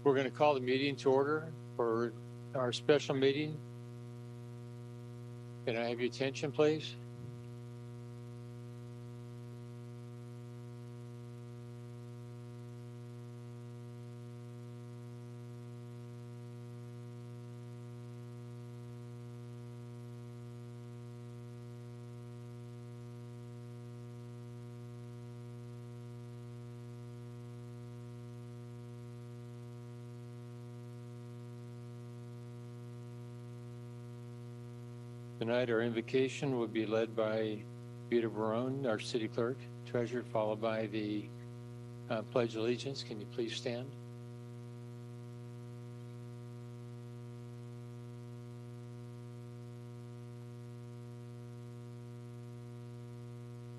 We're going to call the meeting to order for our special meeting. Can I have your attention, please? Tonight, our invocation will be led by Vita Barone, our city clerk, treasurer, followed by the Pledge of Allegiance. Can you please stand?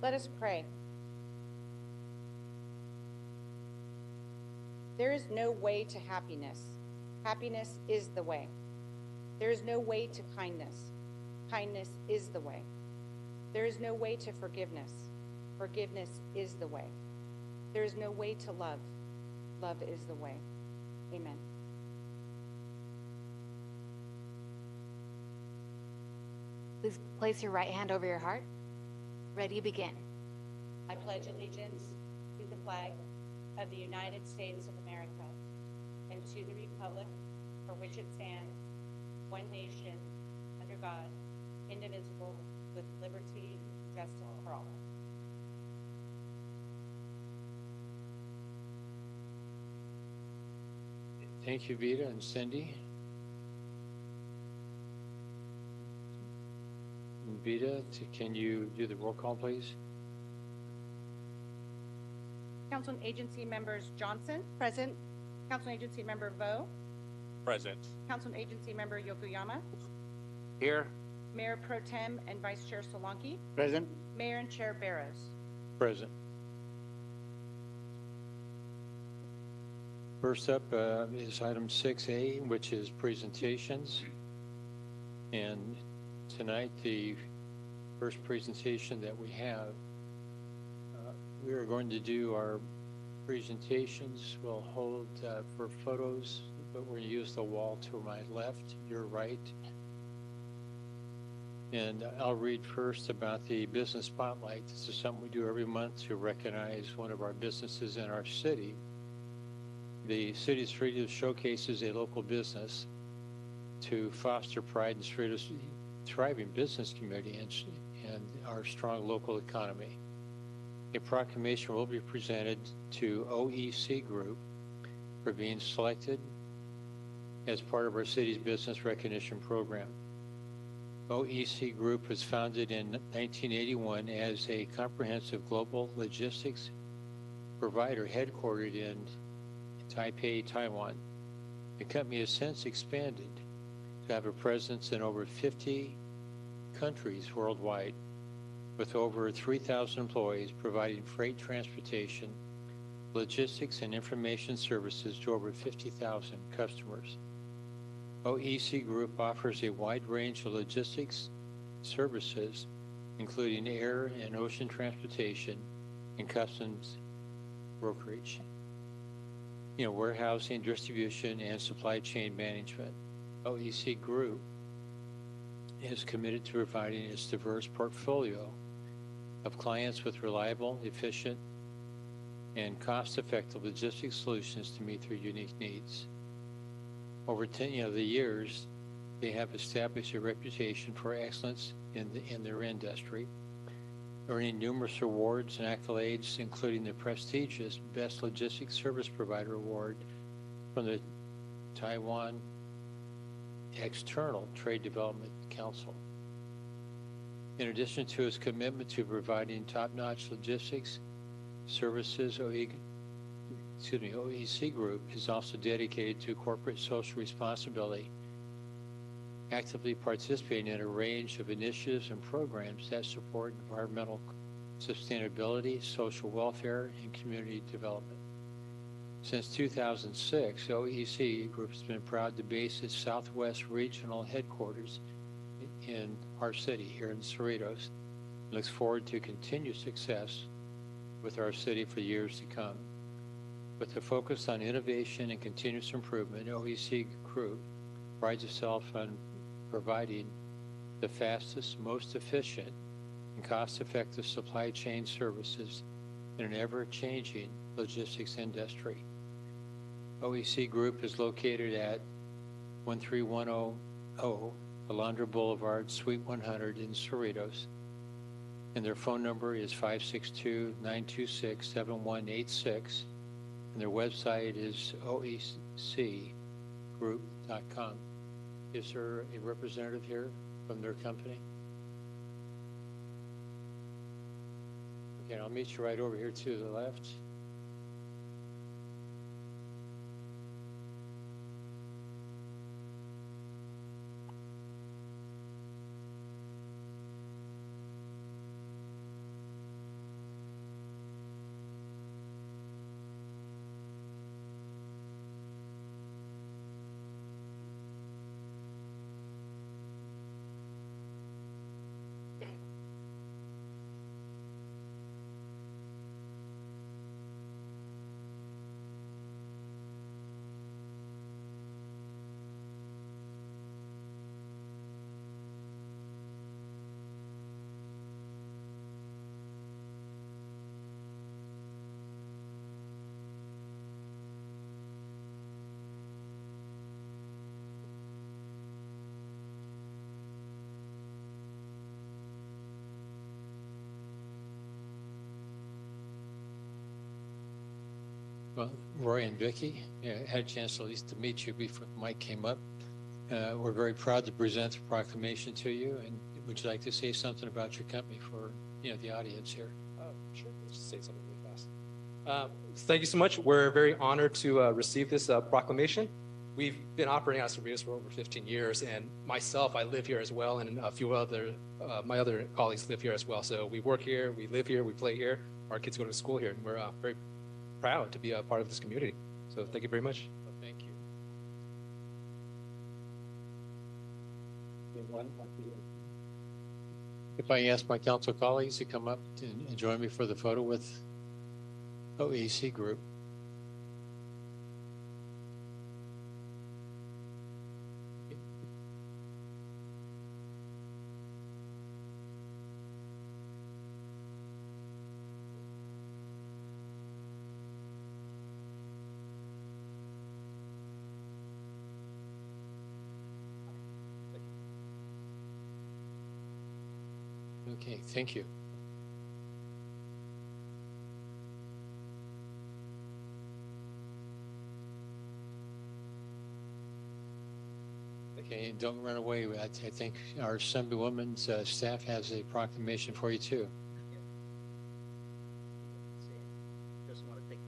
Let us pray. There is no way to happiness. Happiness is the way. There is no way to kindness. Kindness is the way. There is no way to forgiveness. Forgiveness is the way. There is no way to love. Love is the way. Amen. Please place your right hand over your heart. Ready, begin. I pledge allegiance to the flag of the United States of America and to the republic for which it stands, one nation, under God, indivisible, with liberty and justice for all. Thank you, Vita and Cindy. And Vita, can you do the roll call, please? Council and Agency Members Johnson. Present. Council and Agency Member Vo. Present. Council and Agency Member Yokoyama. Here. Mayor Pro Tem and Vice Chair Solanki. Present. Mayor and Chair Barrows. Present. First up is item 6A, which is presentations. And tonight, the first presentation that we have, we are going to do our presentations. We'll hold for photos, but we're going to use the wall to my left, your right. And I'll read first about the business spotlight. This is something we do every month to recognize one of our businesses in our city. The city of Cerritos showcases a local business to foster pride in Cerritos' thriving business community and our strong local economy. A proclamation will be presented to OEC Group for being selected as part of our city's business recognition program. OEC Group was founded in 1981 as a comprehensive global logistics provider headquartered in Taipei, Taiwan. The company has since expanded to have a presence in over 50 countries worldwide, with over 3,000 employees providing freight transportation, logistics, and information services to over 50,000 customers. OEC Group offers a wide range of logistics services, including air and ocean transportation and customs brokerage, warehousing, distribution, and supply chain management. OEC Group is committed to providing its diverse portfolio of clients with reliable, efficient, and cost-effective logistics solutions to meet their unique needs. Over the years, they have established a reputation for excellence in their industry, earning numerous awards and accolades, including the prestigious Best Logistics Service Provider Award from the Taiwan External Trade Development Council. In addition to its commitment to providing top-notch logistics services, OEC Group is also dedicated to corporate social responsibility, actively participating in a range of initiatives and programs that support environmental sustainability, social welfare, and community development. Since 2006, OEC Group has been proud to base its Southwest Regional Headquarters in our city here in Cerritos. It looks forward to continued success with our city for years to come. With a focus on innovation and continuous improvement, OEC Group prides itself on providing the fastest, most efficient, and cost-effective supply chain services in an ever-changing logistics industry. OEC Group is located at 13100 Alondra Boulevard, Suite 100 in Cerritos, and their phone number is 562-926-7186, and their website is oecgroup.com. Is there a representative here from their company? Okay, I'll meet you right over here to the left. Well, Roy and Vicky, had a chance at least to meet you before Mike came up. We're very proud to present the proclamation to you. And would you like to say something about your company for the audience here? Sure. Let's just say something really fast. Thank you so much. We're very honored to receive this proclamation. We've been operating out of Cerritos for over 15 years, and myself, I live here as well, and a few other my other colleagues live here as well. So we work here, we live here, we play here. Our kids go to school here, and we're very proud to be a part of this community. So thank you very much. Well, thank you. If I ask my council colleagues to come up and join me for the photo with OEC Group. Okay, thank you. Okay, and don't run away. I think our Assemblywoman's staff has a proclamation for you too. Just want to take.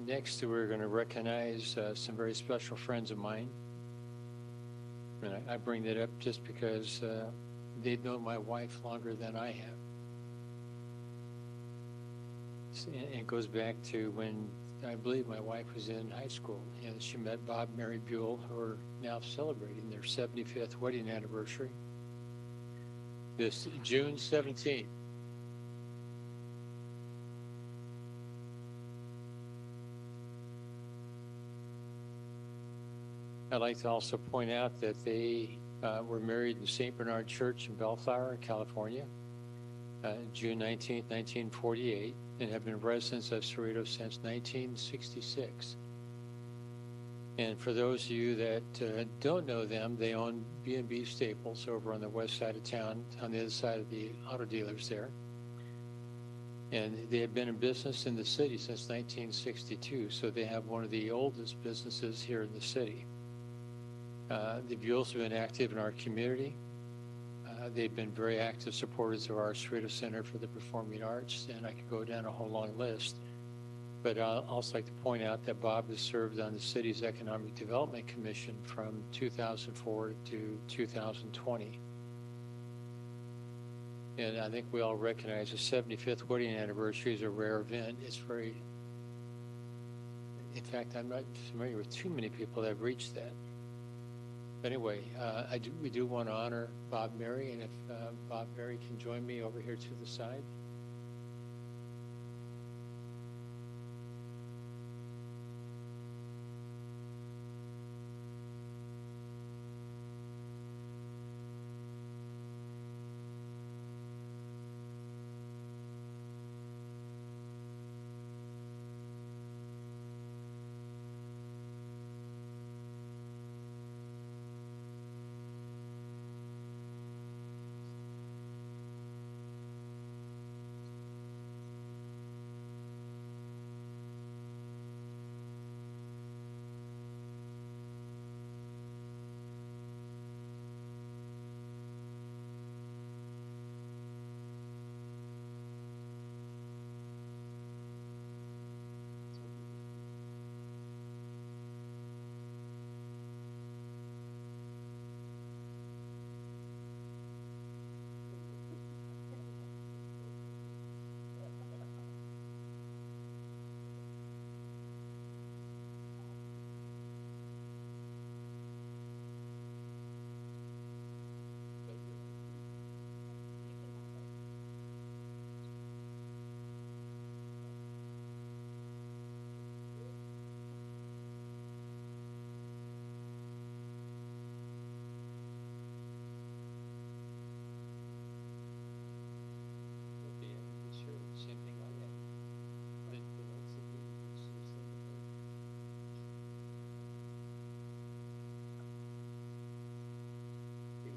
Next, we're going to recognize some very special friends of mine. And I bring that up just because they've known my wife longer than I have. And it goes back to when I believe my wife was in high school, and she met Bob and Mary Buell, who are now celebrating their 75th wedding anniversary. this June 17th. I'd like to also point out that they were married in St. Bernard Church in Bellflower, California, June 19th, 1948, and have been residents of Cerritos since 1966. And for those of you that don't know them, they own B&B Staples over on the west side of town, on the other side of the auto dealers there. And they have been in business in the city since 1962, so they have one of the oldest businesses here in the city. They've also been active in our community. They've been very active supporters of our Cerritos Center for the Performing Arts, and I could go down a whole long list. But I'd also like to point out that Bob has served on the city's Economic Development Commission from 2004 to 2020. And I think we all recognize the 75th wedding anniversary is a rare event. It's very, in fact, I'm not familiar with too many people that have reached that. But anyway, we do want to honor Bob Mary, and if Bob Mary can join me over here to the side.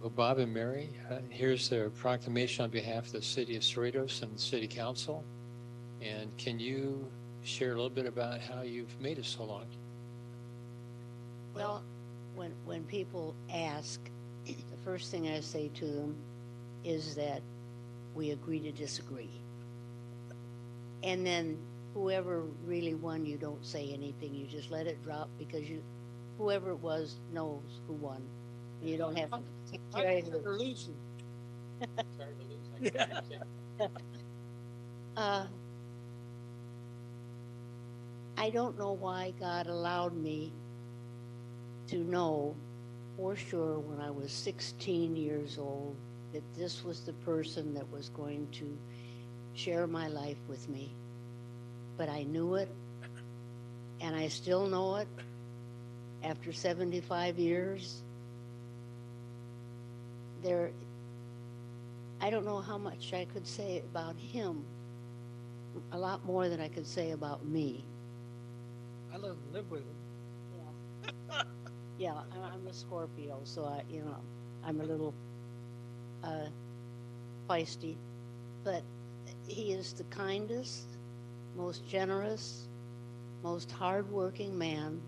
Well, Bob and Mary, here's their proclamation on behalf of the city of Cerritos and the city council. And can you share a little bit about how you've made it so long? Well, when people ask, the first thing I say to them is that we agree to disagree. And then whoever really won, you don't say anything. You just let it drop because whoever it was knows who won. You don't have to. losing. I don't know why God allowed me to know for sure when I was 16 years old that this was the person that was going to share my life with me. But I knew it, and I still know it after 75 years. I don't know how much I could say about him, a lot more than I could say about me. I live with him. Yeah, I'm a Scorpio, so I'm a little feisty, but he is the kindest, most generous, most hardworking man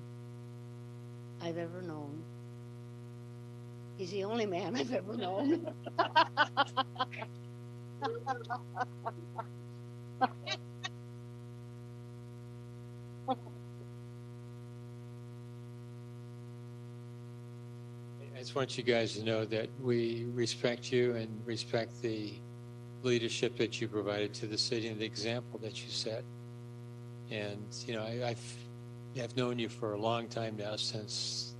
I've ever known. He's the only man I've ever known. I just want you guys to know that we respect you and respect the leadership that you provided to the city and the example that you set. And, I've known you for a long time now, since,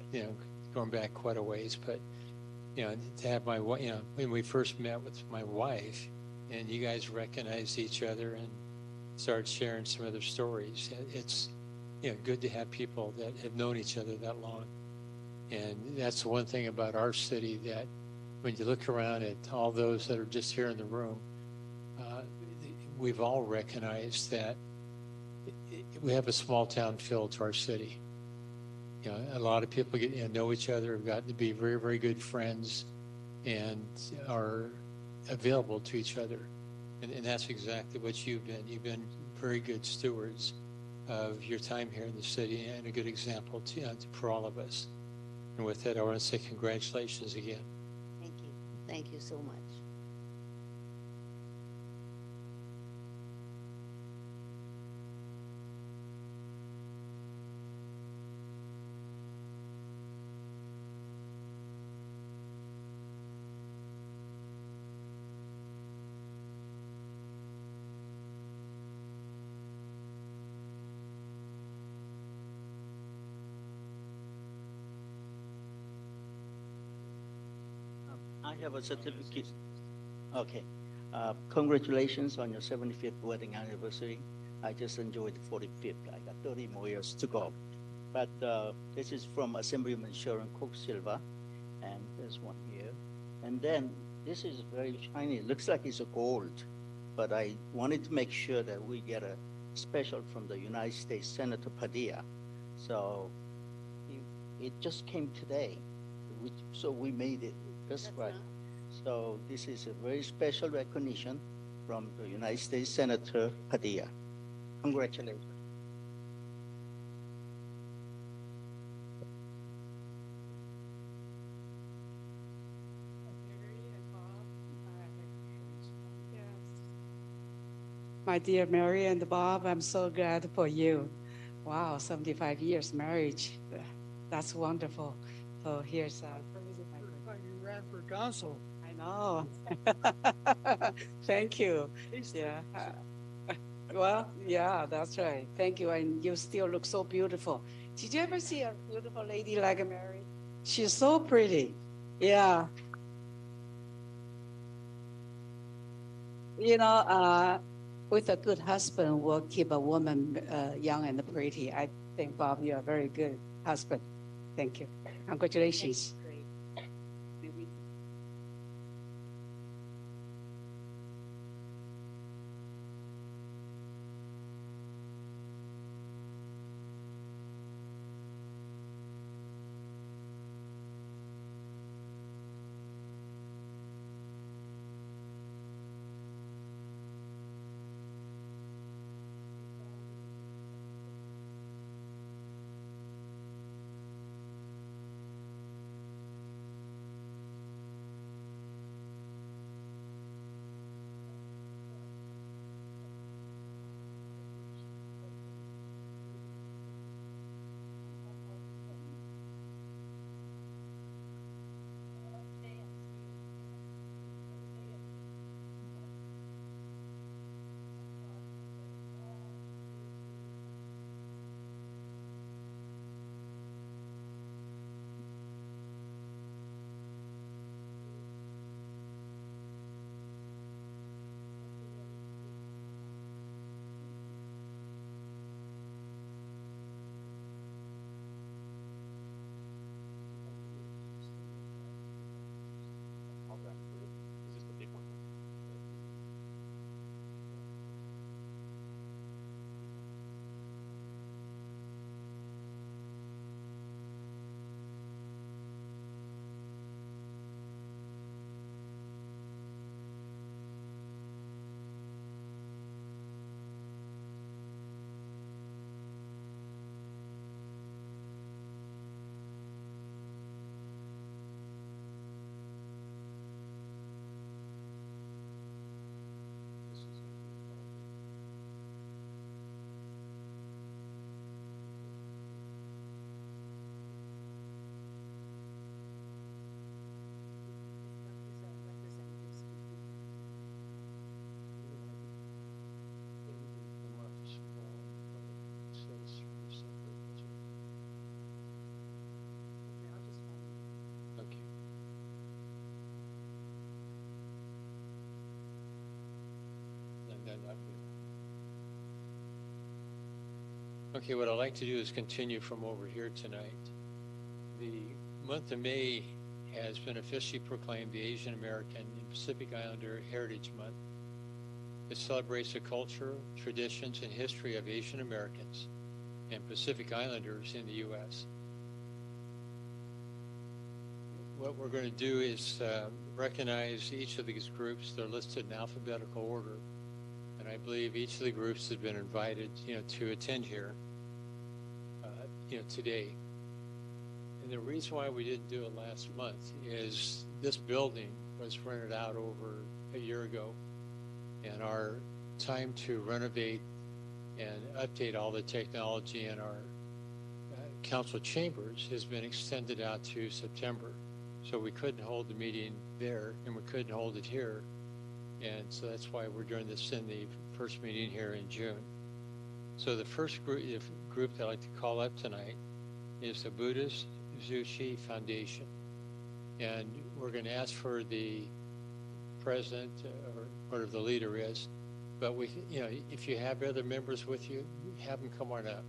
going back quite a ways, but you know, to have my wife, you know, when we first met with my wife and you guys recognized each other and started sharing some of their stories. It's, you know, good to have people that have known each other that long. And that's one thing about our city, that when you look around at all those that are just here in the room, we've all recognized that we have a small town feel to our city. You know, a lot of people get, you know each other, have gotten to be very, very good friends, and are available to each other. And that's exactly what you've been. You've been very good stewards of your time here in the city, and a good example for all of us. And with that, I want to say congratulations again. Thank you. Thank you so much. I have a certificate. Okay. Congratulations on your 75th wedding anniversary. I just enjoyed the 45th. I got 30 more years to go. But this is from Assemblyman Sharon Cook Silva, and there's one here. And then this is very shiny. It looks like it's a gold, but I wanted to make sure that we get a special from the United States Senator Padilla. So it just came today, so we made it just That's right. nice. So this is a very special recognition from the United States Senator Padilla. Congratulations. My dear Mary and Bob, I'm so glad for you. Wow, 75 years marriage. That's wonderful. So here's First time you ran for council. I know. Thank you. Yeah. Well, yeah, that's right. Thank you. And you still look so beautiful. Did you ever see a beautiful lady like Mary? She's so pretty. Yeah. You know, with a good husband will keep a woman young and pretty. I think, Bob, you're a very good husband. Thank you. Congratulations. Okay, what I'd like to do is continue from over here tonight. The month of May has been officially proclaimed the Asian American and Pacific Islander Heritage Month. It celebrates the culture, traditions, and history of Asian Americans and Pacific Islanders in the U.S. What we're going to do is recognize each of these groups. They're listed in alphabetical order, and I believe each of the groups has been invited, to attend here, today. And the reason why we didn't do it last month is this building was rented out over a year ago, and our time to renovate and update all the technology in our council chambers has been extended out to September. So we couldn't hold the meeting there, and we couldn't hold it here. And so that's why we're doing this in the first meeting here in June. So the first group that I'd like to call up tonight is the Buddhist Zushi Foundation. And we're going to ask for the president or whatever the leader is. But if you have other members with you, have them come on up.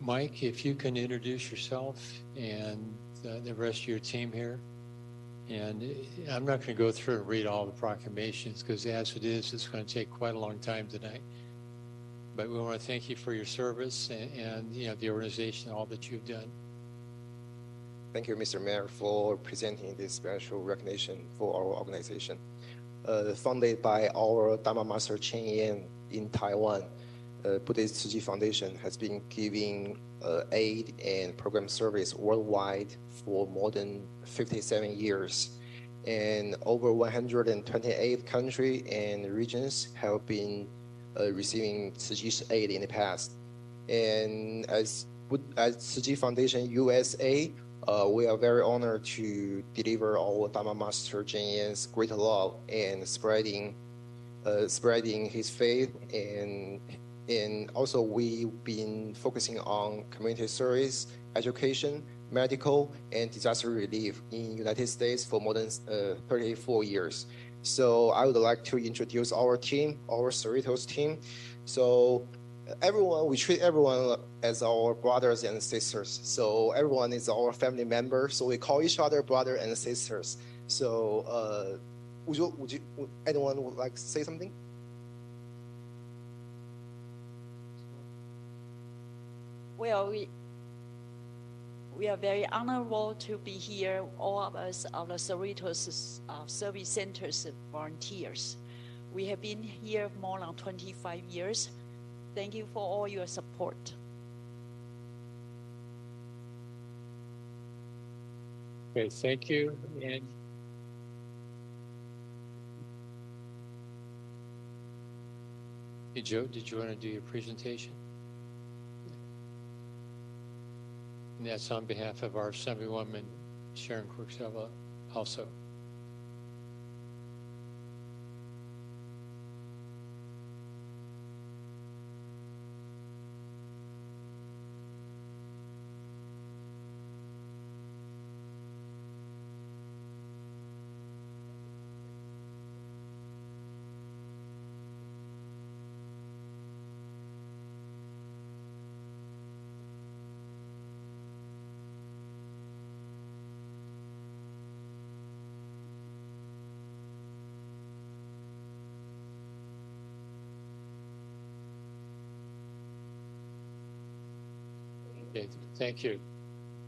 Mike, if you can introduce yourself and the rest of your team here. And I'm not going to go through and read all the proclamations because as it is, it's going to take quite a long time tonight. But we want to thank you for your service and the organization, all that you've done. Thank you, Mr. Mayor, for presenting this special recognition for our organization. Founded by our Dharma Master Chen Yan in Taiwan, Buddhist Tzu Chi Foundation has been giving aid and program service worldwide for more than 57 years. And over 128 countries and regions have been receiving Tzu Chi's aid in the past. And as Tzu Chi Foundation USA, we are very honored to deliver our Dharma Master Chen Yan's great love and spreading his faith, and also we've been focusing on community service, education, medical, and disaster relief in United States for more than 34 years. So I would like to introduce our team, our Cerritos team. So we treat everyone as our brothers and sisters. So everyone is our family member. So we call each other brother and sisters. So would anyone would like to say something? Well, we are very honorable to be here. All of us are the Cerritos Service Centers volunteers. We have been here more than 25 years. Thank you for all your support. Okay, thank you. And hey, Joe, did you want to do your presentation? And that's on behalf of our Assemblywoman Sharon Quicksilver also. Okay, thank you.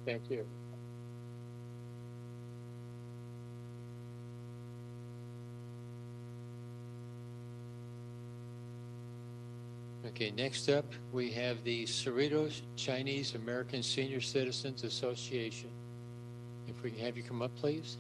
Thank you. Okay, next up, we have the Cerritos Chinese American Senior Citizens Association. If we can have you come up, please.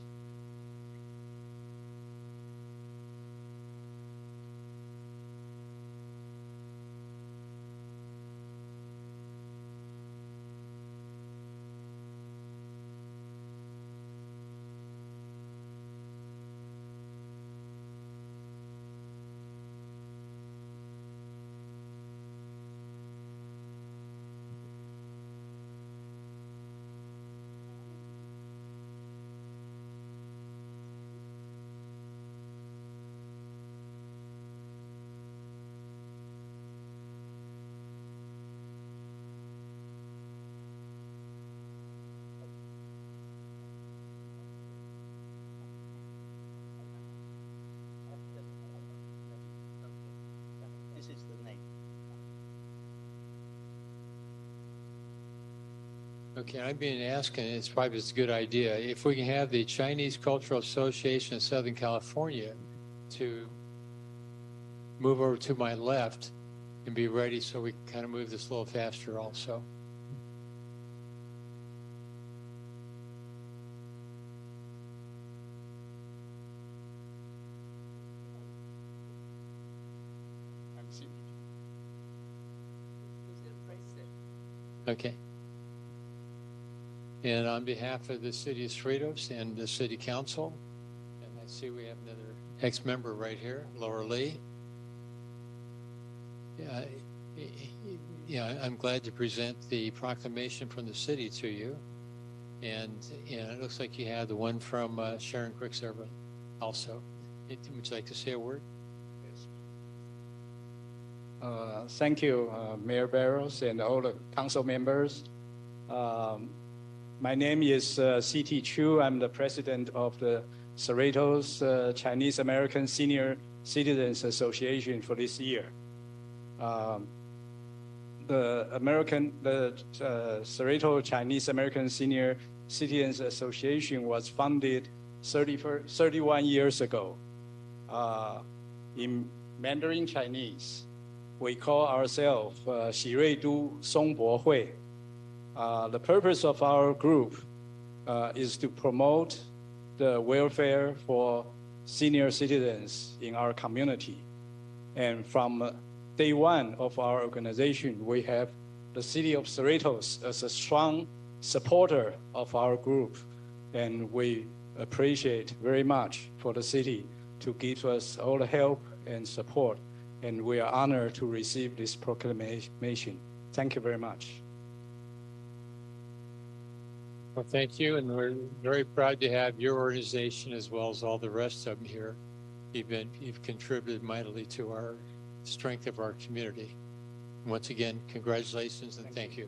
This is the name. Okay, I'm being asked, and it's probably a good idea, if we can have the Chinese Cultural Association of Southern California to move over to my left and be ready so we can kind of move this a little faster also. Okay. And on behalf of the city of Cerritos and the city council, and I see we have another ex-member right here, Laura Lee. Yeah, I'm glad to present the proclamation from the city to you. And it looks like you have the one from Sharon Quicksilver also. Would you like to say a word? Thank you, Mayor Barrows and all the council members. My name is C.T. Chu. I'm the president of the Cerritos Chinese American Senior Citizens Association for this year. The Cerritos Chinese American Senior Citizens Association was founded 31 years ago. In Mandarin Chinese, we call ourselves 喜瑞都松博会. The purpose of our group is to promote the welfare for senior citizens in our community. And from day one of our organization, we have the city of Cerritos as a strong supporter of our group. And we appreciate very much for the city to give us all the help and support. And we are honored to receive this proclamation. Thank you very much. Well, thank you, and we're very proud to have your organization as well as all the rest of them here. You've contributed mightily to our strength of our community. Once again, congratulations and thank you.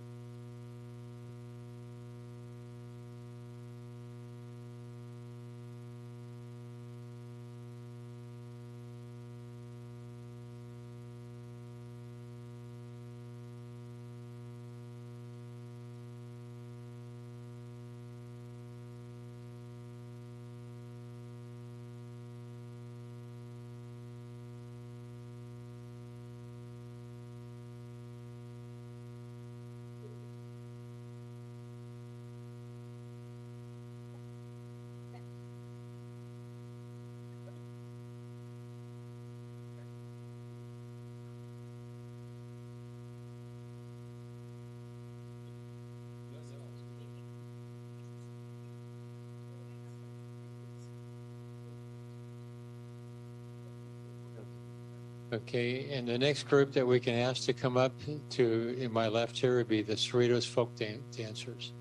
Okay, and the next group that we can ask to come up to in my left here would be the Cerritos folk dancers.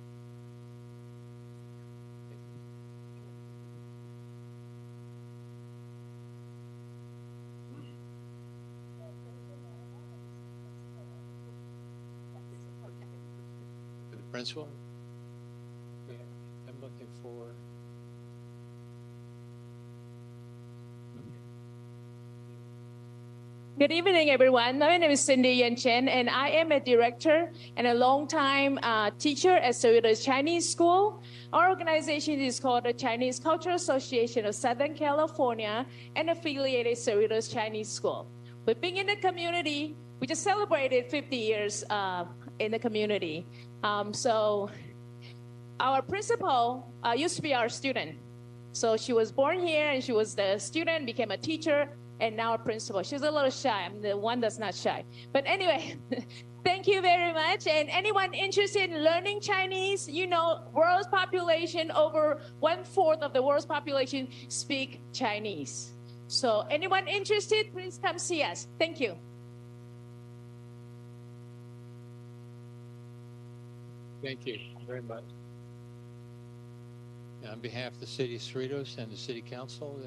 The principal? Yeah, I'm looking for. Good evening, everyone. My name is Cindy Yan Chen, and I am a director and a longtime teacher at Cerritos Chinese School. Our organization is called the Chinese Cultural Association of Southern California and affiliated Cerritos Chinese School. But being in the community, we just celebrated 50 years in the community. So our principal used to be our student. So she was born here and she was the student, became a teacher, and now a principal. She's a little shy. I'm the one that's not shy. But anyway, thank you very much. And anyone interested in learning Chinese, you know, world's population, over 1/4 of the world's population speak Chinese. So anyone interested, please come see us. Thank you. Thank you very much. On behalf of the City of Cerritos and the City Council,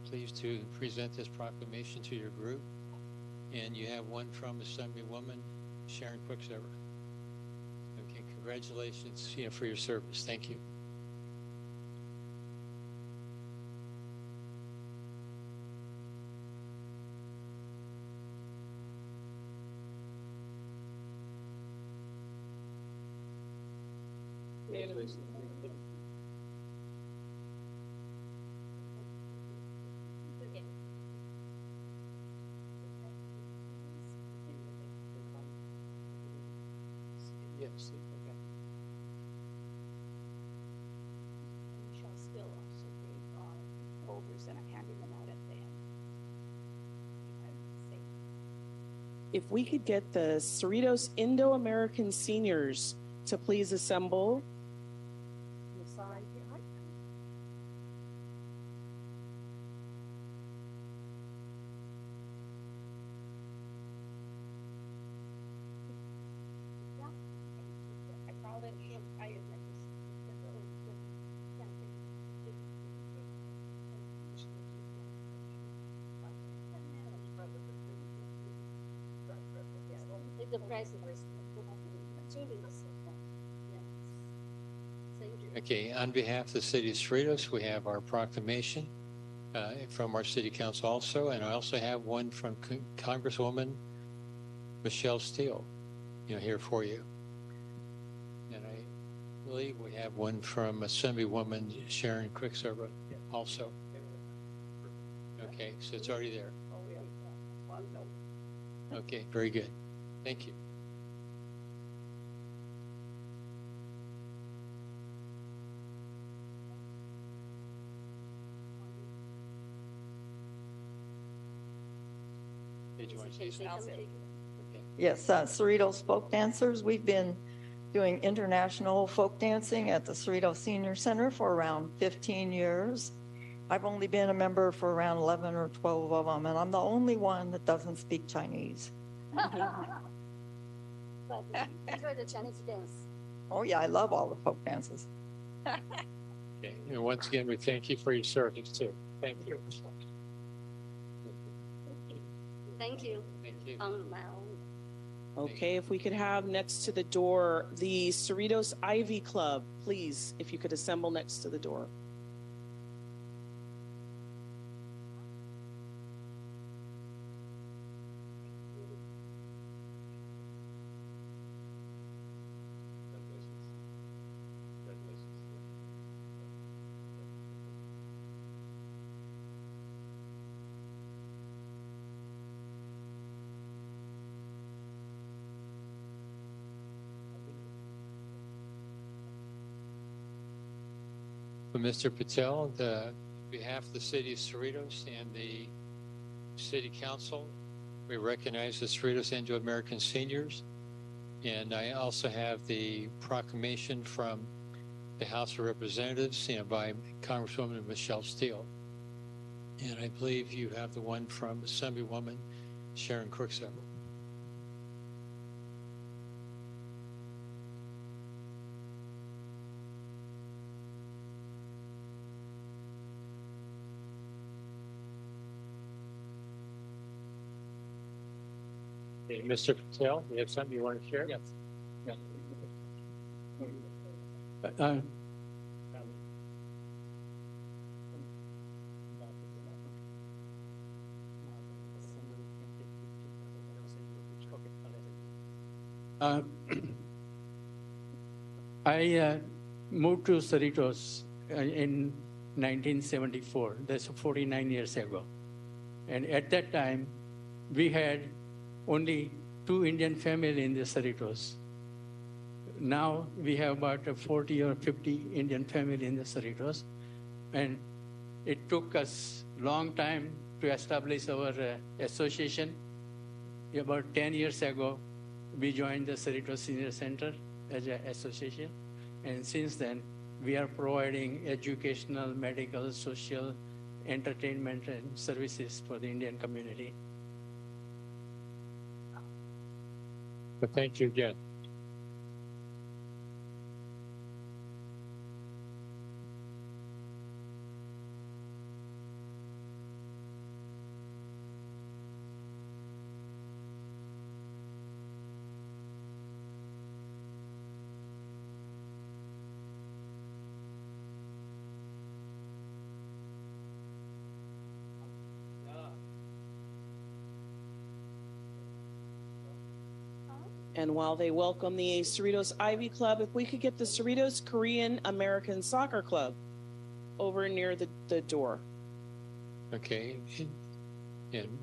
pleased to present this proclamation to your group. And you have one from Assemblywoman Sharon Quicksilver. Okay, congratulations, for your service. Thank you. Yes. Okay. If we could get the Cerritos Indo-American seniors to please assemble. Okay, on behalf of the City of Cerritos, we have our proclamation from our City Council also, and I also have one from Congresswoman Michelle Steele, here for you. And I believe we have one from Assemblywoman Sharon Quicksilver also. Okay, so it's already there. Okay, very good. Thank you. Did you want to say something? Okay. Yes, Cerritos folk dancers. We've been doing international folk dancing at the Cerritos Senior Center for around 15 years. I've only been a member for around 11 or 12 of them, and I'm the only one that doesn't speak Chinese. But enjoy the Chinese dance. Oh yeah, I love all the folk dances. Okay, and once again, we thank you for your service too. Thank you. Thank you. Thank you. On my own. Okay, if we could have next to the door the Cerritos Ivy Club, please, if you could assemble next to the door. Mr. Patel, on behalf of the City of Cerritos and the City Council, we recognize the Cerritos Indo-American seniors. And I also have the proclamation from the House of Representatives, by Congresswoman Michelle Steele. And I believe you have the one from Assemblywoman Sharon Quicksilver. Okay, Mr. Patel, you have something you want to share? Yes. Yeah. Uh, I moved to Cerritos in 1974. That's 49 years ago. And at that time, we had only 2 Indian families in the Cerritos. Now we have about 40 or 50 Indian families in the Cerritos. And it took us a long time to establish our association. About 10 years ago, we joined the Cerritos Senior Center as an association. And since then, we are providing educational, medical, social, entertainment, and services for the Indian community. But thank you again. And while they welcome the Cerritos Ivy Club, if we could get the Cerritos Korean American Soccer Club over near the door. Okay. And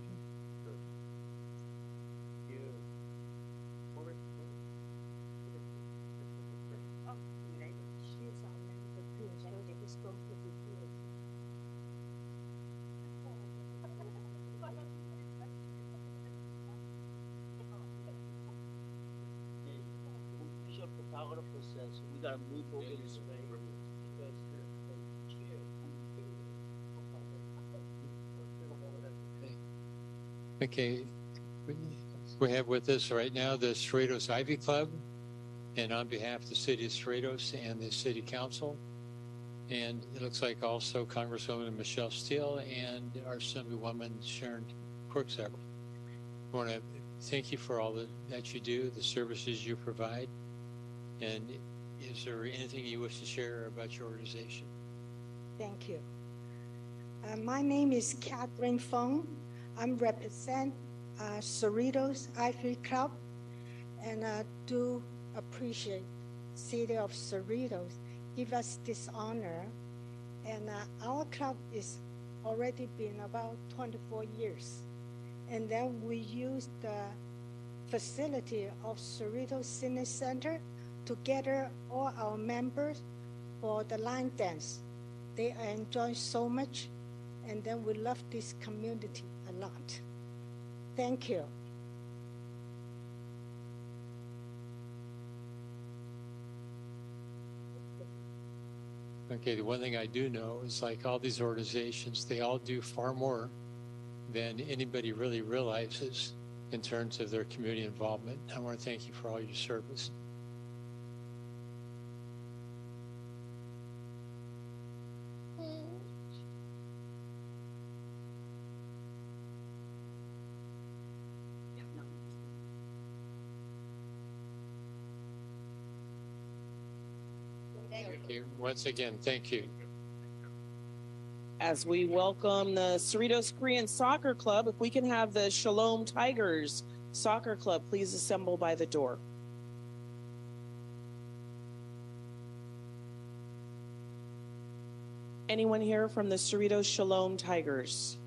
Visual photographer says we gotta move over this way because okay, we have with us right now the Cerritos Ivy Club, and on behalf of the city of Cerritos and the city council, and it looks like also Congresswoman Michelle Steele and our Assemblywoman Sharon Quirksabel. I want to thank you for all that you do, the services you provide, and is there anything you wish to share about your organization? Thank you. My name is Catherine Feng. I'm represent Cerritos Ivy Club, and I do appreciate City of Cerritos give us this honor. And our club is already been about 24 years. And then we use the facility of Cerritos Senior Center to gather all our members for the line dance. They enjoy so much, and then we love this community a lot. Thank you. Okay, the one thing I do know is like all these organizations, they all do far more than anybody really realizes in terms of their community involvement. I want to thank you for all your service. Okay, once again, thank you. As we welcome the Cerritos Korean Soccer Club, if we can have the Shalom Tigers Soccer Club please assemble by the door. Anyone here from the Cerritos Shalom Tigers?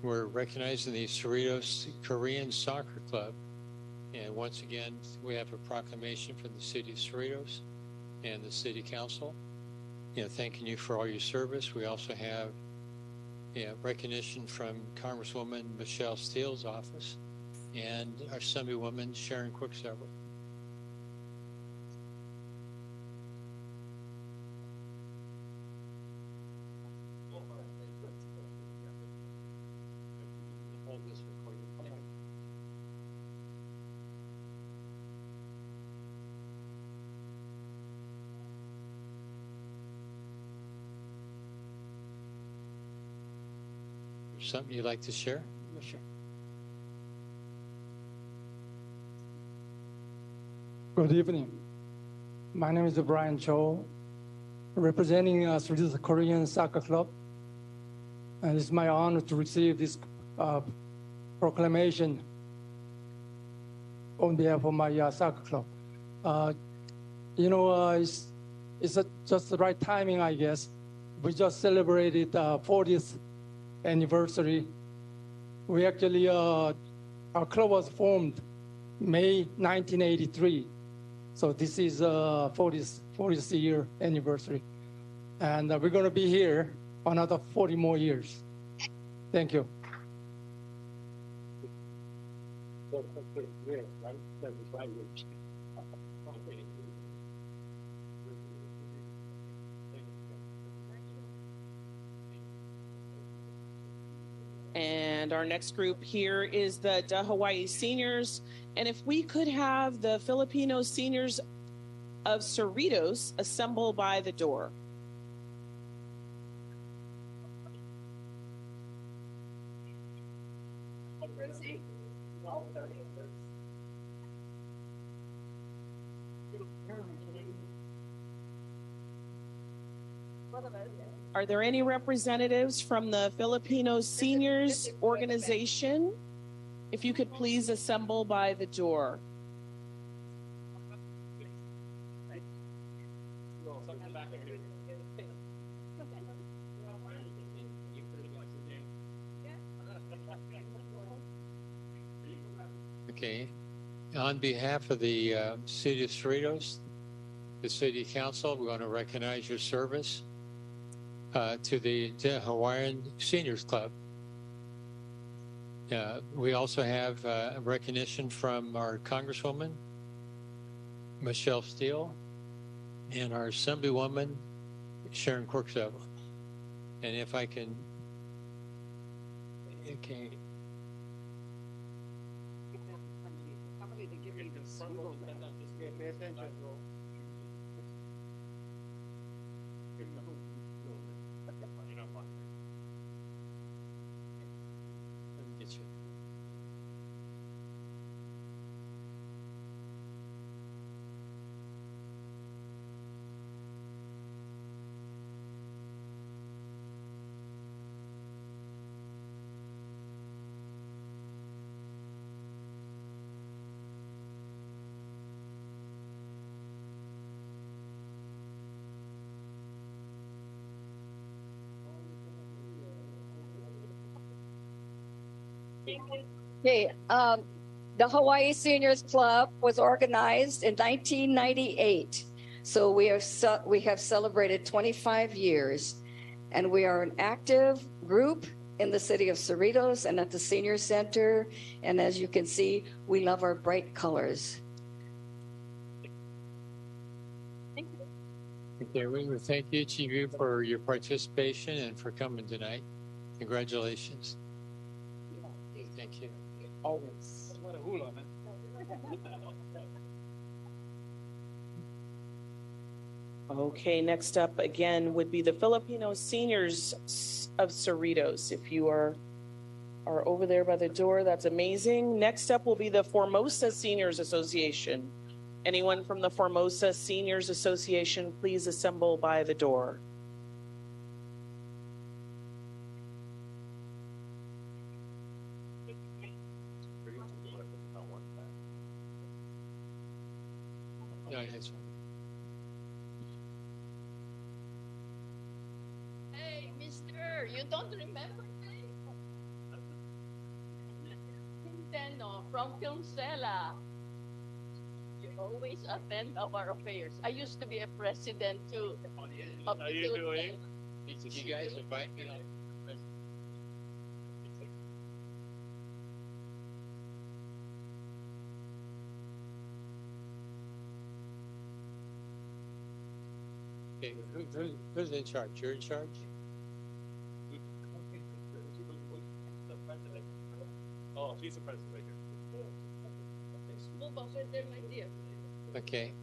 We're recognizing the Cerritos Korean Soccer Club. And once again, we have a proclamation from the city of Cerritos and the city council, thanking you for all your service. We also have recognition from Congresswoman Michelle Steele's office and our Assemblywoman Sharon Quirksabel. something you'd like to share? Sure. Good evening. My name is Brian Cho, representing Cerritos Korean Soccer Club. And it's my honor to receive this proclamation on behalf of my soccer club. It's just the right timing, I guess. We just celebrated 40th anniversary. We actually, our club was formed May 1983. So this is 40th year anniversary. And we're going to be here another 40 more years. Thank you. And our next group here is the Hawaii Seniors. And if we could have the Filipino Seniors of Cerritos assemble by the door. Are there any representatives from the Filipino Seniors Organization? If you could please assemble by the door. Okay. On behalf of the City of Cerritos, the City Council, we want to recognize your service to the Hawaiian Seniors Club. We also have recognition from our Congresswoman, Michelle Steele, and our Assemblywoman, Sharon Corksevel. And if I can, okay. Okay, the Hawaii Seniors Club was organized in 1998. So we have celebrated 25 years, and we are an active group in the city of Cerritos and at the Senior Center. And as you can see, we love our bright colors. Okay, we thank each of you for your participation and for coming tonight. Congratulations. Thank you. Always. What a hula, man. Okay, next up again would be the Filipino Seniors of Cerritos. If you are over there by the door, that's amazing. Next up will be the Formosa Seniors Association. Anyone from the Formosa Seniors Association, please assemble by the door. No, that's fine. Hey, mister, you don't remember me? Centeno from Filmcela. You always attend our affairs. I used to be a president too. How are you doing? Did you guys invite me? Okay, who's in charge? You're in charge? Oh, she's the president right here. Move over there, my dear. Okay.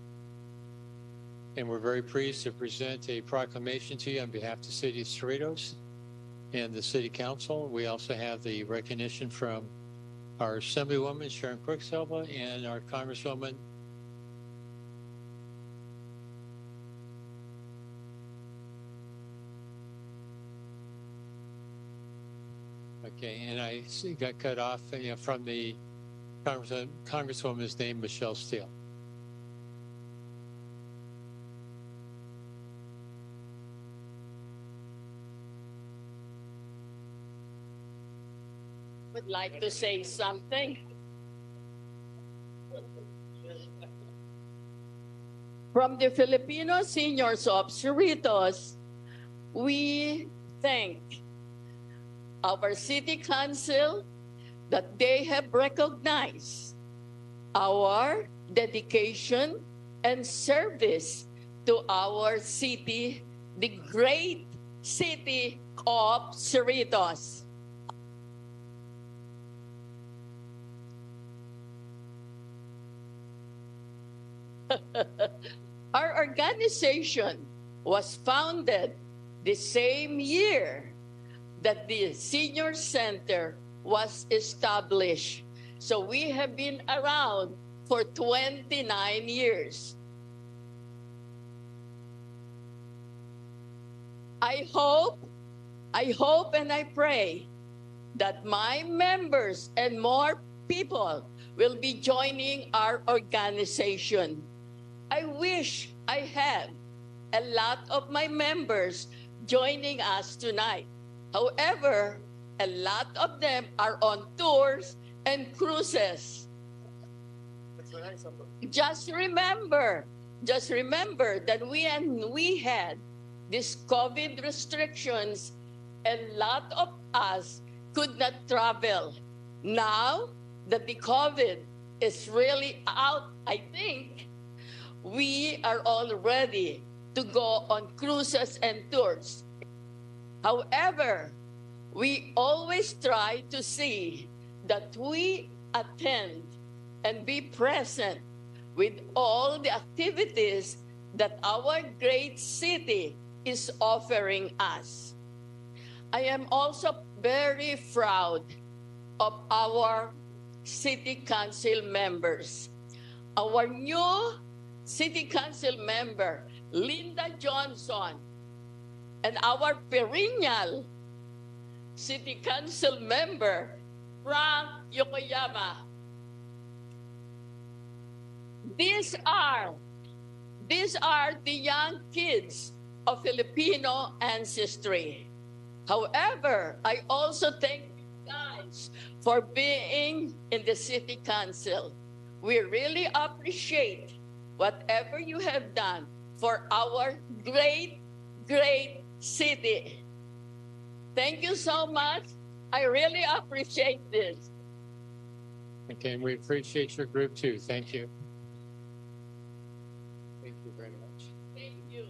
And we're very pleased to present a proclamation to you on behalf of the City of Cerritos. and the city council. We also have the recognition from our Assemblywoman, Sharon Quicksilver, and our Congresswoman, okay, and I got cut off from the Congresswoman's name, Michelle Steele. Would like to say something. From the Filipino seniors of Cerritos, we thank our city council that they have recognized our dedication and service to our city, the great city of Cerritos. Our organization was founded the same year that the senior center was established. So we have been around for 29 years. I hope and I pray that my members and more people will be joining our organization. I wish I had a lot of my members joining us tonight. However, a lot of them are on tours and cruises. Just remember that we had these COVID restrictions, a lot of us could not travel. Now that the COVID is really out, I think we are all ready to go on cruises and tours. However, we always try to see that we attend and be present with all the activities that our great city is offering us. I am also very proud of our city council members. Our new city council member, Lynda Johnson, and our perennial city council member, Frank Yokoyama. These are the young kids of Filipino ancestry. However, I also thank you guys for being in the city council. We really appreciate whatever you have done for our great, great city. Thank you so much. I really appreciate this. Okay, we appreciate your group too. Thank you. Thank you very much. Thank you.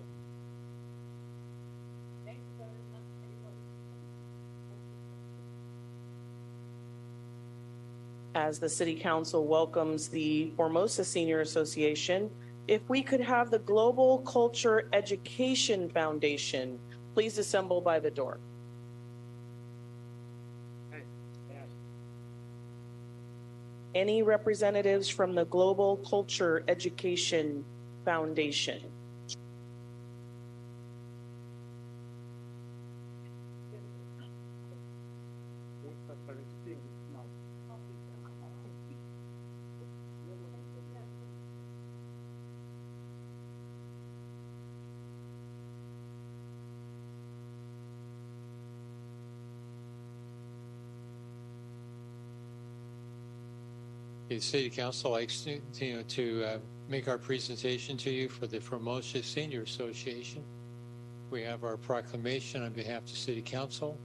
Thank you very much. As the City Council welcomes the Formosa Senior Association, if we could have the Global Culture Education Foundation please assemble by the door. Any representatives from the Global Culture Education Foundation? The City Council likes to make our presentation to you for the Formosa Senior Association. We have our proclamation on behalf of the City Council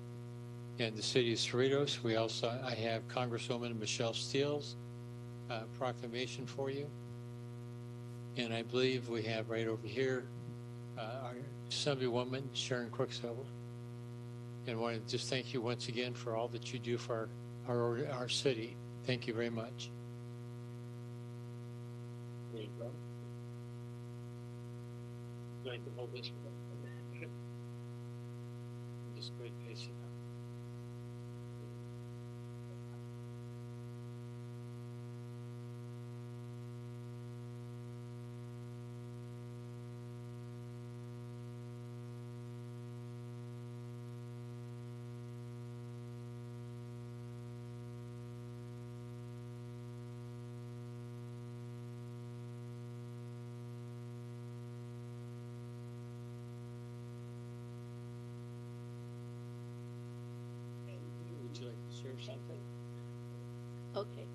and the City of Cerritos. I have Congresswoman Michelle Steele's proclamation for you. And I believe we have right over here our Assemblywoman Sharon Quicksilver. And I want to just thank you once again for all that you do for our city. Thank you very much. There you go. Going to hold this. Just go ahead and paste it out. like to share something? Okay.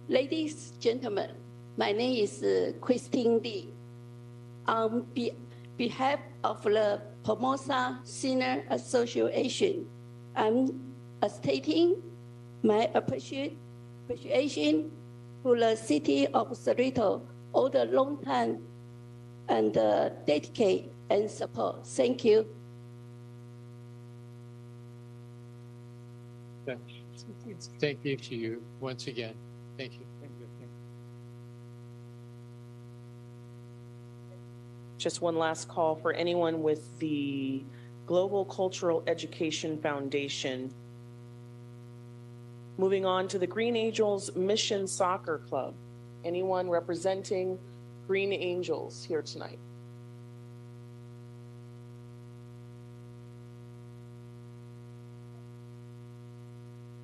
Ladies, gentlemen, my name is Christine Lee. On behalf of the Formosa Senior Association, I'm stating my appreciation to the city of Cerritos all the long time and dedicate and support. Thank you. Thank you to you once again. Thank you. Just one last call for anyone with the Global Cultural Education Foundation. Moving on to the Green Angels Mission Soccer Club. Anyone representing Green Angels here tonight?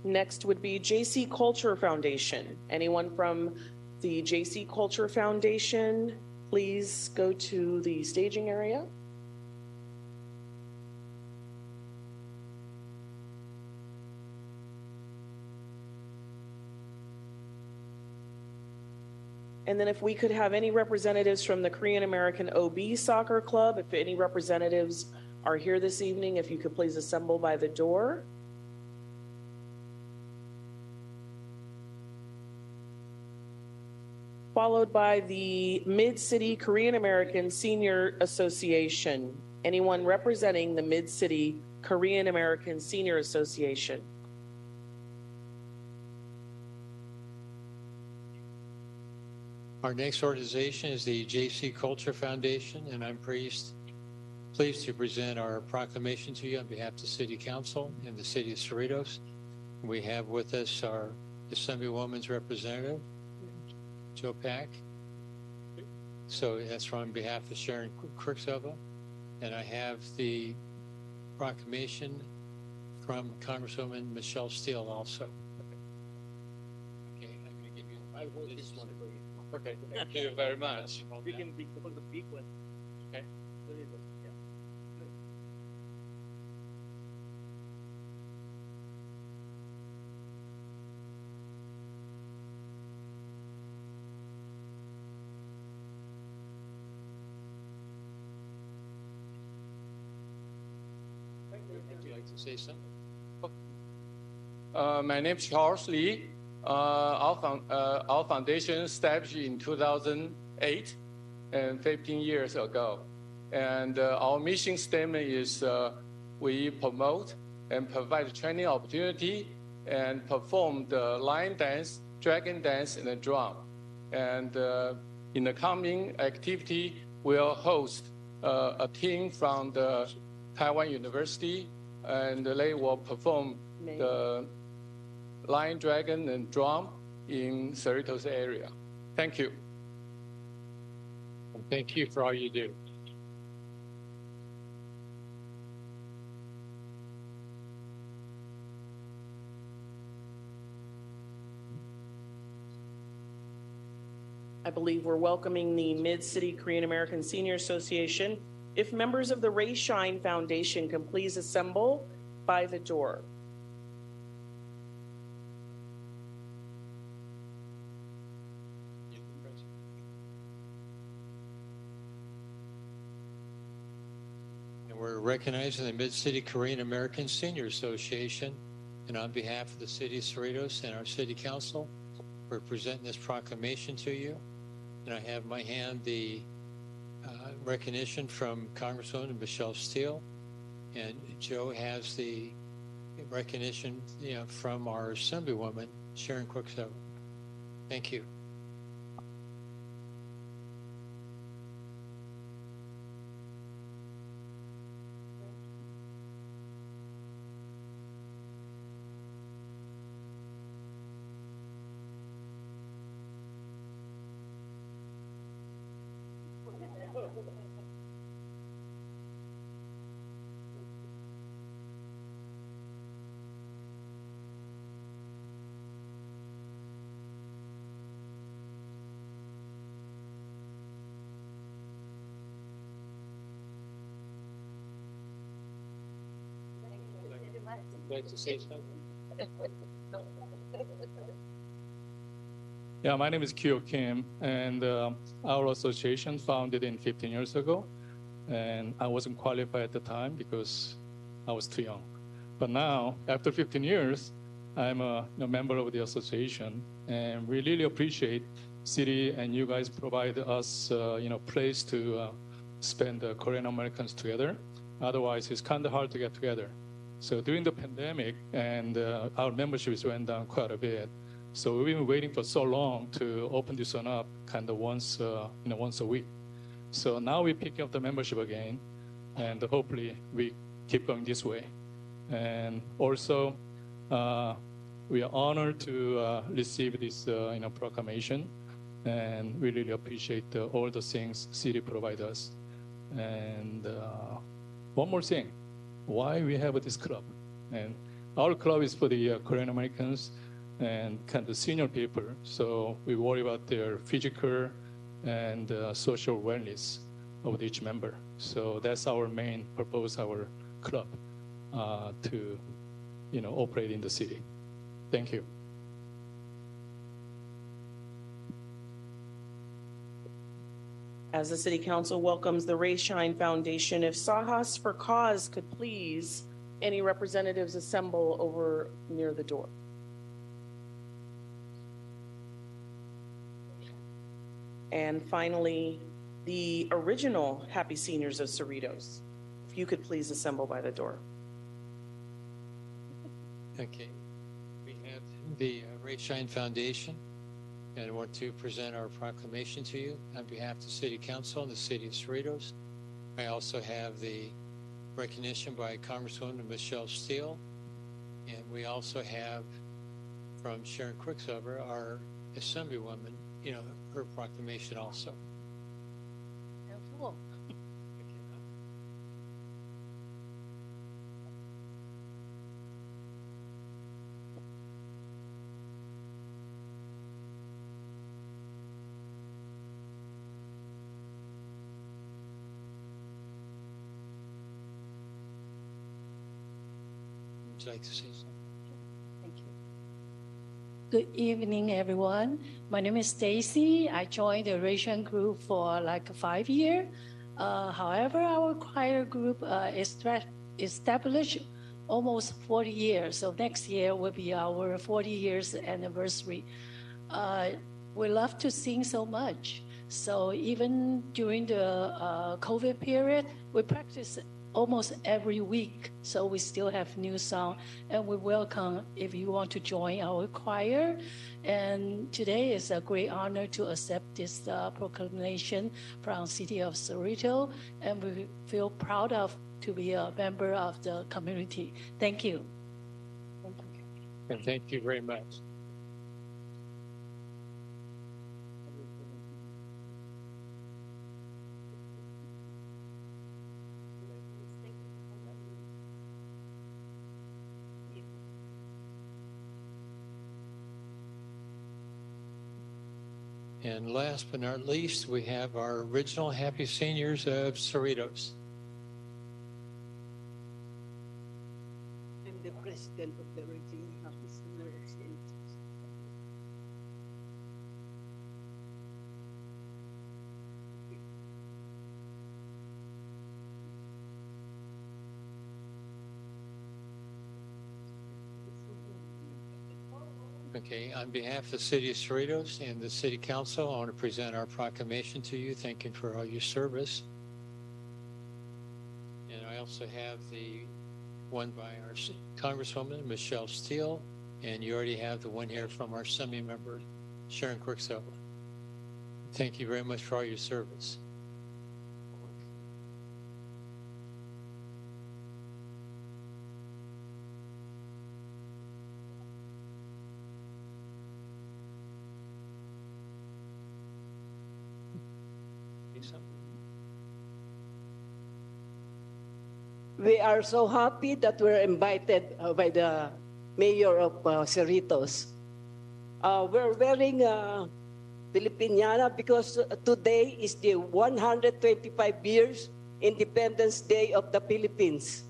Next would be JC Culture Foundation. Anyone from the JC Culture Foundation, please go to the staging area. And then if we could have any representatives from the Korean American OB Soccer Club, if any representatives are here this evening, if you could please assemble by the door. Followed by the Mid-City Korean American Senior Association. Anyone representing the Mid-City Korean American Senior Association? Our next organization is the JC Culture Foundation, and I'm pleased to present our proclamation to you on behalf of the City Council and the City of Cerritos. We have with us our Assemblywoman's representative, Joe Pack. So that's on behalf of Sharon Quicksilver. And I have the proclamation from Congresswoman Michelle Steele also. Okay, I'm going to give you this one for you. Okay, thank you very much. We can be for the big one. Okay. Yeah. Would you like to say something? My name is Charles Lee. Our foundation established in 2008 and 15 years ago. And our mission statement is we promote and provide training opportunity and perform the line dance, dragon dance, and the drum. And in the coming activity, we'll host a team from the Taiwan University, and they will perform the lion, dragon, and drum in Cerritos area. Thank you. And thank you for all you do. I believe we're welcoming the Mid-City Korean American Senior Association. If members of the Ray Shine Foundation can please assemble by the door. And we're recognizing the Mid-City Korean American Senior Association. And on behalf of the City of Cerritos and our City Council, we're presenting this proclamation to you. And I have in my hand the recognition from Congresswoman Michelle Steele, and Joe has the recognition from our Assemblywoman, Sharon Quicksilver. Thank you. like to say something? Yeah, my name is Kyo Kim, and our association founded in 15 years ago, and I wasn't qualified at the time because I was too young. But now, after 15 years, I'm a member of the association, and we really appreciate city and you guys provide us, place to spend Korean Americans together. Otherwise, it's kind of hard to get together. So during the pandemic, and our memberships went down quite a bit. So we've been waiting for so long to open this one up, kind of once a week. So now we pick up the membership again, and hopefully we keep going this way. And also, we are honored to receive this proclamation, and we really appreciate all the things city provide us. And one more thing, why we have this club? And our club is for the Korean Americans and kind of senior people. So we worry about their physical and social wellness of each member. So that's our main purpose, our club, to operate in the city. Thank you. As the City Council welcomes the Ray Shine Foundation, if Sahas for Cause could please, any representatives assemble over near the door. And finally, the original Happy Seniors of Cerritos. If you could please assemble by the door. Okay. We have the Ray Shine Foundation, and I want to present our proclamation to you on behalf of the City Council and the City of Cerritos. I also have the recognition by Congresswoman Michelle Steele, and we also have from Sharon Quicksilver, our Assemblywoman, her proclamation also. Cool. Would you like to say something? Thank you. Good evening, everyone. My name is Stacy. I joined the Ration group for like 5 years. However, our choir group is established almost 40 years. So next year will be our 40 years anniversary. We love to sing so much. So even during the COVID period, we practice almost every week. So we still have new song, and we welcome if you want to join our choir. And today is a great honor to accept this proclamation from City of Cerritos, and we feel proud to be a member of the community. Thank you. And thank you very much. And last but not least, we have our original Happy Seniors of Cerritos. I'm the president of the Regional Happy Seniors of Cerritos. Okay, on behalf of the City of Cerritos and the City Council, I want to present our proclamation to you, thanking for all your service. And I also have the one by our Congresswoman, Michelle Steele, and you already have the one here from our Assembly-member, Sharon Quicksilver. Thank you very much for all your service. We are so happy that we're invited by the mayor of Cerritos. We're wearing Filipiniana because today is the 125 years Independence Day of the Philippines.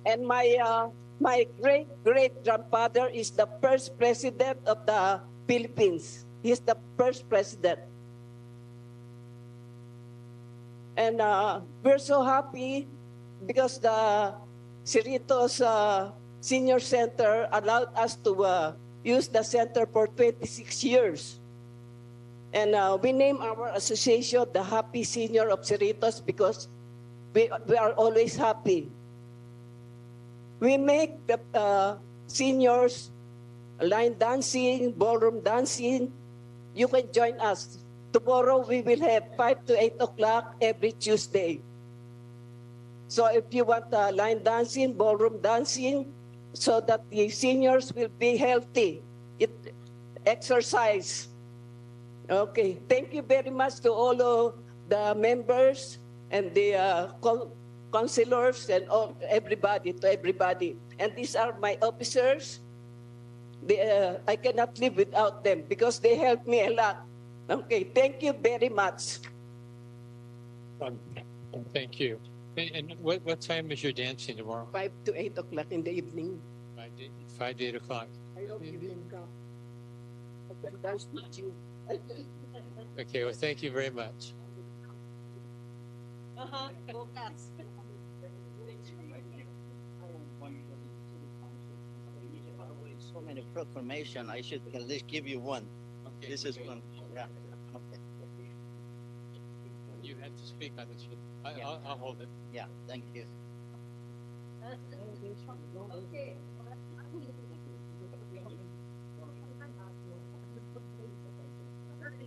And my great grandfather is the first president of the Philippines. He's the first president. And we're so happy because the Cerritos Senior Center allowed us to use the center for 26 years. And we name our association the Happy Senior of Cerritos because we are always happy. We make the seniors line dancing, ballroom dancing. You can join us. Tomorrow we will have 5 to 8 o'clock every Tuesday. So if you want line dancing, ballroom dancing, so that the seniors will be healthy, exercise. Okay, thank you very much to all of the members and the councilors and everybody. And these are my officers. I cannot live without them because they help me a lot. Okay, thank you very much. Thank you. And what time is your dancing tomorrow? 5 to 8 o'clock in the evening. 5 to 8 o'clock. I hope you will come. I can dance with you. Okay, well, thank you very much. So many proclamation. I should at least give you one. Okay. This is one. Yeah. Okay. You have to speak on this. I'll hold it. Yeah. Thank you.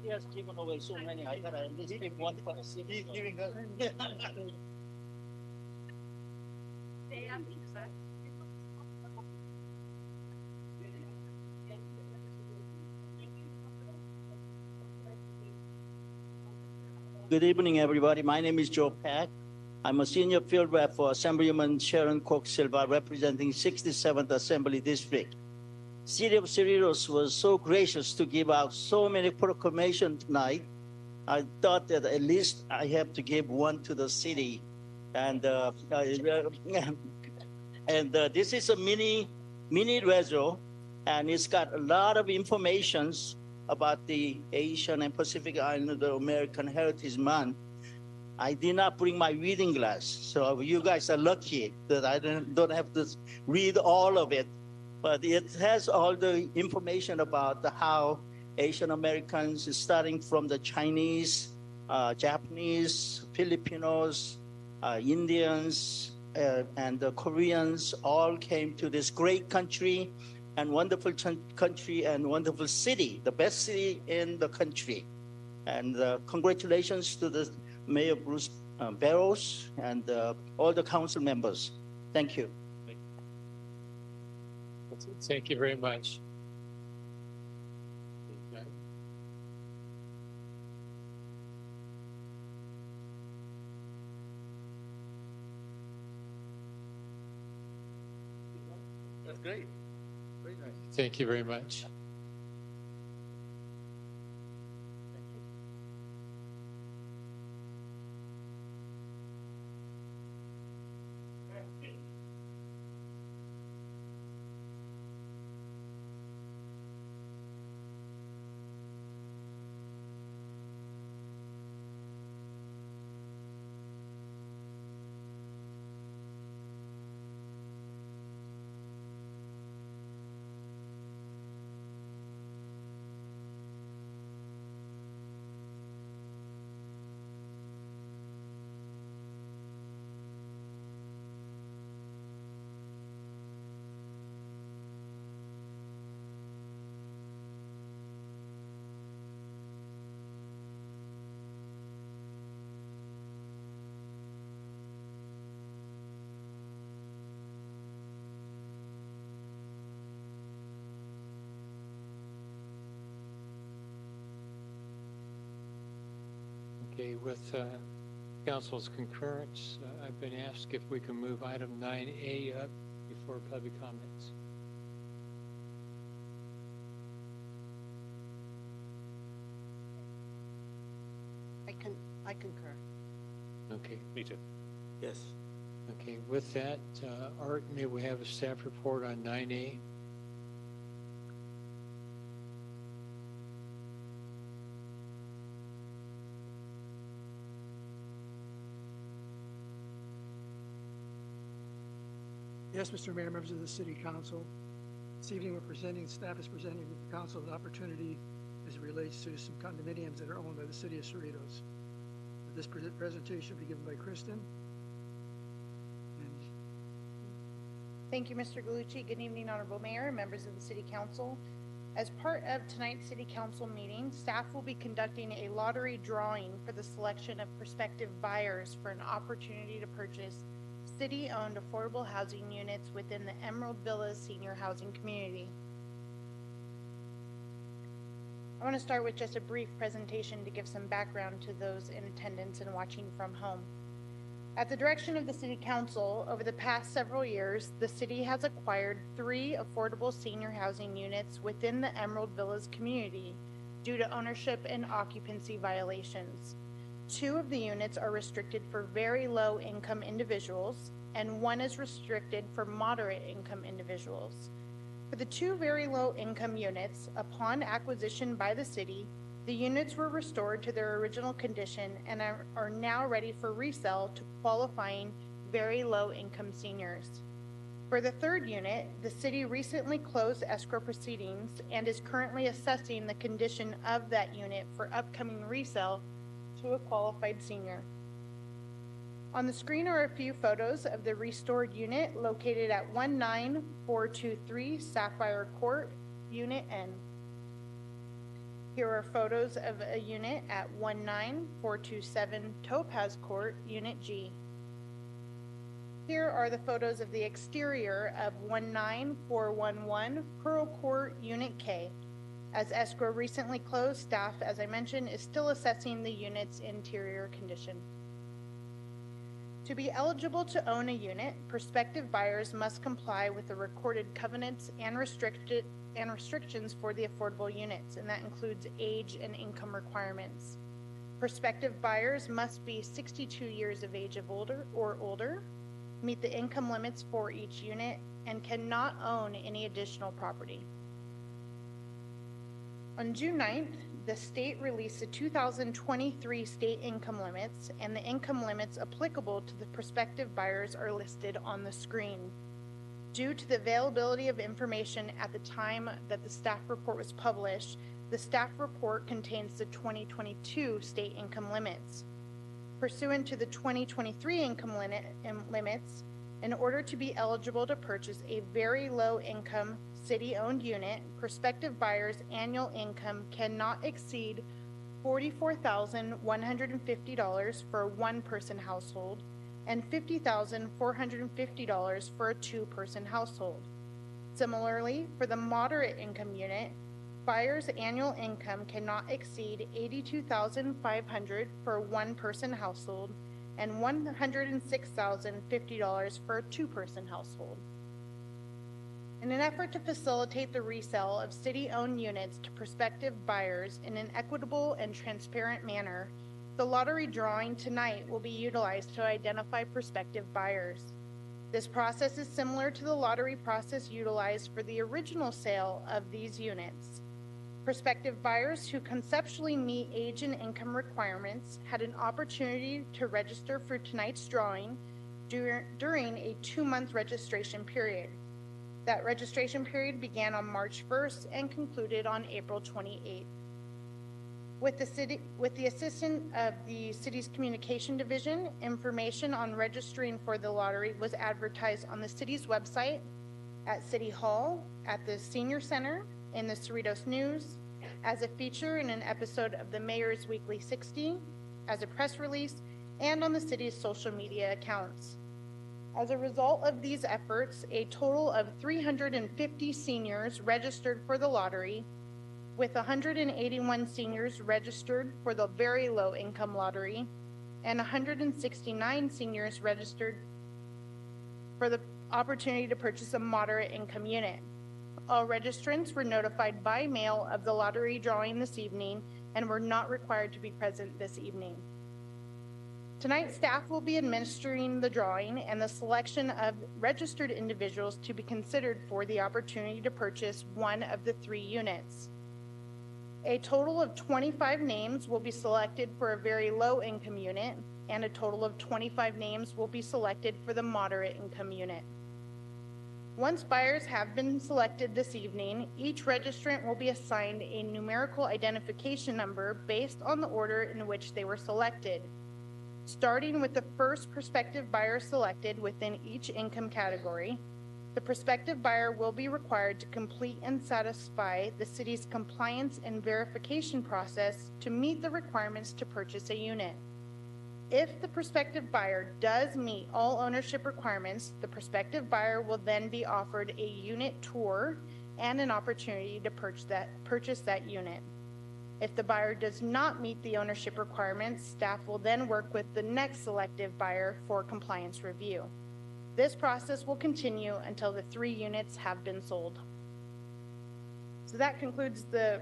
He has given away so many. I gotta at least give one for us. He's giving us. Good evening, everybody. My name is Joe Pack. I'm a senior field rep for Assemblyman Sharon Cook Silva, representing 67th Assembly District. City of Cerritos was so gracious to give out so many proclamations tonight. I thought that at least I have to give one to the city. And this is a mini reso, and it's got a lot of informations about the Asian and Pacific Islander American Heritage Month. I did not bring my reading glass, so you guys are lucky that I don't have to read all of it. But it has all the information about how Asian Americans, starting from the Chinese, Japanese, Filipinos, Indians, and the Koreans all came to this great country and wonderful country and wonderful city, the best city in the country. And congratulations to the Mayor Bruce Barrows and all the council members. Thank you. Thank you very much. That's great. Very nice. Thank you very much. Okay, with council's concurrence, I've been asked if we can move item 9A up before public comments. I concur. Okay. Me too. Yes. Okay, with that, Art, may we have a staff report on 9A? Yes, Mr. Mayor, members of the City Council. This evening, staff is presenting with the council an opportunity as it relates to some condominiums that are owned by the city of Cerritos. This presentation will be given by Kristen. Thank you, Mr. Galucci. Good evening, Honorable Mayor and members of the City Council. As part of tonight's City Council meeting, staff will be conducting a lottery drawing for the selection of prospective buyers for an opportunity to purchase city-owned affordable housing units within the Emerald Villas senior housing community. I want to start with just a brief presentation to give some background to those in attendance and watching from home. At the direction of the City Council, over the past several years, the city has acquired 3 affordable senior housing units within the Emerald Villas community due to ownership and occupancy violations. 2 of the units are restricted for very low income individuals, and 1 is restricted for moderate income individuals. For the 2 very low income units, upon acquisition by the city, the units were restored to their original condition and are now ready for resale to qualifying very low income seniors. For the 3rd unit, the city recently closed escrow proceedings and is currently assessing the condition of that unit for upcoming resale to a qualified senior. On the screen are a few photos of the restored unit located at 19423 Sapphire Court, Unit N. Here are photos of a unit at 19427 Topaz Court, Unit G. Here are the photos of the exterior of 19411 Pearl Court, Unit K. As escrow recently closed, staff, as I mentioned, is still assessing the unit's interior condition. To be eligible to own a unit, prospective buyers must comply with the recorded covenants and restrictions for the affordable units, and that includes age and income requirements. Prospective buyers must be 62 years of age or older, meet the income limits for each unit, and cannot own any additional property. On June 9th, the state released the 2023 state income limits, and the income limits applicable to the prospective buyers are listed on the screen. Due to the availability of information at the time that the staff report was published, the staff report contains the 2022 state income limits. Pursuant to the 2023 income limits, in order to be eligible to purchase a very low income city-owned unit, prospective buyers' annual income cannot exceed $44,150 for a 1-person household and $50,450 for a 2-person household. Similarly, for the moderate income unit, buyers' annual income cannot exceed $82,500 for a 1-person household and $106,050 for a 2-person household. In an effort to facilitate the resale of city-owned units to prospective buyers in an equitable and transparent manner, the lottery drawing tonight will be utilized to identify prospective buyers. This process is similar to the lottery process utilized for the original sale of these units. Prospective buyers who conceptually meet age and income requirements had an opportunity to register for tonight's drawing during a 2-month registration period. That registration period began on March 1st and concluded on April 28th. With the assistance of the city's communication division, information on registering for the lottery was advertised on the city's website, at City Hall, at the Senior Center, in the Cerritos News, as a feature in an episode of the Mayor's Weekly 60, as a press release, and on the city's social media accounts. As a result of these efforts, a total of 350 seniors registered for the lottery, with 181 seniors registered for the very low income lottery, and 169 seniors registered for the opportunity to purchase a moderate income unit. All registrants were notified by mail of the lottery drawing this evening and were not required to be present this evening. Tonight, staff will be administering the drawing and the selection of registered individuals to be considered for the opportunity to purchase one of the 3 units. A total of 25 names will be selected for a very low income unit, and a total of 25 names will be selected for the moderate income unit. Once buyers have been selected this evening, each registrant will be assigned a numerical identification number based on the order in which they were selected. Starting with the first prospective buyer selected within each income category, the prospective buyer will be required to complete and satisfy the city's compliance and verification process to meet the requirements to purchase a unit. If the prospective buyer does meet all ownership requirements, the prospective buyer will then be offered a unit tour and an opportunity to purchase that unit. If the buyer does not meet the ownership requirements, staff will then work with the next selective buyer for compliance review. This process will continue until the 3 units have been sold. So that concludes the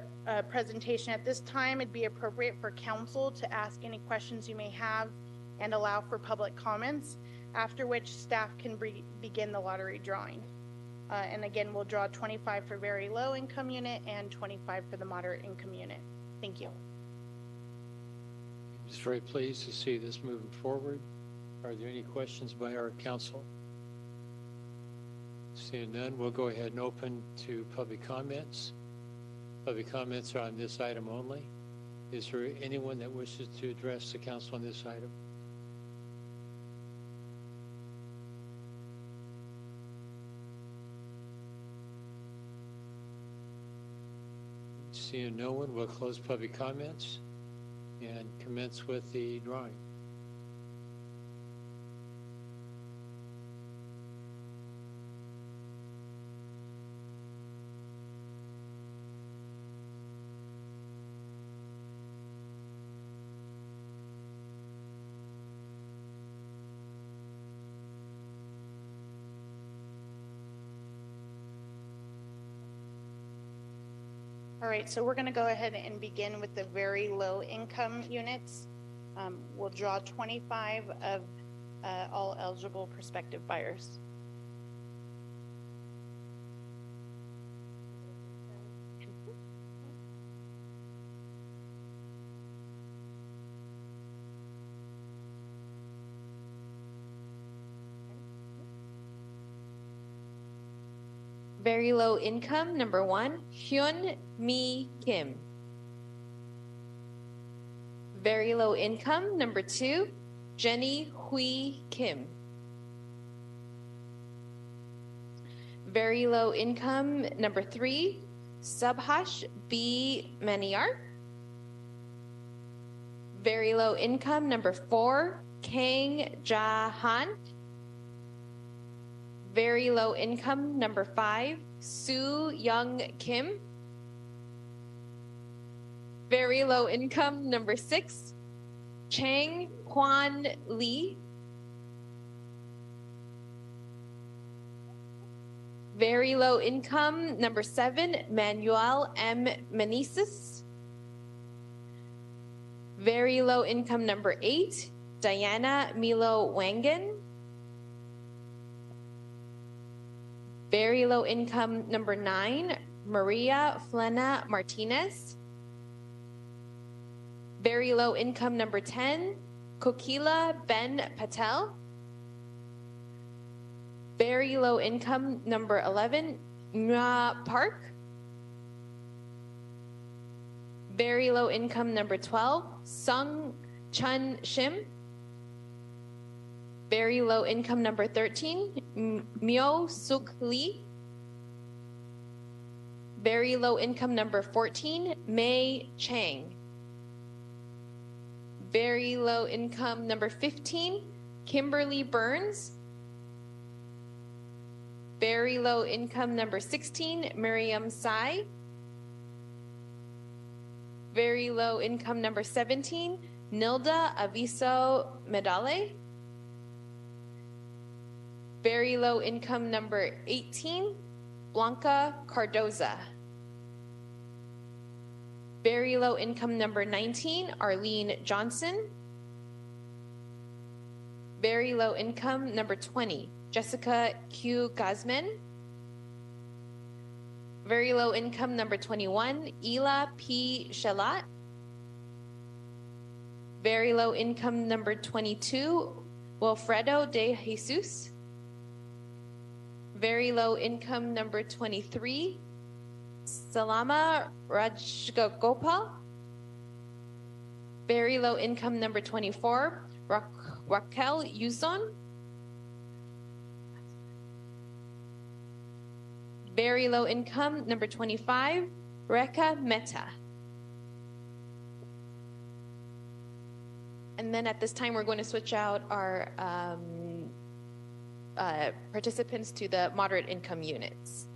presentation. At this time, it'd be appropriate for council to ask any questions you may have and allow for public comments, after which staff can begin the lottery drawing. And again, we'll draw 25 for very low income unit and 25 for the moderate income unit. Thank you. I'm just very pleased to see this moving forward. Are there any questions by our council? Seeing none, we'll go ahead and open to public comments. Public comments are on this item only. Is there anyone that wishes to address the council on this item? Seeing no one, we'll close public comments and commence with the drawing. All right, so we're going to go ahead and begin with the very low income units. We'll draw 25 of all eligible prospective buyers. Very low income, number 1, Hyun Mi Kim. Very low income, number 2, Jenny Hui Kim. Very low income, number 3, Subhash B. Maniar. Very low income, number 4, Kang Ja Han. Very low income, number 5, Soo Young Kim. Very low income, number 6, Chang Kwan Lee. Very low income, number 7, Manuel M. Meneses. Very low income, number 8, Diana Milo Wangan. Very low income, number 9, Maria Flena Martinez. Very low income, number 10, Kokila Ben Patel. Very low income, number 11, Nga Park. Very low income, number 12, Sung Chun Shim. Very low income, number 13, Myo Suk Lee. Very low income, number 14, Mei Chang. Very low income, number 15, Kimberly Burns. Very low income, number 16, Miriam Sai. Very low income, number 17, Nilda Aviso Medale. Very low income, number 18, Blanca Cardoza. Very low income, number 19, Arlene Johnson. Very low income, number 20, Jessica Q. Guzman. Very low income, number 21, Ela P. Shalat. Very low income, number 22, Wilfredo de Jesus. Very low income, number 23, Salama Rajgopal. Very low income, number 24, Raquel Yuzon. Very low income, number 25, Reka Mehta. And then at this time, we're going to switch out our participants to the moderate income units.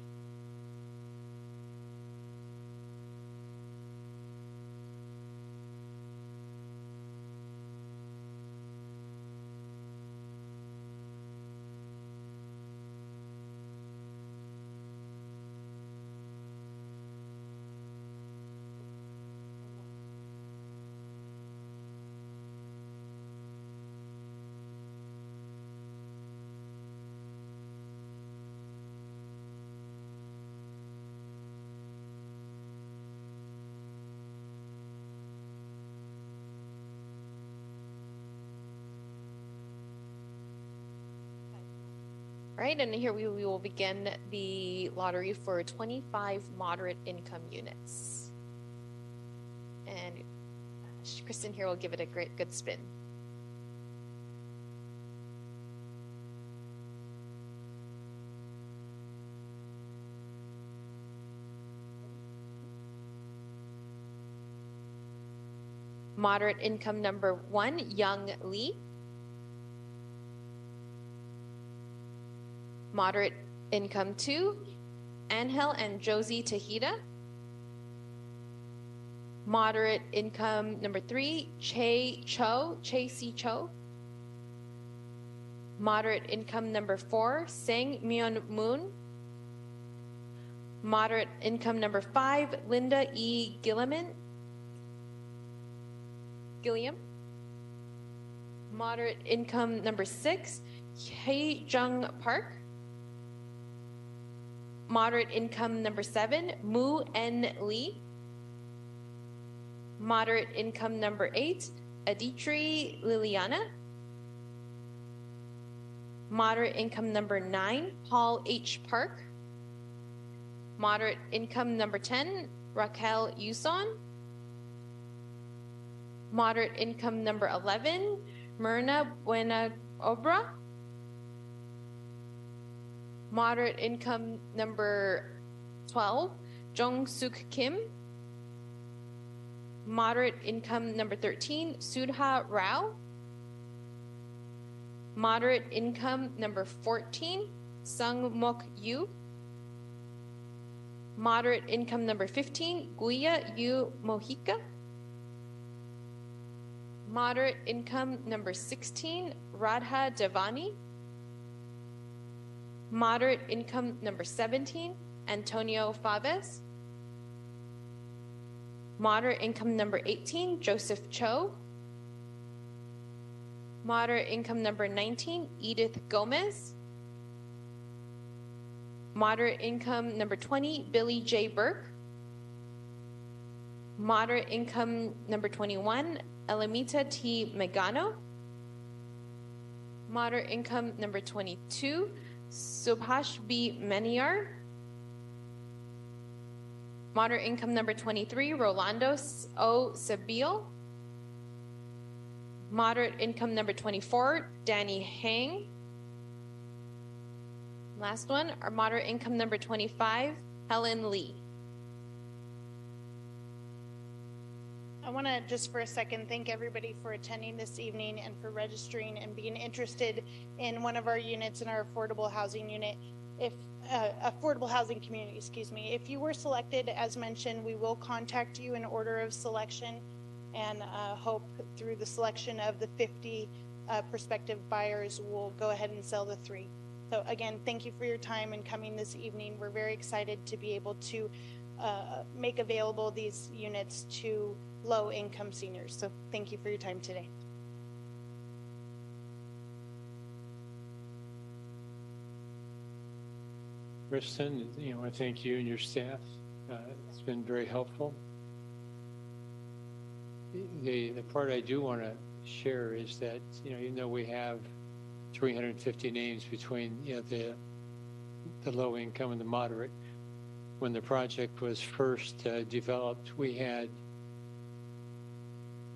Right, and here we will begin the lottery for 25 moderate income units. And Kristen here will give it a good spin. Moderate income number 1, Young Lee. Moderate income 2, Angel and Josie Tejeda. Moderate income number 3, Che C. Cho. Moderate income number 4, Sang Myun Moon. Moderate income number 5, Lynda E. Gilliam. Moderate income number 6, Hye Jung Park. Moderate income number 7, Mu N Lee. Moderate income number 8, Aditri Liliana. Moderate income number 9, Paul H. Park. Moderate income number 10, Raquel Yuson. Moderate income number 11, Myrna Buena Obra. Moderate income number 12, Jong Suk Kim. Moderate income number 13, Sudha Rao. Moderate income number 14, Sung Mok Yu. Moderate income number 15, Guya Yu Mohika. Moderate income number 16, Radha Devani. Moderate income number 17, Antonio Faves. Moderate income number 18, Joseph Cho. Moderate income number 19, Edith Gomez. Moderate income number 20, Billy J. Burke. Moderate income number 21, Elamita T. Megano. Moderate income number 22, Subhash B. Maniar. Moderate income number 23, Rolando O. Sabil. Moderate income number 24, Danny Hang. Last one, our moderate income number 25, Helen Lee. I want to just for a second thank everybody for attending this evening and for registering and being interested in one of our units in our affordable housing unit. If affordable housing community, excuse me. If you were selected, as mentioned, we will contact you in order of selection and hope through the selection of the 50 prospective buyers, we'll go ahead and sell the 3. So again, thank you for your time and coming this evening. We're very excited to be able to make available these units to low-income seniors. So thank you for your time today. Kristen, I want to thank you and your staff. It's been very helpful. The part I do want to share is that, even though we have 350 names between, the low income and the moderate, when the project was first developed, we had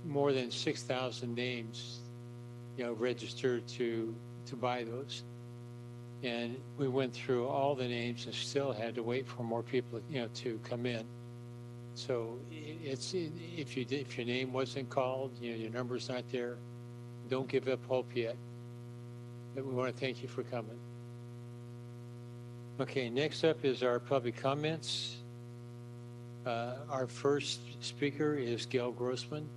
more than 6,000 names, registered to buy those. And we went through all the names and still had to wait for more people, to come in. So it's, if your name wasn't called, your number's not there, don't give up hope yet. But we want to thank you for coming. Okay, next up is our public comments. Our first speaker is Gail Grossman.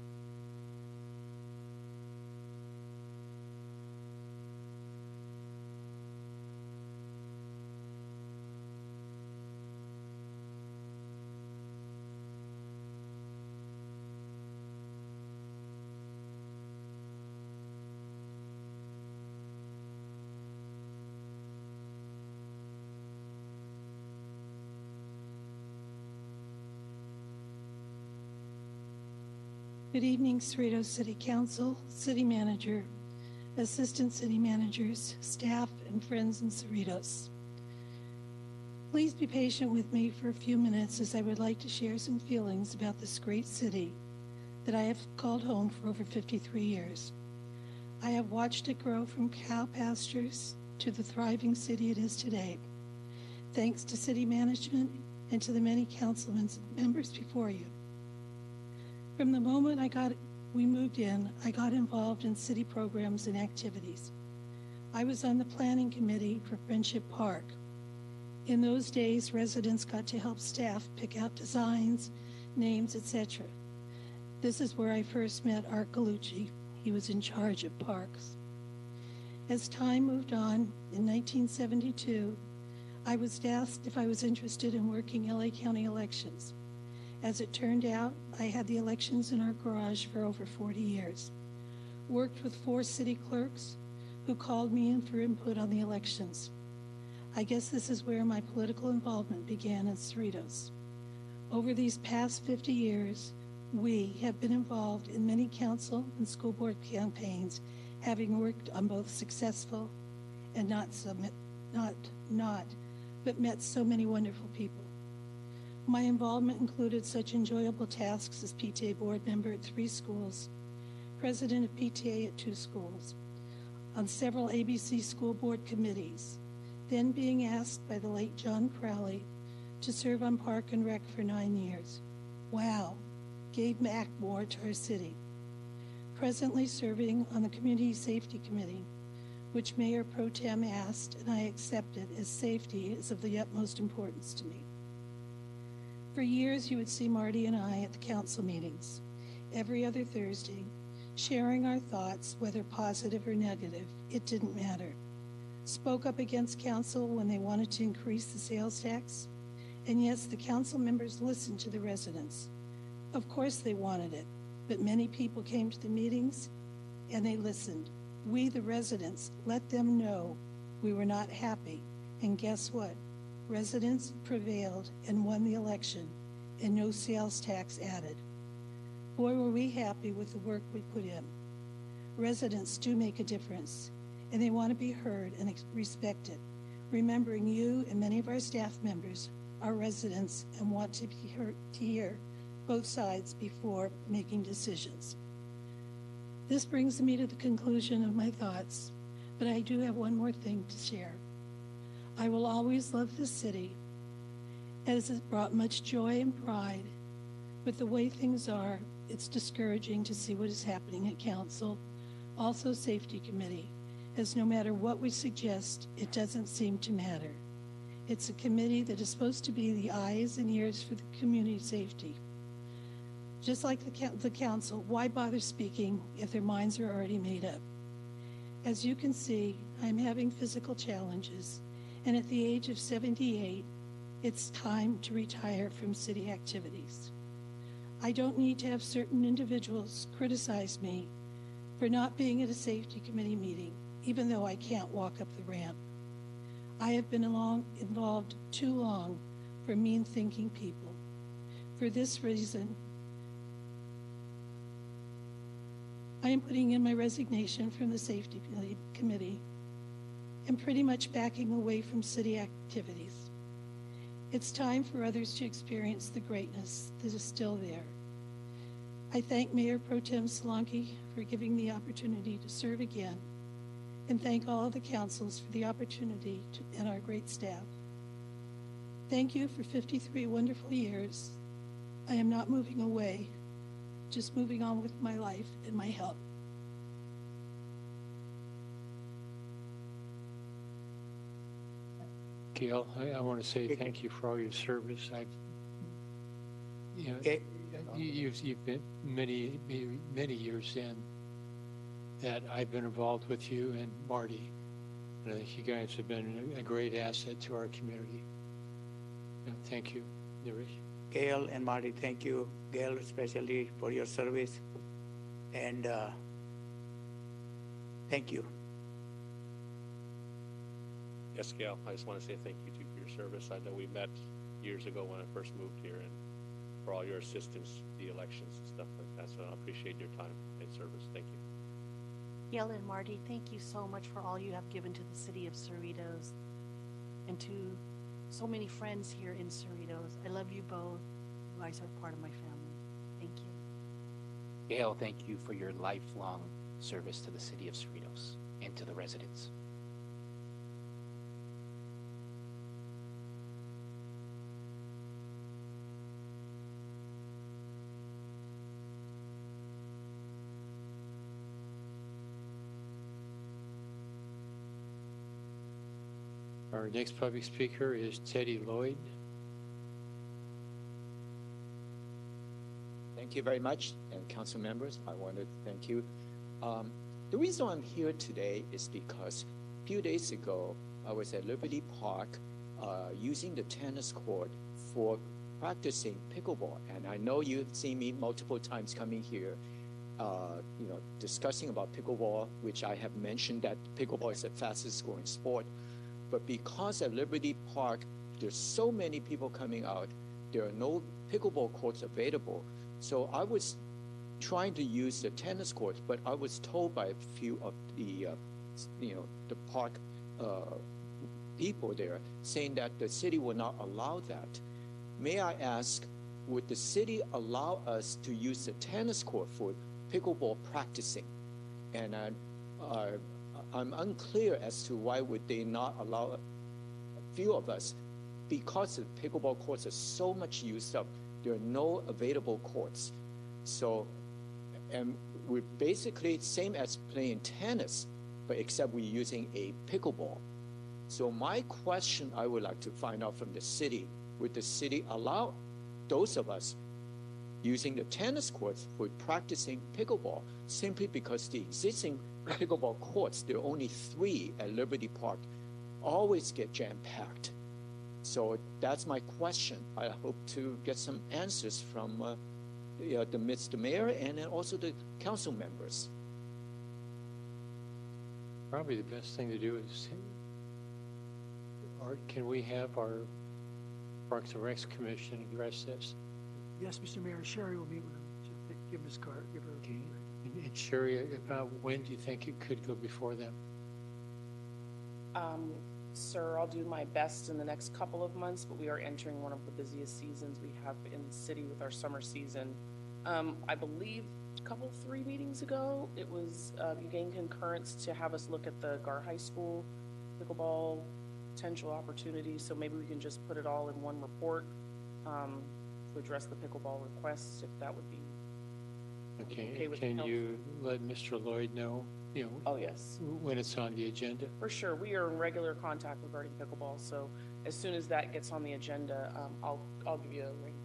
Good evening, Cerritos City Council, City Manager, Assistant City Managers, staff, and friends in Cerritos. Please be patient with me for a few minutes as I would like to share some feelings about this great city that I have called home for over 53 years. I have watched it grow from cow pastures to the thriving city it is today, thanks to city management and to the many councilmen and members before you. From the moment we moved in, I got involved in city programs and activities. I was on the planning committee for Friendship Park. In those days, residents got to help staff pick out designs, names, etc. This is where I first met Art Galucci. He was in charge of parks. As time moved on, in 1972, I was asked if I was interested in working LA County elections. As it turned out, I had the elections in our garage for over 40 years. Worked with 4 city clerks who called me in for input on the elections. I guess this is where my political involvement began in Cerritos. Over these past 50 years, we have been involved in many council and school board campaigns, having worked on both successful and but met so many wonderful people. My involvement included such enjoyable tasks as PTA board member at 3 schools, president of PTA at 2 schools, on several ABC school board committees, then being asked by the late John Crowley to serve on Park and Rec for 9 years. Wow, gave back more to our city. Presently serving on the Community Safety Committee, which Mayor Pro Tem asked, and I accepted, as safety is of the utmost importance to me. For years, you would see Marty and I at the council meetings, every other Thursday, sharing our thoughts, whether positive or negative, it didn't matter. Spoke up against council when they wanted to increase the sales tax, and yes, the council members listened to the residents. Of course they wanted it, but many people came to the meetings and they listened. We, the residents, let them know we were not happy, and guess what? Residents prevailed and won the election, and no sales tax added. Boy, were we happy with the work we put in. Residents do make a difference, and they want to be heard and respected, remembering you and many of our staff members are residents and want to be heard, to hear both sides before making decisions. This brings me to the conclusion of my thoughts, but I do have one more thing to share. I will always love this city, as it brought much joy and pride, but the way things are, it's discouraging to see what is happening at council, also safety committee, as no matter what we suggest, it doesn't seem to matter. It's a committee that is supposed to be the eyes and ears for the community safety. Just like the council, why bother speaking if their minds are already made up? As you can see, I'm having physical challenges, and at the age of 78, it's time to retire from city activities. I don't need to have certain individuals criticize me for not being at a safety committee meeting, even though I can't walk up the ramp. I have been involved too long for mean-thinking people. For this reason, I am putting in my resignation from the Safety Committee and pretty much backing away from city activities. It's time for others to experience the greatness that is still there. I thank Mayor Pro Tem Solanke for giving me the opportunity to serve again, and thank all of the councils for the opportunity and our great staff. Thank you for 53 wonderful years. I am not moving away, just moving on with my life and my health. Gail, I want to say thank you for all your service. You've been many years in that I've been involved with you and Marty. And I think you guys have been a great asset to our community. Thank you. Gail and Marty, thank you. Gail, especially for your service. And thank you. Yes, Gail, I just want to say thank you too for your service. I know we met years ago when I first moved here, and for all your assistance, the elections and stuff like that. So I appreciate your time and service. Thank you. Gail and Marty, thank you so much for all you have given to the city of Cerritos and to so many friends here in Cerritos. I love you both. You guys are part of my family. Thank you. Gail, thank you for your lifelong service to the city of Cerritos and to the residents. Our next public speaker is Teddy Lloyd. Thank you very much, and council members, I want to thank you. The reason I'm here today is because a few days ago, I was at Liberty Park using the tennis court for practicing pickleball. And I know you've seen me multiple times coming here, discussing about pickleball, which I have mentioned that pickleball is the fastest growing sport. But because at Liberty Park, there's so many people coming out, there are no pickleball courts available. So I was trying to use the tennis courts, but I was told by a few of the, the park people there saying that the city will not allow that. May I ask, would the city allow us to use the tennis court for pickleball practicing? And I'm unclear as to why would they not allow a few of us, because the pickleball courts are so much used up, there are no available courts. So, and we're basically same as playing tennis, but except we're using a pickleball. So my question I would like to find out from the city, would the city allow those of us using the tennis courts for practicing pickleball, simply because the existing pickleball courts, there are only 3 at Liberty Park, always get jam-packed. So that's my question. I hope to get some answers from the Mr. Mayor and then also the council members. Probably the best thing to do is, can we have our Parks and Recs Commission address this? Yes, Mr. Mayor, Sherry will meet with him to give him his card. Give her. Okay. And Sherry, about when do you think it could go before them? Sir, I'll do my best in the next couple of months, but we are entering one of the busiest seasons we have in the city with our summer season. I believe a couple, 3 meetings ago, it was, you gained concurrence to have us look at the Gar High School pickleball potential opportunities. So maybe we can just put it all in one report to address the pickleball requests, if that would be okay with Can the you let Mr. Lloyd know, Oh, yes. when it's on the agenda? For sure. We are in regular contact regarding pickleball. So as soon as that gets on the agenda, I'll give you a ring.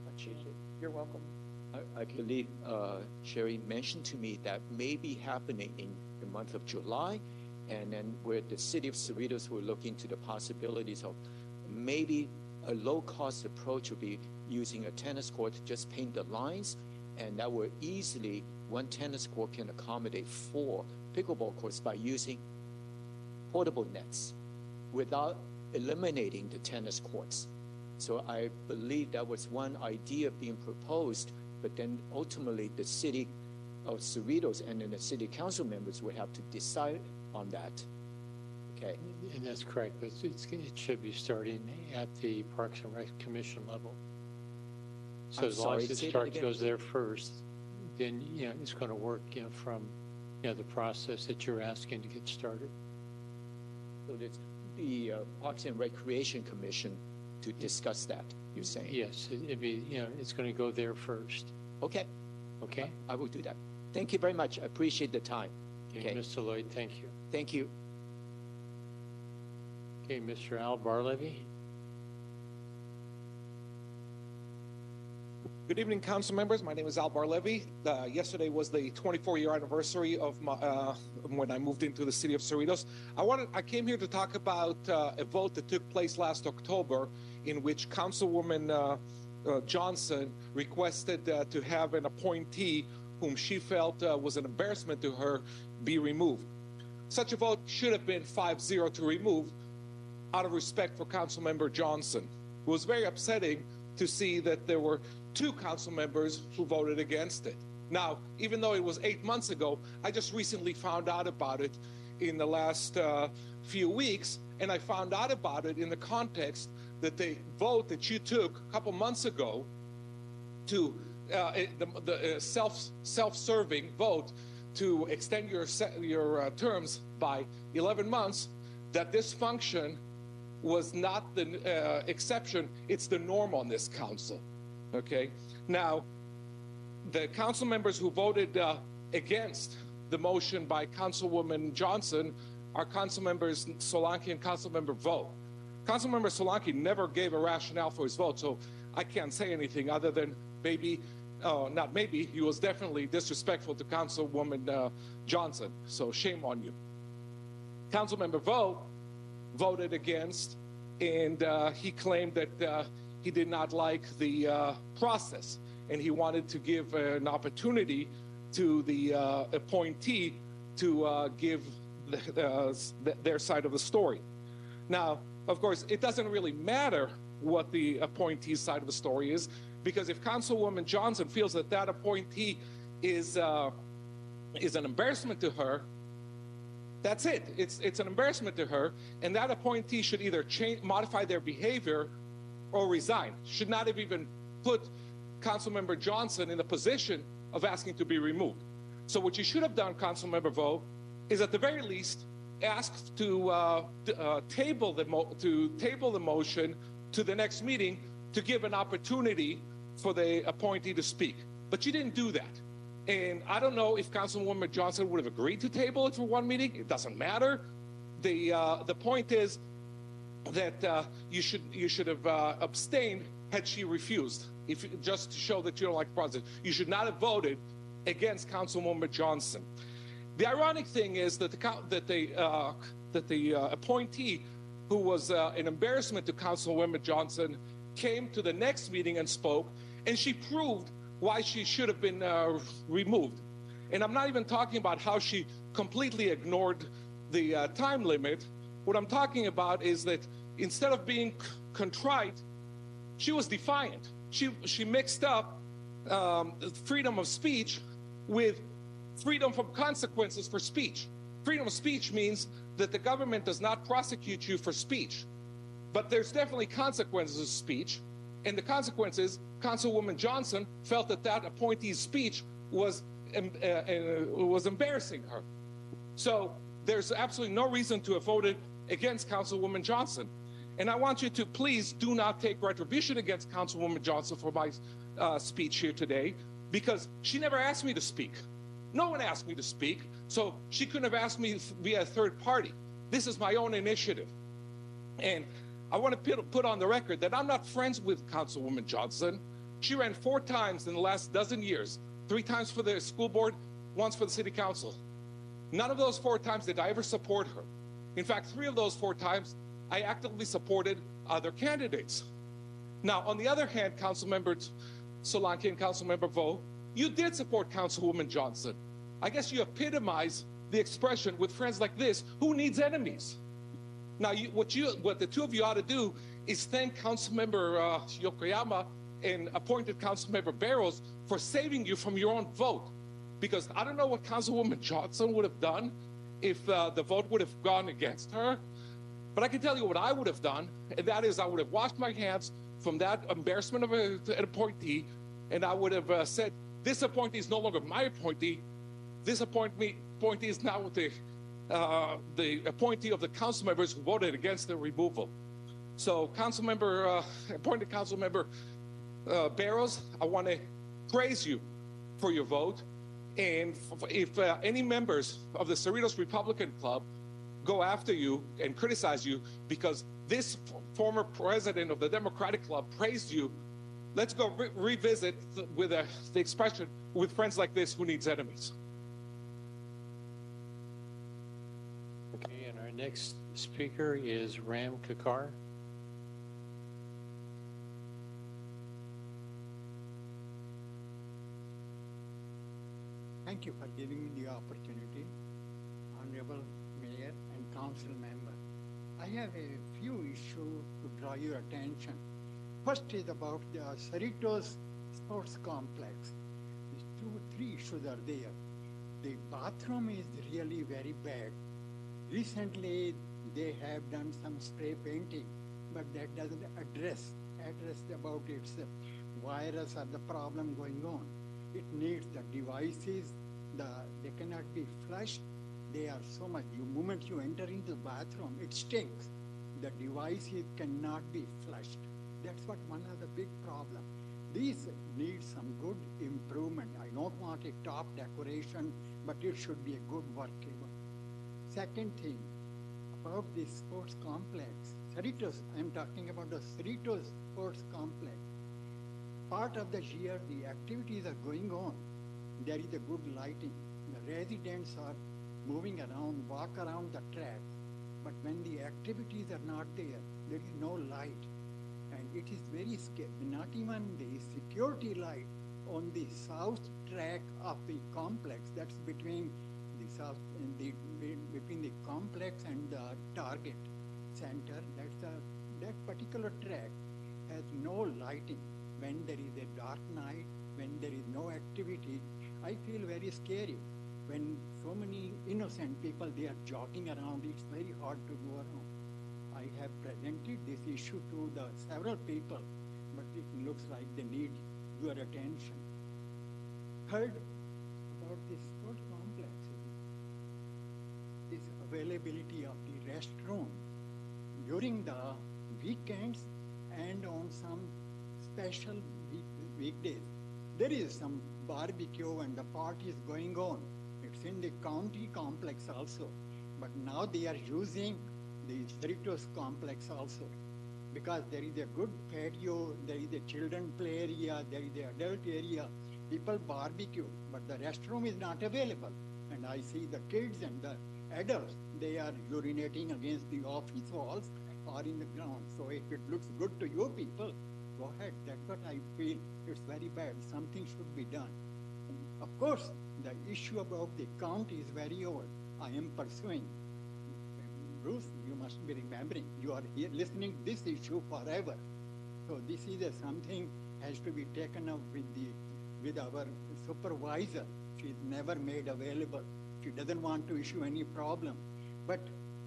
You're welcome. I believe Sherry mentioned to me that may be happening in the month of July, and then where the city of Cerritos will look into the possibilities of maybe a low-cost approach would be using a tennis court to just paint the lines, and that will easily, one tennis court can accommodate 4 pickleball courts by using portable nets without eliminating the tennis courts. So I believe that was one idea being proposed, but then ultimately the city of Cerritos and then the city council members would have to decide on that. Okay. And that's correct, but it should be starting at the Parks and Rec Commission level. So I'm as long as sorry, it goes there first, then, you know, it's going to work, you know, from, you know, the process that you're asking to get started. So it's the Parks and Recreation Commission to discuss that, you're saying? Yes, it'd be, you know, it's going to go there first. Okay. Okay. I will do that. Thank you very much. I appreciate the time. Okay, Mr. Lloyd, thank you. Thank you. Okay, Mr. Al Barlevy. Good evening, council members. My name is Al Barlevy. Yesterday was the 24-year anniversary of my, when I moved into the city of Cerritos. I came here to talk about a vote that took place last October in which Councilwoman Johnson requested to have an appointee whom she felt was an embarrassment to her be removed. Such a vote should have been 5-0 to remove out of respect for Councilmember Johnson. It was very upsetting to see that there were 2 council members who voted against it. Now, even though it was 8 months ago, I just recently found out about it in the last few weeks, and I found out about it in the context that the vote that you took a couple months ago to the self-serving vote to extend your terms by 11 months, that this function was not the exception, it's the norm on this council. Okay, now the council members who voted against the motion by Councilwoman Johnson are Council members Solanke and Councilmember Vo. Councilmember Solanke never gave a rationale for his vote, so I can't say anything other than maybe, not maybe, he was definitely disrespectful to Councilwoman Johnson, so shame on you. Councilmember Vo voted against, and he claimed that he did not like the process, and he wanted to give an opportunity to the appointee to give their side of the story. Now, of course, it doesn't really matter what the appointee's side of the story is, because if Councilwoman Johnson feels that that appointee is an embarrassment to her, that's it. It's an embarrassment to her, and that appointee should either modify their behavior or resign. Should not have even put Councilmember Johnson in the position of asking to be removed. So what you should have done, Councilmember Vo, is at the very least ask to table the motion to the next meeting to give an opportunity for the appointee to speak. But you didn't do that. And I don't know if Councilwoman Johnson would have agreed to table it for one meeting. It doesn't matter. The point is that you should have abstained had she refused, just to show that you don't like the process. You should not have voted against Councilwoman Johnson. The ironic thing is that the appointee who was an embarrassment to Councilwoman Johnson came to the next meeting and spoke, and she proved why she should have been removed. And I'm not even talking about how she completely ignored the time limit. What I'm talking about is that instead of being contrite, she was defiant. She mixed up freedom of speech with freedom from consequences for speech. Freedom of speech means that the government does not prosecute you for speech, but there's definitely consequences of speech, and the consequences, Councilwoman Johnson felt that appointee's speech was embarrassing her. So there's absolutely no reason to have voted against Councilwoman Johnson. And I want you to please do not take retribution against Councilwoman Johnson for my speech here today, because she never asked me to speak. No one asked me to speak, so she couldn't have asked me via a third party. This is my own initiative. And I want to put on the record that I'm not friends with Councilwoman Johnson. She ran 4 times in the last dozen years, 3 times for the school board, once for the city council. None of those 4 times did I ever support her. In fact, 3 of those 4 times, I actively supported other candidates. Now, on the other hand, Councilmember Solanke and Councilmember Vo, you did support Councilwoman Johnson. I guess you epitomize the expression with friends like this, who needs enemies? Now, what the two of you ought to do is thank Councilmember Yokoyama and appointed Councilmember Barrows for saving you from your own vote. Because I don't know what Councilwoman Johnson would have done if the vote would have gone against her. But I can tell you what I would have done, and that is I would have washed my hands from that embarrassment of an appointee, and I would have said, this appointee is no longer my appointee. This appointee is now the appointee of the council members who voted against the removal. So appointed council member Barrows, I want to praise you for your vote. And if any members of the Cerritos Republican Club go after you and criticize you because this former president of the Democratic Club praised you, let's go revisit with the expression, with friends like this, who needs enemies? Okay, and our next speaker is Ram Kakar. Thank you for giving me the opportunity, Honorable Mayor and Council Member. I have a few issues to draw your attention. First is about the Cerritos Sports Complex. These three issues are there. The bathroom is really very bad. Recently, they have done some spray painting, but that doesn't address about its virus or the problem going on. It needs the devices, they cannot be flushed. They are so much, the moment you enter into the bathroom, it stinks. The devices cannot be flushed. That's what one of the big problems. These need some good improvement. I don't want a top decoration, but it should be a good workable. Second thing, about the sports complex, Cerritos, I'm talking about the Cerritos Sports Complex. Part of the year, the activities are going on. There is a good lighting. The residents are moving around, walk around the track. But when the activities are not there, there is no light. And it is very scary. Not even the security light on the south track of the complex, that's between the south and between the complex and the target center, that particular track has no lighting. When there is a dark night, when there is no activity, I feel very scary. When so many innocent people, they are jogging around, it's very hard to go around. I have presented this issue to the several people, but it looks like they need your attention. Third, about this sport complex, is availability of the restroom during the weekends and on some special weekdays. There is some barbecue and the party is going on. It's in the county complex also, but now they are using the Cerritos complex also, because there is a good patio, there is a children play area, there is an adult area, people barbecue, but the restroom is not available. And I see the kids and the adults, they are urinating against the office walls or in the ground. So if it looks good to you people, go ahead. That's what I feel. It's very bad. Something should be done. Of course, the issue about the county is very old. I am pursuing. Bruce, you must be remembering, you are here listening to this issue forever. So this is something has to be taken up with our supervisor. She's never made available. She doesn't want to issue any problem. But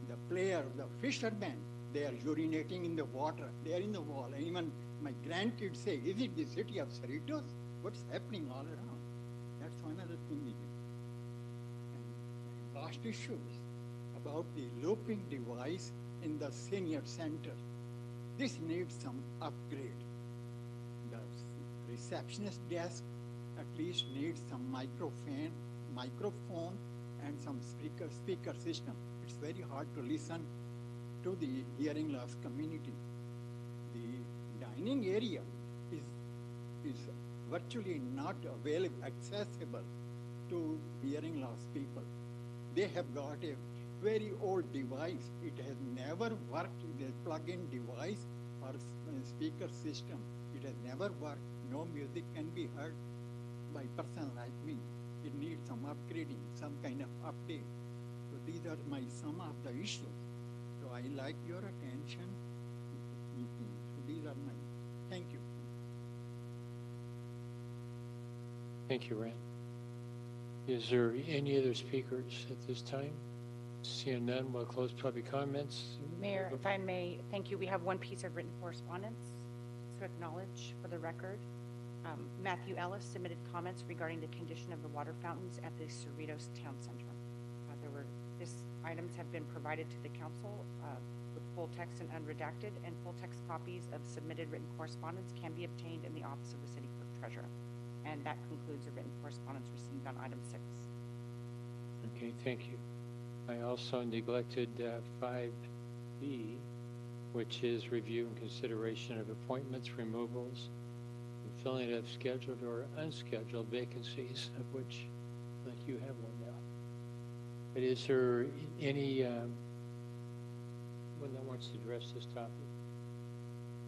the player, the fishermen, they are urinating in the water. They are in the wall. And even my grandkids say, is it the city of Cerritos? What's happening all around? That's one other thing we do. And last issue is about the looping device in the senior center. This needs some upgrade. The receptionist desk at least needs some microphone and some speaker system. It's very hard to listen to the hearing loss community. The dining area is virtually not accessible to hearing loss people. They have got a very old device. It has never worked. It is a plug-in device or speaker system. It has never worked. No music can be heard by a person like me. It needs some upgrading, some kind of update. So these are some of the issues. So So I like your attention to these things. So these are my, thank you. Thank you, Rand. Is there any other speakers at this time? Seeing none, we'll close public comments. Mayor, if I may, thank you. We have one piece of written correspondence to acknowledge for the record. Matthew Ellis submitted comments regarding the condition of the water fountains at the Cerritos Town Center. These items have been provided to the council with full text and unredacted, and full text copies of submitted written correspondence can be obtained in the office of the city clerk treasurer. And that concludes the written correspondence received on item 6. Okay, thank you. I also neglected 5B, which is review and consideration of appointments, removals, and filling of scheduled or unscheduled vacancies, of which I think you have one now. But is there any one that wants to address this topic?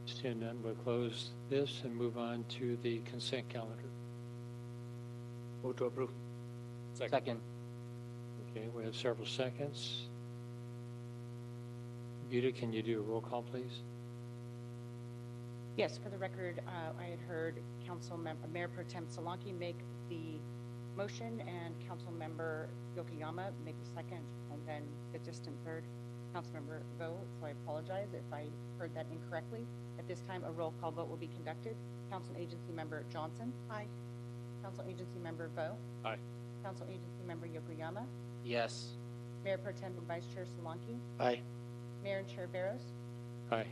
Seeing none, we'll close this and move on to the consent calendar. Move to approve. Second. Okay, we have several seconds. Vita, can you do a roll call, please? Yes, for the record, I had heard Mayor Pro Tem Solanki make the motion and Council Member Yokoyama make the second, and then the distant third, Councilmember Vo. So I apologize if I heard that incorrectly. At this time, a roll call vote will be conducted. Council Agency Member Johnson. Aye. Council Agency Member Vo. Aye. Council Agency Member Yokoyama. Yes. Mayor Pro Tem and Vice Chair Solanki. Aye. Mayor and Chair Barros. Aye.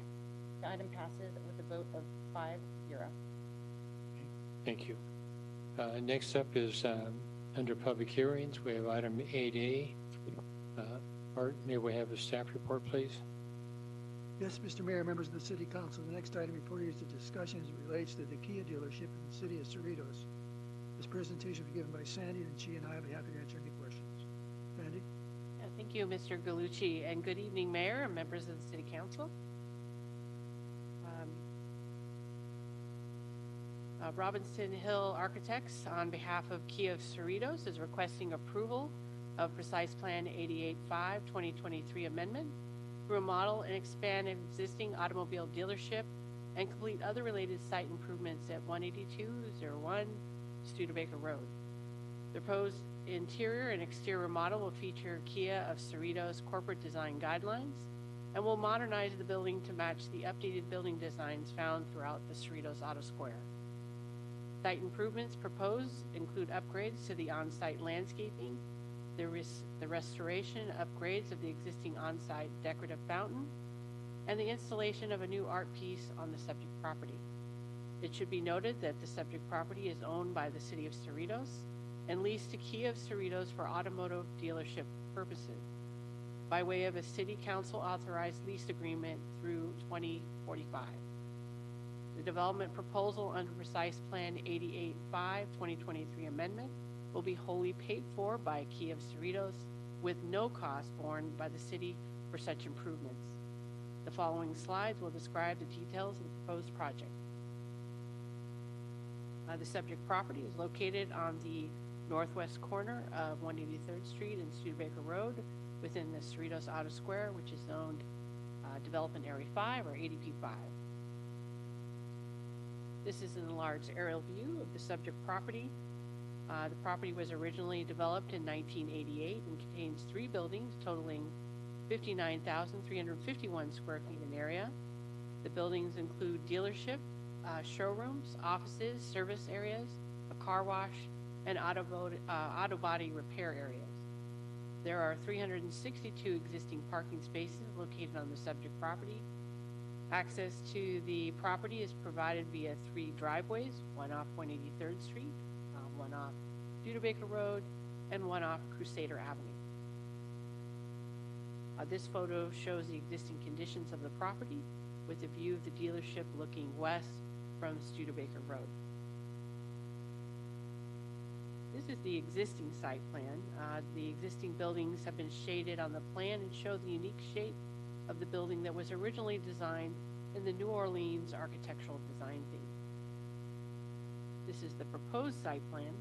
The item passes with a vote of 5-0. Thank you. Next up is under public hearings. We have item 8A. Art, may we have a staff report, please? Yes, Mr. Mayor, members of the City Council, the next item before you is the discussion as it relates to the Kia dealership in the city of Cerritos. This presentation will be given by Sandy, and she and I will be happy to answer any questions. Sandy? Thank you, Mr. Galucci, and good evening, Mayor and members of the City Council. Robinson Hill Architects, on behalf of Kia of Cerritos, is requesting approval of Precise Plan 885 2023 amendment to remodel and expand an existing automobile dealership and complete other related site improvements at 18201 Studebaker Road. The proposed interior and exterior remodel will feature Kia of Cerritos corporate design guidelines and will modernize the building to match the updated building designs found throughout the Cerritos Auto Square. Site improvements proposed include upgrades to the on-site landscaping, the restoration upgrades of the existing on-site decorative fountain, and the installation of a new art piece on the subject property. It should be noted that the subject property is owned by the City of Cerritos and leased to Kia of Cerritos for automotive dealership purposes by way of a City Council authorized lease agreement through 2045. The development proposal under Precise Plan 885 2023 amendment will be wholly paid for by Kia of Cerritos with no cost borne by the city for such improvements. The following slides will describe the details of the proposed project. The subject property is located on the northwest corner of 183rd Street and Studebaker Road within the Cerritos Auto Square, which is zoned Development Area 5 or ADP 5. This is an enlarged aerial view of the subject property. The property was originally developed in 1988 and contains 3 buildings totaling 59,351 square feet in area. The buildings include dealership, showrooms, offices, service areas, a car wash, and auto body repair areas. There are 362 existing parking spaces located on the subject property. Access to the property is provided via 3 driveways, one off 183rd Street, one off Studebaker Road, and one off Crusader Avenue. This photo shows the existing conditions of the property with a view of the dealership looking west from Studebaker Road. This is the existing site plan. The existing buildings have been shaded on the plan and show the unique shape of the building that was originally designed in the New Orleans architectural design theme. This is the proposed site plan.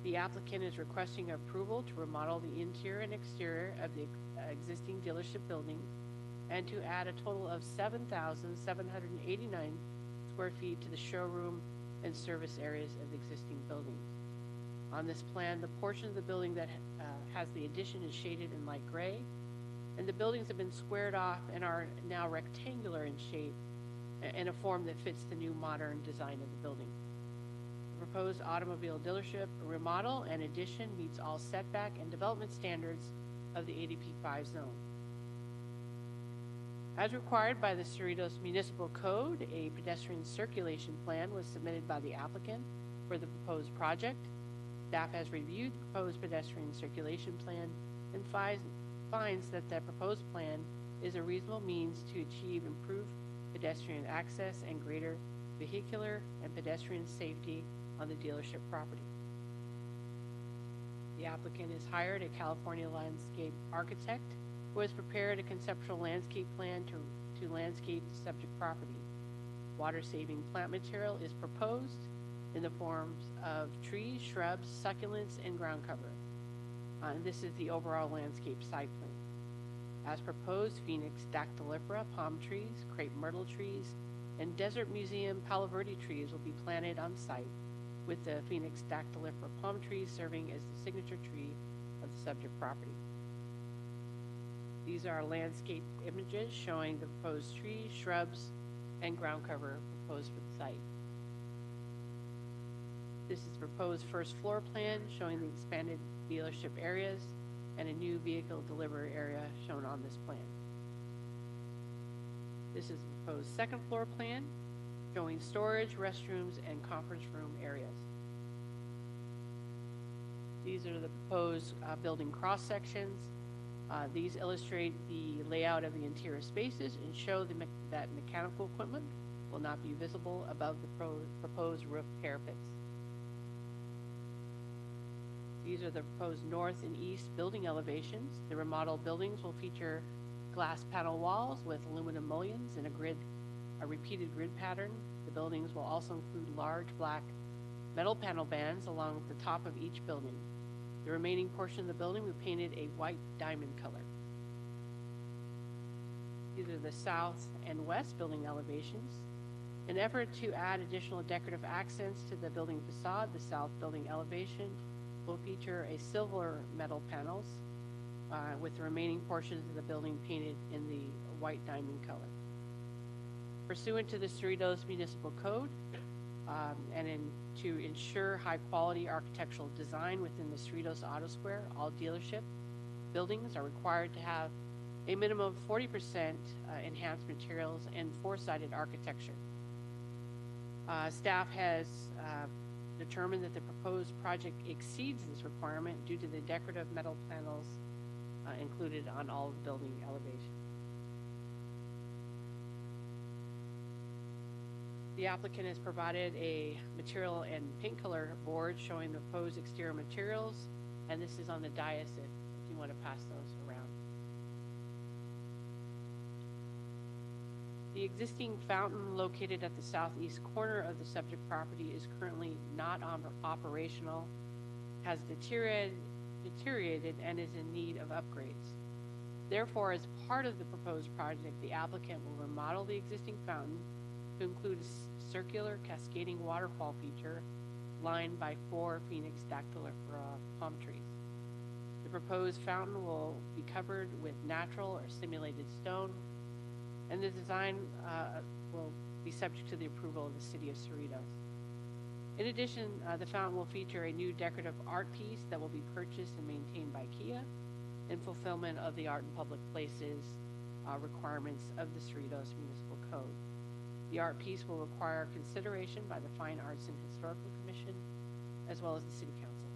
The applicant is requesting approval to remodel the interior and exterior of the existing dealership building and to add a total of 7,789 square feet to the showroom and service areas of the existing buildings. On this plan, the portion of the building that has the addition is shaded in light gray, and the buildings have been squared off and are now rectangular in shape in a form that fits the new modern design of the building. The proposed automobile dealership remodel and addition meets all setback and development standards of the ADP 5 zone. As required by the Cerritos Municipal Code, a pedestrian circulation plan was submitted by the applicant for the proposed project. Staff has reviewed the proposed pedestrian circulation plan and finds that the proposed plan is a reasonable means to achieve improved pedestrian access and greater vehicular and pedestrian safety on the dealership property. The applicant has hired a California landscape architect who has prepared a conceptual landscape plan to landscape the subject property. Water-saving plant material is proposed in the forms of trees, shrubs, succulents, and ground cover. And this is the overall landscape site plan. As proposed, Phoenix dactylifera palm trees, crepe myrtle trees, and Desert Museum Palo Verde trees will be planted on site, with the Phoenix dactylifera palm trees serving as the signature tree of the subject property. These are landscape images showing the proposed trees, shrubs, and ground cover proposed for the site. This is the proposed first floor plan showing the expanded dealership areas and a new vehicle delivery area shown on this plan. This is the proposed second floor plan showing storage, restrooms, and conference room areas. These are the proposed building cross sections. These illustrate the layout of the interior spaces and show that mechanical equipment will not be visible above the proposed roof parapets. These are the proposed north and east building elevations. The remodeled buildings will feature glass panel walls with aluminum mullions and a repeated grid pattern. The buildings will also include large black metal panel bands along the top of each building. The remaining portion of the building will be painted a white diamond color. These are the south and west building elevations. In an effort to add additional decorative accents to the building facade, the south building elevation will feature a silver metal panels with the remaining portions of the building painted in the white diamond color. Pursuant to the Cerritos Municipal Code, to ensure high-quality architectural design within the Cerritos Auto Square, all dealership buildings are required to have a minimum of 40% enhanced materials and four-sided architecture. Staff has determined that the proposed project exceeds this requirement due to the decorative metal panels included on all of the building elevations. The applicant has provided a material and paint color board showing the proposed exterior materials, and this is on the dais if you want to pass those around. The existing fountain located at the southeast corner of the subject property is currently not operational, has deteriorated and is in need of upgrades. Therefore, as part of the proposed project, the applicant will remodel the existing fountain to include a circular cascading waterfall feature lined by 4 Phoenix dactylifera palm trees. The proposed fountain will be covered with natural or simulated stone, and the design will be subject to the approval of the City of Cerritos. In addition, the fountain will feature a new decorative art piece that will be purchased and maintained by Kia in fulfillment of the art and public places requirements of the Cerritos Municipal Code. The art piece will require consideration by the Fine Arts and Historical Commission, as well as the City Council.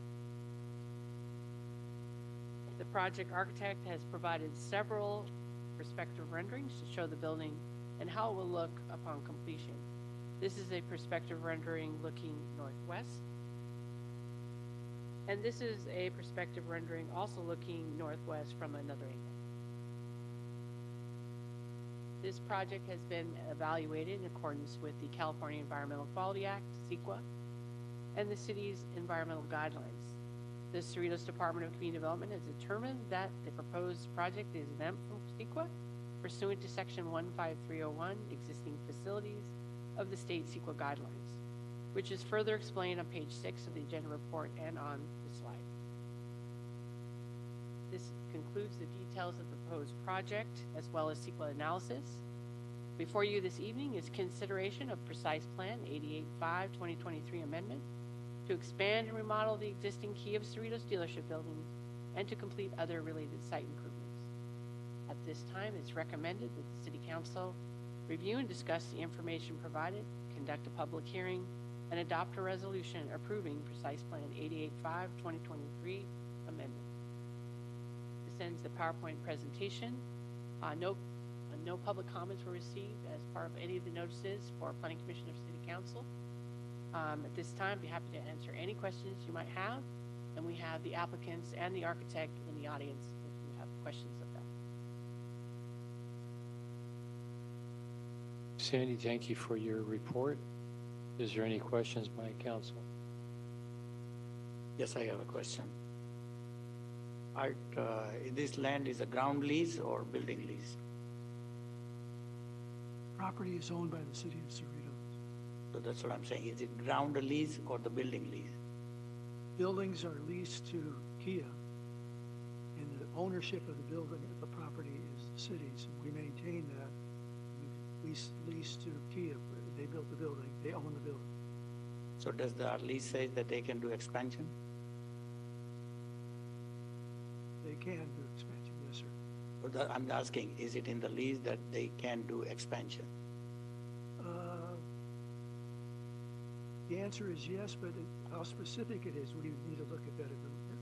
The project architect has provided several perspective renderings to show the building and how it will look upon completion. This is a perspective rendering looking northwest. And this is a perspective rendering also looking northwest from another angle. This project has been evaluated in accordance with the California Environmental Quality Act, CEQA, and the city's environmental guidelines. The Cerritos Department of Community Development has determined that the proposed project is exempt from CEQA pursuant to Section 15301, existing facilities of the state CEQA guidelines, which is further explained on page 6 of the agenda report and on the slide. This concludes the details of the proposed project as well as CEQA analysis. Before you this evening is consideration of Precise Plan 885-2023 amendment to expand and remodel the existing Kia of Cerritos dealership buildings and to complete other related site improvements. At this time, it's recommended that the City Council review and discuss the information provided, conduct a public hearing, and adopt a resolution approving Precise Plan 885-2023 amendment. This ends the PowerPoint presentation. No public comments were received as part of any of the notices for Planning Commission or City Council. At this time, I'd be happy to answer any questions you might have, and we have the applicants and the architect in the audience if you have questions of them. Sandy, thank you for your report. Is there any questions by council? Yes, I have a question. This land is a ground lease or building lease? Property is owned by the city of Cerritos. So that's what I'm saying. Is it ground lease or the building lease? Buildings are leased to Kia, and the ownership of the building, of the property is the city's. We maintain that. We lease to Kia. They built the building. They own the building. So does the lease say that they can do expansion? They can do expansion, yes, sir. I'm asking, is it in the lease that they can do expansion? The answer is yes, but how specific it is, we need to look at that a little bit.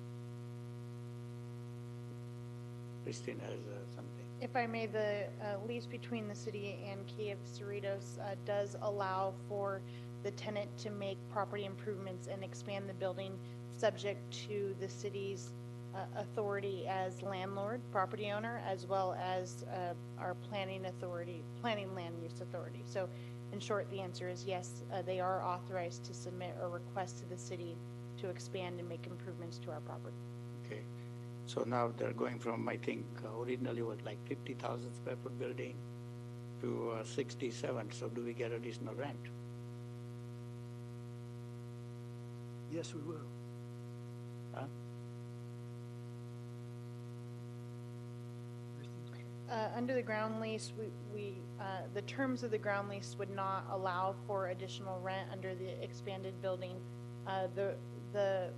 Christine has something. If I may, the lease between the city and Kia of Cerritos does allow for the tenant to make property improvements and expand the building subject to the city's authority as landlord, property owner, as well as our planning authority, planning land use authority. So in short, the answer is yes, they are authorized to submit a request to the city to expand and make improvements to our property. Okay. So now they're going from, I think, originally was like 50,000 square foot building to 67. So do we get additional rent? Yes, we will. Huh? Under the ground lease, the terms of the ground lease would not allow for additional rent under the expanded building. The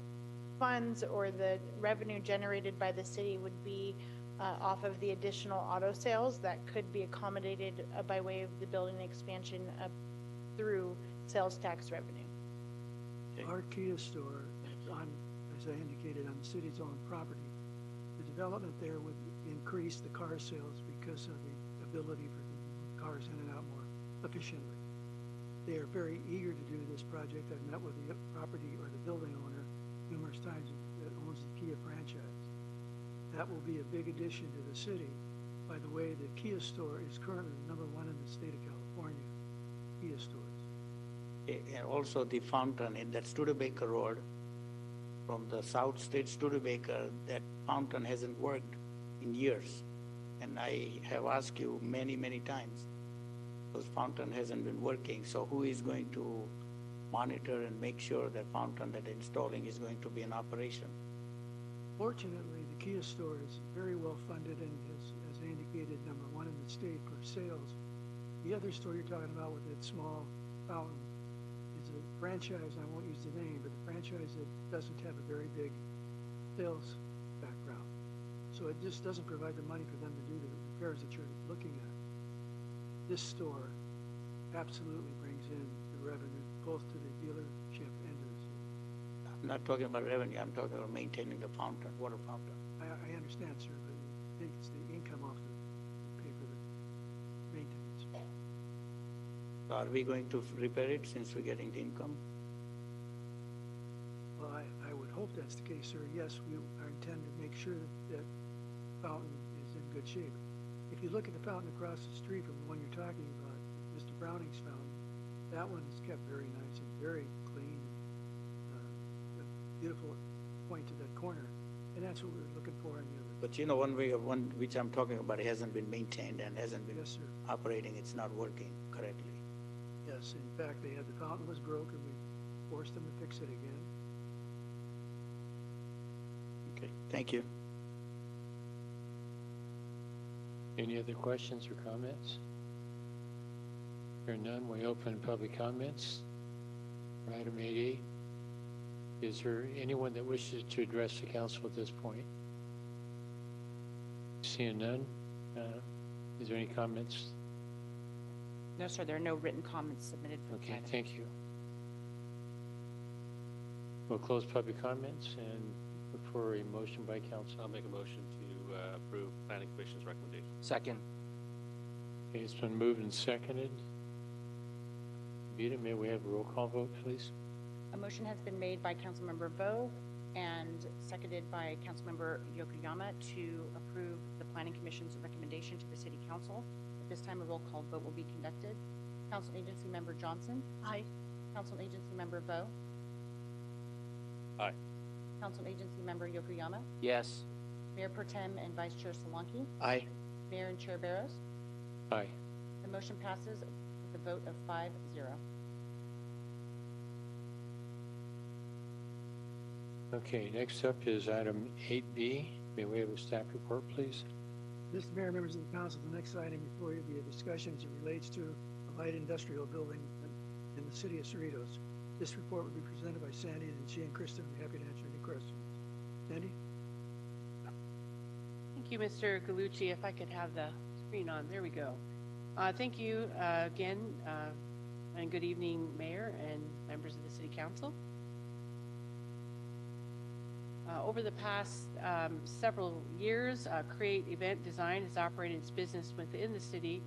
funds or the revenue generated by the city would be off of the additional auto sales that could be accommodated by way of the building expansion through sales tax revenue. Our Kia store, as I indicated, on the city's own property, the development there would increase the car sales because of the ability for the cars in and out more efficiently. They are very eager to do this project. I've met with the property or the building owner numerous times that owns the Kia franchise. That will be a big addition to the city. By the way, the Kia store is currently #1 in the state of California, Kia stores. And also the fountain in that Studebaker Road, from the South Street Studebaker, that fountain hasn't worked in years. And I have asked you many, many times, those fountain hasn't been working. So who is going to monitor and make sure that fountain that installing is going to be in operation? Fortunately, the Kia store is very well funded and is, as I indicated, #1 in the state for sales. The other store you're talking about with that small fountain is a franchise, I won't use the name, but a franchise that doesn't have a very big sales background. So it just doesn't provide the money for them to do the repairs that you're looking at. This store absolutely brings in the revenue both to the dealership and to the city. I'm not talking about revenue, I'm talking about maintaining the fountain, water fountain. I understand, sir, but it takes the income off the pay for the maintenance. So are we going to repair it since we're getting the income? Well, I would hope that's the case, sir. Yes, we intend to make sure that fountain is in good shape. If you look at the fountain across the street from the one you're talking about, Mr. Browning's fountain, that one is kept very nice and very clean. A beautiful point to that corner. And that's what we're looking for in the other. But you know, one which I'm talking about, it hasn't been maintained and hasn't been Yes, sir. operating. It's not working correctly. Yes, in fact, the fountain was broken. We forced them to fix it again. Okay, thank you. Any other questions or comments? Hearing none, we open public comments. For item 8A. Is there anyone that wishes to address the council at this point? Seeing none, is there any comments? No, sir, there are no written comments submitted for this Okay, item. thank you. We'll close public comments and look for a motion by council. I'll make a motion to approve Planning Commission's recommendation. Second. Okay, it's been moved and seconded. Vita, may we have a roll call vote, please? A motion has been made by Councilmember Vo and seconded by Councilmember Yokoyama to approve the Planning Commission's recommendation to the City Council. At this time, a roll call vote will be conducted. Council Agency Member Johnson? Aye. Council Agency Member Vo? Aye. Council Agency Member Yokoyama? Yes. Mayor Pro Tem and Vice Chair Solanki? Aye. Mayor and Chair Barros? Aye. The motion passes with a vote of 5-0. Okay, next up is item 8B. May we have a staff report, please? Mr. Mayor, members of the council, the next item before you will be a discussion as it relates to a light industrial building in the city of Cerritos. This report will be presented by Sandy, and she and Kristen will be happy to answer any questions. Sandy? Thank you, Mr. Galucci. If I could have the screen on, there we go. Thank you again, and good evening, Mayor and members of the City Council. Over the past several years, Create Event Design has operated its business within the city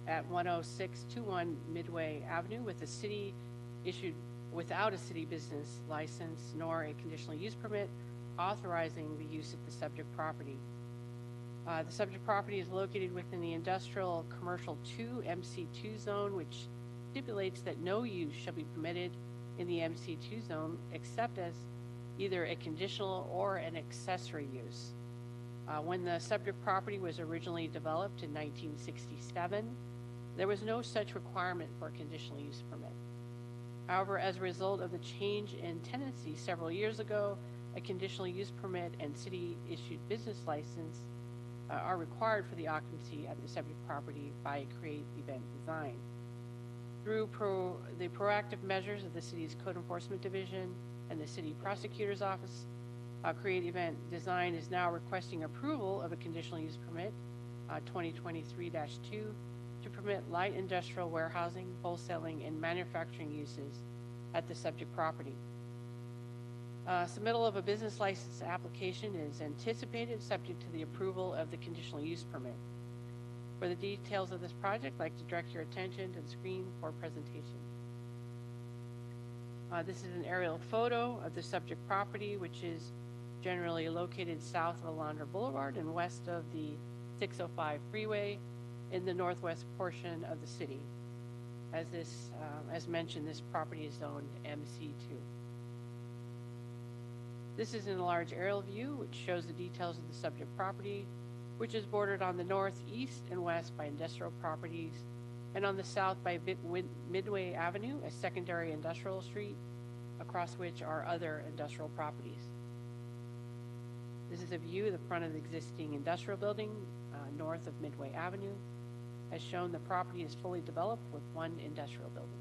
at 10621 Midway Avenue with a city issued without a city business license nor a conditional use permit authorizing the use of the subject property. The subject property is located within the Industrial Commercial 2 MC2 zone, which stipulates that no use shall be permitted in the MC2 zone except as either a conditional or an accessory use. When the subject property was originally developed in 1967, there was no such requirement for a conditional use permit. However, as a result of the change in tenancy several years ago, a conditional use permit and city-issued business license are required for the occupancy at the subject property by Create Event Design. Through the proactive measures of the city's Code Enforcement Division and the City Prosecutor's Office, Create Event Design is now requesting approval of a conditional use permit, 2023-2, to permit light industrial warehousing, wholesaling, and manufacturing uses at the subject property. Submittal of a business license application is anticipated subject to the approval of the conditional use permit. For the details of this project, I'd like to direct your attention to the screen for presentation. This is an aerial photo of the subject property, which is generally located south of Alondra Boulevard and west of the 605 freeway in the northwest portion of the city. As mentioned, this property is zoned MC2. This is in a large aerial view, which shows the details of the subject property, which is bordered on the north, east, and west by industrial properties, and on the south by Midway Avenue, a secondary industrial street, across which are other industrial properties. This is a view of the front of the existing industrial building, north of Midway Avenue. As shown, the property is fully developed with one industrial building.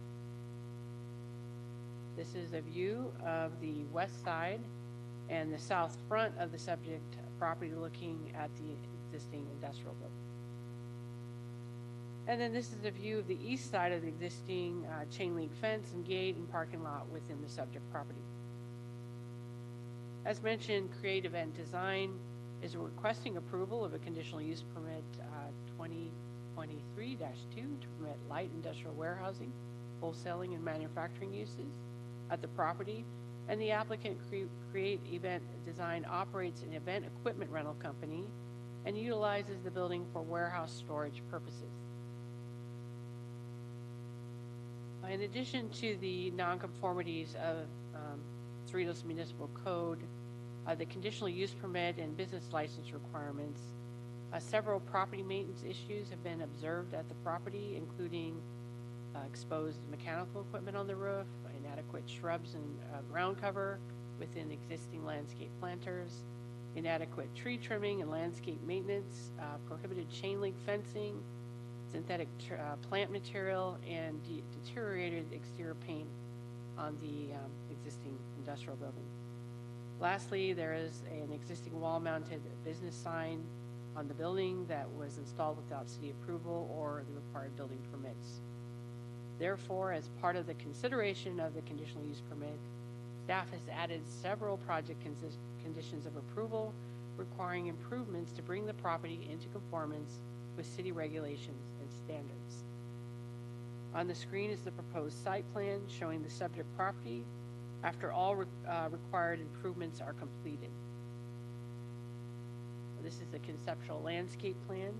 This is a view of the west side and the south front of the subject property looking at the existing industrial building. And then this is a view of the east side of the existing chain link fence and gate and parking lot within the subject property. As mentioned, Create Event Design is requesting approval of a conditional use permit 2023-2 to permit light industrial warehousing, wholesaling, and manufacturing uses at the property. And the applicant, Create Event Design, operates an event equipment rental company and utilizes the building for warehouse storage purposes. In addition to the nonconformities of Cerritos Municipal Code the conditional use permit and business license requirements. Several property maintenance issues have been observed at the property, including exposed mechanical equipment on the roof, inadequate shrubs and ground cover within existing landscape planters, inadequate tree trimming and landscape maintenance, prohibited chain link fencing, synthetic plant material, and deteriorated exterior paint on the existing industrial building. Lastly, there is an existing wall-mounted business sign on the building that was installed without city approval or the required building permits. Therefore, as part of the consideration of the conditional use permit, staff has added several project conditions of approval requiring improvements to bring the property into conformance with city regulations and standards. On the screen is the proposed site plan showing the subject property after all required improvements are completed. This is the conceptual landscape plan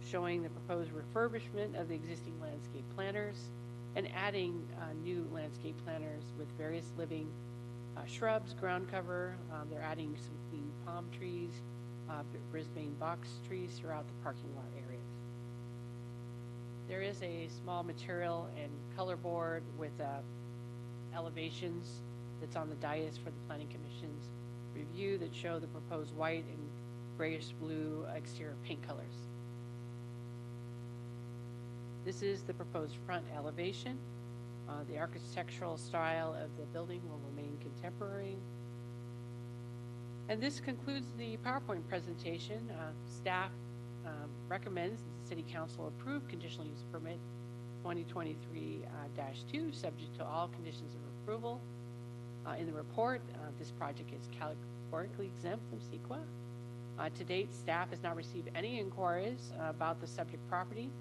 showing the proposed refurbishment of the existing landscape planters and adding new landscape planters with various living shrubs, ground cover. They're adding some clean palm trees, Brisbane box trees throughout the parking lot areas. There is a small material and color board with elevations that's on the dais for the Planning Commission's review that show the proposed white and grayish blue exterior paint colors. This is the proposed front elevation. The architectural style of the building will remain contemporary. And this concludes the PowerPoint presentation. Staff recommends that the City Council approve conditional use permit 2023-2, subject to all conditions of approval. In the report, this project is categorically exempt from CEQA. To date, staff has not received any inquiries about the subject property.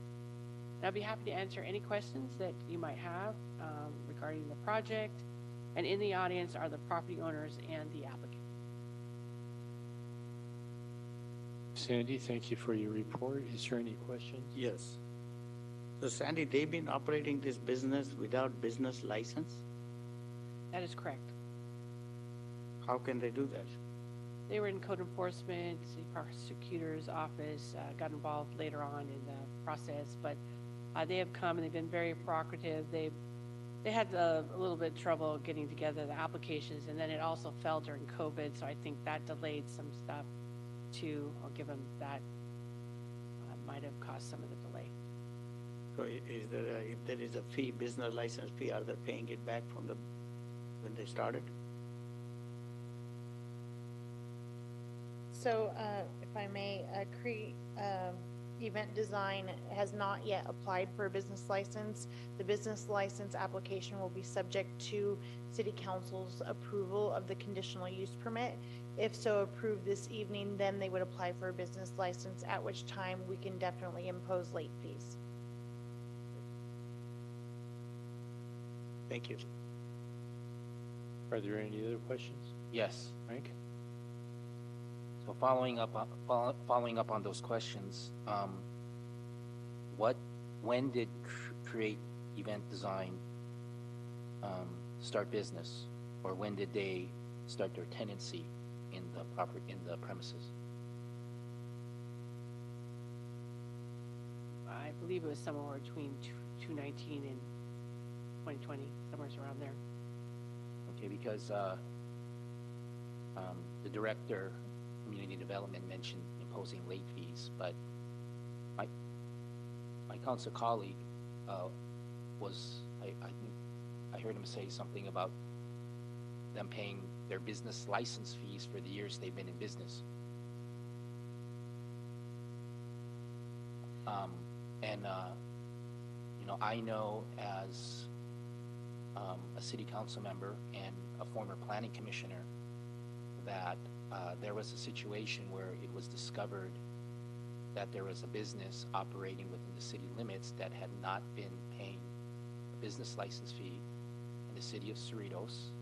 And I'd be happy to answer any questions that you might have regarding the project. And in the audience are the property owners and the applicant. Sandy, thank you for your report. Is there any questions? Yes. So Sandy, they've been operating this business without business license? That is correct. How can they do that? They were in code enforcement, city prosecutor's office, got involved later on in the process, but they have come and they've been very proactive. They had a little bit of trouble getting together the applications, and then it also fell during COVID, so I think that delayed some stuff too. I'll give them that. Might have caused some of the delay. So is there if there is a fee, business license fee, are they paying it back from the when they started? So, if I may, Event Design has not yet applied for a business license. The business license application will be subject to City Council's approval of the conditional use permit. If so approved this evening, then they would apply for a business license, at which time we can definitely impose late fees. Thank you. Are there any other questions? Yes. Frank? So following up on those questions, when did Create Event Design start business, or when did they start their tenancy in the premises? I believe it was somewhere between 2019 and 2020, somewhere around there. Okay, because the director of community development mentioned imposing late fees, but my council colleague I heard him say something about them paying their business license fees for the years they've been in business. I know as a city council member and a former planning commissioner that there was a situation where it was discovered that there was a business operating within the city limits that had not been paying a business license fee in the city of Cerritos,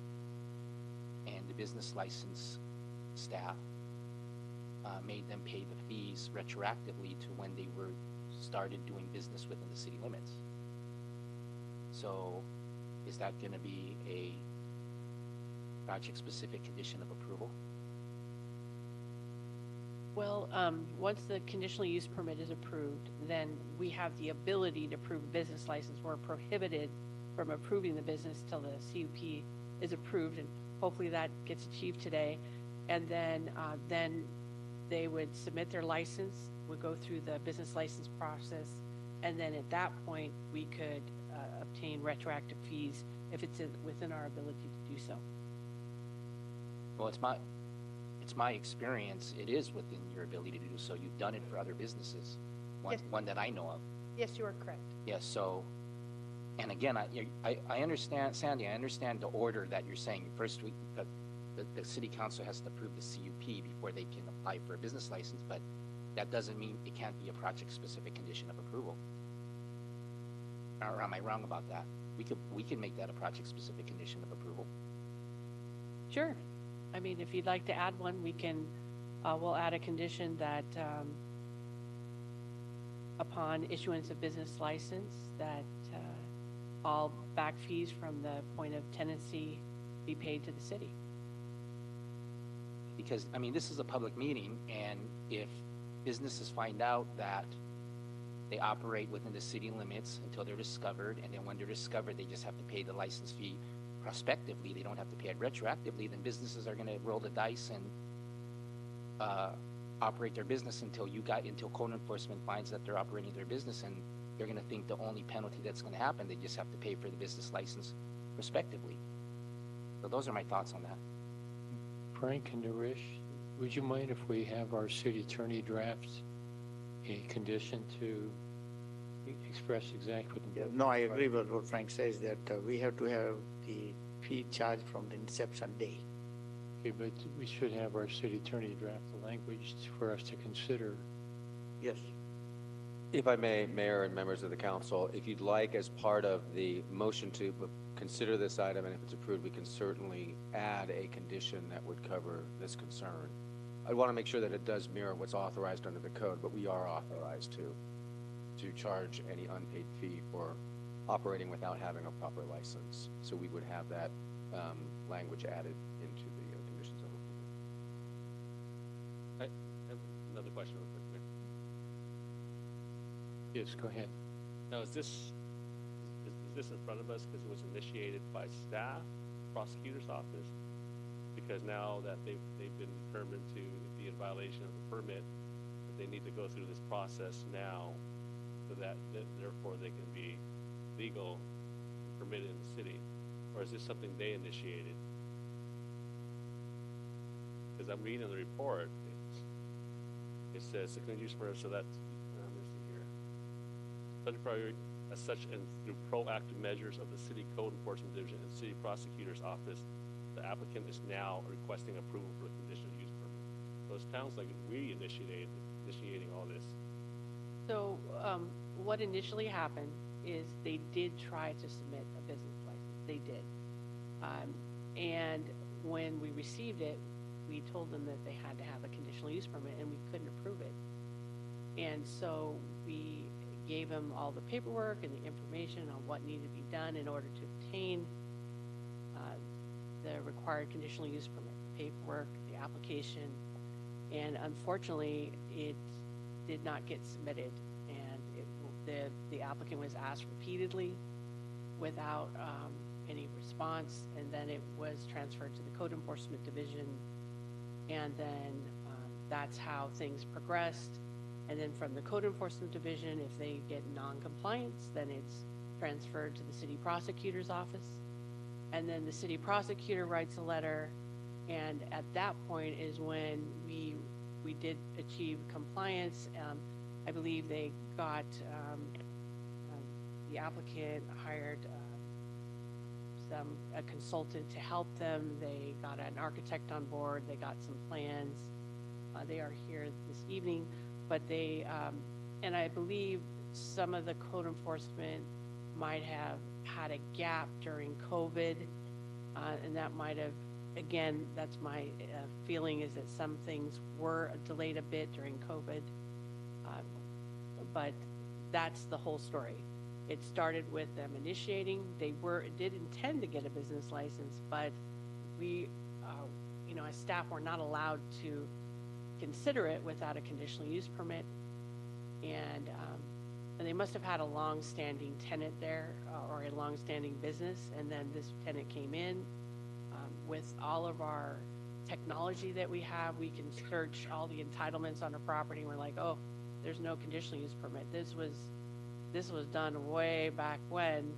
and the business license staff made them pay the fees retroactively to when they were started doing business within the city limits. So is that going to be a project-specific condition of approval? Well, once the conditional use permit is approved, then we have the ability to approve a business license. We're prohibited from approving the business till the CUP is approved, and hopefully that gets achieved today. And then they would submit their license, would go through the business license process, and then at that point, we could obtain retroactive fees if it's within our ability to do so. Well, it's my experience, it is within your ability to do so. You've done it for other businesses, one that I know of. Yes, you are correct. Yes, so, and again, I understand, Sandy, I understand the order that you're saying. First, the city council has to approve the CUP before they can apply for a business license, but that doesn't mean it can't be a project-specific condition of approval. Or am I wrong about that? We can make that a project-specific condition of approval. Sure. I mean, if you'd like to add one, we can, we'll add a condition that upon issuance of business license, that all back fees from the point of tenancy be paid to the city. Because, I mean, this is a public meeting, and if businesses find out that they operate within the city limits until they're discovered, and then when they're discovered, they just have to pay the license fee prospectively, they don't have to pay it retroactively, then businesses are going to roll the dice and operate their business until code enforcement finds that they're operating their business, and they're going to think the only penalty that's going to happen, they just have to pay for the business license prospectively. So those are my thoughts on that. Frank and Narish, would you mind if we have our city attorney draft a condition to express exactly what the... No, I agree with what Frank says, that we have to have the fee charged from the inception day. Okay, but we should have our city attorney draft the language for us to consider. Yes. If I may, Mayor and members of the council, if you'd like, as part of the motion to consider this item, and if it's approved, we can certainly add a condition that would cover this concern. I want to make sure that it does mirror what's authorized under the code, but we are authorized to charge any unpaid fee for operating without having a proper license. So we would have that language added into the conditions of approval. I have another question real quick, Mayor. Yes, go ahead. Now, is this in front of us because it was initiated by staff, prosecutor's office? Because now that they've been determined to be in violation of the permit, that they need to go through this process now, so that therefore they can be legal, permitted in the city, or is this something they initiated? Because I'm reading the report, it says the conditional use permit, so that's let's see here. Subject priority as such, and through proactive measures of the city code enforcement division and city prosecutor's office, the applicant is now requesting approval for the conditional use permit. So it sounds like we initiating all this. So what initially happened is they did try to submit a business license. They did. And when we received it, we told them that they had to have a conditional use permit, and we couldn't approve it. And so we gave them all the paperwork and the information on what needed to be done in order to obtain the required conditional use permit, paperwork, the application, and unfortunately, it did not get submitted, and the applicant was asked repeatedly without any response, and then it was transferred to the code enforcement division, and then that's how things progressed. And then from the code enforcement division, if they get non-compliance, then it's transferred to the city prosecutor's office. And then the city prosecutor writes a letter, and at that point is when we did achieve compliance. I believe they got, the applicant hired a consultant to help them. They got an architect on board. They got some plans. They are here this evening, but they, and I believe some of the code enforcement might have had a gap during COVID, and that might have, again, that's my feeling, is that some things were delayed a bit during COVID, but that's the whole story. It started with them initiating. They did intend to get a business license, but we, as staff, were not allowed to consider it without a conditional use permit. And they must have had a long-standing tenant there or a long-standing business. And then this tenant came in with all of our technology that we have. We can search all the entitlements on a property. We're like, oh, there's no conditional use permit. This was done way back when,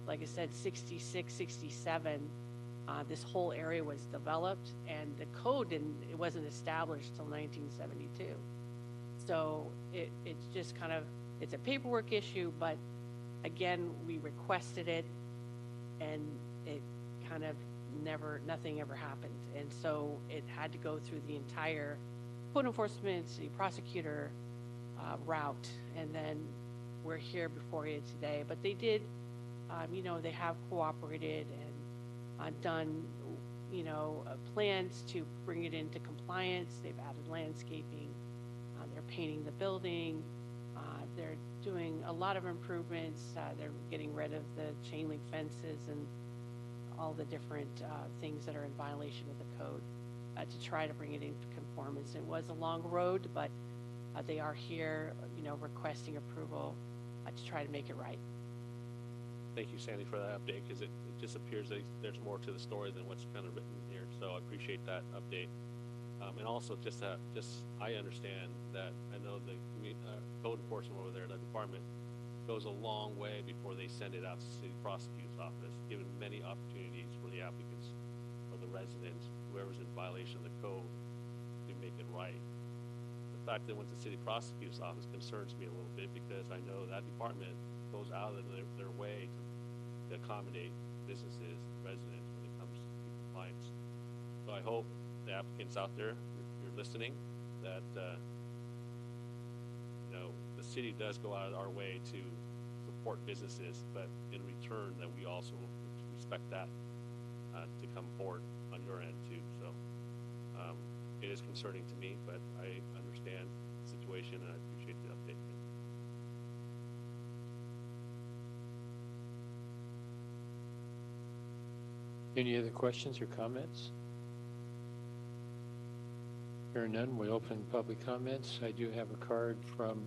like I said, 66, 67. This whole area was developed, and the code it wasn't established till 1972. So it's just kind of, it's a paperwork issue, but again, we requested it, and it kind of nothing ever happened. And so it had to go through the entire code enforcement, city prosecutor route, and then we're here before you today. But they did, they have cooperated and done, plans to bring it into compliance. They've added landscaping. They're painting the building. They're doing a lot of improvements. They're getting rid of the chain link fences and all the different things that are in violation of the code to try to bring it into conformance. It was a long road, but they are here, requesting approval to try to make it right. Thank you, Sandy, for that update, because it just appears that there's more to the story than what's kind of written here. So I appreciate that update. And also I understand that I know the code enforcement over there, the department, goes a long way before they send it out to the city prosecutor's office, given many opportunities for the applicants or the residents, whoever's in violation of the code, to make it right. The fact that it went to the city prosecutor's office concerns me a little bit, because I know that department goes out of their way to accommodate businesses, residents, when it comes to compliance. So I hope the applicants out there, you're listening, that the city does go out of our way to support businesses, but in return that we also respect that to come forward on your end too. So it is concerning to me, but I understand the situation and I appreciate the update. Any other questions or comments? Hearing none, we open public comments. I do have a card from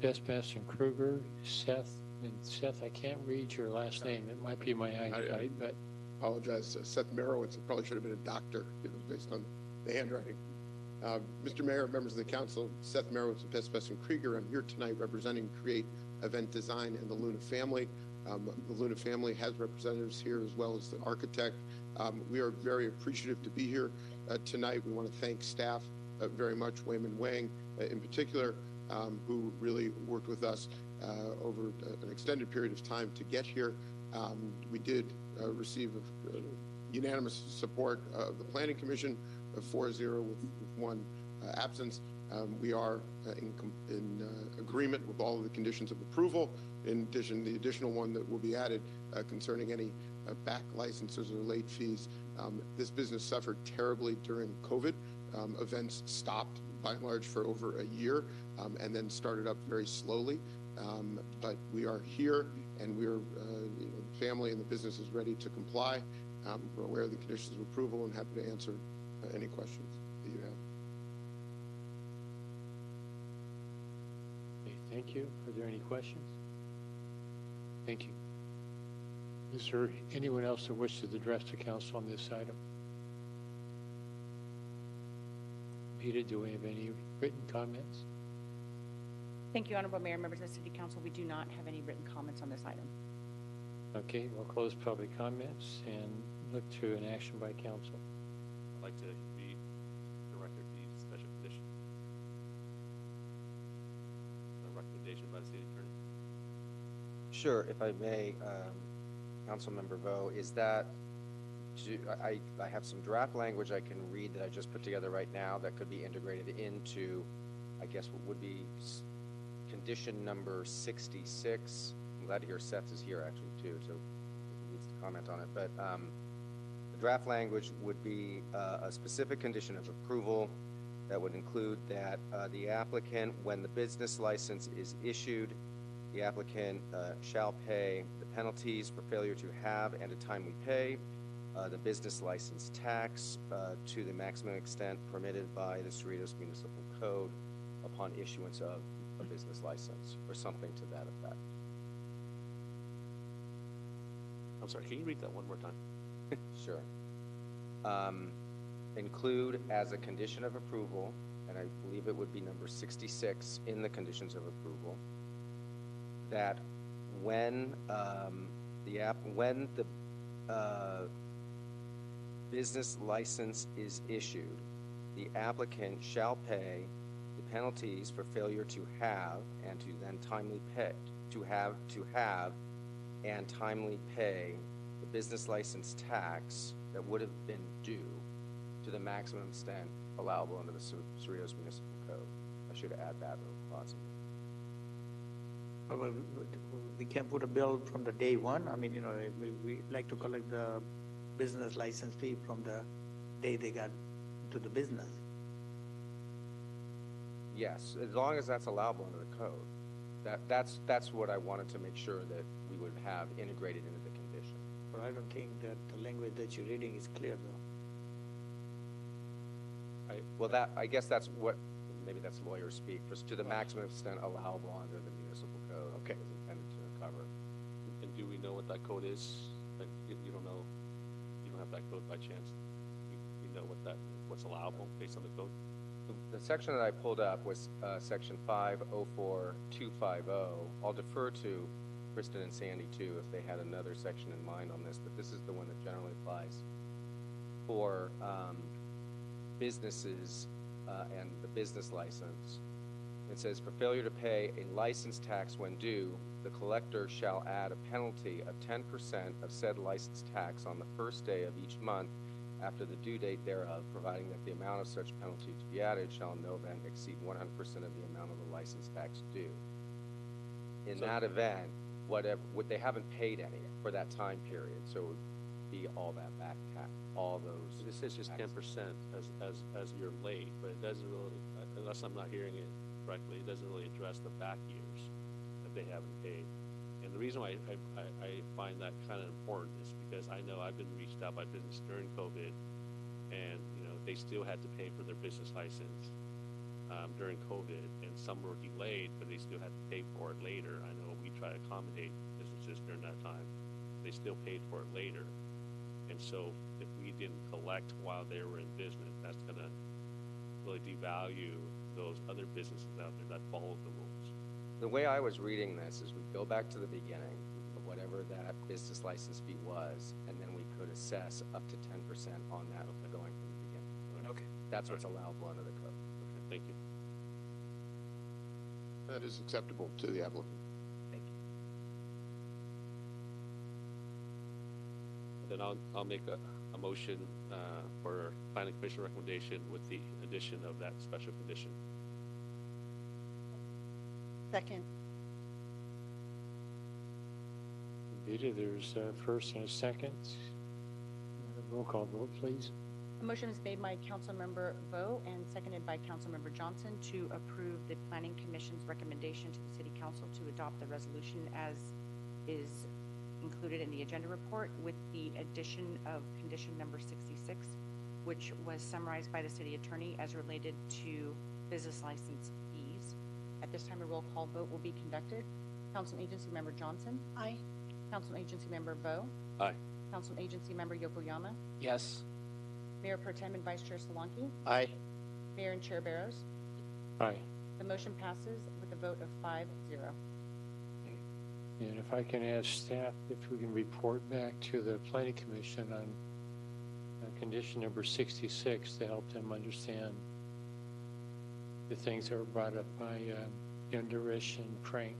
Best and Kruger, Seth. And Seth, I can't read your last name. It might be my eyesight, but apologize. Seth Merowitz. It probably should have been a doctor, based on the handwriting. Mr. Mayor, members of the council, Seth Merowitz of Best and Kruger. I'm here tonight representing Create Event Design and the Luna family. The Luna family has representatives here, as well as the architect. We are very appreciative to be here tonight. We want to thank staff very much, Wayman Wang in particular, who really worked with us over an extended period of time to get here. We did receive unanimous support of the Planning Commission of 4-0 with one absence. We are in agreement with all of the conditions of approval. In addition, the additional one that will be added concerning any back licenses or late fees. This business suffered terribly during COVID. Events stopped by and large for over a year and then started up very slowly. But we are here, and we are, the family and the business is ready to comply. We're aware of the conditions of approval and happy to answer any questions that you have. okay, thank you. Are there any questions? Thank you. Is there anyone else that wishes to address the council on this item? Peter, do we have any written comments? Thank you, Honorable Mayor, members of the City Council. We do not have any written comments on this item. Okay, we'll close public comments and look to an action by council. I'd like to read the record the special condition. A recommendation by the city attorney. Sure, if I may, Councilmember Vo, is that, I have some draft language I can read that I just put together right now that could be integrated into, I guess, what would be condition number 66. I'm glad to hear Seth is here actually too, so he needs to comment on it. But the draft language would be a specific condition of approval that would include that the applicant, when the business license is issued, the applicant shall pay the penalties for failure to have and a timely pay. the business license tax to the maximum extent permitted by the Cerritos Municipal Code upon issuance of a business license, or something to that effect. I'm sorry, can you read that one more time? Sure. Include as a condition of approval, and I believe it would be number 66 in the conditions of approval, that when the business license is issued, the applicant shall pay the penalties for failure to have and to then timely pay, to have and timely pay the business license tax that would have been due to the maximum extent allowable under the Cerritos Municipal Code. I should add that little clause in. Well, we can't put a bill from the day one. I mean, you know, we like to collect the business license fee from the day they got to the business. Yes, as long as that's allowable under the code. That's what I wanted to make sure that we would have integrated into the condition. But I don't think that the language that you're reading is clear, though. I guess that's what, maybe that's lawyer speak, to the maximum extent allowable under the municipal code. Okay. Is intended to cover. And do we know what that code is? Like, you don't know, you don't have that code by chance? You know what's allowable based on the code? The section that I pulled up was section 504250. I'll defer to Kristen and Sandy too if they had another section in mind on this, but this is the one that generally applies for businesses and the business license. It says, for failure to pay a license tax when due, the collector shall add a penalty of 10% of said license tax on the first day of each month after the due date thereof, providing that the amount of such penalty to be added shall in no event exceed 100% of the amount of the license tax due. In that event, they haven't paid any for that time period, so it would be all that back tax, all those. This is just 10% as you're late, but it doesn't really, unless I'm not hearing it correctly, it doesn't really address the back years that they haven't paid. And the reason why I find that kind of important is because I know I've been reached out by business during COVID, and they still had to pay for their business license during COVID, and some were delayed, but they still had to pay for it later. I know we try to accommodate businesses during that time. They still paid for it later. And so if we didn't collect while they were in business, that's going to really devalue those other businesses out there that followed the rules. The way I was reading this is we go back to the beginning of whatever that business license fee was, and then we could assess up to 10% on that going from the beginning. Okay. That's what's allowable under the code. Okay, thank you. That is acceptable to the applicant. Thank you. Then I'll make a motion for planning commission recommendation with the addition of that special condition. Second. Vita, there's a first and a second. Roll call vote, please. A motion is made by Councilmember Vo and seconded by Councilmember Johnson to approve the Planning Commission's recommendation to the City Council to adopt the resolution as is included in the agenda report with the addition of condition number 66, which was summarized by the City Attorney as related to business license fees. At this time, a roll call vote will be conducted. Council Agency Member Johnson? Aye. Council Agency Member Vo? Aye. Council Agency Member Yokoyama? Yes. Mayor Pro Tem and Vice Chair Solanki? Aye. Mayor and Chair Barrows? Aye. The motion passes with a vote of 5-0. And if I can ask staff if we can report back to the Planning Commission on condition number 66 to help them understand the things that were brought up by Lynda and Frank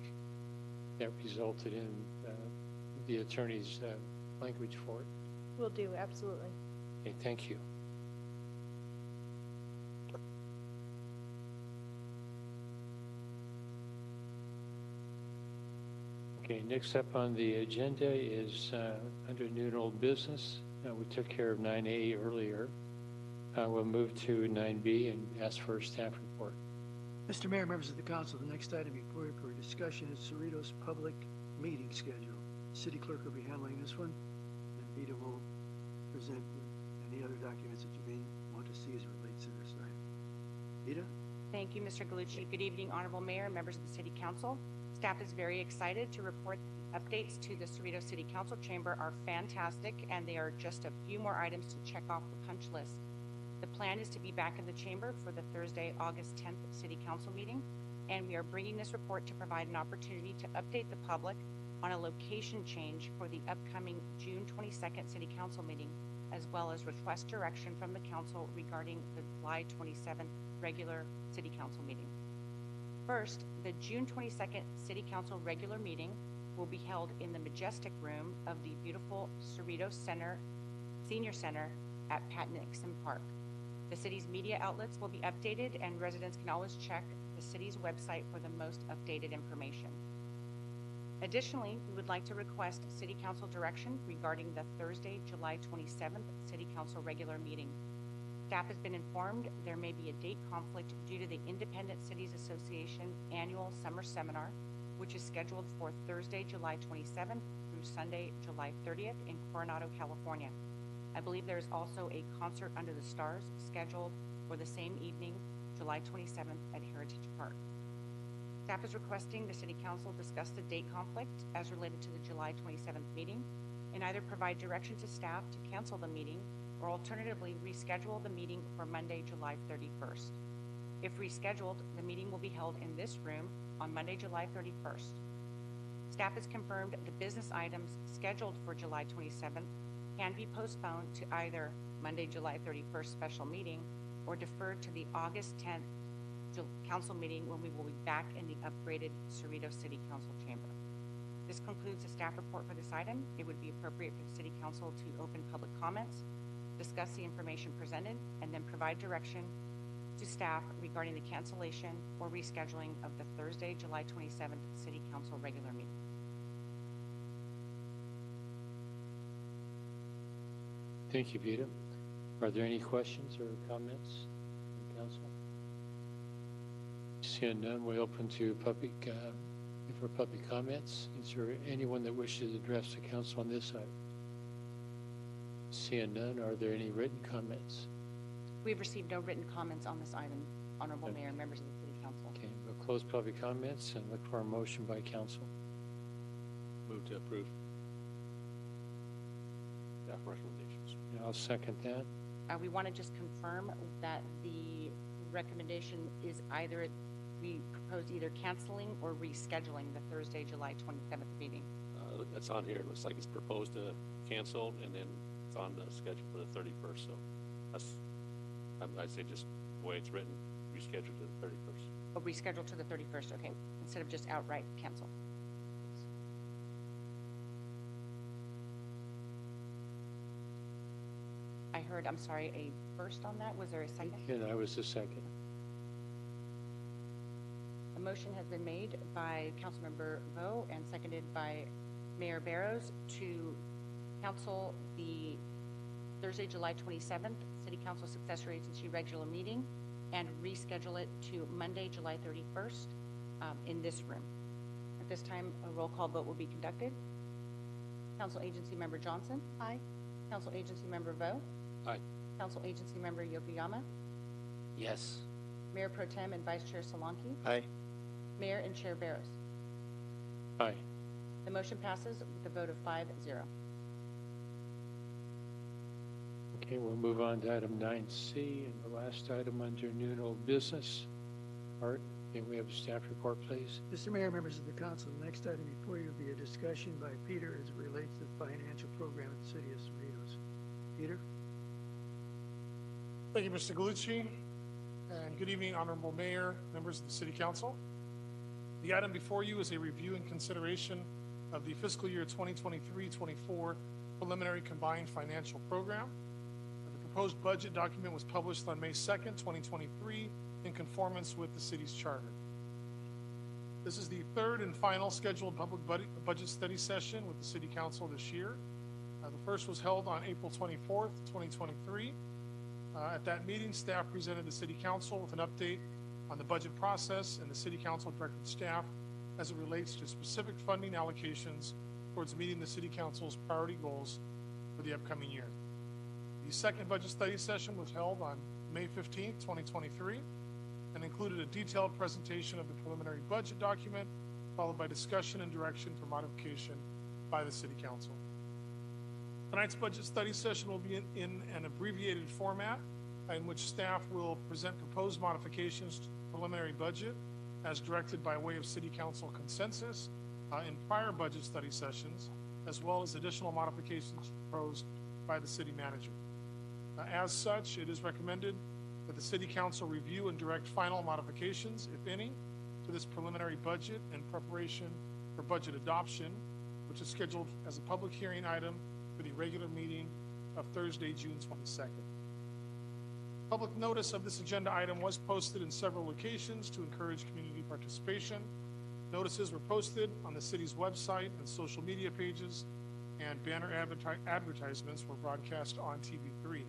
that resulted in the attorney's language for it. Will do, absolutely. Okay, thank you. Okay, next up on the agenda is under new and old business. We took care of 9A earlier. We'll move to 9B and ask for a staff report. Mr. Mayor, members of the council, the next item before you for discussion is Cerritos public meeting schedule. City clerk will be handling this one, and Vita will present any other documents that you may want to see as it relates to this item. Rita? Thank you, Mr. Galucci. Good evening, Honorable Mayor and members of the City Council. Staff is very excited to report updates to the Cerritos City Council chamber are fantastic, and they are just a few more items to check off the punch list. The plan is to be back in the chamber for the Thursday, August 10th City Council meeting, and we are bringing this report to provide an opportunity to update the public on a location change for the upcoming June 22nd City Council meeting, as well as request direction from the council regarding the July 27th regular City Council meeting. First, the June 22nd City Council regular meeting will be held in the majestic room of the beautiful Cerritos Senior Center at Pat Nixon Park. The city's media outlets will be updated, and residents can always check the city's website for the most updated information. Additionally, we would like to request City Council direction regarding the Thursday, July 27th City Council regular meeting. Staff has been informed there may be a date conflict due to the Independent Cities Association annual summer seminar, which is scheduled for Thursday, July 27th through Sunday, July 30th in Coronado, California. I believe there is also a concert under the stars scheduled for the same evening, July 27th at Heritage Park. Staff is requesting the City Council discuss the date conflict as related to the July 27th meeting and either provide direction to staff to cancel the meeting or alternatively reschedule the meeting for Monday, July 31st. If rescheduled, the meeting will be held in this room on Monday, July 31st. Staff has confirmed the business items scheduled for July 27th can be postponed to either Monday, July 31st special meeting or deferred to the August 10th council meeting when we will be back in the upgraded Cerritos City Council chamber. This concludes the staff report for this item. It would be appropriate for the City Council to open public comments, discuss the information presented, and then provide direction to staff regarding the cancellation or rescheduling of the Thursday, July 27th City Council regular meeting. Thank you, Vita. Are there any questions or comments from council? Seeing none, we open to public for public comments. Is there anyone that wishes to address the council on this item? Seeing none, are there any written comments? We've received no written comments on this item, Honorable Mayor and members of the City Council. Okay, we'll close public comments and look for a motion by council. Move to approve. Staff recommendations. And I'll second that. We want to just confirm that the recommendation is either we propose either canceling or rescheduling the Thursday, July 27th meeting. That's on here. It looks like it's proposed to cancel, and then it's on the schedule for the 31st. So that's, I'd say just the way it's written, reschedule to the 31st. Oh, reschedule to the 31st, okay, instead of just outright cancel. I heard, I'm sorry, a first on that. Was there a second? And I was the second. A motion has been made by Councilmember Vo and seconded by Mayor Barrows to cancel the Thursday, July 27th City Council Successor Agency regular meeting and reschedule it to Monday, July 31st in this room. At this time, a roll call vote will be conducted. Council Agency Member Johnson? Aye. Council Agency Member Vo? Aye. Council Agency Member Yokoyama? Yes. Mayor Pro Tem and Vice Chair Solanki? Aye. Mayor and Chair Barrows? Aye. The motion passes with a vote of 5-0. Okay, we'll move on to item 9C and the last item under new and old business. Art, can we have a staff report, please? Mr. Mayor, members of the council, the next item before you will be a discussion by Peter as it relates to the financial program of the city of Cerritos. Peter? Thank you, Mr. Galucci, and good evening, Honorable Mayor, members of the City Council. The item before you is a review and consideration of the fiscal year 2023-24 preliminary combined financial program. The proposed budget document was published on May 2nd, 2023 in conformance with the city's charter. This is the third and final scheduled public budget study session with the City Council this year. The first was held on April 24th, 2023. At that meeting, staff presented the City Council with an update on the budget process, and the City Council directed staff as it relates to specific funding allocations towards meeting the City Council's priority goals for the upcoming year. The second budget study session was held on May 15th, 2023, and included a detailed presentation of the preliminary budget document, followed by discussion and direction for modification by the City Council. Tonight's budget study session will be in an abbreviated format in which staff will present proposed modifications to the preliminary budget as directed by way of City Council consensus in prior budget study sessions, as well as additional modifications proposed by the City Manager. As such, it is recommended that the City Council review and direct final modifications, if any, to this preliminary budget in preparation for budget adoption, which is scheduled as a public hearing item for the regular meeting of Thursday, June 22nd. Public notice of this agenda item was posted in several locations to encourage community participation. Notices were posted on the city's website and social media pages, and banner advertisements were broadcast on TV3.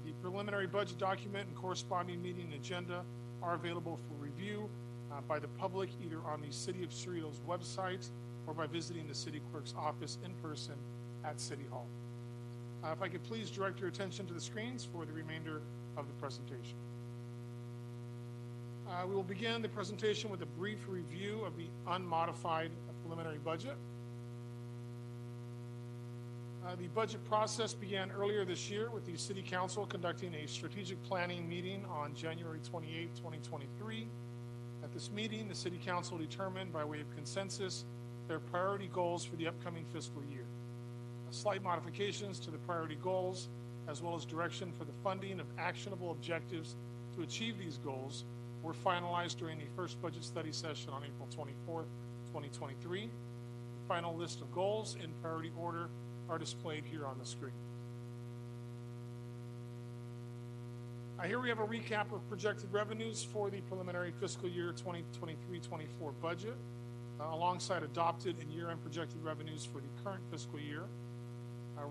The preliminary budget document and corresponding meeting agenda are available for review by the public either on the City of Cerritos website or by visiting the city clerk's office in person at City Hall. If I could please direct your attention to the screens for the remainder of the presentation. We will begin the presentation with a brief review of the unmodified preliminary budget. The budget process began earlier this year with the City Council conducting a strategic planning meeting on January 28, 2023. At this meeting, the City Council determined by way of consensus their priority goals for the upcoming fiscal year. Slight modifications to the priority goals, as well as direction for the funding of actionable objectives to achieve these goals, were finalized during the first budget study session on April 24, 2023. The final list of goals in priority order are displayed here on the screen. Here we have a recap of projected revenues for the preliminary fiscal year 2023-24 budget, alongside adopted and year-end projected revenues for the current fiscal year.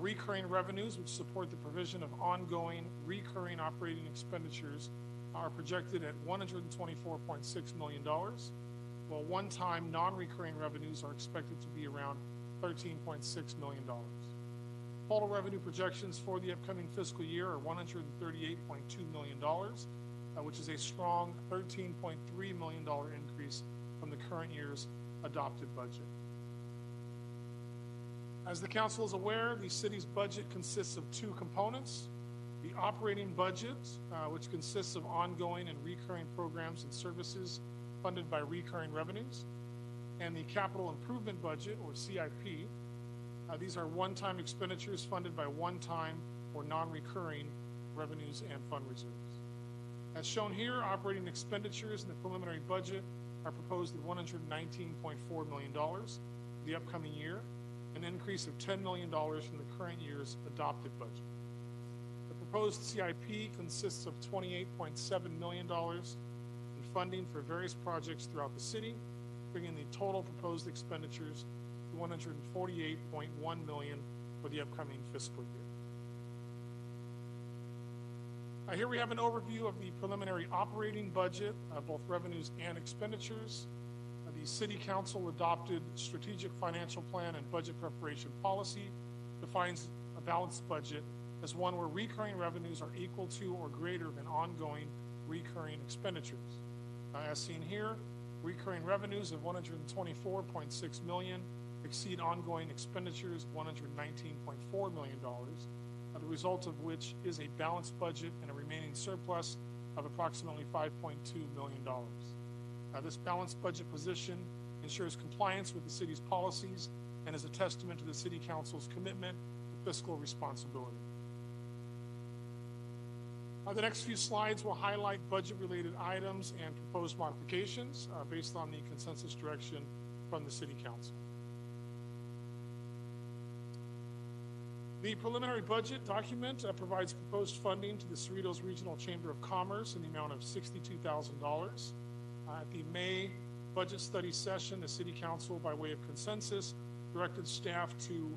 Recurring revenues, which support the provision of ongoing recurring operating expenditures, are projected at $124.6 million, while one-time non-recurring revenues are expected to be around $13.6 million. Total revenue projections for the upcoming fiscal year are $138.2 million, which is a strong $13.3 million increase from the current year's adopted budget. As the council is aware, the city's budget consists of two components: the operating budget, which consists of ongoing and recurring programs and services funded by recurring revenues, and the capital improvement budget, or CIP. These are one-time expenditures funded by one-time or non-recurring revenues and fund reserves. As shown here, operating expenditures in the preliminary budget are proposed at $119.4 million for the upcoming year, an increase of $10 million from the current year's adopted budget. The proposed CIP consists of $28.7 million in funding for various projects throughout the city, bringing the total proposed expenditures to $148.1 million for the upcoming fiscal year. Here we have an overview of the preliminary operating budget, both revenues and expenditures. The City Council adopted strategic financial plan and budget preparation policy defines a balanced budget as one where recurring revenues are equal to or greater than ongoing recurring expenditures. As seen here, recurring revenues of $124.6 million exceed ongoing expenditures of $119.4 million, the result of which is a balanced budget and a remaining surplus of approximately $5.2 million. This balanced budget position ensures compliance with the city's policies and is a testament to the City Council's commitment to fiscal responsibility. The next few slides will highlight budget-related items and proposed modifications based on the consensus direction from the City Council. The preliminary budget document provides proposed funding to the Cerritos Regional Chamber of Commerce in the amount of $62,000. At the May budget study session, the City Council, by way of consensus, directed staff to,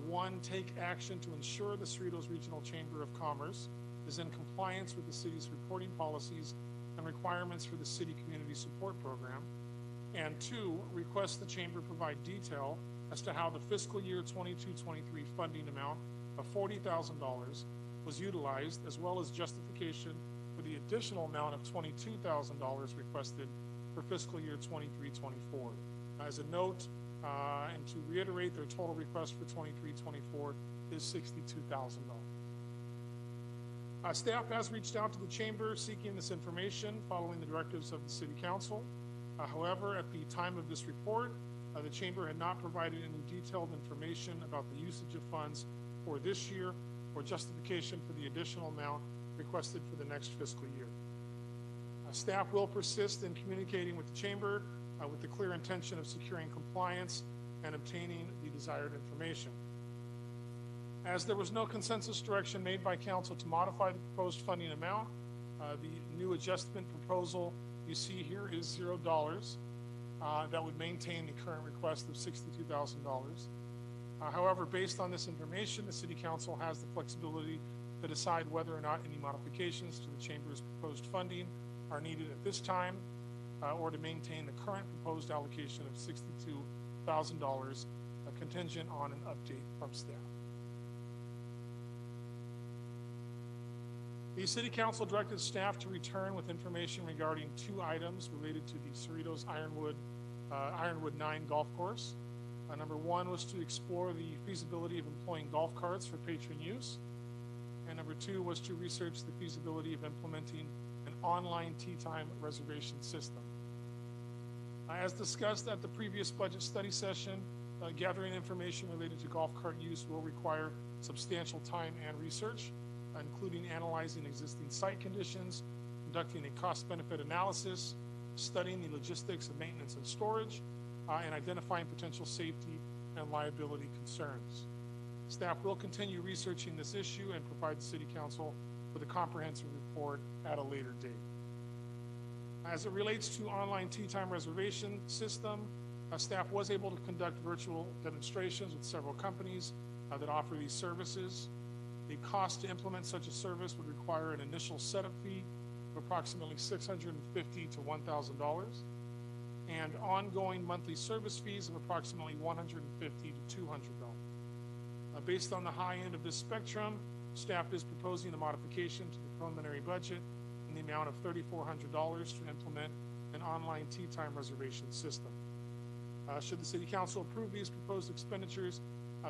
one, take action to ensure the Cerritos Regional Chamber of Commerce is in compliance with the city's reporting policies and requirements for the City Community Support Program, and two, request the Chamber provide detail as to how the fiscal year 22-23 funding amount of $40,000 was utilized, as well as justification for the additional amount of $22,000 requested for fiscal year 23-24. As a note, and to reiterate, their total request for 23-24 is $62,000. Staff has reached out to the chamber seeking this information following the directives of the City Council. However, at the time of this report, the chamber had not provided any detailed information about the usage of funds for this year or justification for the additional amount requested for the next fiscal year. Staff will persist in communicating with the chamber with the clear intention of securing compliance and obtaining the desired information. As there was no consensus direction made by council to modify the proposed funding amount, the new adjustment proposal you see here is $0. That would maintain the current request of $62,000. However, based on this information, the City Council has the flexibility to decide whether or not any modifications to the Chamber's proposed funding are needed at this time, or to maintain the current proposed allocation of $62,000, contingent on an update from staff. The City Council directed staff to return with information regarding 2 items related to the Cerritos Ironwood 9 golf course. Number 1 was to explore the feasibility of employing golf carts for patron use. And number 2 was to research the feasibility of implementing an online tee time reservation system. As discussed at the previous budget study session, gathering information related to golf cart use will require substantial time and research, including analyzing existing site conditions, conducting a cost-benefit analysis, studying the logistics of maintenance and storage, and identifying potential safety and liability concerns. Staff will continue researching this issue and provide the City Council with a comprehensive report at a later date. As it relates to online tee time reservation system, staff was able to conduct virtual demonstrations with several companies that offer these services. The cost to implement such a service would require an initial setup fee of approximately $650 to $1,000 and ongoing monthly service fees of approximately $150 to $200. Based on the high end of this spectrum, staff is proposing a modification to the preliminary budget in the amount of $3,400 to implement an online tee time reservation system. Should the City Council approve these proposed expenditures,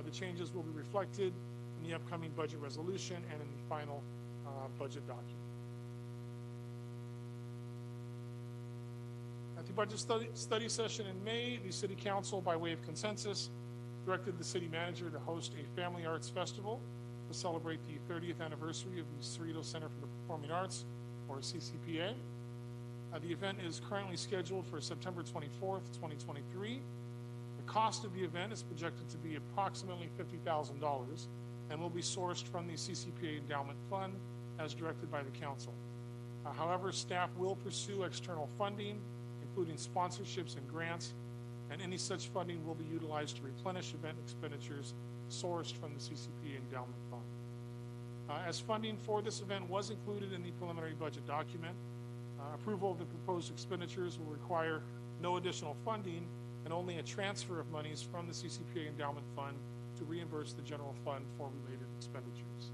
the changes will be reflected in the upcoming budget resolution and in the final budget document. At the budget study session in May, the City Council, by way of consensus, directed the City Manager to host a Family Arts Festival to celebrate the 30th anniversary of the Cerritos Center for the Performing Arts, or CCPA. The event is currently scheduled for September 24th, 2023. The cost of the event is projected to be approximately $50,000 and will be sourced from the CCPA Endowment Fund as directed by the Council. However, staff will pursue external funding, including sponsorships and grants, and any such funding will be utilized to replenish event expenditures sourced from the CCPA Endowment Fund. As funding for this event was included in the preliminary budget document, approval of the proposed expenditures will require no additional funding and only a transfer of monies from the CCPA Endowment Fund to reimburse the general fund for related expenditures.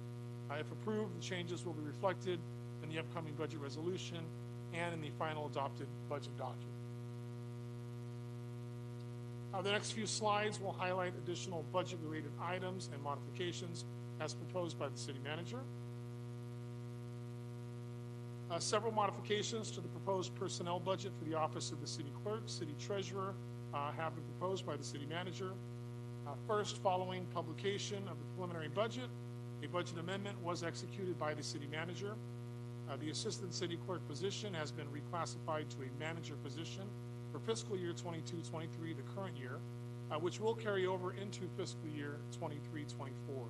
If approved, the changes will be reflected in the upcoming budget resolution and in the final adopted budget document. The next few slides will highlight additional budget-related items and modifications as proposed by the City Manager. Several modifications to the proposed personnel budget for the Office of the City Clerk, City Treasurer have been proposed by the City Manager. First, following publication of the preliminary budget, a budget amendment was executed by the City Manager. The Assistant City Clerk position has been reclassified to a manager position for fiscal year 22-23, the current year, which will carry over into fiscal year 23-24,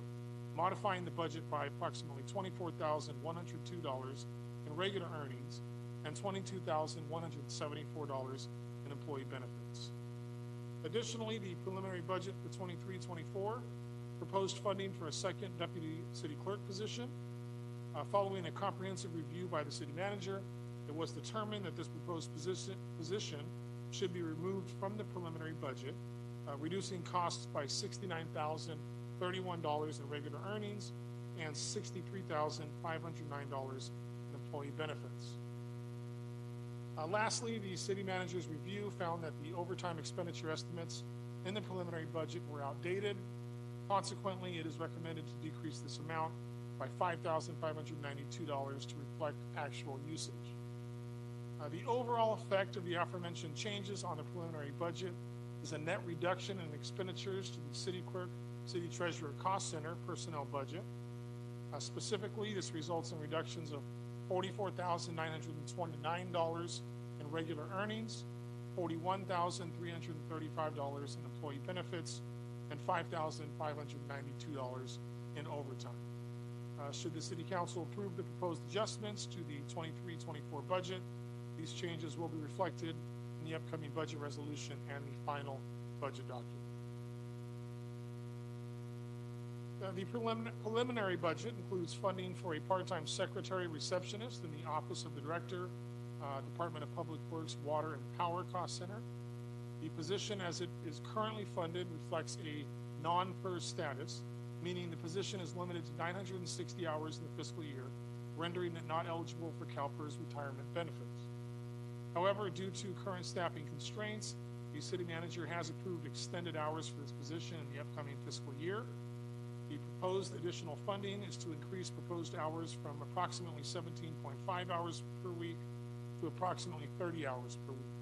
modifying the budget by approximately $24,102 in regular earnings and $22,174 in employee benefits. Additionally, the preliminary budget for 23-24 proposed funding for a second deputy city clerk position. Following a comprehensive review by the City Manager, it was determined that this proposed position should be removed from the preliminary budget, reducing costs by $69,000 $31 in regular earnings and $63,509 in employee benefits. Lastly, the city manager's review found that the overtime expenditure estimates in the preliminary budget were outdated. Consequently, it is recommended to decrease this amount by $5,592 to reflect actual usage. The overall effect of the aforementioned changes on the preliminary budget is a net reduction in expenditures to the city clerk, city treasurer cost center personnel budget. Specifically, this results in reductions of $44,929 in regular earnings, $41,335 in employee benefits, and $5,592 in overtime. Should the City Council approve the proposed adjustments to the 23-24 budget, these changes will be reflected in the upcoming budget resolution and the final budget document. The preliminary budget includes funding for a part-time secretary receptionist in the Office of the Director, Department of Public Works, Water and Power Cost Center. The position as it is currently funded reflects a non-PERS status, meaning the position is limited to 960 hours in the fiscal year, rendering it not eligible for CalPERS retirement benefits. However, due to current staffing constraints, the city manager has approved extended hours for this position in the upcoming fiscal year. The proposed additional funding is to increase proposed hours from approximately 17.5 hours per week to approximately 30 hours per week,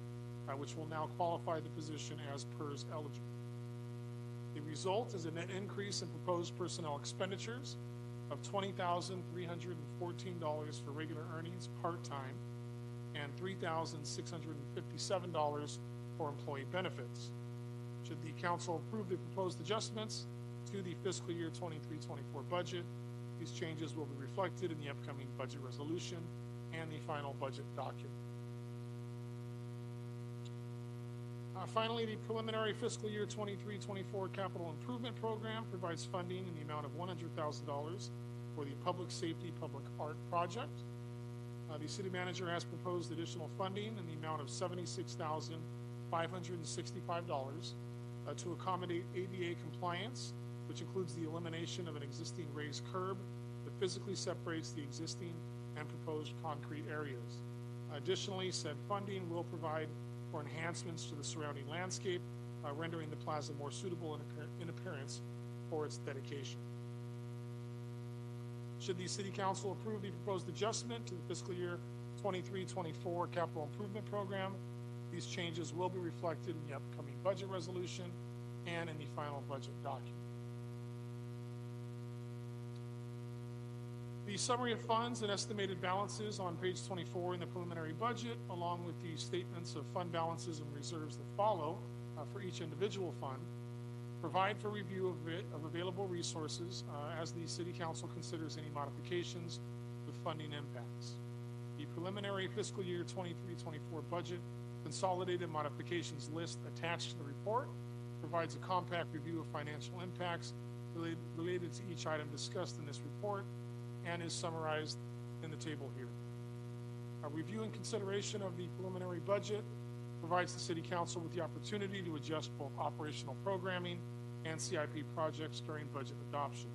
which will now qualify the position as PERS eligible. The result is a net increase in proposed personnel expenditures of $20,314 for regular earnings part-time and $3,657 for employee benefits. Should the council approve the proposed adjustments to the fiscal year 23-24 budget, these changes will be reflected in the upcoming budget resolution and the final budget document. Finally, the preliminary fiscal year 23-24 capital improvement program provides funding in the amount of $100,000 for the public safety public art project. The city manager has proposed additional funding in the amount of $76,565 to accommodate ADA compliance, which includes the elimination of an existing raised curb that physically separates the existing and proposed concrete areas. Additionally, said funding will provide for enhancements to the surrounding landscape, rendering the plaza more suitable in appearance for its dedication. Should the City Council approve the proposed adjustment to the fiscal year 23-24 capital improvement program, these changes will be reflected in the upcoming budget resolution and in the final budget document. The summary of funds and estimated balances on page 24 in the preliminary budget, along with the statements of fund balances and reserves that follow for each individual fund, provide for review of available resources as the City Council considers any modifications with funding impacts. The preliminary fiscal year 23-24 budget consolidated modifications list attached to the report provides a compact review of financial impacts related to each item discussed in this report and is summarized in the table here. A review and consideration of the preliminary budget provides the City Council with the opportunity to adjust both operational programming and CIP projects during budget adoption.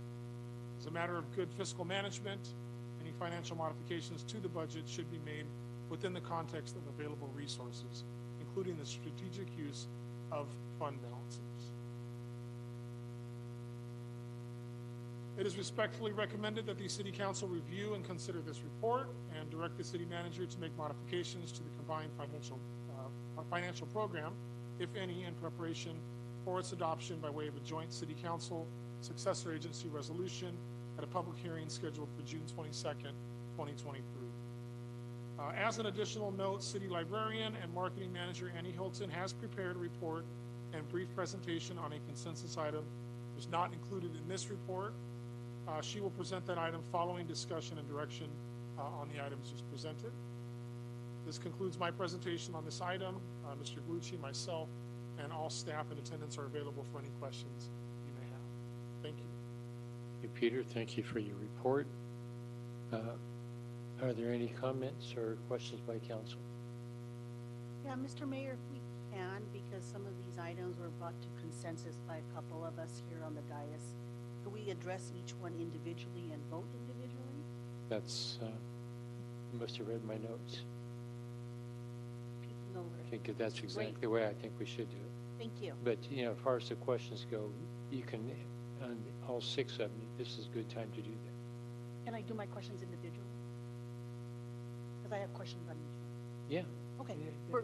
As a matter of good fiscal management, any financial modifications to the budget should be made within the context of available resources, including the strategic use of fund balances. It is respectfully recommended that the City Council review and consider this report and direct the City Manager to make modifications to the combined financial program, if any, in preparation for its adoption by way of a joint City Council successor agency resolution at a public hearing scheduled for June 22nd, 2023. As an additional note, City Librarian and Marketing Manager Annie Hilton has prepared a report and brief presentation on a consensus item that is not included in this report. She will present that item following discussion and direction on the items just presented. This concludes my presentation on this item. Mr. Glucci, myself, and all staff in attendance are available for any questions you may have. Thank you. Thank you, Peter. Thank you for your report. Are there any comments or questions by council? Yeah, Mr. Mayor, if we can, because some of these items were brought to consensus by a couple of us here on the dais. do we address each one individually and vote individually? That's, you must have read my notes. No, I think that's exactly the way I think we should do it. thank you. But, you know, as far as the questions go, you can, on all 6 of them, this is a good time to do that. Can I do my questions individually? Because I have questions on each one. Yeah. Okay, Yeah,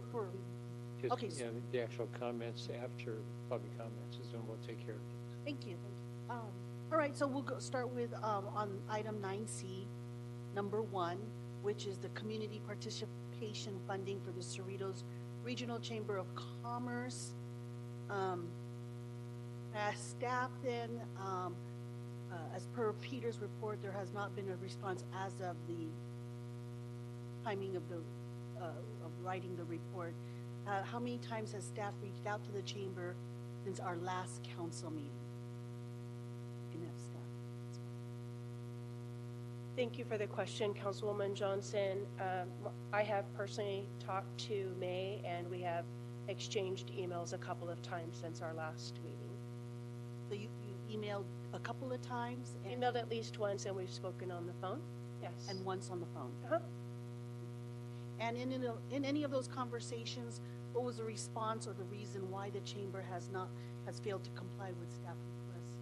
Just, okay, you know, the actual comments after public comments is when we'll take care of it. thank you. All right, so we'll start with, on item 9C, number 1, which is the community participation funding for the Cerritos Regional Chamber of Commerce. As staff then, as per Peter's report, there has not been a response as of the timing of the, of writing the report. How many times has staff reached out to the chamber since our last council meeting? You can have staff. Thank you for the question, Councilwoman Johnson. I have personally talked to May, and we have exchanged emails a couple of times since our last meeting. So you emailed a couple of times? And Emailed at least once, and we've spoken on the phone. Yes. And once on the phone? Uh-huh. And in any of those conversations, what was the response or the reason why the chamber has failed to comply with staff requests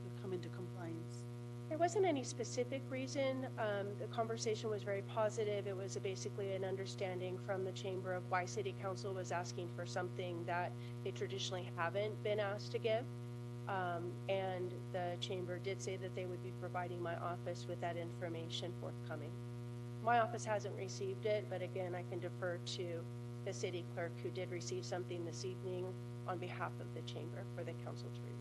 to come into compliance? There wasn't any specific reason. The conversation was very positive. It was basically an understanding from the chamber of why City Council was asking for something that they traditionally haven't been asked to give. And the chamber did say that they would be providing my office with that information forthcoming. My office hasn't received it, but again, I can defer to the city clerk, who did receive something this evening on behalf of the chamber for the council to review.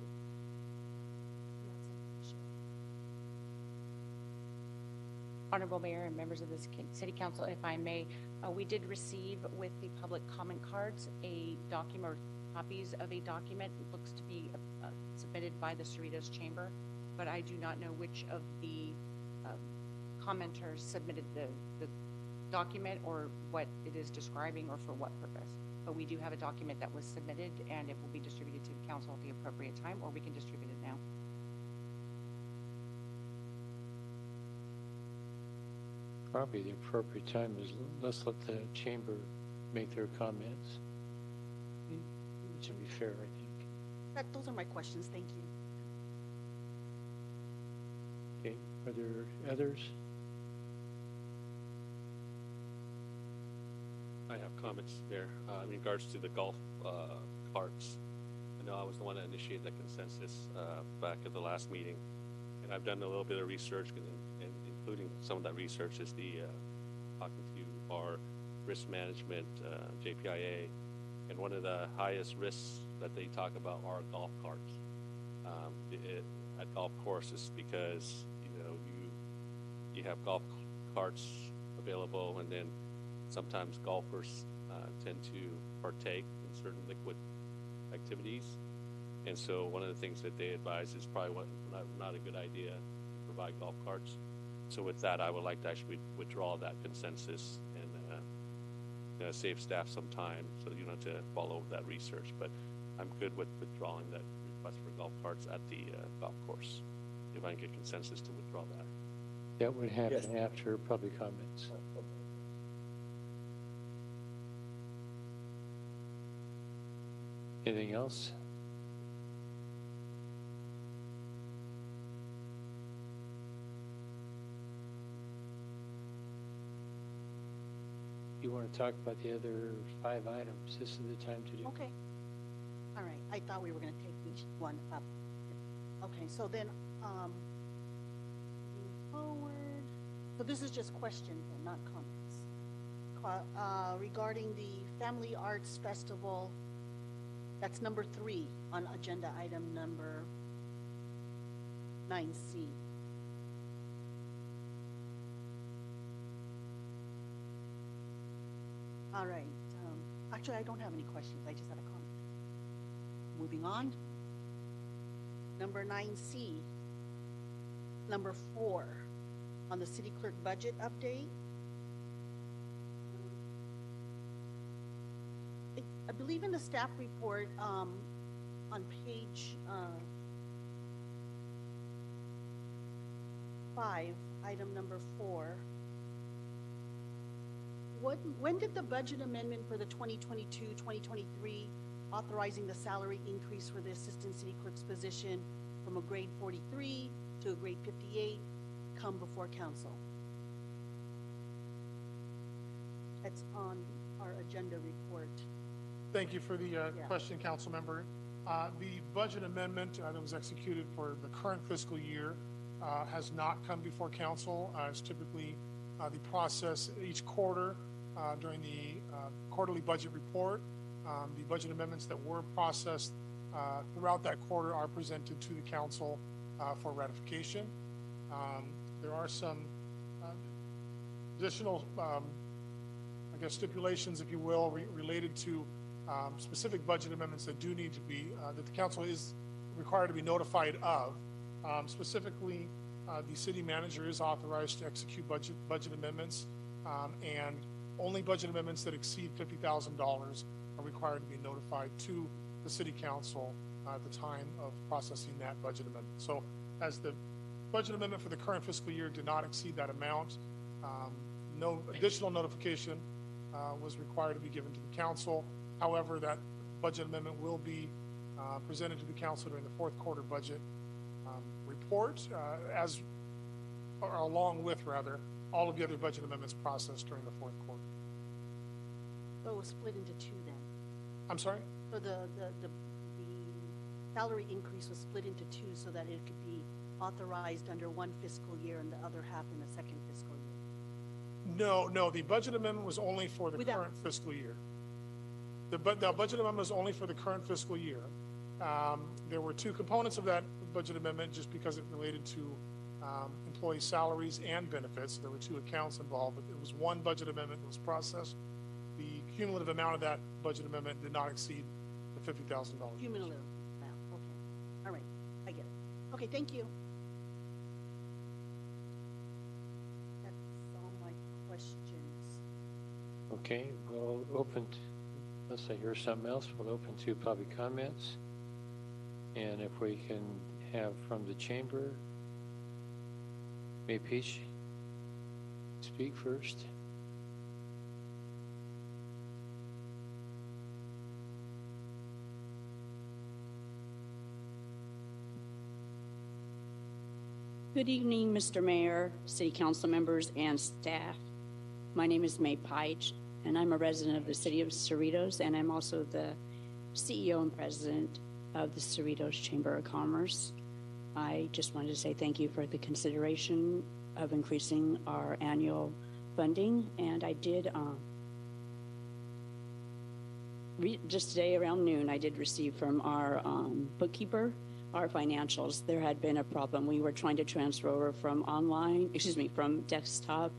Honorable Mayor and members of the City Council, if I may, we did receive with the public comment cards a document or copies of a document. It looks to be submitted by the Cerritos Chamber, but I do not know which of the commenters submitted the document or what it is describing or for what purpose. But we do have a document that was submitted, and it will be distributed to the council at the appropriate time, or we can distribute it now. Probably the appropriate time is let's let the chamber make their comments. It should be fair, I think. Those are my questions. Thank you. Okay, are there others? I have comments there in regards to the golf carts. I know I was the one that initiated the consensus back at the last meeting, and I've done a little bit of research, and including some of that research is the talking to our risk management JPIA, and one of the highest risks that they talk about are golf carts at golf courses, because you have golf carts available, and then sometimes golfers tend to partake in certain liquid activities. And so one of the things that they advise is probably not a good idea to provide golf carts. So with that, I would like to actually withdraw that consensus and save staff some time so you don't have to follow that research. But I'm good with withdrawing that request for golf carts at the golf course, if I can get consensus to withdraw that. That would happen after public comments. Anything else? You want to talk about the other 5 items? This is the time to do. Okay. All right. I thought we were going to take each one up. Okay. So then, moving forward. So this is just questions and not comments. Regarding the Family Arts Festival, that's number 3 on agenda item number 9C. All right. Actually, I don't have any questions. I just had a comment. Moving on. Number 9C. Number 4 on the city clerk budget update. I believe in the staff report on page 5, item number 4, when did the budget amendment for the 2022-2023 authorizing the salary increase for the assistant city clerk's position from a grade 43 to a grade 58 come before council? That's on our agenda report. Thank you for the question, council member. The budget amendment that was executed for the current fiscal year has not come before council. It's typically the process each quarter during the quarterly budget report. The budget amendments that were processed throughout that quarter are presented to the council for ratification. There are some additional, I guess, stipulations, if you will, related to specific budget amendments that do need to be, that the council is required to be notified of. Specifically, the city manager is authorized to execute budget amendments, and only budget amendments that exceed $50,000 are required to be notified to the city council at the time of processing that budget amendment. So as the budget amendment for the current fiscal year did not exceed that amount, no additional notification was required to be given to the council. However, that budget amendment will be presented to the council during the fourth quarter budget report, along with all of the other budget amendments processed during the fourth quarter. So it was split into 2 then? I'm sorry? So the salary increase was split into 2 so that it could be authorized under one fiscal year and the other half in the second fiscal year? No, the budget amendment was only for the current fiscal year. The budget amendment was only for the current fiscal year. There were 2 components of that budget amendment just because it related to employee salaries and benefits. There were 2 accounts involved, but it was one budget amendment that was processed. The cumulative amount of that budget amendment did not exceed the $50,000. Cumulative amount, okay. All right, I get it. Okay, thank you. That's all my questions. Okay, we'll open, unless I hear something else, we'll open to public comments. And if we can have from the chamber, May Peach speak first. Good evening, Mr. Mayor, City Council members, and staff. My name is May Peich, and I'm a resident of the City of Cerritos, and I'm also the CEO and President of the Cerritos Chamber of Commerce. I just wanted to say thank you for the consideration of increasing our annual funding, and I did, just today around noon, I did receive from our bookkeeper our financials. There had been a problem. We were trying to transfer over from from desktop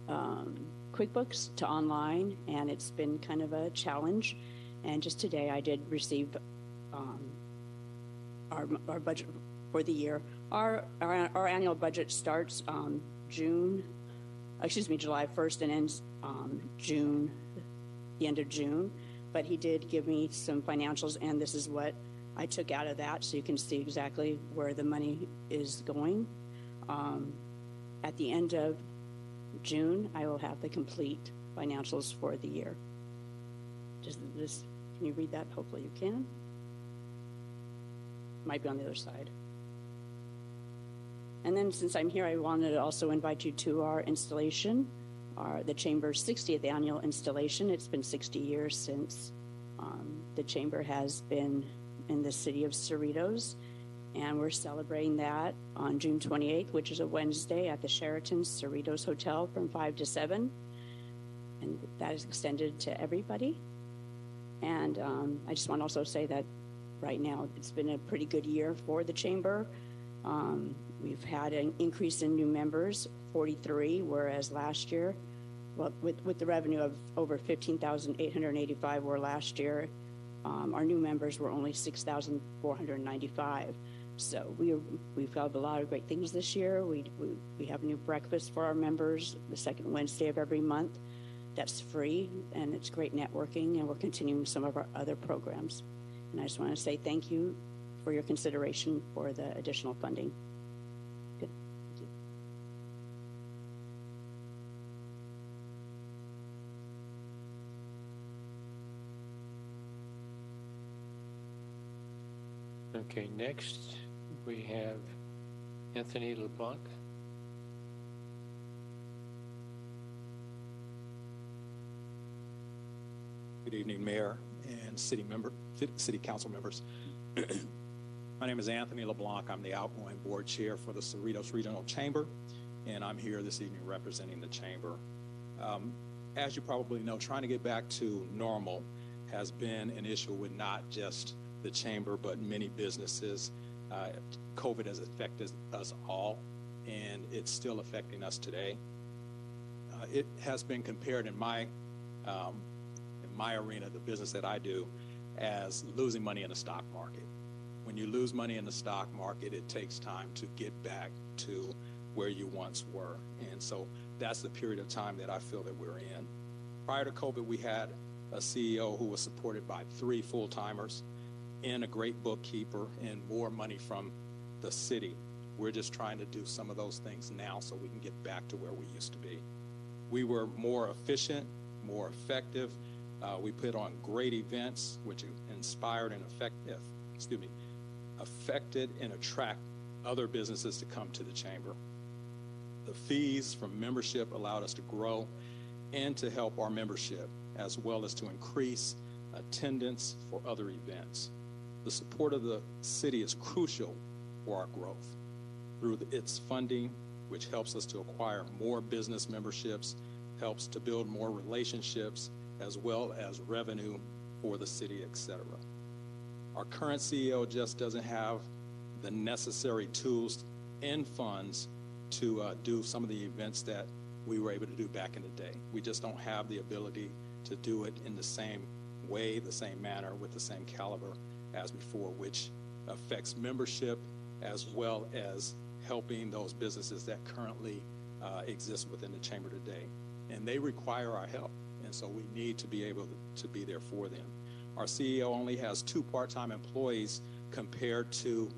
QuickBooks to online, and it's been kind of a challenge. And just today I did receive our budget for the year. Our annual budget starts July 1st and ends the end of June. But he did give me some financials, and this is what I took out of that, so you can see exactly where the money is going. At the end of June, I will have the complete financials for the year. Can you read that? Hopefully you can. Might be on the other side. And then since I'm here, I wanted to also invite you to our installation, the Chamber's 60th annual installation. It's been 60 years since the Chamber has been in the city of Cerritos, and we're celebrating that on June 28th, which is a Wednesday, at the Sheraton Cerritos Hotel from 5 to 7, and that is extended to everybody. And I just want to also say that right now it's been a pretty good year for the Chamber. We've had an increase in new members, 43, whereas last year, well, with the revenue of over 15,885 were last year, our new members were only 6,495. So we've got a lot of great things this year. We have a new breakfast for our members the second Wednesday of every month. That's free, and it's great networking, and we're continuing some of our other programs. And I just want to say thank you for your consideration for the additional funding. Good. Thank you. Okay, next we have Anthony LeBlanc. Good evening, Mayor and City Council members. My name is Anthony LeBlanc. I'm the outgoing board chair for the Cerritos Regional Chamber, and I'm here this evening representing the chamber. As you probably know, trying to get back to normal has been an issue with not just the chamber, but many businesses. COVID has affected us all, and it's still affecting us today. It has been compared in my arena, the business that I do, as losing money in the stock market. When you lose money in the stock market, it takes time to get back to where you once were. And so that's the period of time that I feel that we're in. Prior to COVID, we had a CEO who was supported by 3 full-timers and a great bookkeeper and more money from the city. We're just trying to do some of those things now so we can get back to where we used to be. We were more efficient, more effective. We put on great events, which inspired and affected and attract other businesses to come to the chamber. The fees from membership allowed us to grow and to help our membership, as well as to increase attendance for other events. The support of the city is crucial for our growth through its funding, which helps us to acquire more business memberships, helps to build more relationships, as well as revenue for the city, etc. Our current CEO just doesn't have the necessary tools and funds to do some of the events that we were able to do back in the day. We just don't have the ability to do it in the same way, the same manner, with the same caliber as before, which affects membership as well as helping those businesses that currently exist within the chamber today. And they require our help. And so we need to be able to be there for them. Our CEO only has 2 part-time employees compared to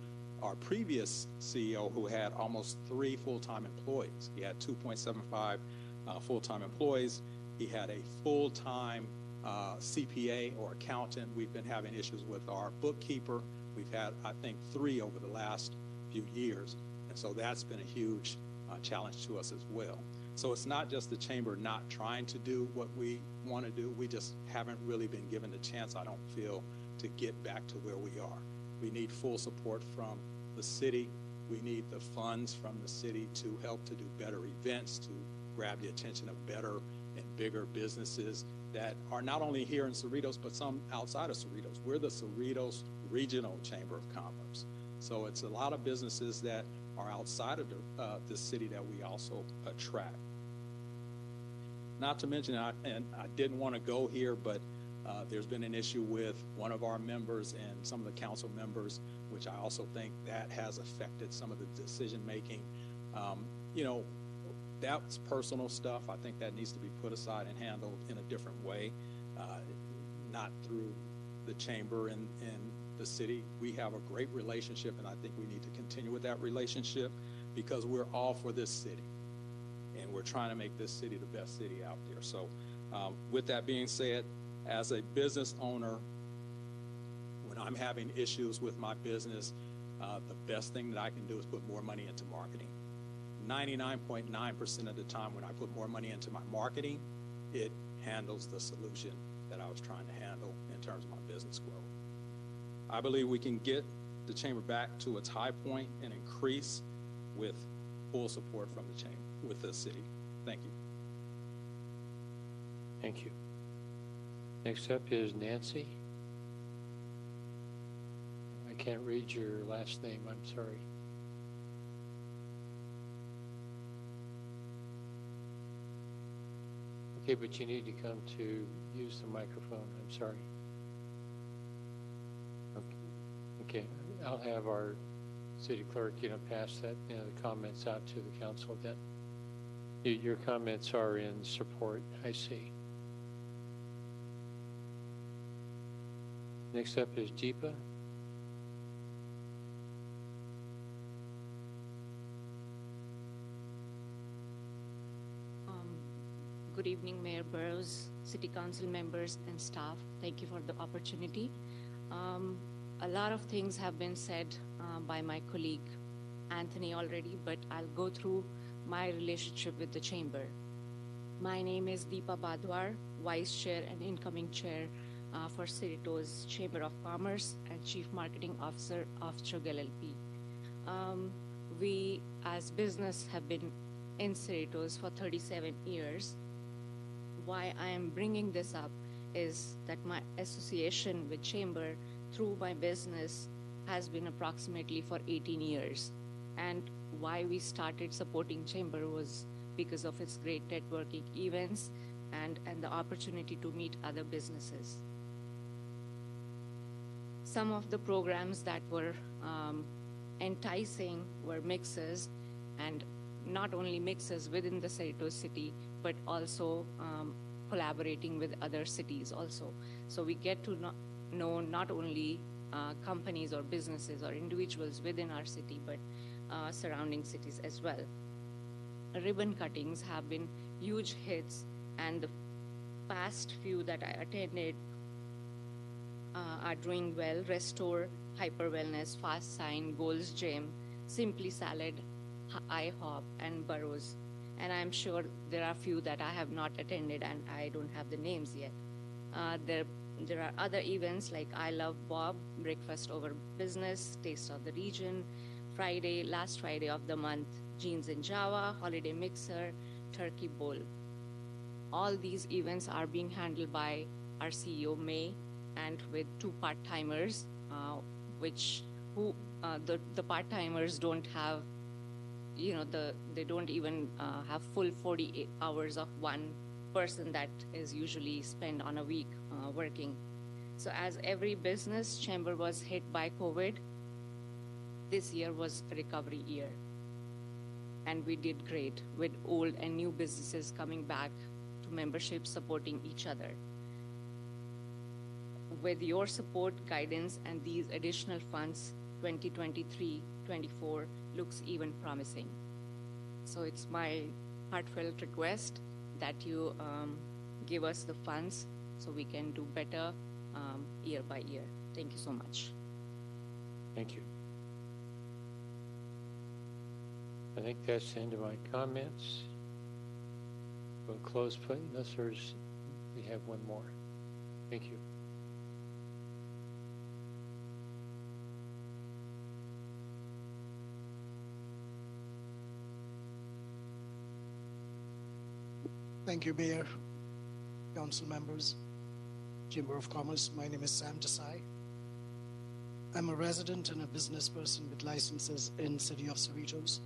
our previous CEO who had almost 3 full-time employees. He had 2.75 full-time employees. He had a full-time CPA or accountant. We've been having issues with our bookkeeper. We've had, I think, 3 over the last few years. And so that's been a huge challenge to us as well. So it's not just the chamber not trying to do what we want to do. We just haven't really been given the chance, I don't feel, to get back to where we are. We need full support from the city. We need the funds from the city to help to do better events, to grab the attention of better and bigger businesses that are not only here in Cerritos, but some outside of Cerritos. We're the Cerritos Regional Chamber of Commerce. So it's a lot of businesses that are outside of the city that we also attract. Not to mention, and I didn't want to go here, but there's been an issue with one of our members and some of the council members, which I also think that has affected some of the decision-making. You know, that's personal stuff. I think that needs to be put aside and handled in a different way, not through the chamber and the city. We have a great relationship, and I think we need to continue with that relationship because we're all for this city. And we're trying to make this city the best city out there. So with that being said, as a business owner, when I'm having issues with my business, the best thing that I can do is put more money into marketing. 99.9% of the time when I put more money into my marketing, it handles the solution that I was trying to handle in terms of my business growth. I believe we can get the chamber back to its high point and increase with full support from the chamber, with the city. Thank you. Thank you. Next up is Nancy. I can't read your last name, I'm sorry. Okay, but you need to come to use the microphone, I'm sorry. Okay, I'll have our city clerk, pass that, the comments out to the council then. Your comments are in support, I see. Next up is Deepa. Good evening, Mayor Burrows, City Council members and staff. Thank you for the opportunity. A lot of things have been said by my colleague Anthony already, but I'll go through my relationship with the chamber. My name is Deepa Badwar, Vice Chair and incoming Chair for Cerritos Chamber of Commerce and Chief Marketing Officer of Chug LLP. We, as business, have been in Cerritos for 37 years. Why I am bringing this up is that my association with Chamber through my business has been approximately for 18 years. And why we started supporting Chamber was because of its great networking events and the opportunity to meet other businesses. Some of the programs that were enticing were mixes, and not only mixes within the Cerritos city, but also collaborating with other cities also. So we get to know not only companies or businesses or individuals within our city, but surrounding cities as well. Ribbon cuttings have been huge hits, and the past few that I attended are doing well. Restore, Hyper Wellness, Fast Sign, Gold's Gym, Simply Salad, IHOP, and Burroughs. And I'm sure there are a few that I have not attended and I don't have the names yet. There are other events like I Love Bob, Breakfast Over Business, Taste of the Region, last Friday of the month, Jeans in Java, Holiday Mixer, Turkey Bowl. All these events are being handled by our CEO, May, and with 2 part-timers, the part-timers don't have, they don't even have full 40 hours of one person that is usually spent on a week working. So as every business, Chamber was hit by COVID. This year was a recovery year. And we did great with old and new businesses coming back to membership, supporting each other. With your support, guidance, and these additional funds, 2023-24 looks even promising. So it's my heartfelt request that you give us the funds so we can do better year by year. Thank you so much. Thank you. I think that's the end of my comments. We'll close, unless we have one more. Thank you. Thank you, Mayor, council members, Chamber of Commerce. My name is Sam Desai. I'm a resident and a business person with licenses in City of Cerritos.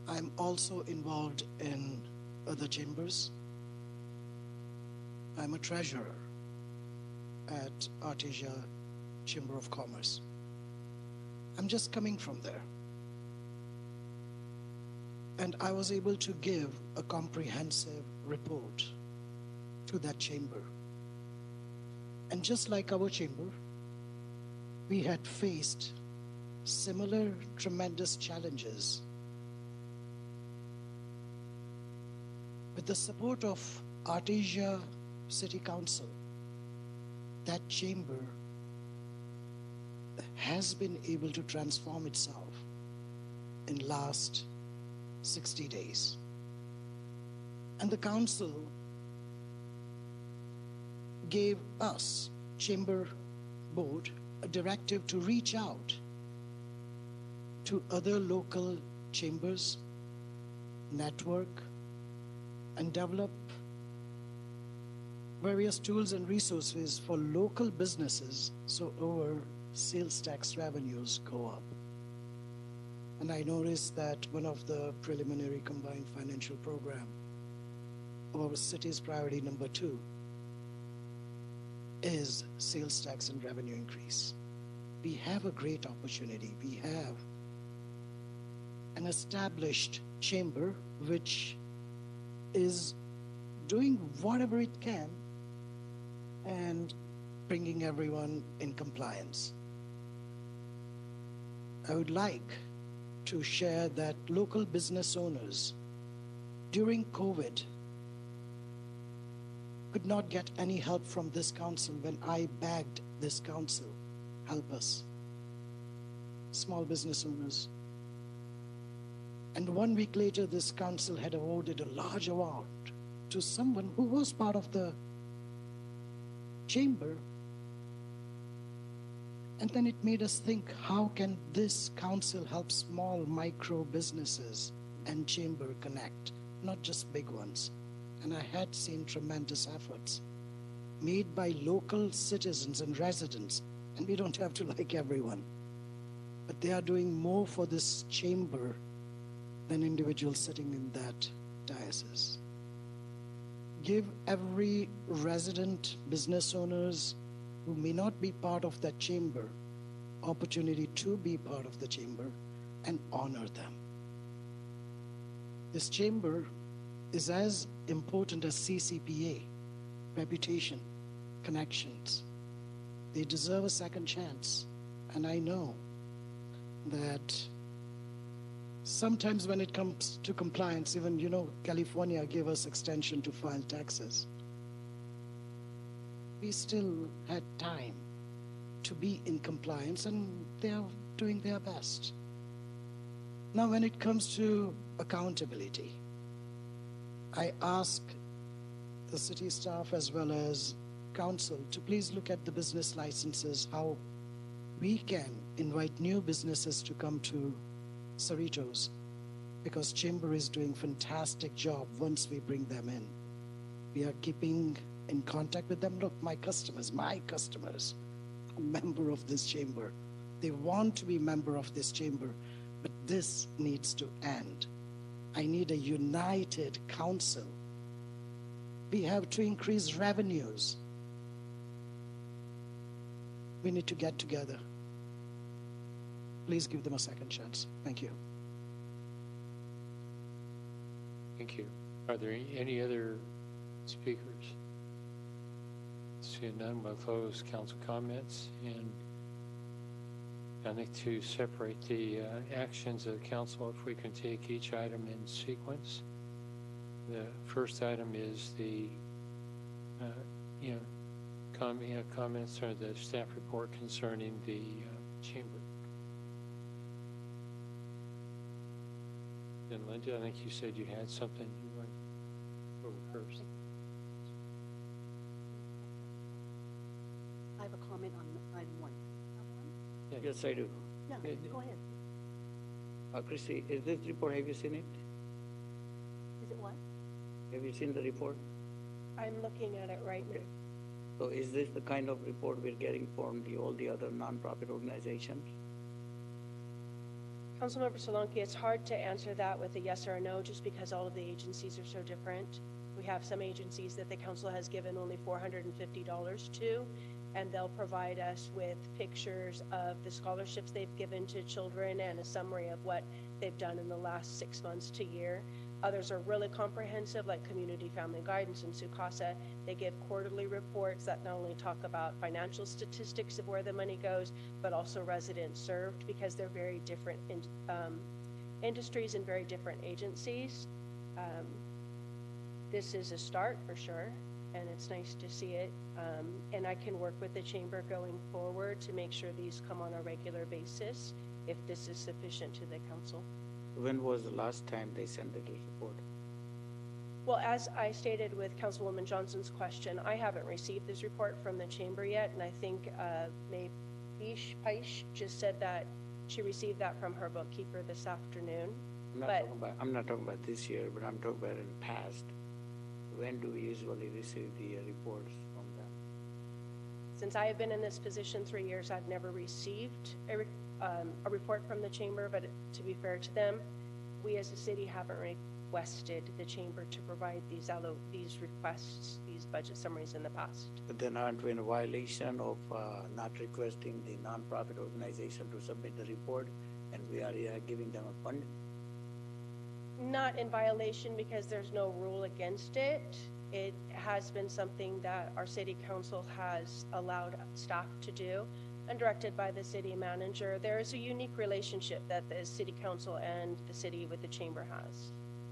I'm also involved in other chambers. I'm a treasurer at Artesia Chamber of Commerce. I'm just coming from there. And I was able to give a comprehensive report to that chamber. And just like our chamber, we had faced similar tremendous challenges. With the support of Artesia City Council, that chamber has been able to transform itself in last 60 days. And the council gave us, Chamber Board, a directive to reach out to other local chambers, network, and develop various tools and resources for local businesses so our sales tax revenues go up. And I noticed that one of the preliminary combined financial program of our city's priority number 2 is sales tax and revenue increase. We have a great opportunity. We have an established chamber which is doing whatever it can and bringing everyone in compliance. I would like to share that local business owners during COVID could not get any help from this council when I begged this council help us, small business owners. And 1 week later, this council had awarded a large award to someone who was part of the chamber. And then it made us think, how can this council help small micro businesses and chamber connect, not just big ones? And I had seen tremendous efforts made by local citizens and residents, and we don't have to like everyone, but they are doing more for this chamber than individuals sitting in that diocese. Give every resident, business owners who may not be part of that chamber opportunity to be part of the chamber and honor them. This chamber is as important as CCPA, reputation, connections. They deserve a second chance. And I know that sometimes when it comes to compliance, even, California gave us extension to file taxes. We still had time to be in compliance, and they are doing their best. Now, when it comes to accountability, I ask the city staff as well as council to please look at the business licenses, how we can invite new businesses to come to Cerritos, because Chamber is doing fantastic job once we bring them in. We are keeping in contact with them. Look, my customers, are member of this chamber. They want to be member of this chamber, but this needs to end. I need a united council. We have to increase revenues. We need to get together. Please give them a second chance. Thank you. Thank you. Are there any other speakers? Seeing none, we'll close council comments, and I think to separate the actions of the council, if we can take each item in sequence. The first item is the comments or the staff report concerning the chamber. And Lynda, I think you said you had something you wanted to go first. I have a comment on item 1. Yes, I do. Yeah, go ahead. Christy, is this report, have you seen it? Is it what? Have you seen the report? I'm looking at it right now. So is this the kind of report we're getting from all the other nonprofit organizations? Councilmember Solanki, it's hard to answer that with a yes or a no, just because all of the agencies are so different. We have some agencies that the council has given only $450 to, and they'll provide us with pictures of the scholarships they've given to children and a summary of what they've done in the last 6 months to year. Others are really comprehensive, like Community Family Guidance and Sukasa. They give quarterly reports that not only talk about financial statistics of where the money goes, but also residents served, because they're very different industries and very different agencies. This is a start for sure, and it's nice to see it. And I can work with the chamber going forward to make sure these come on a regular basis if this is sufficient to the council. When was the last time they sent the report? Well, as I stated with Councilwoman Johnson's question, I haven't received this report from the chamber yet, and I think May Paish just said that she received that from her bookkeeper this afternoon. I'm not talking about this year, but I'm talking about in the past. When do we usually receive the reports from them? Since I have been in this position 3 years, I've never received a report from the chamber, but to be fair to them, we as a city haven't requested the chamber to provide these requests, these budget summaries in the past. But then aren't we in a violation of not requesting the nonprofit organization to submit the report, and we are giving them a fund? Not in violation, because there's no rule against it. It has been something that our city council has allowed staff to do, and directed by the city manager. There is a unique relationship that the city council and the city with the chamber has.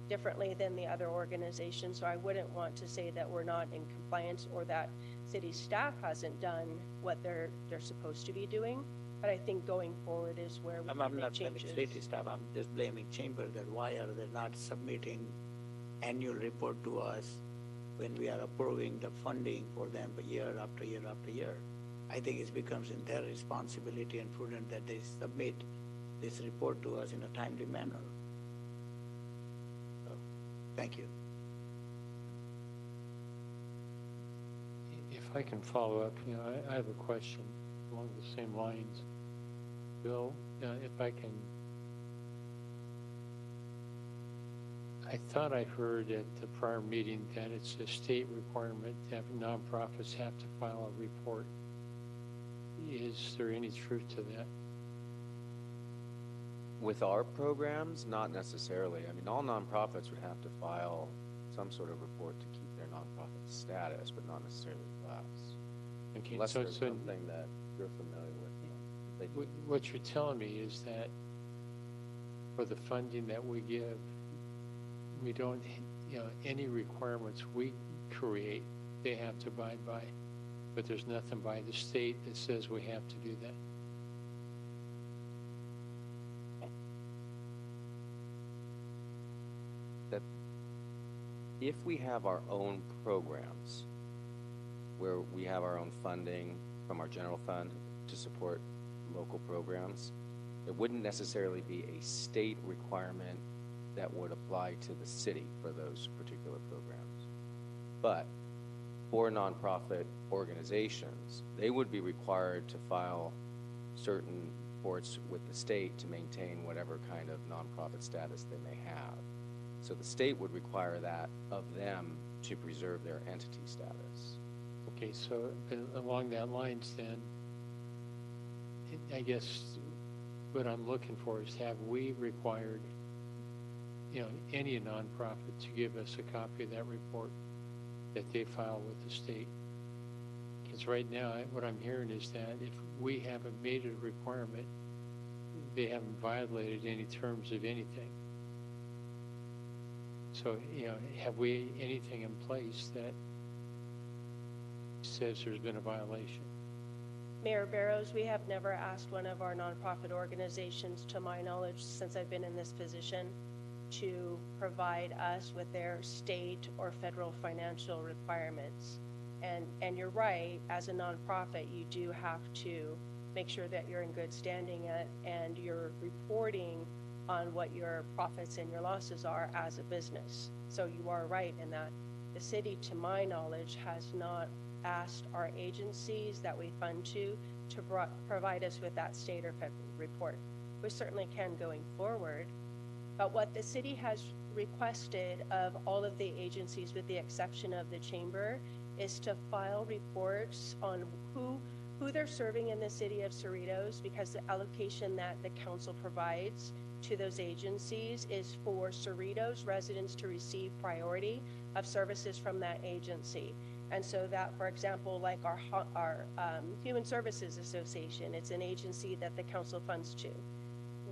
differently than the other organizations, so I wouldn't want to say that we're not in compliance or that city staff hasn't done what they're supposed to be doing. But I think going forward is where we I'm can make not blaming changes. city staff, I'm just blaming chamber that why are they not submitting annual report to us when we are approving the funding for them year after year after year. I think it becomes in their responsibility and prudent that they submit this report to us in a timely manner. So, thank you. If I can follow up, I have a question along the same lines. Bill, if I can, I thought I heard at the prior meeting that it's a state requirement that nonprofits have to file a report. Is there any truth to that? With our programs, not necessarily. I mean, all nonprofits would have to file some sort of report to keep their nonprofit status, but not necessarily with us. Okay, Unless so there's something that you're familiar with. What you're telling me is that for the funding that we give, we don't, any requirements we create, they have to abide by, but there's nothing by the state that says we have to do that. That if we have our own programs where we have our own funding from our general fund to support local programs, it wouldn't necessarily be a state requirement that would apply to the city for those particular programs. But for nonprofit organizations, they would be required to file certain reports with the state to maintain whatever kind of nonprofit status they may have. So the state would require that of them to preserve their entity status. Okay, so along that lines then, I guess what I'm looking for is, have we required, any nonprofit to give us a copy of that report that they file with the state? Because right now, what I'm hearing is that if we haven't made it a requirement, they haven't violated any terms of anything. So, have we anything in place that says there's been a violation? Mayor Barrows, we have never asked one of our nonprofit organizations, to my knowledge, since I've been in this position, to provide us with their state or federal financial requirements. And you're right, as a nonprofit, you do have to make sure that you're in good standing and you're reporting on what your profits and your losses are as a business. So you are right in that the city, to my knowledge, has not asked our agencies that we fund to provide us with that state or federal report. We certainly can going forward, but what the city has requested of all of the agencies, with the exception of the chamber, is to file reports on who they're serving in the city of Cerritos, because the allocation that the council provides to those agencies is for Cerritos residents to receive priority of services from that agency. And so that, for example, like our Human Services Association, it's an agency that the council funds to.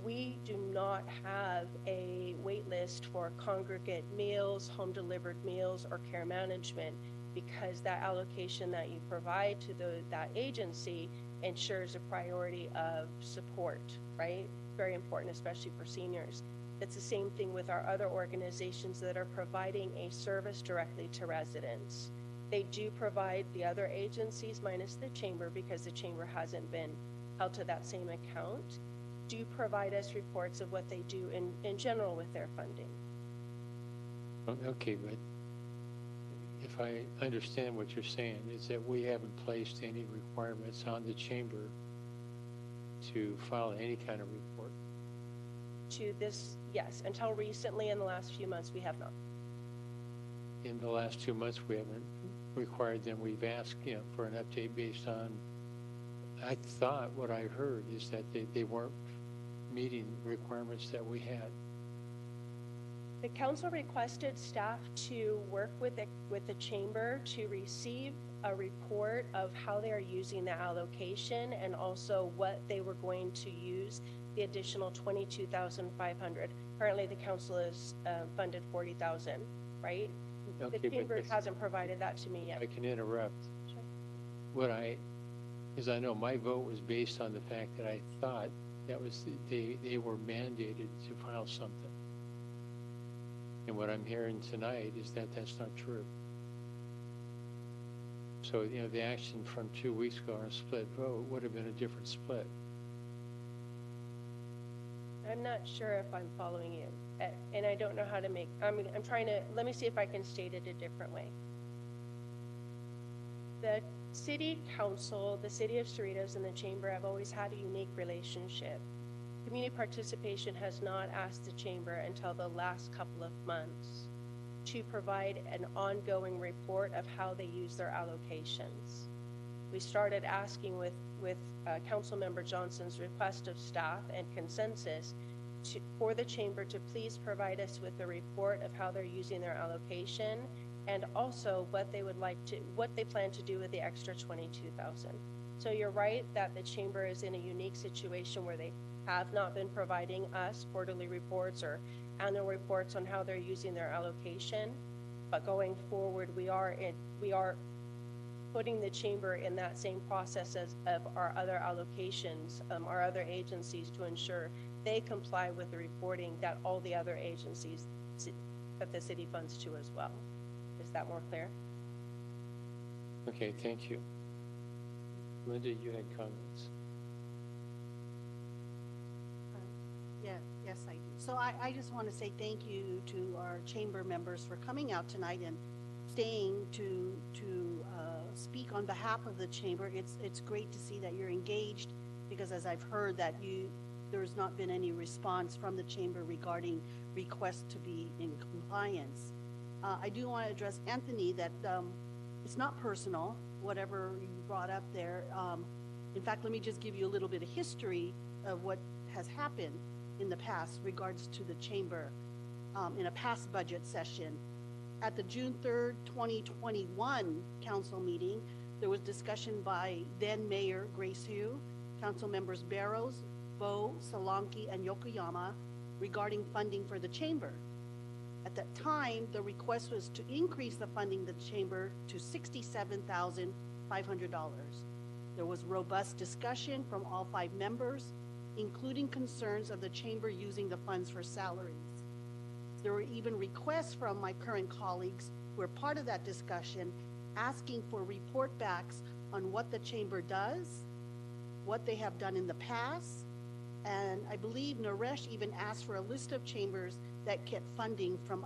We do not have a wait list for congregate meals, home delivered meals, or care management, because that allocation that you provide to that agency ensures a priority of support, right? Very important, especially for seniors. It's the same thing with our other organizations that are providing a service directly to residents. They do provide the other agencies, minus the chamber, because the chamber hasn't been held to that same account, do provide us reports of what they do in general with their funding. Okay, but if I understand what you're saying, is that we haven't placed any requirements on the chamber to file any kind of report? To this, yes. Until recently, in the last few months, we have not. In the last 2 months, we haven't required them. We've asked, for an update based on, I thought what I heard is that they weren't meeting requirements that we had. The council requested staff to work with the chamber to receive a report of how they are using the allocation and also what they were going to use the additional $22,500 Currently, the council is funded 40,000, right? Okay, The but chamber that's- hasn't provided that to me yet. I can interrupt. Sure. Because I know my vote was based on the fact that I thought that was, they were mandated to file something. And what I'm hearing tonight is that that's not true. So, the action from 2 weeks ago on a split vote would have been a different split. I'm not sure if I'm following you, and I don't know how to make, I'm trying to, let me see if I can state it a different way. The city council, the city of Cerritos, and the chamber have always had a unique relationship. Community participation has not asked the chamber until the last couple of months to provide an ongoing report of how they use their allocations. We started asking with Councilmember Johnson's request of staff and consensus for the chamber to please provide us with a report of how they're using their allocation and also what they plan to do with the extra 22,000. So you're right that the chamber is in a unique situation where they have not been providing us quarterly reports or annual reports on how they're using their allocation. But going forward, we are putting the chamber in that same process as of our other allocations, our other agencies, to ensure they comply with the reporting that all the other agencies that the city funds to as well. Is that more clear? Okay, thank you. Lynda, you had comments. Yes, I do. So I just want to say thank you to our chamber members for coming out tonight and staying to speak on behalf of the chamber. It's great to see that you're engaged, because as I've heard that there's not been any response from the chamber regarding requests to be in compliance. I do want to address Anthony that it's not personal, whatever you brought up there. In fact, let me just give you a little bit of history of what has happened in the past regards to the chamber in a past budget session. At the June 3rd, 2021 council meeting, there was discussion by then Mayor Grace Hu, council members Barrows, Bo, Solanke, and Yokoyama regarding funding for the chamber. At that time, the request was to increase the funding of the chamber to $67,500. There was robust discussion from all 5 members, including concerns of the chamber using the funds for salaries. There were even requests from my current colleagues who were part of that discussion asking for report backs on what the chamber does, what they have done in the past, and I believe Naresh even asked for a list of chambers that get funding from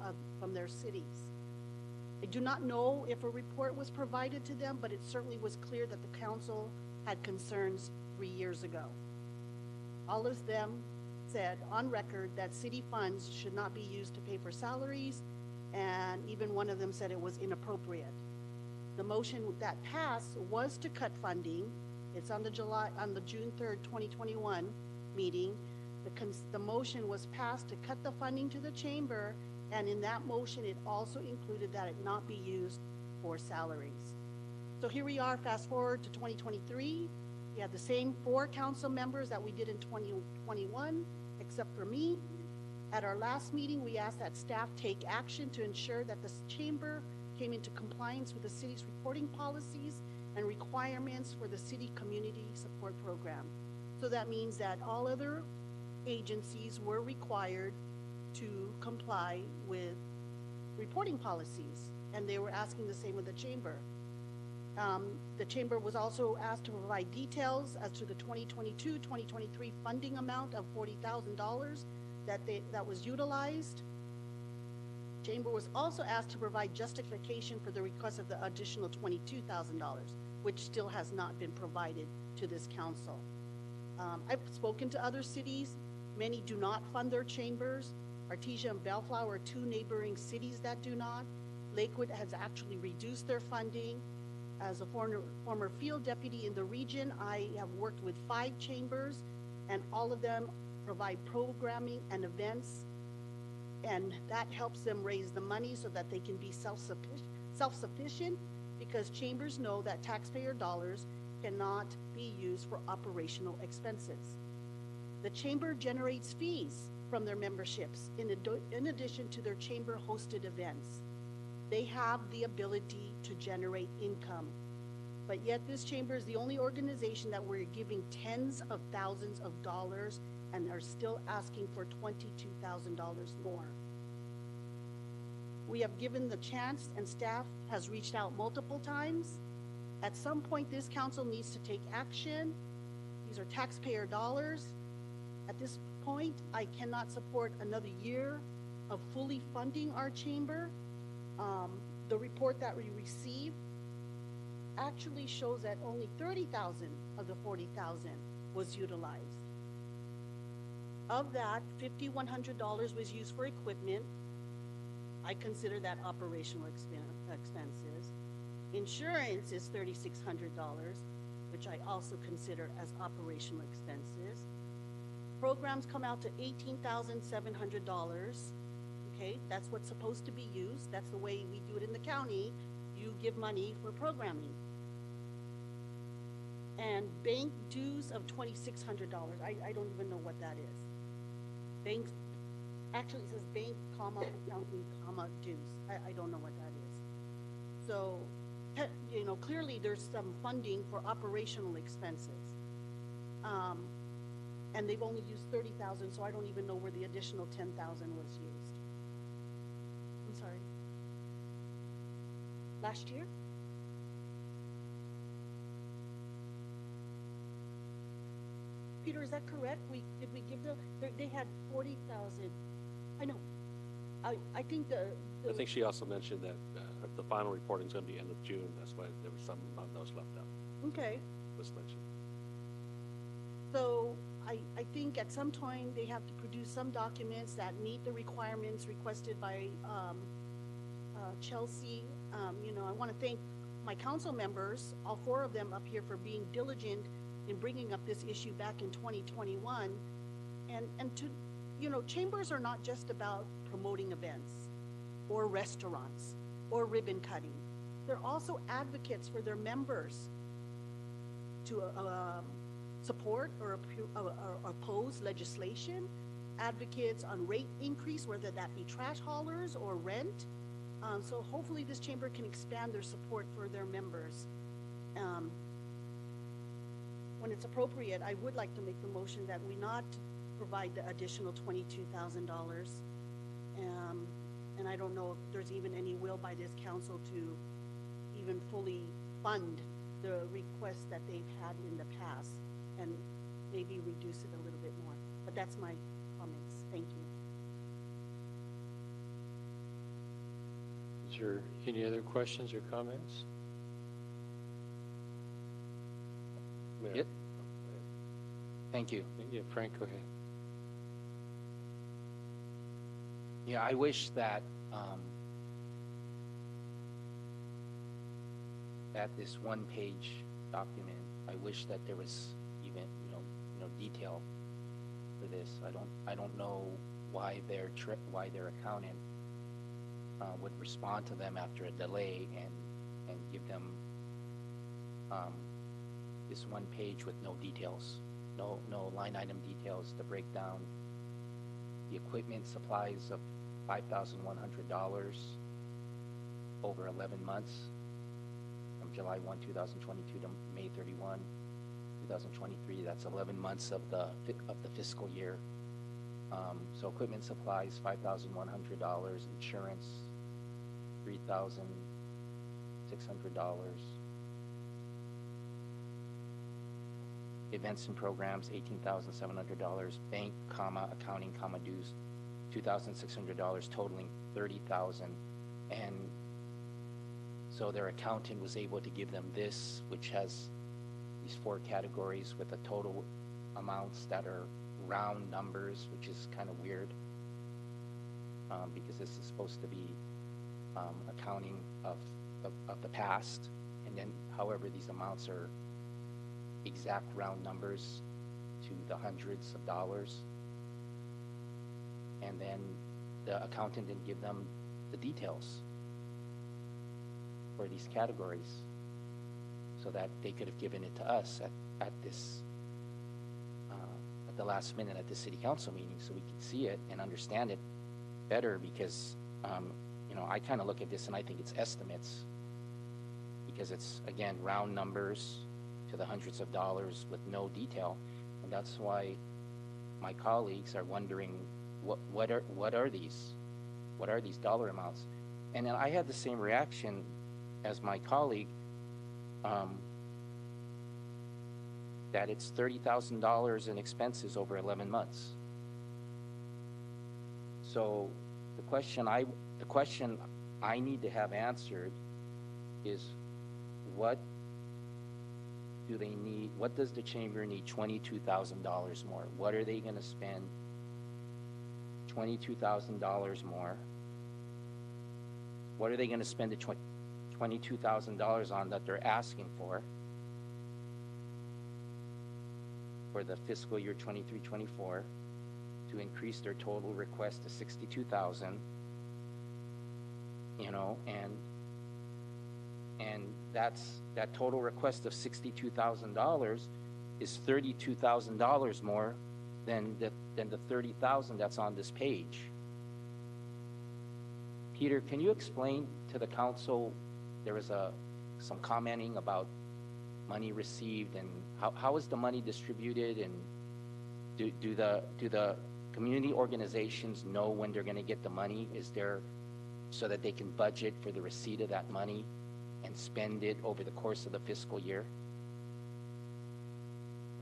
their cities. I do not know if a report was provided to them, but it certainly was clear that the council had concerns 3 years ago. All of them said on record that city funds should not be used to pay for salaries, and even one of them said it was inappropriate. The motion that passed was to cut funding. It's on the June 3rd, 2021 meeting. The motion was passed to cut the funding to the chamber, and in that motion, it also included that it not be used for salaries. So here we are, fast forward to 2023. We have the same 4 council members that we did in 2021, except for me. At our last meeting, we asked that staff take action to ensure that the chamber came into compliance with the city's reporting policies and requirements for the city community support program. So that means that all other agencies were required to comply with reporting policies, and they were asking the same of the chamber. The chamber was also asked to provide details as to the 2022-2023 funding amount of $40,000 that was utilized. Chamber was also asked to provide justification for the request of the additional $22,000, which still has not been provided to this council. I've spoken to other cities. Many do not fund their chambers. Artesia and Bellflower are 2 neighboring cities that do not. Lakewood has actually reduced their funding. As a former field deputy in the region, I have worked with 5 chambers, and all of them provide programming and events, and that helps them raise the money so that they can be self-sufficient, because chambers know that taxpayer dollars cannot be used for operational expenses. The chamber generates fees from their memberships in addition to their chamber-hosted events. They have the ability to generate income. But yet this chamber is the only organization that we're giving tens of thousands of dollars and are still asking for $22,000 more. We have given the chance and staff has reached out multiple times. At some point, this council needs to take action. These are taxpayer dollars. At this point, I cannot support another year of fully funding our chamber. The report that we received actually shows that only 30,000 of the 40,000 was utilized. Of that, $5,100 was used for equipment. I consider that operational expenses. Insurance is $3,600, which I also consider as operational expenses. Programs come out to $18,700. Okay, that's what's supposed to be used. That's the way we do it in the county. You give money for programming. And bank dues of $2,600. I don't even know what that is. Bank, actually it says bank, comma, accounting, comma, dues. I don't know what that is. So, you know, clearly there's some funding for operational expenses. And they've only used 30,000, so I don't even know where the additional 10,000 was used. I'm sorry. Last year? Peter, is that correct? Did we give them? They had 40,000. I know. I think I think she also mentioned that the final reporting is going to be end of June. That's why there was some of those left out. Okay. Was mentioned. So I think at some time they have to produce some documents that meet the requirements requested by Chelsea. You know, I want to thank my council members, all four of them up here, for being diligent in bringing up this issue back in 2021. And to, you know, chambers are not just about promoting events or restaurants or ribbon cutting. They're also advocates for their members to support or oppose legislation, advocates on rate increase, whether that be trash haulers or rent. So hopefully this chamber can expand their support for their members. When it's appropriate, I would like to make the motion that we not provide the additional $22,000. And I don't know if there's even any will by this council to even fully fund the requests that they've had in the past and maybe reduce it a little bit more. But that's my comments. Thank you. Is there any other questions or comments? Yep. Thank you. Yeah, Frank, go ahead. Yeah, I wish that at this one-page document, I wish that there was even detail for this. I don't know why their accountant would respond to them after a delay and give them this one page with no details, no line item details to break down the equipment supplies of $5,100 over 11 months from July 1, 2022 to May 31, 2023. That's 11 months of the fiscal year. So equipment supplies, $5,100, insurance, $3,600. Events and programs, $18,700. Bank, accounting, dues, $2,600, totaling $30,000. And so their accountant was able to give them this, which has these four categories with the total amounts that are round numbers, which is kind of weird because this is supposed to be accounting of the past. And then, however, these amounts are exact round numbers to the hundreds of dollars. And then the accountant didn't give them the details for these categories so that they could have given it to us at the last minute at the city council meeting so we could see it and understand it better because, you know, I kind of look at this and I think it's estimates because it's, again, round numbers to the hundreds of dollars with no detail. And that's why my colleagues are wondering, what are these? What are these dollar amounts? And then I had the same reaction as my colleague, that it's $30,000 in expenses over 11 months. So the question I need to have answered is, what do they need? What does the chamber need $22,000 more? What are they going to spend $22,000 more? What are they going to spend the $22,000 on that they're asking for the fiscal year 23-24 to increase their total request to $62,000? You know, and that total request of $62,000 is $32,000 more than the $30,000 that's on this page. Peter, can you explain to the council, there was some commenting about money received and how is the money distributed, and do the community organizations know when they're going to get the money? Is there, so that they can budget for the receipt of that money and spend it over the course of the fiscal year?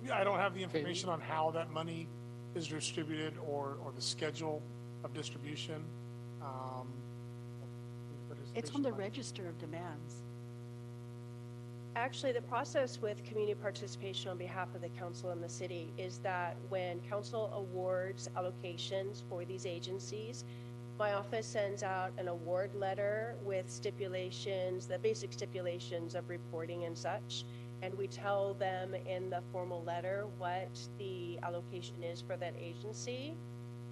Yeah, I don't have the information on how that money is distributed or the schedule of distribution. It's on the register of demands. Actually, the process with community participation on behalf of the council and the city is that when council awards allocations for these agencies, my office sends out an award letter with stipulations, the basic stipulations of reporting and such, and we tell them in the formal letter what the allocation is for that agency.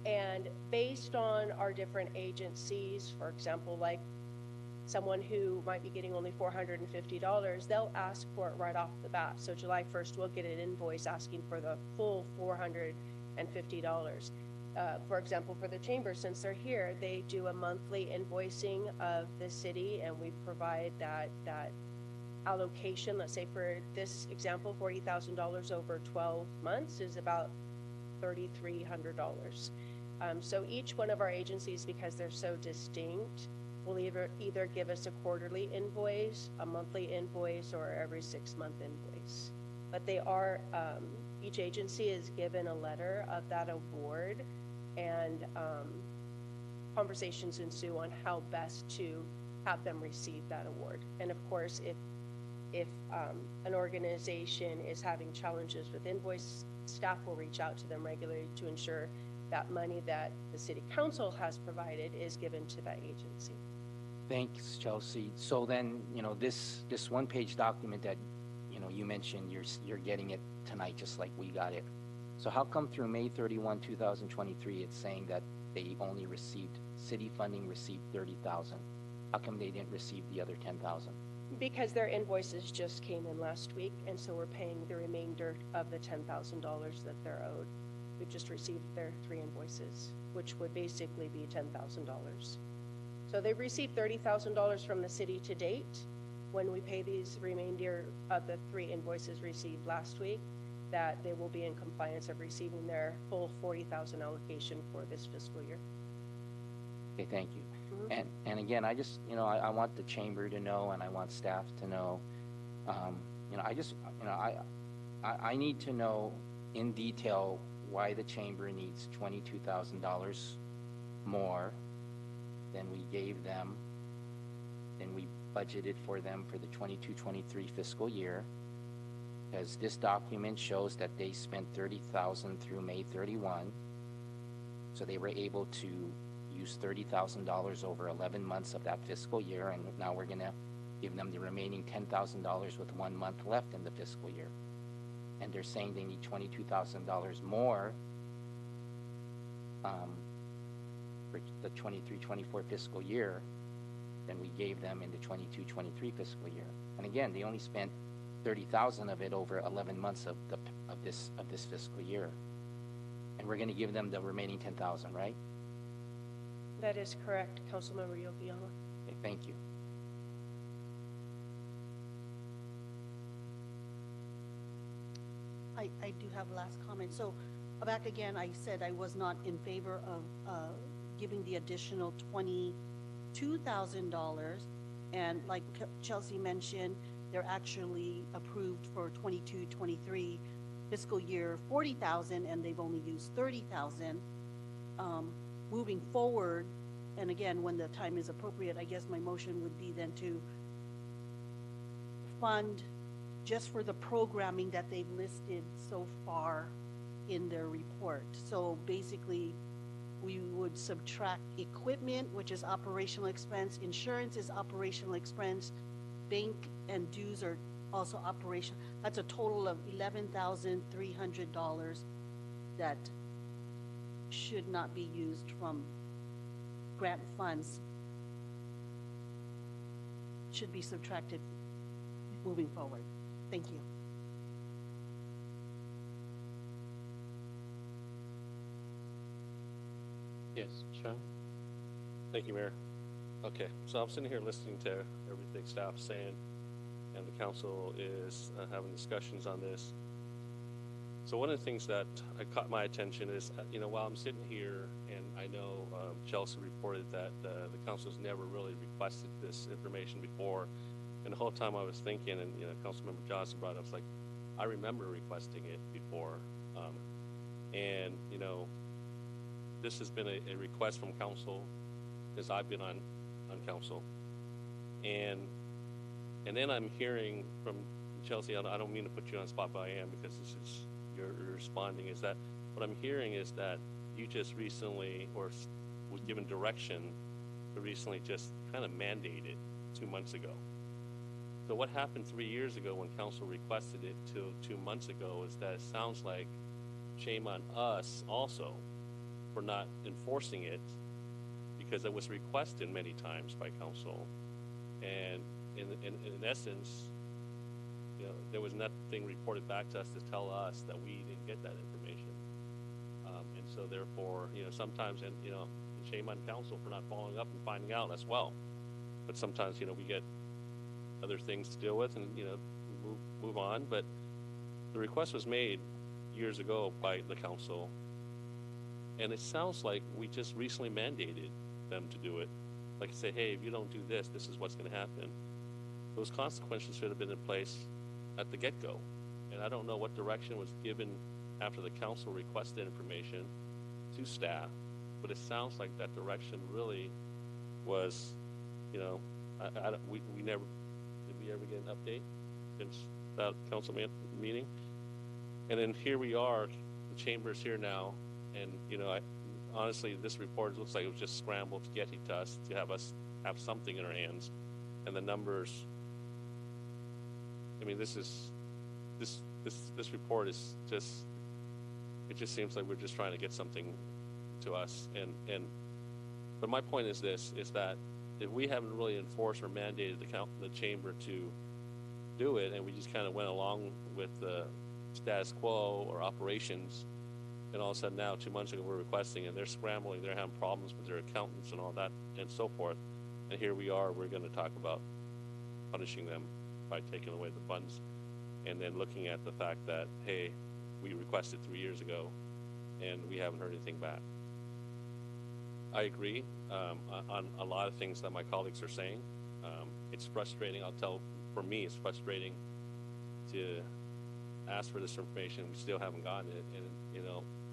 And based on our different agencies, for example, like someone who might be getting only $450, they'll ask for it right off the bat. So July 1st, we'll get an invoice asking for the full $450. For example, for the chamber, since they're here, they do a monthly invoicing of the city, and we provide that allocation. Let's say for this example, $40,000 over 12 months is about $3,300. So each one of our agencies, because they're so distinct, will either give us a quarterly invoice, a monthly invoice, or every 6-month invoice. But they are, each agency is given a letter of that award, and conversations ensue on how best to have them receive that award. And of course, if an organization is having challenges with invoice, staff will reach out to them regularly to ensure that money that the city council has provided is given to that agency. Thanks, Chelsea. So then, you know, this one-page document that, you know, you mentioned, you're getting it tonight just like we got it. So how come through May 31, 2023, it's saying that they only received, city funding received 30,000? How come they didn't receive the other 10,000? Because their invoices just came in last week, and so we're paying the remainder of the $10,000 that they're owed. We've just received their 3 invoices, which would basically be $10,000. So they've received $30,000 from the city to date. When we pay these remainder of the 3 invoices received last week, that they will be in compliance of receiving their full $40,000 allocation for this fiscal year. Okay, thank you. Mm-hmm. And again, I just, you know, I want the chamber to know, and I want staff to know, you know, I need to know in detail why the chamber needs $22,000 more than we gave them, than we budgeted for them for the 22-23 fiscal year, because this document shows that they spent $30,000 through May 31, so they were able to use $30,000 over 11 months of that fiscal year, and now we're going to give them the remaining $10,000 with 1 month left in the fiscal year. And they're saying they need $22,000 more for the 23-24 fiscal year than we gave them in the 22-23 fiscal year. And again, they only spent 30,000 of it over 11 months of this fiscal year. and we're going to give them the remaining 10,000, right? That is correct, Councilmember Yokoyama. Okay, thank you. I do have last comment. So back again, I said I was not in favor of giving the additional $22,000. And like Chelsea mentioned, they're actually approved for 22-23 fiscal year 40,000, and they've only used 30,000. Moving forward, and again, when the time is appropriate, I guess my motion would be then to fund just for the programming that they've listed so far in their report. So basically, we would subtract equipment, which is operational expense, insurance is operational expense, bank and dues are also operational. That's a total of $11,300 that should not be used from grant funds, should be subtracted moving forward. Thank you. Yes, Sean? Thank you, Mayor. Okay, so I'm sitting here listening to everything staff is saying, and the council is having discussions on this. So one of the things that caught my attention is, while I'm sitting here, and I know Chelsea reported that the council's never really requested this information before, and the whole time I was thinking, and Councilmember Johnson brought it up, it's like, I remember requesting it before, and this has been a request from council since I've been on council, and then I'm hearing from Chelsea. I don't mean to put you on the spot, but I am, because this is you're responding. Is that what I'm hearing is that you just recently or was given direction to recently just kind of mandate it 2 months ago. So what happened 3 years ago when council requested it to 2 months ago is that it sounds like shame on us also for not enforcing it, because it was requested many times by council, and in essence, there was nothing reported back to us to tell us that we didn't get that information, and so therefore, sometimes, and shame on council for not following up and finding out as well. But sometimes, we get other things to deal with, and move on. But the request was made years ago by the council, and it sounds like we just recently mandated them to do it. Like I say, hey, if you don't do this, this is what's going to happen. Those consequences should have been in place at the get-go. And I don't know what direction was given after the council requested information to staff, but it sounds like that direction really was, we never, did we ever get an update since that council meeting? And then here we are, the chamber's here now, and, honestly, this report looks like it was just scrambled to get it to us, to have us have something in our hands. And the numbers, this report is just, it just seems like we're just trying to get something to us. But my point is this, is that if we haven't really enforced or mandated the chamber to do it, and we just kind of went along with the status quo or operations, and all of a sudden now 2 months ago we're requesting, and they're scrambling, they're having problems with their accountants and all that and so forth, and here we are, we're going to talk about punishing them by taking away the funds, and then looking at the fact that, hey, we requested 3 years ago and we haven't heard anything back. I agree on a lot of things that my colleagues are saying. It's frustrating. For me, it's frustrating to ask for this information. We still haven't gotten it, and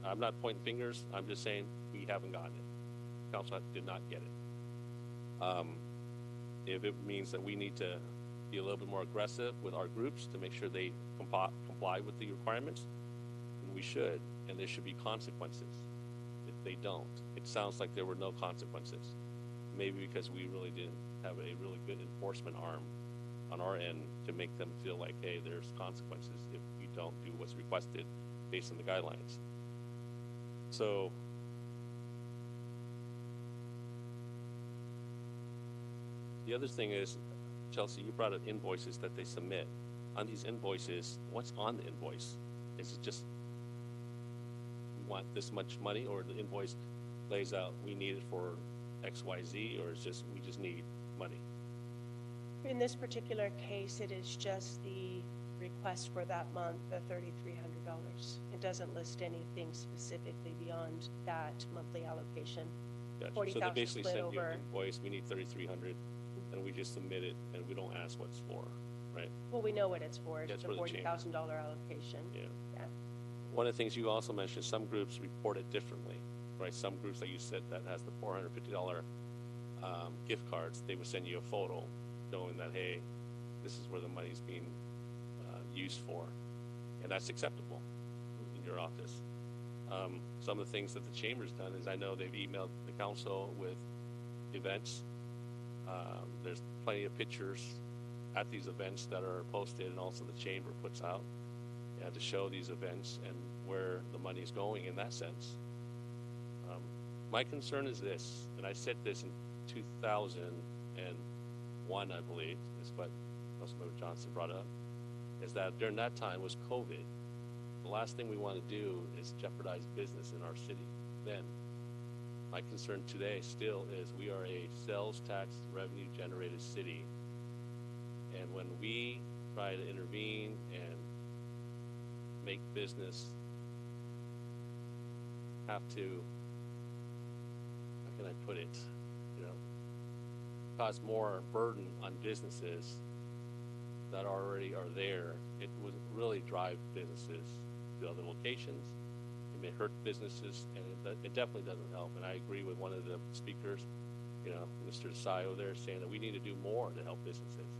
I'm not pointing fingers. I'm just saying we haven't gotten it. Council did not get it. If it means that we need to be a little bit more aggressive with our groups to make sure they comply with the requirements, then we should, and there should be consequences if they don't. It sounds like there were no consequences. Maybe because we really didn't have a really good enforcement arm on our end to make them feel like, hey, there's consequences if we don't do what's requested based on the guidelines. So the other thing is, Chelsea, you brought up invoices that they submit. On these invoices, what's on the invoice? Is it just want this much money, or the invoice lays out, we need it for X, Y, Z, or it's just, we just need money? In this particular case, it is just the request for that month, the $3,300. It doesn't list anything specifically beyond that monthly allocation. Gotcha. So 40,000 they basically split send you over. an invoice, we need 3,300, and we just submit it, and we don't ask what it's for, right? Well, we know what it's for. Yeah, It's it's a for the chamber. $40,000 allocation. Yeah. Yeah. One of the things you also mentioned, some groups report it differently, right? Some groups, like you said, that has the $450 gift cards, they would send you a photo showing that, hey, this is where the money's being used for, and that's acceptable in your office. Some of the things that the chamber's done is, I know they've emailed the council with events. There's plenty of pictures at these events that are posted, and also the chamber puts out to show these events and where the money is going in that sense. My concern is this, and I said this in 2001, I believe, is what Councilmember Johnson brought up, is that during that time was COVID. The last thing we want to do is jeopardize business in our city then. My concern today still is we are a sales tax revenue generated city, and when we try to intervene and make business have to, how can I put it, cause more burden on businesses that already are there, it would really drive businesses to other locations. It may hurt businesses, and it definitely doesn't help. And I agree with one of the speakers, Mr. Sayo there, saying that we need to do more to help businesses.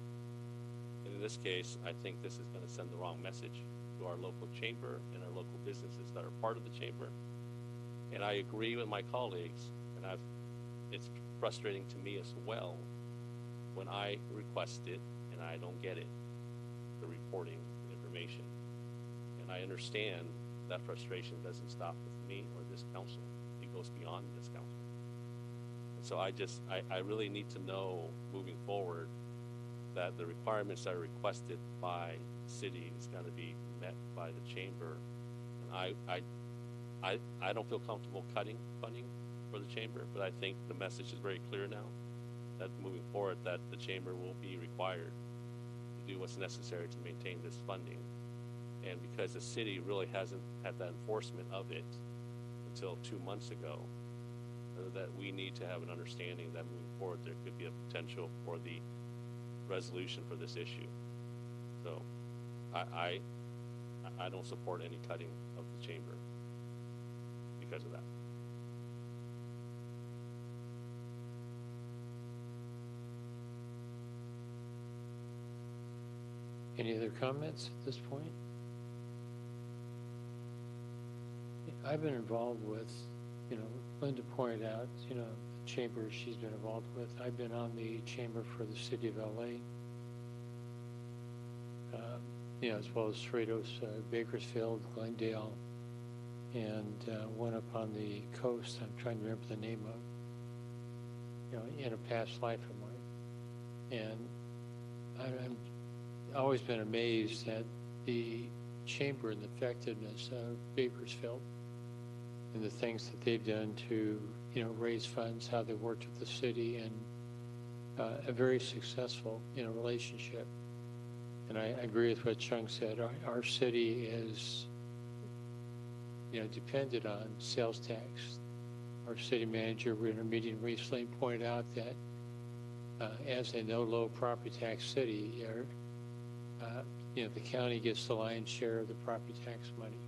And in this case, I think this is going to send the wrong message to our local chamber and our local businesses that are part of the chamber. And I agree with my colleagues, and it's frustrating to me as well when I request it and I don't get it, the reporting information. And I understand that frustration doesn't stop with me or this council. It goes beyond this council. And so I really need to know moving forward that the requirements that are requested by the city is going to be met by the chamber. And I don't feel comfortable cutting funding for the chamber, but I think the message is very clear now that moving forward that the chamber will be required to do what's necessary to maintain this funding. And because the city really hasn't had that enforcement of it until 2 months ago, that we need to have an understanding that moving forward there could be a potential for the resolution for this issue. So I don't support any cutting of the chamber because of that. Any other comments at this point? I've been involved with, Lynda pointed out, the chamber she's been involved with. I've been on the chamber for the city of LA, as well as Cerritos, Bakersfield, Glendale, and one up on the coast I'm trying to remember the name of, in a past life of mine. And I'm always been amazed at the chamber and the effectiveness of Bakersfield and the things that they've done to, raise funds, how they worked with the city, and a very successful, relationship. And I agree with what Chung said. Our city is, dependent on sales tax. Our city manager, we were in a meeting recently, pointed out that as a no-low property tax city, the county gets the lion's share of the property tax money.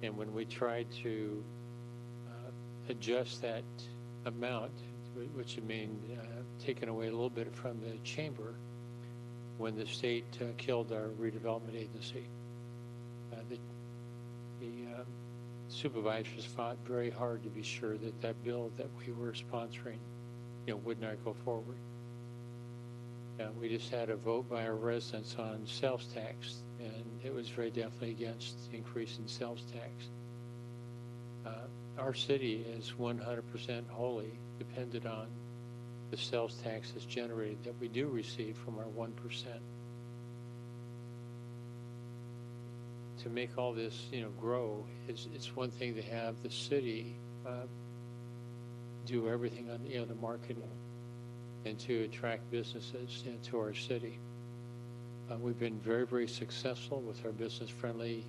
And when we tried to adjust that amount, which would mean taking away a little bit from the chamber, when the state killed our redevelopment agency, the supervisors fought very hard to be sure that that bill that we were sponsoring, would not go forward. We just had a vote by our residents on sales tax, and it was very definitely against increasing sales tax. Our city is 100% wholly dependent on the sales taxes generated that we do receive from our 1%. to make all this, grow, it's one thing to have the city do everything on, the marketing and to attract businesses into our city. We've been very, very successful with our business-friendly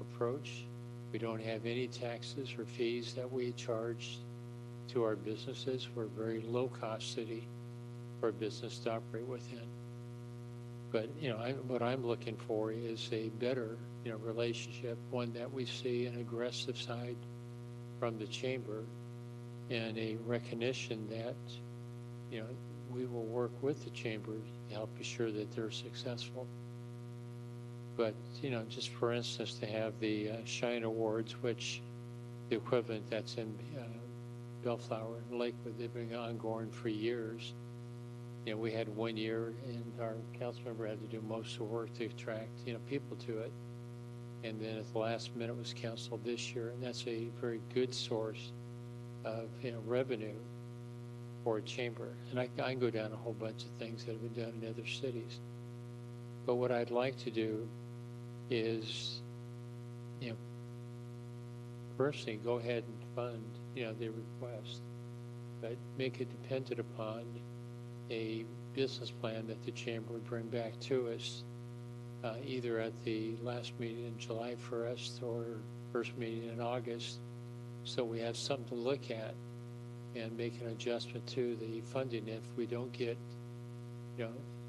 approach. We don't have any taxes or fees that we charge to our businesses. We're a very low-cost city for a business to operate within. But, what I'm looking for is a better, relationship, one that we see an aggressive side from the chamber and a recognition that, we will work with the chamber to help assure that they're successful. But, just for instance, to have the Shine Awards, which the equivalent that's in Bellflower and Lakewood, they've been ongoing for years. We had 1 year, and our council member had to do most of the work to attract, people to it. And then at the last minute was canceled this year, and that's a very good source of, revenue for a chamber. And I can go down a whole bunch of things that have been done in other cities. But what I'd like to do is, personally go ahead and fund, the request, but make it dependent upon a business plan that the chamber would bring back to us, either at the last meeting in July for us or first meeting in August, so we have something to look at and make an adjustment to the funding if we don't get,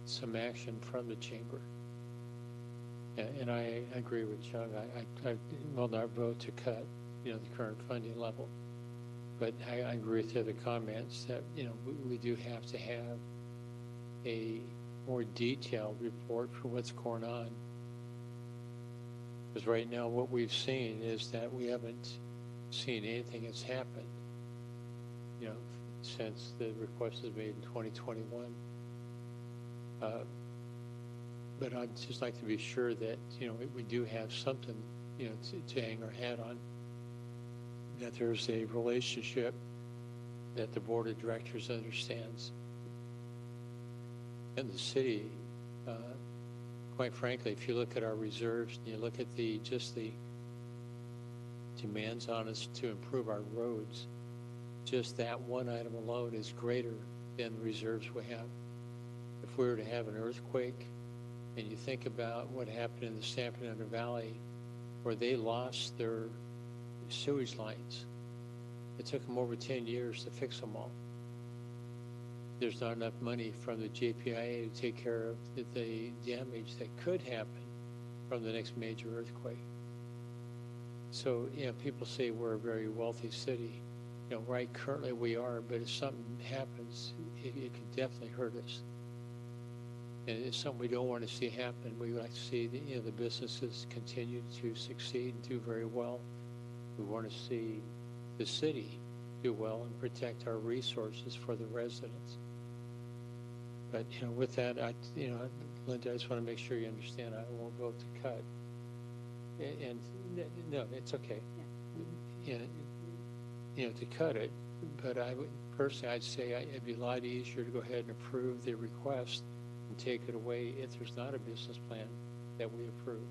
some action from the chamber. And I agree with Chung. I will not vote to cut, the current funding level. But I agree with the other comments that, we do have to have a more detailed report for what's going on. Because right now what we've seen is that we haven't seen anything that's happened, since the request was made in 2021. But I'd just like to be sure that, we do have something, to hang our hat on, that there's a relationship that the board of directors understands. And the city, quite frankly, if you look at our reserves and you look at just the demands on us to improve our roads, just that one item alone is greater than the reserves we have. If we were to have an earthquake, and you think about what happened in the San Fernando Valley, where they lost their sewage lines, it took them over 10 years to fix them all. There's not enough money from the JPIA to take care of the damage that could happen from the next major earthquake. So, people say we're a very wealthy city. Right, currently we are, but if something happens, it could definitely hurt us. And it's something we don't want to see happen. We would like to see the businesses continue to succeed and do very well. We want to see the city do well and protect our resources for the residents. But, with that, Lynda, I just want to make sure you understand I won't vote to cut. And no, it's okay. To cut it, but I'd say it'd be a lot easier to go ahead and approve the request and take it away if there's not a business plan that we approve,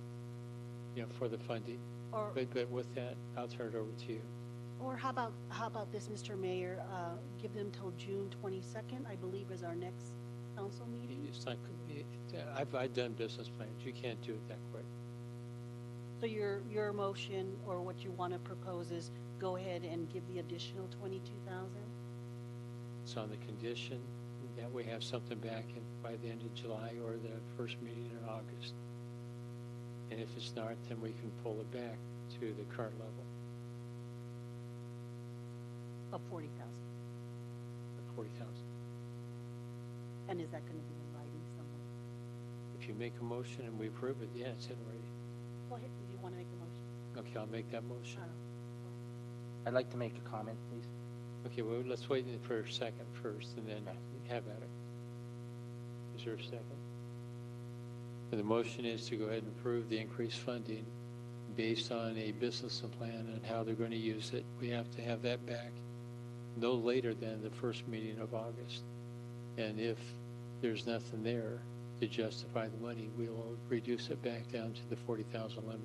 for the funding. But with that, I'll turn it over to you. Or how about this, Mr. Mayor? Give them till June 22nd, I believe, is our next council meeting. It's not. I've done business plans. You can't do it that quick. So your motion or what you want to propose is go ahead and give the additional 22,000? It's on the condition that we have something back by the end of July or the first meeting in August. And if it's not, then we can pull it back to the current level. Of 40,000. Of 40,000. And is that going to be in writing somewhere? If you make a motion and we approve it, yeah, it's in writing. Go ahead. Do you want to make a motion? Okay, I'll make that motion. I'd like to make a comment, please. Okay, well, let's wait for a second first and then have at it. Is there a second? And the motion is to go ahead and approve the increased funding based on a business plan and how they're going to use it. We have to have that back no later than the first meeting of August. And if there's nothing there, to justify the money, we will reduce it back down to the 40,000 limit.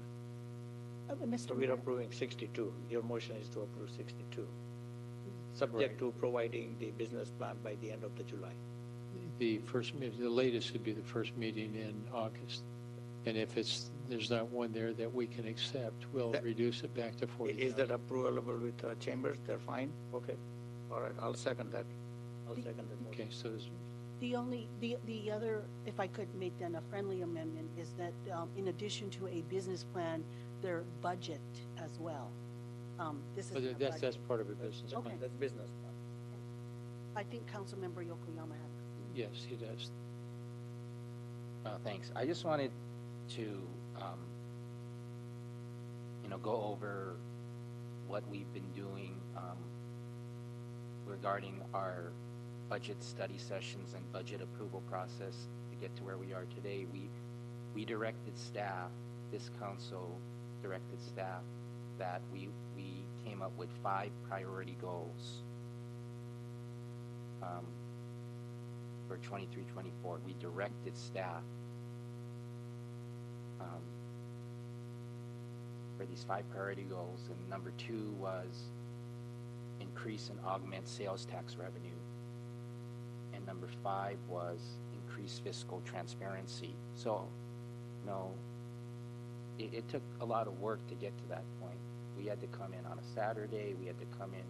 So we're approving 62. Your motion is to approve 62, subject to providing the business plan by the end of the July. The latest would be the first meeting in August. And if there's not one there that we can accept, we'll reduce it back to 40,000. Is that approvable with chambers? They're fine? Okay. All right, I'll second that. I'll second that motion. Okay, so The other, if I could make then a friendly amendment, is that in addition to a business plan, their budget as well. This is that's part of a business plan. Okay. That's business. I think Councilmember Yokoyama had. Yes, he does. Thanks. I just wanted to, go over what we've been doing regarding our budget study sessions and budget approval process to get to where we are today. We directed staff, this council directed staff, that we came up with 5 priority goals for 23-24. We directed staff for these 5 priority goals, and number 2 was increase and augment sales tax revenue, and number 5 was increase fiscal transparency. So, it took a lot of work to get to that point. We had to come in on a Saturday. We had to come in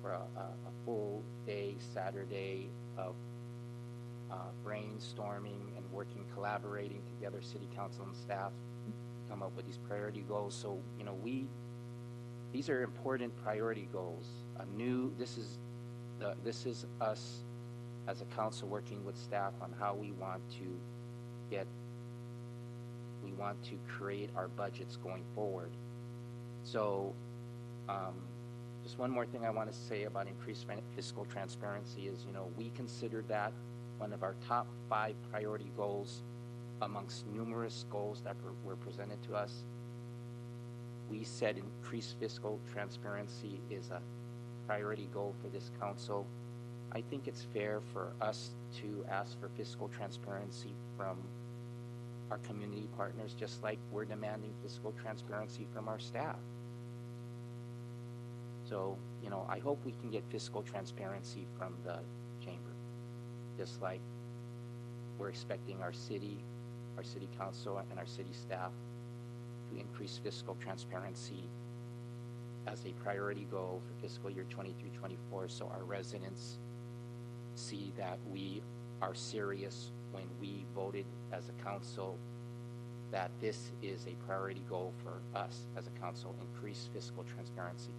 for a full day Saturday of brainstorming and working, collaborating together, city council and staff, come up with these priority goals. So, these are important priority goals. This is us as a council working with staff on how we want to create our budgets going forward. So, just one more thing I want to say about increased fiscal transparency is, we consider that one of our top 5 priority goals amongst numerous goals that were presented to us. We said increased fiscal transparency is a priority goal for this council. I think it's fair for us to ask for fiscal transparency from our community partners, just like we're demanding fiscal transparency from our staff. So, I hope we can get fiscal transparency from the chamber, just like we're expecting our city council and our city staff to increase fiscal transparency as a priority goal for fiscal year 23-24, so our residents see that we are serious when we voted as a council, that this is a priority goal for us as a council, increase fiscal transparency.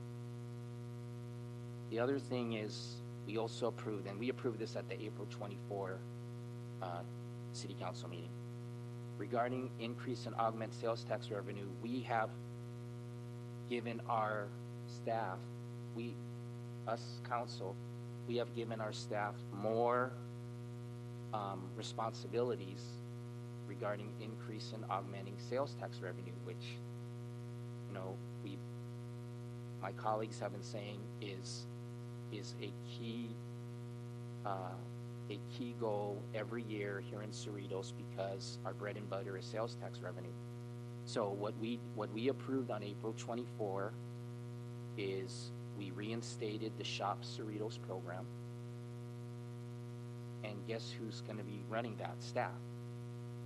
The other thing is, we also approved, and we approved this at the April 24 city council meeting, regarding increase and augment sales tax revenue. We have given our staff, us council, we have given our staff more responsibilities regarding increase and augmenting sales tax revenue, which, my colleagues have been saying is a key goal every year here in Cerritos, because our bread and butter is sales tax revenue. So what we approved on April 24 is we reinstated the Shop Cerritos program. And guess who's going to be running that? Staff.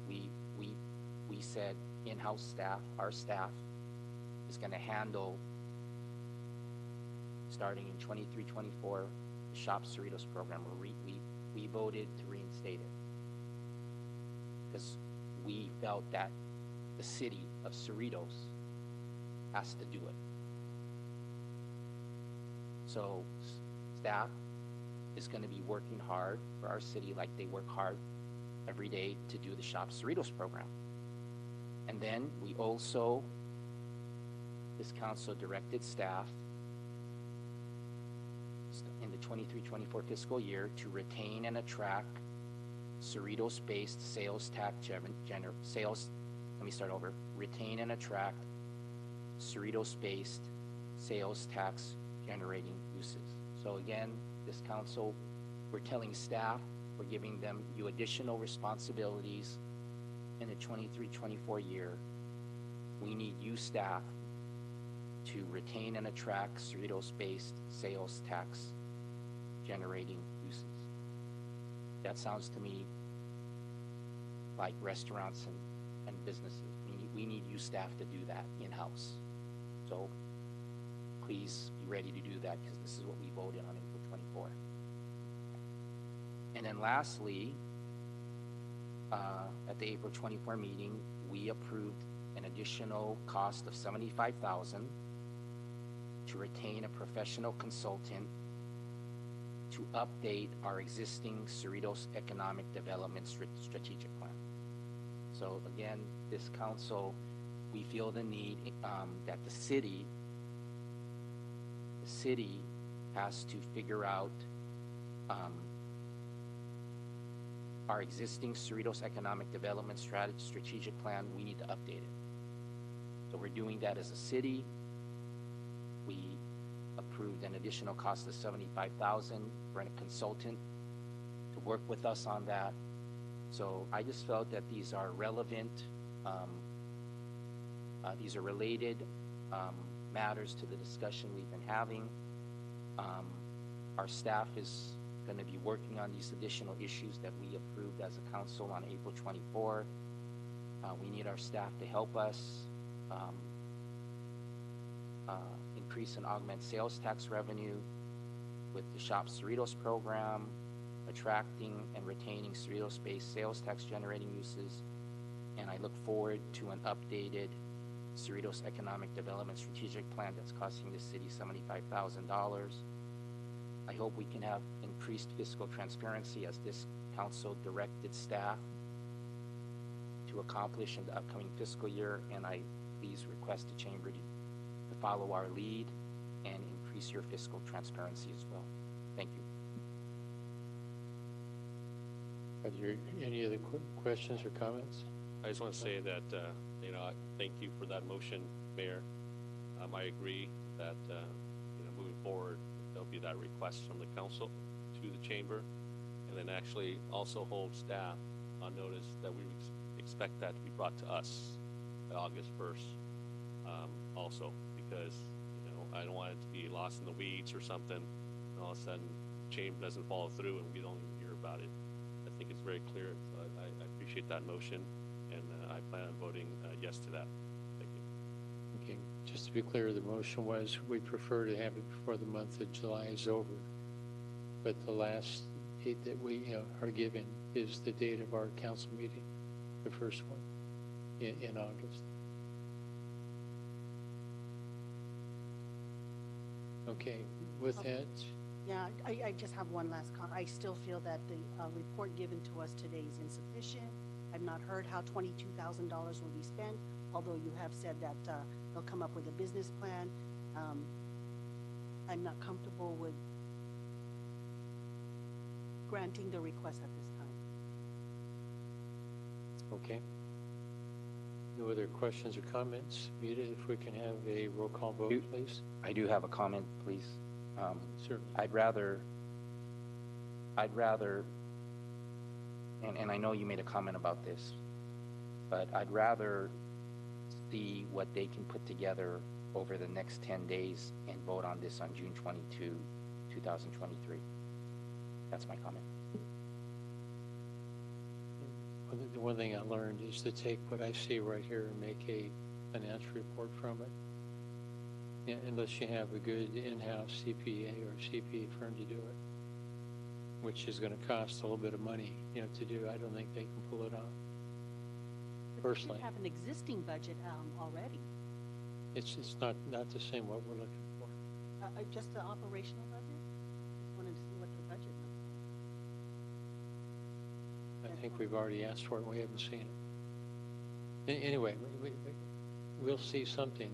We said in-house staff, our staff is going to handle, starting in 23-24, the Shop Cerritos program. We voted to reinstate it because we felt that the city of Cerritos has to do it. So staff is going to be working hard for our city, like they work hard every day to do the Shop Cerritos program. And then we also, this council directed staff in the 23-24 fiscal year to retain and attract Cerritos-based sales tax retain and attract Cerritos-based sales tax generating uses. So again, this council, we're telling staff We're giving you additional responsibilities in the 23-24 year. We need you staff to retain and attract Cerritos-based sales tax generating uses. That sounds to me like restaurants and businesses. We need you staff to do that in-house. So please be ready to do that, because this is what we voted on April 24. And then lastly, at the April 24 meeting, we approved an additional cost of $75,000 to retain a professional consultant to update our existing Cerritos Economic Development Strategic Plan. So again, this council, we feel the need that the city has to figure out our existing Cerritos Economic Development Strategic Plan. We need to update it. So we're doing that as a city. We approved an additional cost of $75,000 for a consultant to work with us on that. So I just felt that these are relevant, these are related matters to the discussion we've been having. Our staff is going to be working on these additional issues that we approved as a council on April 24. We need our staff to help us increase and augment sales tax revenue with the Shop Cerritos program, attracting and retaining Cerritos-based sales tax generating uses, and I look forward to an updated Cerritos Economic Development Strategic Plan that's costing the city $75,000. I hope we can have increased fiscal transparency as this council directed staff to accomplish in the upcoming fiscal year, and I please request the chamber to follow our lead and increase your fiscal transparency as well. Thank you. Are there any other questions or comments? I just want to say that, thank you for that motion, Mayor. I agree that, moving forward, there'll be that request from the council to the chamber, and then actually also hold staff on notice that we expect that to be brought to us by August 1st also, because, I don't want it to be lost in the weeds or something, and all of a sudden, the chamber doesn't follow through and we don't even hear about it. I think it's very clear, so I appreciate that motion, and I plan on voting yes to that. Thank you. Okay, just to be clear, the motion was we prefer to have it before the month of July is over, but the last date that we are given is the date of our council meeting, the first one in August. Okay, with that, Yeah, I just have one last comment. I still feel that the report given to us today is insufficient. I've not heard how $22,000 will be spent, although you have said that they'll come up with a business plan. I'm not comfortable with granting the request at this time. okay. No other questions or comments? Mita, if we can have a roll call vote, please. I do have a comment, please. Certainly. I'd rather, and I know you made a comment about this, but I'd rather see what they can put together over the next 10 days and vote on this on June 22, 2023. That's my comment. The one thing I learned is to take what I see right here and make a financial report from it. Yeah, unless you have a good in-house CPA or CPA firm to do it, which is going to cost a little bit of money, to do. I don't think they can pull it off. Personally, We have an existing budget already. it's not the same what we're looking for. Just the operational budget? Just wanted to see what the budget was. I think we've already asked for it and we haven't seen it. Anyway, we'll see something,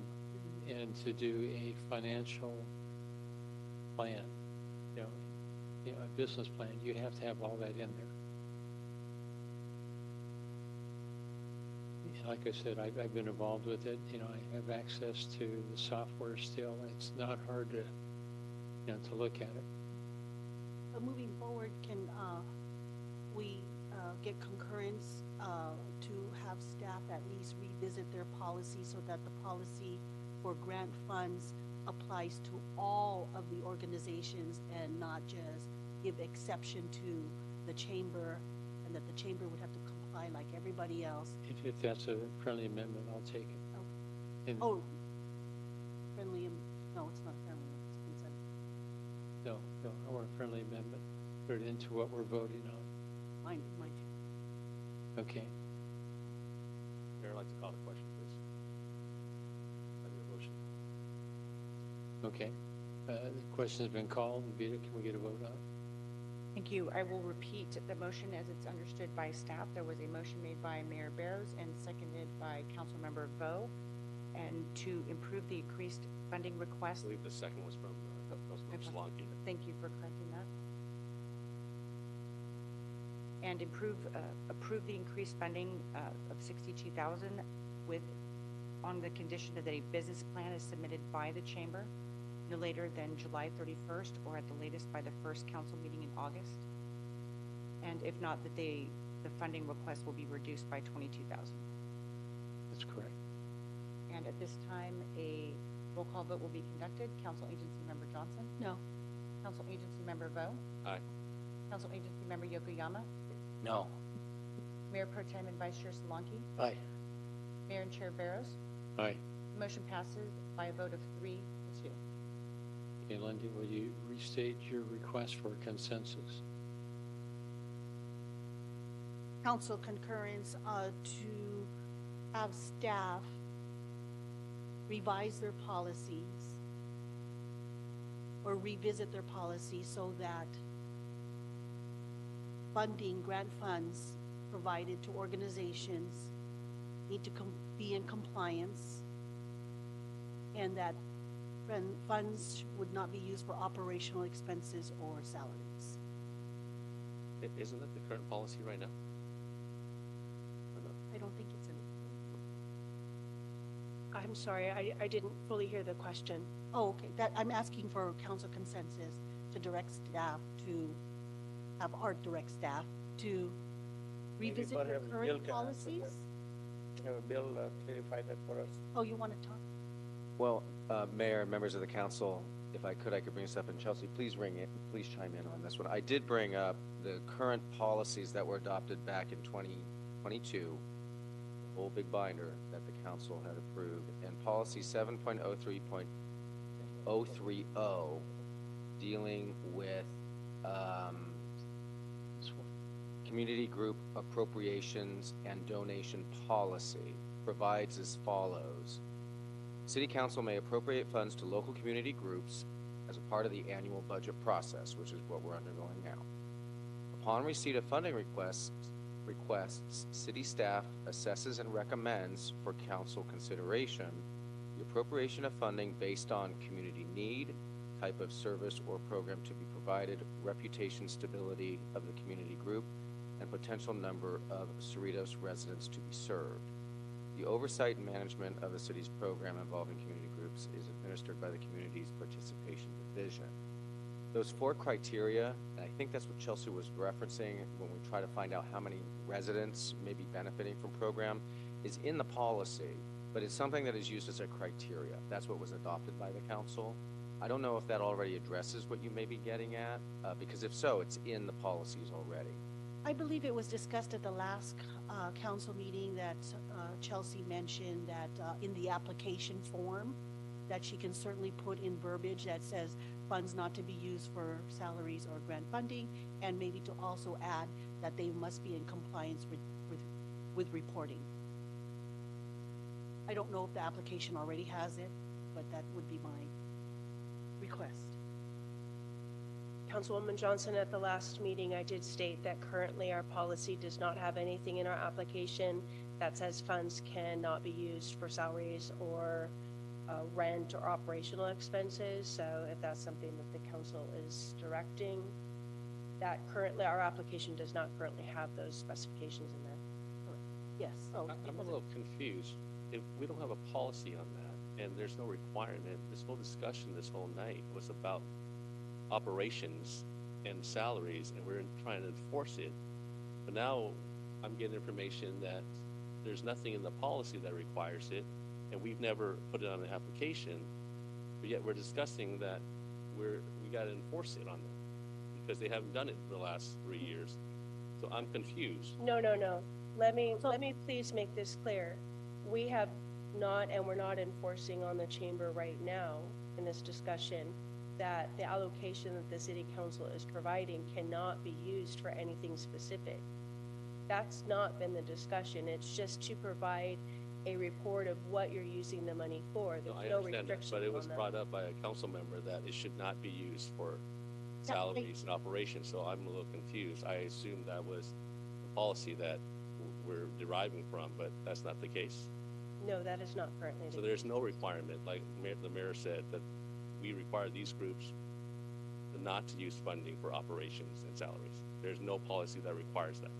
and to do a financial plan, a business plan, you have to have all that in there. And like I said, I've been involved with it. I have access to the software still. It's not hard to, to look at it. But moving forward, get concurrence to have staff at least revisit their policy so that the policy for grant funds applies to all of the organizations and not just give exception to the chamber, and that the chamber would have to comply like everybody else. If that's a friendly amendment, I'll take it. And Oh, friendly, no, it's not friendly, it's consent. no, I want a friendly amendment. Put it into what we're voting on. Mine. Okay. Mayor, I'd like to call the question, please. On your motion. Okay. The question has been called. Vita, can we get a vote on it? Thank you. I will repeat the motion as it's understood by staff. There was a motion made by Mayor Barrows and seconded by Councilmember Vo, and to improve the increased funding I request. believe the second was from Councilmember Solanke. Thank you for correcting that. And approve the increased funding of $62,000 on the condition that a business plan is submitted by the chamber no later than July 31st or at the latest by the first council meeting in August. And if not, that the funding request will be reduced by $22,000. That's correct. And at this time, a roll call vote will be conducted. Council Agency Member Johnson? No. Council Agency Member Vo? Aye. Council Agency Member Yokoyama? No. Mayor Pro Tem and Vice Chair Solanke? Aye. Mayor and Chair Barrows? Aye. The motion passes by a vote of 3-2. Okay, Lynda, will you restate your request for consensus? Council concurrence to have staff revise their policies or revisit their policies so that grant funds provided to organizations need to be in compliance, and that funds would not be used for operational expenses or salaries. Isn't that the current policy right now? Or no? I don't think it's in. I'm sorry, I didn't fully hear the question. Oh, okay. I'm asking for council consensus to direct staff to have our direct staff to revisit Maybe their perhaps current Bill can answer policies. that. Have a bill clarify that for us. Oh, you want to talk? Well, Mayor and members of the council, if I could bring this up. And Chelsea, please chime in on this one. I did bring up the current policies that were adopted back in 2022, the whole big binder that the council had approved, and policy 7.03.030 dealing with community group appropriations and donation policy provides as follows. City Council may appropriate funds to local community groups as a part of the annual budget process, which is what we're undergoing now. Upon receipt of funding requests, city staff assesses and recommends for council consideration the appropriation of funding based on community need, type of service or program to be provided, reputation stability of the community group, and potential number of Cerritos residents to be served. The oversight and management of the city's program involving community groups is administered by the Community's Participation Division. Those 4 criteria, and I think that's what Chelsea was referencing when we try to find out how many residents may be benefiting from program, is in the policy, but it's something that is used as a criteria. That's what was adopted by the council. I don't know if that already addresses what you may be getting at, because if so, it's in the policies already. I believe it was discussed at the last council meeting that Chelsea mentioned that in the application form that she can certainly put in verbiage that says funds not to be used for salaries or grant funding, and maybe to also add that they must be in compliance with reporting. I don't know if the application already has it, but that would be my request. Councilwoman Johnson, at the last meeting, I did state that currently our policy does not have anything in our application that says funds cannot be used for salaries or rent or operational expenses. So if that's something that the council is directing, that currently our application does not currently have those specifications in there. Yes. Oh, I'm a little confused. If we don't have a policy on that and there's no requirement, this whole discussion this whole night was about operations and salaries, and we're trying to enforce it. But now I'm getting information that there's nothing in the policy that requires it, and we've never put it on an application, but yet we're discussing that we got to enforce it on them because they haven't done it for the last 3 years. So I'm confused. No. Let me please make this clear. We have not, and we're not enforcing on the chamber right now in this discussion that the allocation that the city council is providing cannot be used for anything specific. That's not been the discussion. It's just to provide a report of what you're using the money for. There's I no understand that, restrictions but it was on that. brought up by a council member that it should not be used for salaries and operations, so I'm a little confused. I assumed that was the policy that we're deriving from, but that's not the case. No, that is not currently the So there's no requirement, like the mayor said, that we require these groups not to use funding for operations and salaries. There's no policy that requires that.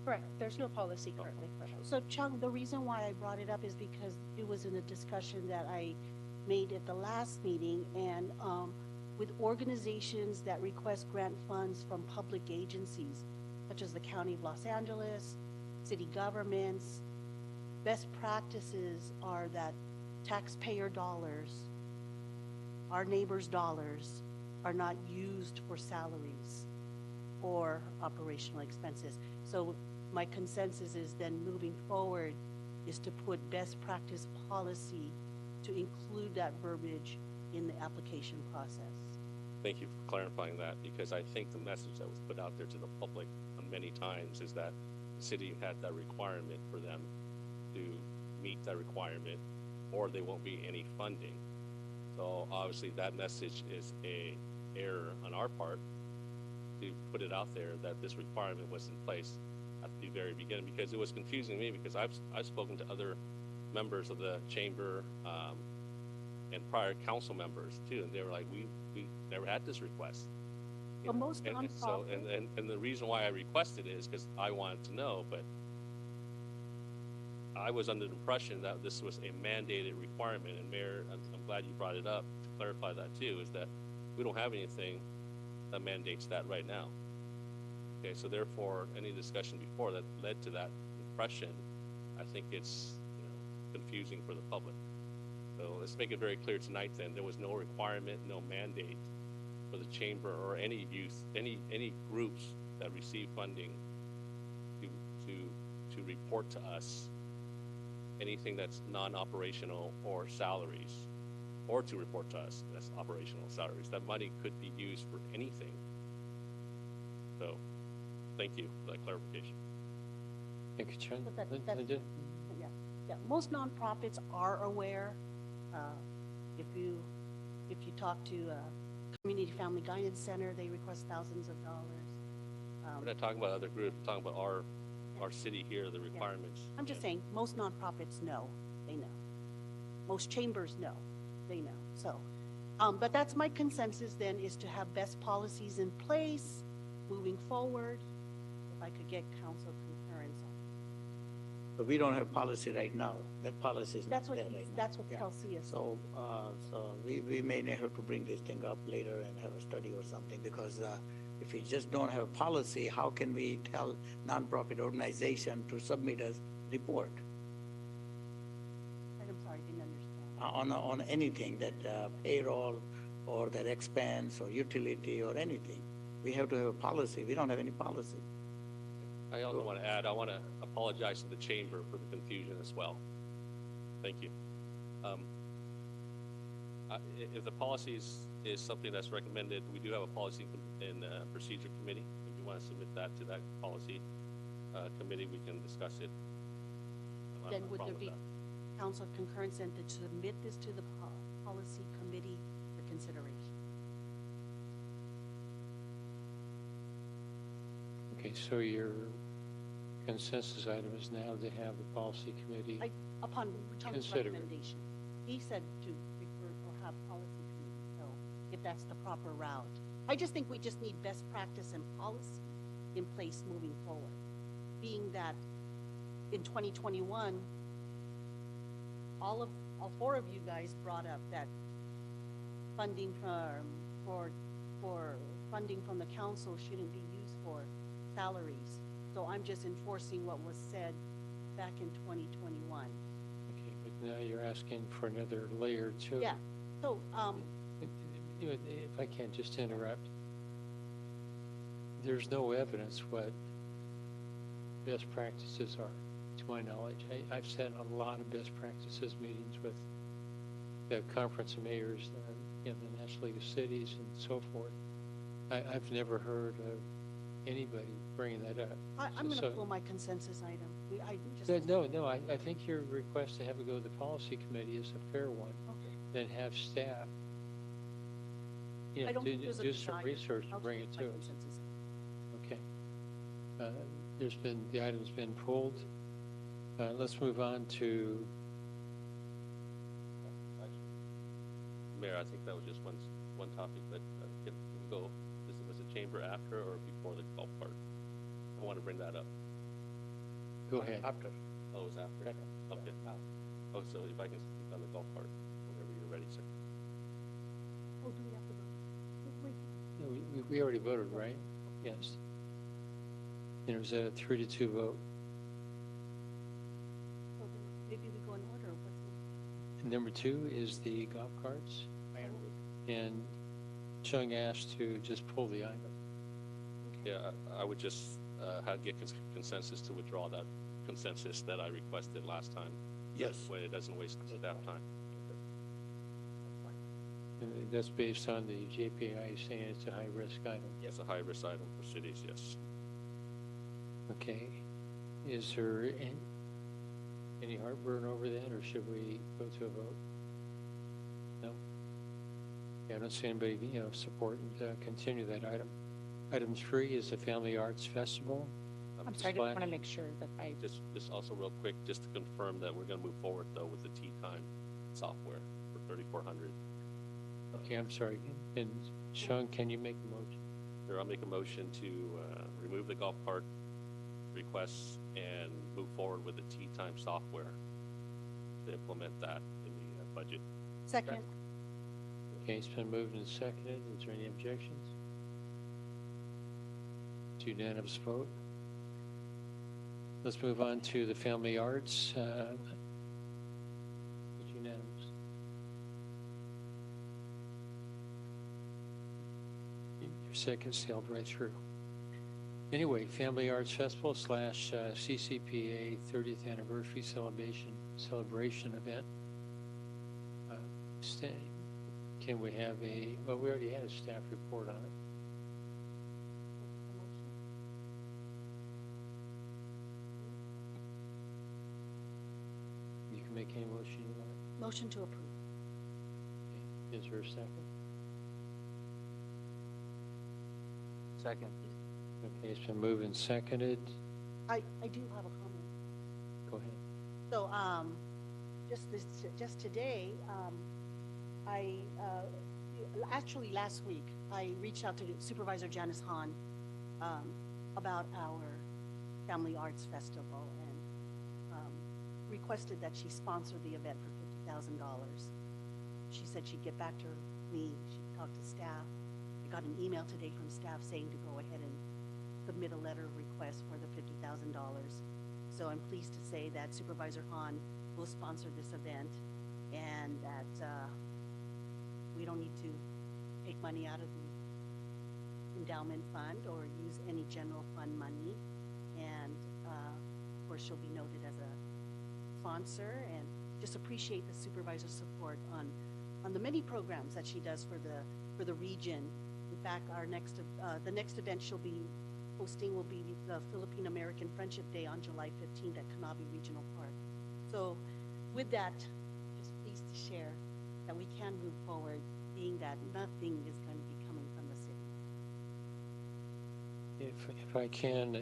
Correct. There's no policy currently for that. So Chung, the reason why I brought it up is because it was in a discussion that I made at the last meeting, and with organizations that request grant funds from public agencies, such as the County of Los Angeles, city governments, best practices are that taxpayer dollars, our neighbors' dollars, are not used for salaries or operational expenses. So my consensus is then moving forward is to put best practice policy to include that verbiage in the application process. Thank you for clarifying that, because I think the message that was put out there to the public many times is that the city had that requirement for them to meet that requirement, or there won't be any funding. So obviously that message is a error on our part to put it out there that this requirement was in place at the very beginning, because it was confusing me, because I've spoken to other members of the chamber and prior council members too, and they were like, we never had this request. But most and so and the reason why I requested it is because I wanted to know, but I was under the impression that this was a mandated requirement. And Mayor, I'm glad you brought it up to clarify that too, is that we don't have anything that mandates that right now. Okay, so therefore, any discussion before that led to that impression, I think it's confusing for the public. So let's make it very clear tonight then, there was no requirement, no mandate for the chamber or any youth, any groups that receive funding to report to us anything that's non-operational or salaries, or to report to us that's operational salaries. That money could be used for anything. So thank you for that clarification. Thank you, Chen. But Lynda? Yeah. Most nonprofits are aware. If you talk to Community Family Guidance Center, they request thousands of dollars. We're not talking about other groups, we're talking about our city here, the requirements. I'm just saying, most nonprofits know, they know. Most chambers know, they know. So, but that's my consensus then, is to have best policies in place moving forward. If I could get council concurrence on it. But we don't have policy right now. That policy is not there right now. That's what Kelsey is. So we may have to bring this thing up later and have a study or something, because if we just don't have a policy, how can we tell nonprofit organization to submit a report I'm sorry, I didn't understand. on anything, that payroll or that expense or utility or anything? We have to have a policy. We don't have any policy. I also want to add, I want to apologize to the chamber for the confusion as well. Thank you. If the policy is something that's recommended, we do have a policy and procedure committee. If you want to submit that to that policy committee, we can discuss it. Then would there be council concurrence and to submit this to the policy committee for consideration? Okay, so your consensus item is now to have the policy committee Upon Tom's consider it. recommendation, he said to refer or have policy committee, so if that's the proper route. I just think we just need best practice and policy in place moving forward. Being that in 2021, all four of you guys brought up that funding for funding from the council shouldn't be used for salaries So I'm just enforcing what was said back in 2021. Okay, but now you're asking for another layer too. Yeah, so, If I can just interrupt, there's no evidence what best practices are, to my knowledge. I've sat in a lot of best practices meetings with the Conference of Mayors, the National League of Cities and so forth. I've never heard of anybody bringing that up. I'm going to pull my consensus item. I think your request to have it go to the policy committee is a fair one. Okay. Then have staff, I don't think there's a do some desire. research I'll and bring take it my to us. consensus. Okay. The item's been pulled. Let's move on to, Mayor, I think that was just one topic, but can we go, was it chamber after or before the golf cart? I want to bring that up. go ahead. After. Oh, it was after? Okay. Oh, so if I can speak on the golf cart, whenever you're ready, sir. Oh, do we have to vote? Wait. No, we already voted, right? Yes. And it was a 3-2 vote. So then maybe we go in order. And number 2 is the golf carts. And Chung asked to just pull the item. Yeah, I would just get consensus to withdraw that consensus that I requested last time. Yes. That way it doesn't waste staff time. And that's based on the JPI saying it's a high-risk item. It's a high-risk item for cities, yes. Okay. Is there any heartburn over that, or should we go to a vote? No? Yeah, I don't see anybody, supporting to continue that item. Item 3 is the Family Arts Festival. I'm sorry, I just want to make sure that I... Just also real quick, just to confirm that we're going to move forward, though, with the Tea Time software for $3,400. Okay, I'm sorry. And Sean, can you make a motion? Sure, I'll make a motion to remove the golf cart requests and move forward with the Tea Time software to implement that in the budget. Second. Okay, it's been moved and seconded. Is there any objections? It's unanimous vote. Let's move on to the Family Arts. It's unanimous. Your second sailed right through. Anyway, Family Arts Festival / CCPA 30th Anniversary Celebration event. Can we have well, we already had a staff report on it. You can make any motion you want. Motion to approve. Okay. Is there a second? Second. Okay, it's been moved and seconded. I do have a comment. Go ahead. So, just today, actually last week, I reached out to Supervisor Janice Hahn about our Family Arts Festival and requested that she sponsor the event for $50,000. She said she'd get back to me. She'd talk to staff. I got an email today from staff saying to go ahead and submit a letter of request for the $50,000. So I'm pleased to say that Supervisor Hahn will sponsor this event and that we don't need to take money out of the endowment fund or use any general fund money. And of course, she'll be noted as a sponsor, and just appreciate the supervisor's support on the many programs that she does for the region. In fact, the next event she'll be hosting will be the Philippine American Friendship Day on July 15th at Canabi Regional Park. So with that, just pleased to share that we can move forward, being that nothing is going to be coming from the city. If I can,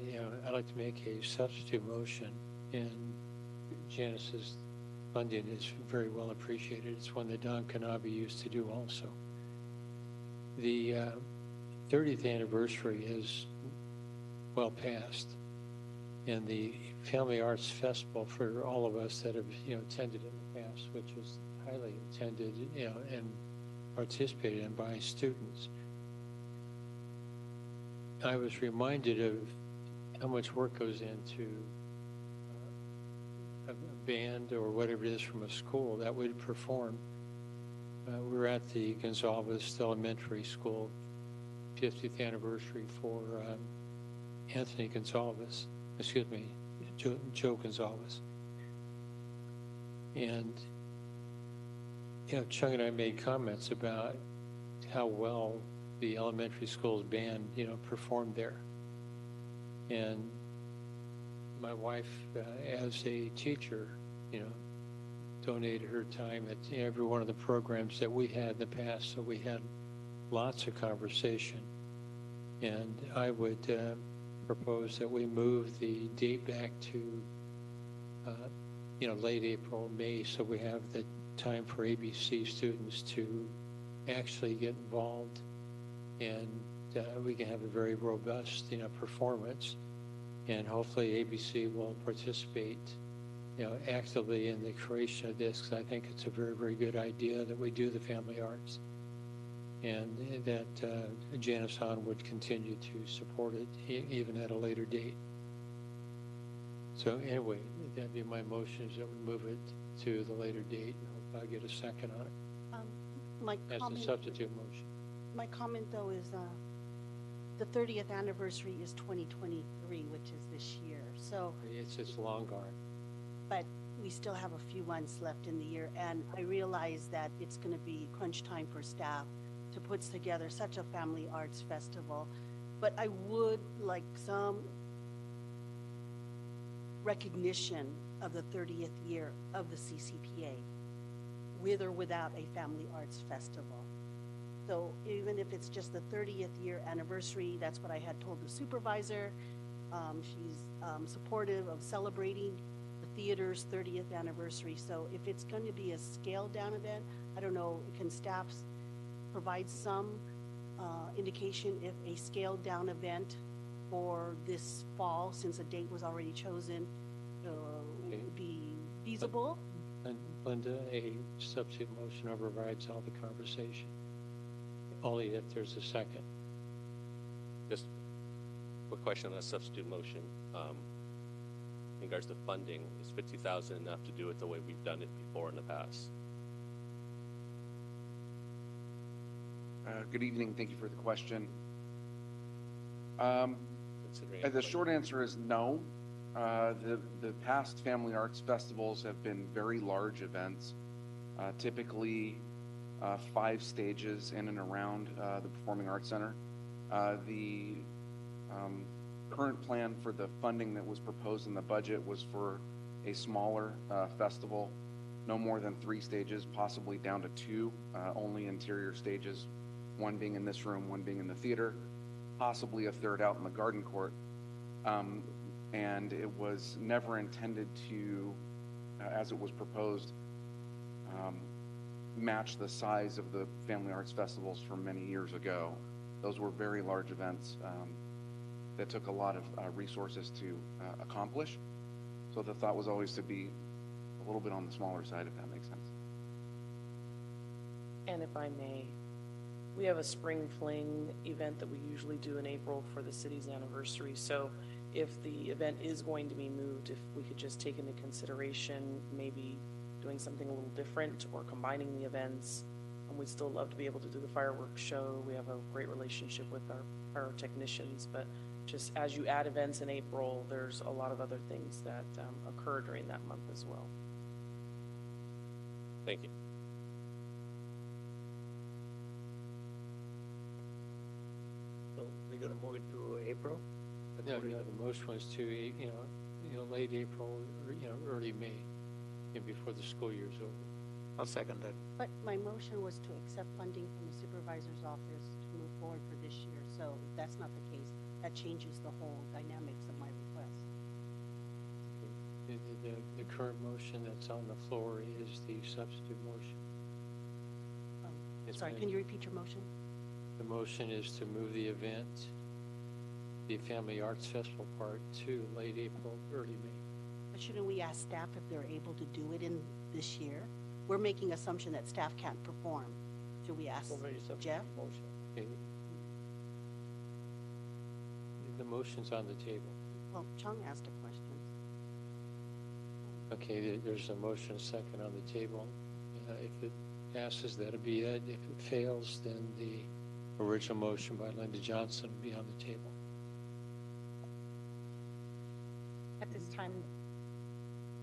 I'd like to make a substitute motion, and Janice's funding is very well appreciated. It's one that Don Canabi used to do also. The 30th anniversary is well past, and the Family Arts Festival, for all of us that have attended in the past, which was highly attended and participated in by students, I was reminded of how much work goes into a band or whatever it is from a school that would perform. We're at the Gonzalez Elementary School 50th anniversary for Anthony Gonzalez, excuse me, Joe Gonzalez. And, you know, Chung and I made comments about how well the elementary school's band, you know, performed there. And my wife, as a teacher, you know, donated her time at every one of the programs that we had in the past. So we had lots of conversation. And I would propose that we move the date back to, you know, late April, May, so we have the time for ABC students to actually get involved, and we can have a very robust, you know, performance. And hopefully ABC will participate, you know, actively in the creation of this, because I think it's a very, very good idea that we do the family arts, and that Janice Hahn would continue to support it even at a later date. So anyway, that'd be my motion, is that we move it to the later date. I'll get a second on it. My As comment, the substitute motion. my comment though is the 30th anniversary is 2023, which is this year. So It's long gone. but we still have a few months left in the year, and I realize that it's going to be crunch time for staff to put together such a family arts festival. But I would like some recognition of the 30th year of the CCPA, with or without a family arts festival. So even if it's just the 30th year anniversary, that's what I had told the supervisor. She's supportive of celebrating the theater's 30th anniversary. So if it's going to be a scaled down event, I don't know, can staff provide some indication if a scaled down event for this fall, since a date was already chosen, would be feasible? And Lynda, a substitute motion overrides all the conversation, only if there's a second. Just a quick question on that substitute motion. In regards to funding, is 50,000 enough to do it the way we've done it before in the past? Good evening. Thank you for the question. Considering The short answer is no. The past Family Arts Festivals have been very large events, typically 5 stages in and around the Performing Arts Center. The current plan for the funding that was proposed in the budget was for a smaller festival, no more than 3 stages, possibly down to 2, only interior stages, one being in this room, one being in the theater, possibly a third out in the garden court. And it was never intended to, as it was proposed, match the size of the Family Arts Festivals from many years ago. Those were very large events that took a lot of resources to accomplish. So the thought was always to be a little bit on the smaller side, if that makes sense. And if I may, we have a spring fling event that we usually do in April for the city's anniversary. So if the event is going to be moved, if we could just take into consideration maybe doing something a little different or combining the events. And we'd still love to be able to do the fireworks show. We have a great relationship with our technicians, but just as you add events in April, there's a lot of other things that occur during that month as well. Thank you. So we're going to move it to April? No, the motion was to, late April, or, early May, and before the school year's over. I'll second that. But my motion was to accept funding from the supervisor's office to move forward for this year. So if that's not the case, that changes the whole dynamics of my request. The current motion that's on the floor is the substitute motion. Sorry, can you repeat your motion? The motion is to move the event, the Family Arts Festival part, to late April, early May. But shouldn't we ask staff if they're able to do it in this year? We're making assumption that staff can't perform. Should we ask Jeff? Okay. The motion's on the table. Hope Chung asked a question. Okay, there's a motion second on the table. If it passes, that'll be it. If it fails, then the original motion by Lynda Johnson will be on the table. At this time,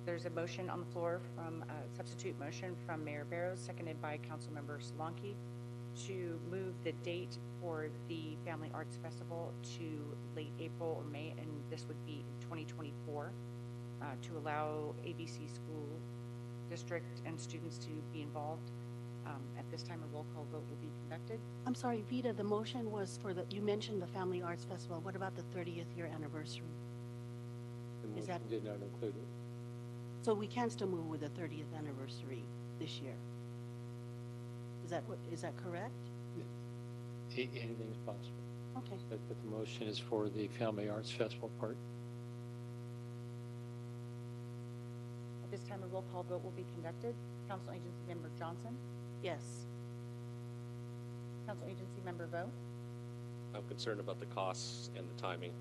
there's a motion on the floor from a substitute motion from Mayor Barrows, seconded by Councilmember Solanke, to move the date for the Family Arts Festival to late April or May, and this would be 2024, to allow ABC School District and students to be involved. At this time, a roll call vote will be conducted. I'm sorry, Vita, the motion was for you mentioned the Family Arts Festival. What about the 30th year anniversary? The motion did not include it. So we can still move with the 30th anniversary this year? Is that correct? Anything is possible. Okay. But the motion is for the Family Arts Festival part. At this time, a roll call vote will be conducted. Council Agency Member Johnson? Yes. Council Agency Member Vo? I'm concerned about the costs and the timing.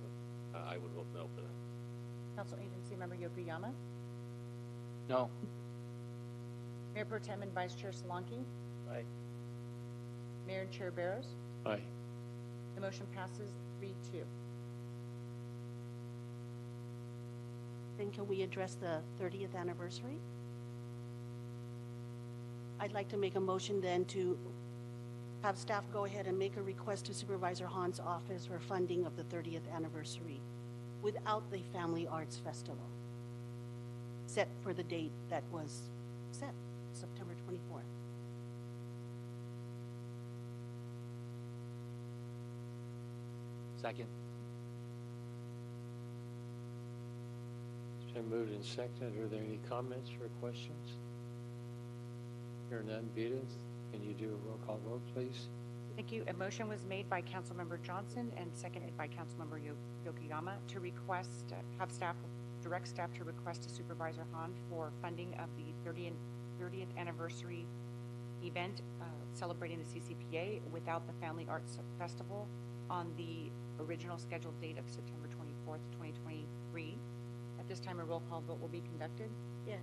I would vote no for that. Council Agency Member Yokoyama? No. Mayor Pro Tem and Vice Chair Solanke? Aye. Mayor and Chair Barrows? Aye. The motion passes 3-2. Then can we address the 30th anniversary? I'd like to make a motion then to have staff go ahead and make a request to Supervisor Han's office for funding of the 30th anniversary without the Family Arts Festival set for the date that was set, September 24th. Second. It's been moved and seconded. Are there any comments or questions? Here none. Vita, can you do a roll call vote, please? Thank you. A motion was made by Councilmember Johnson and seconded by Councilmember Yokoyama to request, direct staff to request to Supervisor Han for funding of the 30th anniversary event celebrating the CCPA without the Family Arts Festival on the original scheduled date of September 24th, 2023. At this time, a roll call vote will be conducted. Yeah.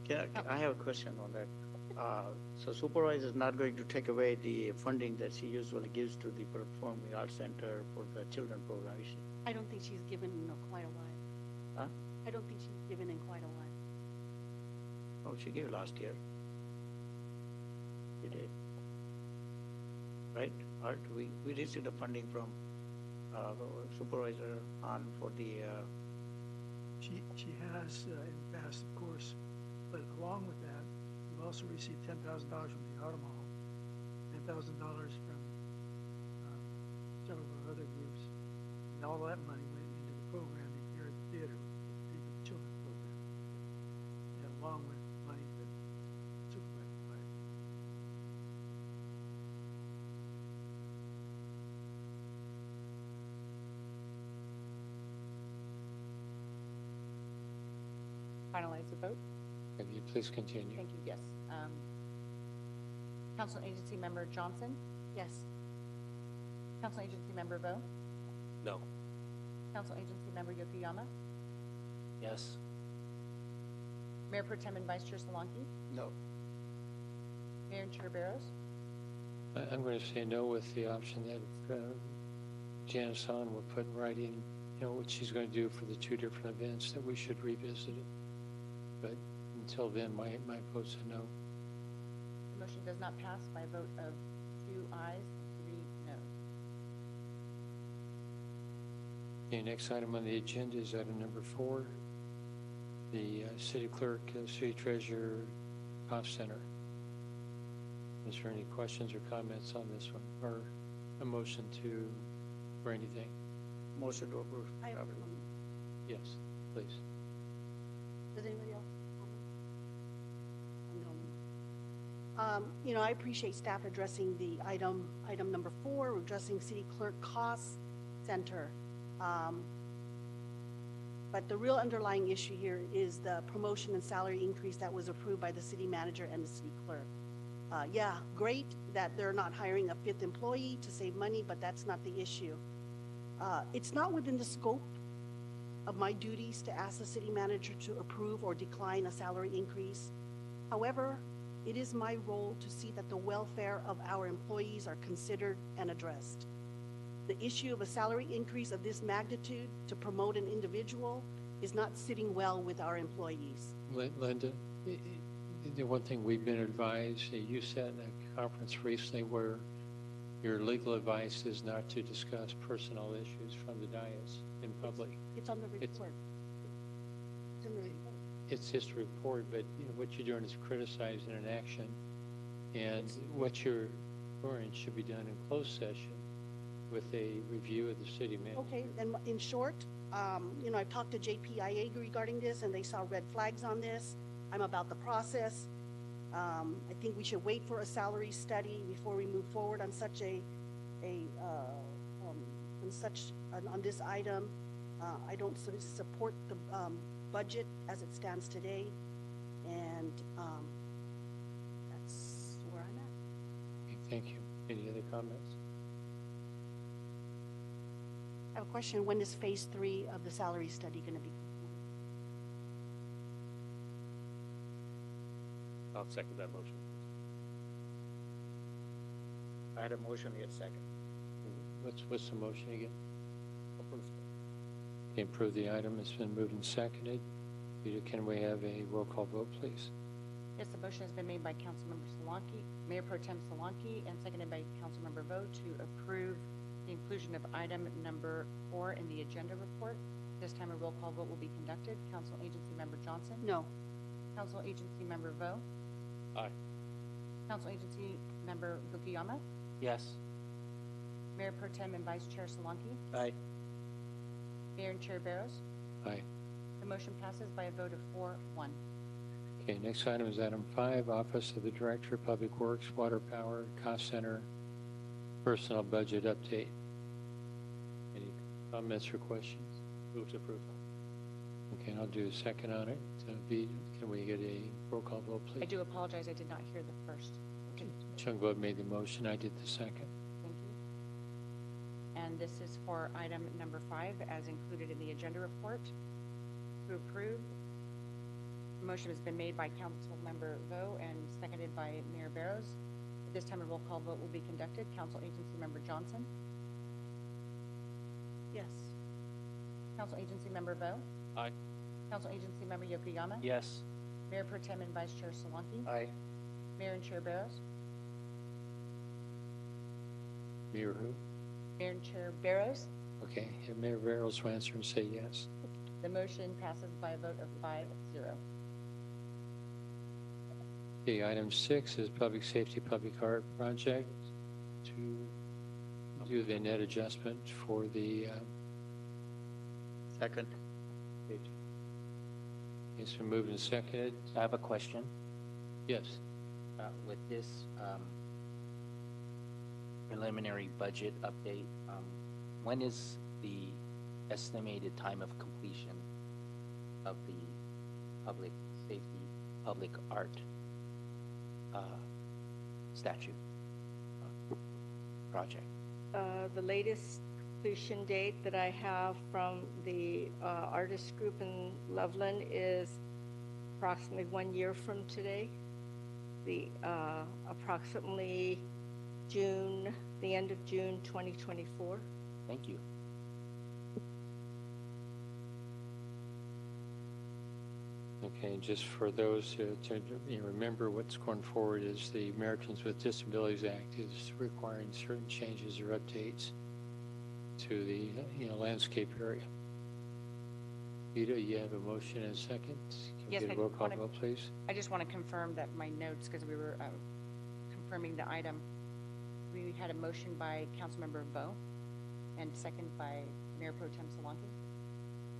Yeah, I have a question on that. So supervisor is not going to take away the funding that she usually gives to the Performing Arts Center for the children program, is she? I don't think she's given in quite a while. Huh? I don't think she's given in quite a while. Oh, she gave last year. She did. Right? Art, we received the funding from Supervisor Han for the. She has in the past, of course, but along with that, we've also received $10,000 from the Autumn Hall, $10,000 from several of our other groups, and all that money went into the programming here at the theater, the children's program, and along with money that Supervisor provided. Finalize the vote. Can you please continue? Thank you. Yes. Council Agency Member Johnson? Yes. Council Agency Member Vo? No. Council Agency Member Yokoyama? Yes. Mayor Pro Tem and Vice Chair Solanke? No. Mayor and Chair Barrows? I'm going to say no with the option that Janice Hahn will put in writing, what she's going to do for the two different events, that we should revisit it. But until then, my vote's a no. The motion does not pass by a vote of 2 ayes, 3 noes. Okay, next item on the agenda is item number 4, the city clerk, city treasurer, cost center. Is there any questions or comments on this one, or a motion for anything? Motion to approve. I have Yes, please. Does anybody else? No. I appreciate staff addressing the item number 4, addressing city clerk cost center. But the real underlying issue here is the promotion and salary increase that was approved by the city manager and the city clerk. Yeah, great that they're not hiring a 5th employee to save money, but that's not the issue. It's not within the scope of my duties to ask the city manager to approve or decline a salary increase. However, it is my role to see that the welfare of our employees are considered and addressed. The issue of a salary increase of this magnitude to promote an individual is not sitting well with our employees. Lynda, the one thing we've been advised, you sat in a conference recently where your legal advice is not to discuss personal issues from the dais in public. It's on the report. It's in the report. It's just a report, but what you're doing is criticizing an action, and what you're doing should be done in closed session with a review of the city manager. Okay, then in short, I've talked to JPIA regarding this, and they saw red flags on this. I'm about the process. I think we should wait for a salary study before we move forward on such on this item. I don't support the budget as it stands today, and that's where I'm at. Okay, thank you. Any other comments? I have a question. When is phase 3 of the salary study going to be completed? I'll second that motion. I had a motion, yet second. What's the motion again? Okay, approve the item. It's been moved and seconded. Peter, can we have a roll call vote, please? Yes, the motion has been made by Councilmember Solanki, Mayor Pro Tem Solanki, and seconded by Councilmember Vo to approve the inclusion of item number 4 in the agenda report. This time a roll call vote will be conducted. Council Agency Member Johnson? No. Council Agency Member Vo? Aye. Council Agency Member Fukuyama? Yes. Mayor Pro Tem and Vice Chair Solanki? Aye. Mayor and Chair Barrows? Aye. The motion passes by a vote of 4-1. Okay, next item is item 5, Office of the Director of Public Works, Water Power, Cost Center, Personnel Budget Update. Any comments or questions? Move to approve. Okay, I'll do a second on it. Can we get a roll call vote, please? I do apologize, I did not hear the first. Chungwa made the motion, I did the second. Thank you. And this is for item number 5, as included in the agenda report. To approve, the motion has been made by Councilmember Vo and seconded by Mayor Barrows. At this time, a roll call vote will be conducted. Council Agency Member Johnson? Yes. Council Agency Member Vo? Aye. Council Agency Member Yokoyama? Yes. Mayor Pro Tem and Vice Chair Solanki? Aye. Mayor and Chair Barrows? Mayor who? Mayor and Chair Barrows? Okay, and Mayor Barrows will answer and say yes. The motion passes by a vote of 5-0. Okay, item 6 is Public Safety, Public Art Project to do the net adjustment for the Second. it's been moved and seconded. I have a question. Yes. With this preliminary budget update, when is the estimated time of completion of the public safety, public art statue project? The latest completion date that I have from the artist group in Loveland is approximately 1 year from today. The approximately June, the end of June 2024. Thank you. Okay, just for those to remember, what's going forward is the Americans with Disabilities Act is requiring certain changes or updates to the landscape area. Vita, you have a motion and a second. Can we Yes, get a roll call vote, please? I just want to confirm that my notes, because we were confirming the item, we had a motion by Councilmember Vo and second by Mayor Pro Tem Solanki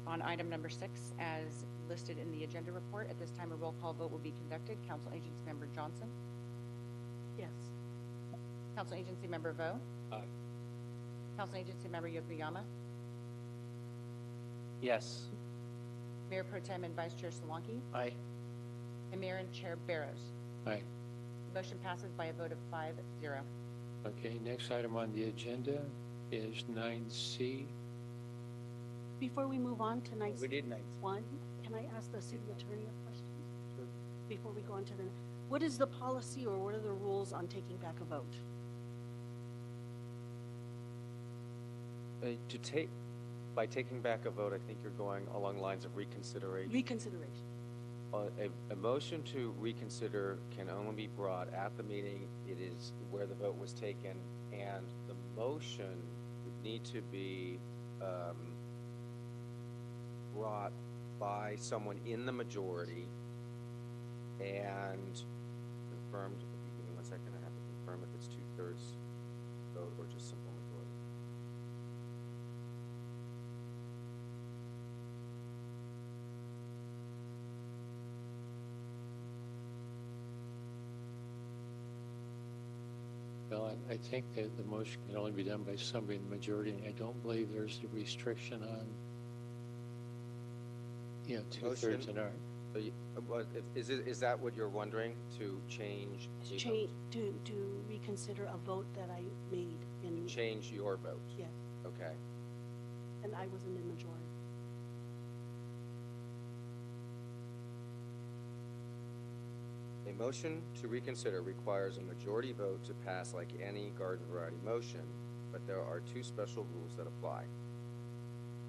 on item number 6 as listed in the agenda report. At this time, a roll call vote will be conducted. Council Agency Member Johnson? Yes. Council Agency Member Vo? Aye. Council Agency Member Yokoyama? Yes. Mayor Pro Tem and Vice Chair Solanki? Aye. And Mayor and Chair Barrows? Aye. Motion passes by a vote of 5-0. Okay, next item on the agenda is 9C, Before we move on to We did 9. one, can I ask the city attorney a question? Before we go on to the, what is the policy or what are the rules on taking back a vote? By taking back a vote, I think you're going along lines of reconsideration. Reconsideration. A motion to reconsider can only be brought at the meeting. It is where the vote was taken, and the motion would need to be brought by someone in the majority and confirmed. Give me 1 second. I have to confirm if it's 2/3 vote or just simple majority. Well, I think that the motion can only be done by somebody in the majority, and I don't believe there's a restriction on, 2/3 and art. Is that what you're wondering, to change? To reconsider a vote that I made in. Change your vote? Yes. Okay. And I was in the majority. A motion to reconsider requires a majority vote to pass like any garden variety motion, but there are 2 special rules that apply.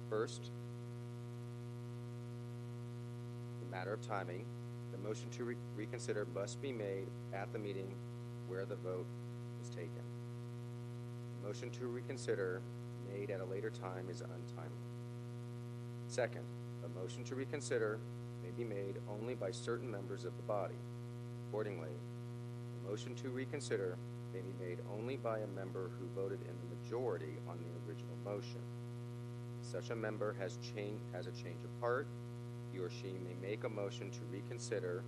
First, the matter of timing. The motion to reconsider must be made at the meeting where the vote was taken. The motion to reconsider made at a later time is untimely. Second, a motion to reconsider may be made only by certain members of the body. Accordingly, a motion to reconsider may be made only by a member who voted in the majority on the original motion. If such a member has a change of heart, he or she may make a motion to reconsider.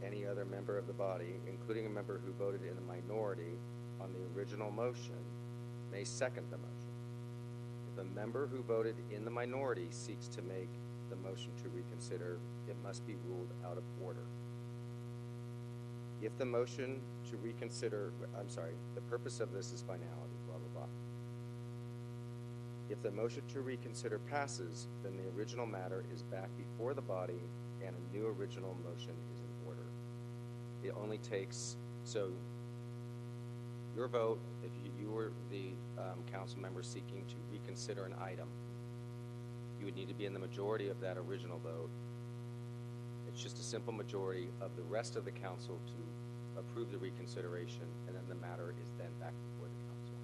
Any other member of the body, including a member who voted in the minority on the original motion, may second the motion. If a member who voted in the minority seeks to make the motion to reconsider, it must be ruled out of order. If the motion to reconsider, the purpose of this is finality, blah, blah, blah. If the motion to reconsider passes, then the original matter is back before the body and a new original motion is in order. It only takes, so your vote, if you were the council member seeking to reconsider an item, you would need to be in the majority of that original vote. It's just a simple majority of the rest of the council to approve the reconsideration, and then the matter is then back before the council.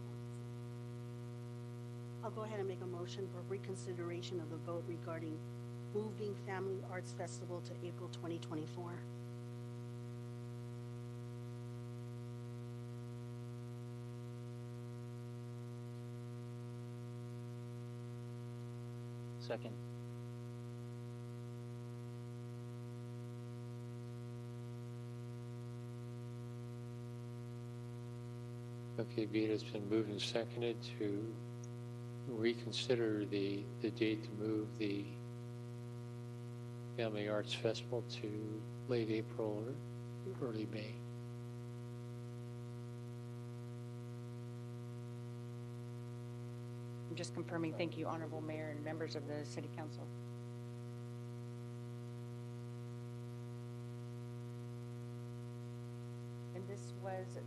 I'll go ahead and make a motion for reconsideration of the vote regarding moving Family Arts Festival to April 2024. Second. Okay, Vita, it's been moved and seconded to reconsider the date to move the Family Arts Festival to late April or early May. I'm just confirming, thank you, Honorable Mayor and members of the City Council. And this was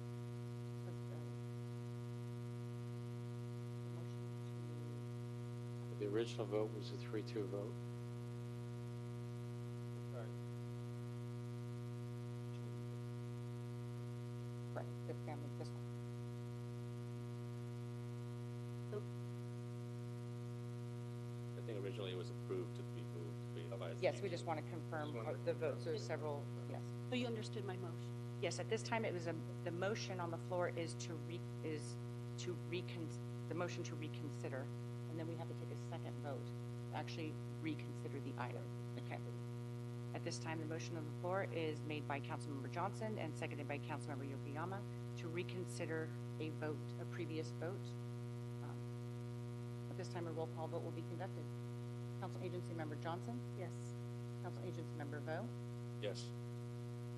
The original vote was a 3-2 vote. right, the family, this one. I think originally it was approved to be moved by. Yes, we just want to confirm the votes. There's several, yes. So you understood my motion? Yes, at this time, it was the motion on the floor is the motion to reconsider, and then we have to take a second vote to actually reconsider the item. Okay. At this time, the motion on the floor is made by Councilmember Johnson and seconded by Councilmember Yokoyama to reconsider a previous vote. At this time, a roll call vote will be conducted. Council Agency Member Johnson? Yes. Council Agency Member Vo? Yes.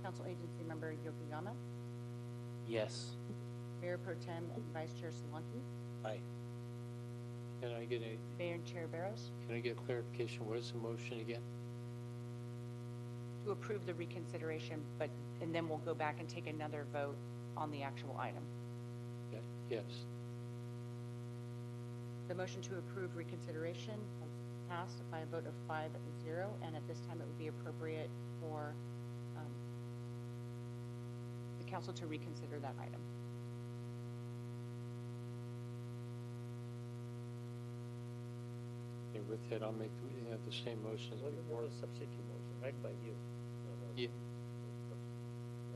Council Agency Member Yokoyama? Yes. Mayor Pro Tem and Vice Chair Solanki? Aye. Can I get Mayor and Chair Barrows, can I get clarification? What is the motion again? to approve the reconsideration, and then we'll go back and take another vote on the actual item. Okay. Yes. The motion to approve reconsideration has passed by a vote of 5-0, and at this time it would be appropriate for the council to reconsider that item. And with that, I'll make the same motion as before. Substitute motion, right, by you? Yeah.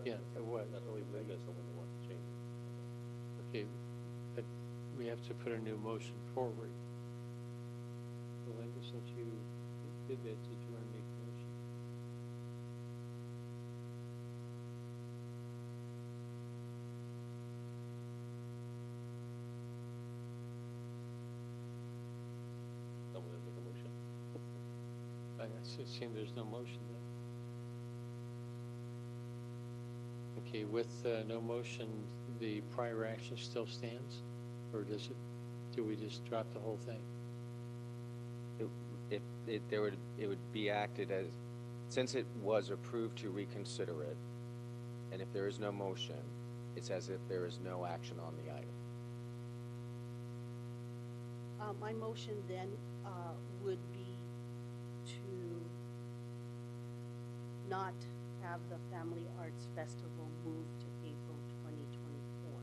Yeah. What? That's only Lynda is the one who wants to change it. Okay, but we have to put a new motion forward. So Lynda, since you did that, did you want to make the motion? Someone will make a motion. It seems there's no motion then. Okay, with no motion, the prior action still stands? Or do we just drop the whole thing? It would be acted as, since it was approved to reconsider it, and if there is no motion, it's as if there is no action on the item. My motion then would be to not have the Family Arts Festival move to April 2024.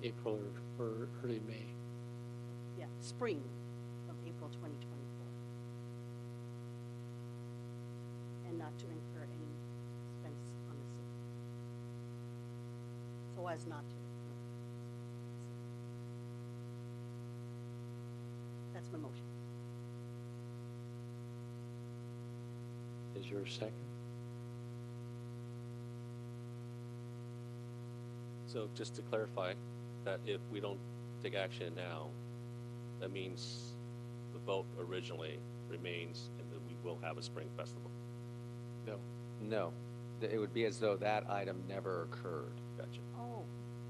April or early May? Yeah, spring of April 2024. And not to incur any expense on the city. So as not to. That's my motion. Is there a second? So just to clarify, that if we don't take action now, that means the vote originally remains and that we will have a spring festival. No. No, it would be as though that item never occurred. Gotcha. Oh,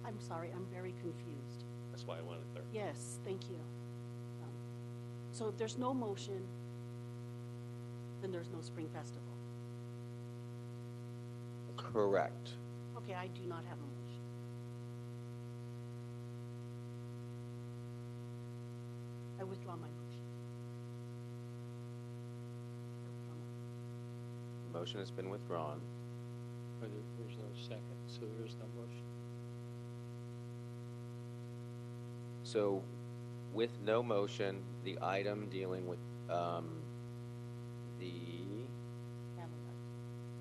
I'm sorry, I'm very confused. That's why I wanted to clarify. Yes, thank you. So if there's no motion, then there's no spring festival. Correct. Okay, I do not have a motion. I withdraw my motion. The motion has been withdrawn. Or there's no second, so there is no motion. So with no motion, the item dealing with the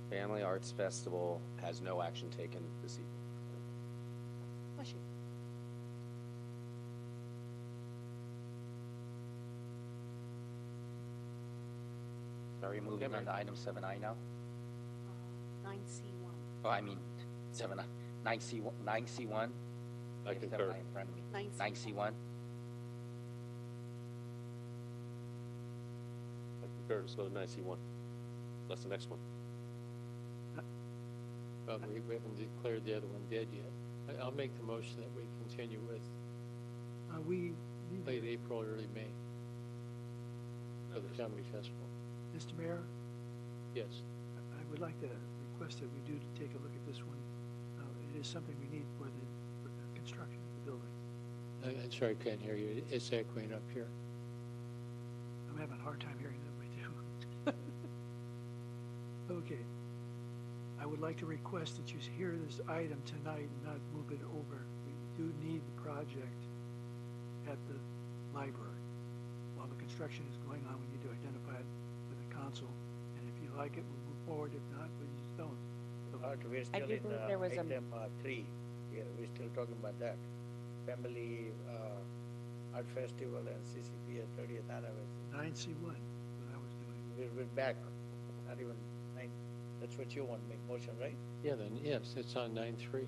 Family Arts Festival has no action taken this evening. Bless you. Are we moving on to item 7I now? 9C1. Oh, I mean, 9C1. I have concur. 7I in front of me. 9C1. 9C1. I concur. Let's go to 9C1. That's the next one. Well, we haven't declared the other one dead yet. I'll make the motion that we continue with We late April, early May for the Family Festival. Mr. Mayor, Yes. I would like to request that we do take a look at this one. It is something we need for the construction of the building. I'm sorry, I can't hear you. It's echoing up here. I'm having a hard time hearing that way too. Okay. I would like to request that you hear this item tonight and not move it over. We do need the project at the library. While the construction is going on, we need to identify it with the council. And if you like it, we'll move forward. If not, we just don't. We're still do in believe there was a- item 3. Yeah, we're still talking about that. Family Art Festival and CCP 30th anniversary. 9C1, what I was doing. We're back, not even 9. That's what you want to make motion, right? Yeah, then, yes, it's on 9-3.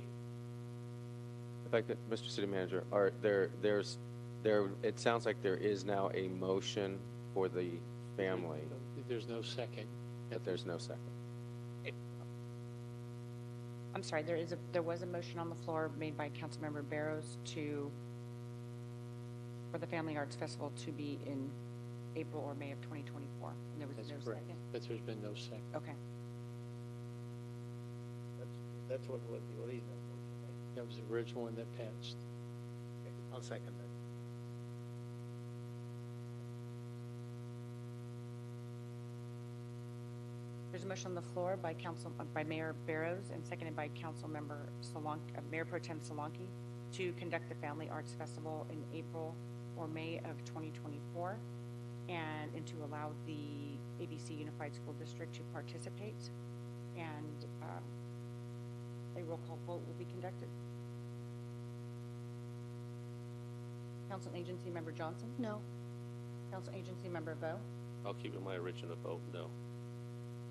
If I could, Mr. City Manager, it sounds like there is now a motion for the family, There's no second. but there's no second. I'm sorry, there was a motion on the floor made by Councilmember Barrows to for the Family Arts Festival to be in April or May of 2024. And there was That's no correct. second? But there's been no second. Okay. That's what was the original motion, right? That was the original one that passed. Okay, I'll second that. There's a motion on the floor by Mayor Barrows and seconded by Mayor Pro Tem Solanke to conduct the Family Arts Festival in April or May of 2024 and to allow the ABC Unified School District to participate. And a roll call vote will be conducted. Council Agency Member Johnson? No. Council Agency Member Vo? I'll keep it my original vote, no.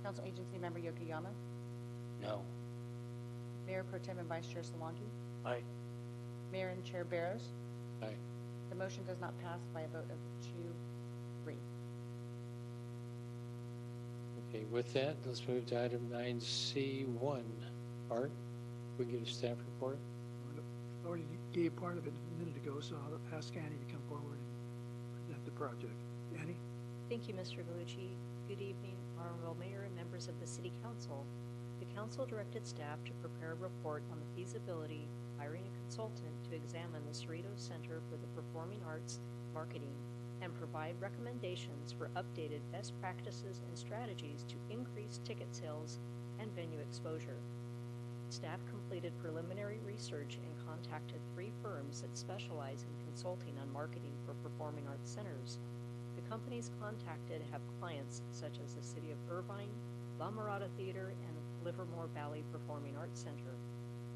Council Agency Member Yokoyama? No. Mayor Pro Tem and Vice Chair Solanke? Aye. Mayor and Chair Barrows? Aye. The motion does not pass by a vote of 2-3. Okay, with that, let's move to item 9C1. Art, we can get a staff report? I already gave part of it a minute ago, so I'll ask Annie to come forward and present the project. Annie? Thank you, Mr. Galucci. Good evening, Honorable Mayor and members of the City Council. The Council directed staff to prepare a report on the feasibility of hiring a consultant to examine the Cerritos Center for the Performing Arts Marketing and provide recommendations for updated best practices and strategies to increase ticket sales and venue exposure. Staff completed preliminary research and contacted 3 firms that specialize in consulting on marketing for performing arts centers. The companies contacted have clients such as the City of Irvine, La Mirada Theater, and Livermore Valley Performing Arts Center.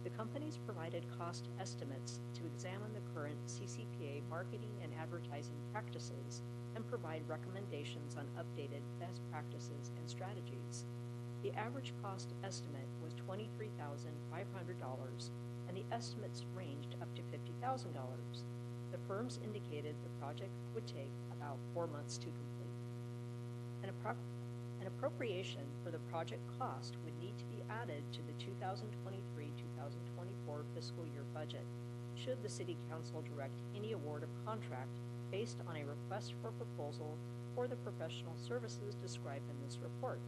The companies provided cost estimates to examine the current CCPA marketing and advertising practices and provide recommendations on updated best practices and strategies. The average cost estimate was $23,500, and the estimates ranged up to $50,000. The firms indicated the project would take about 4 months to complete. An appropriation for the project cost would need to be added to the 2023-2024 fiscal year budget, should the City Council direct any award of contract based on a request for proposal for the professional services described in this report.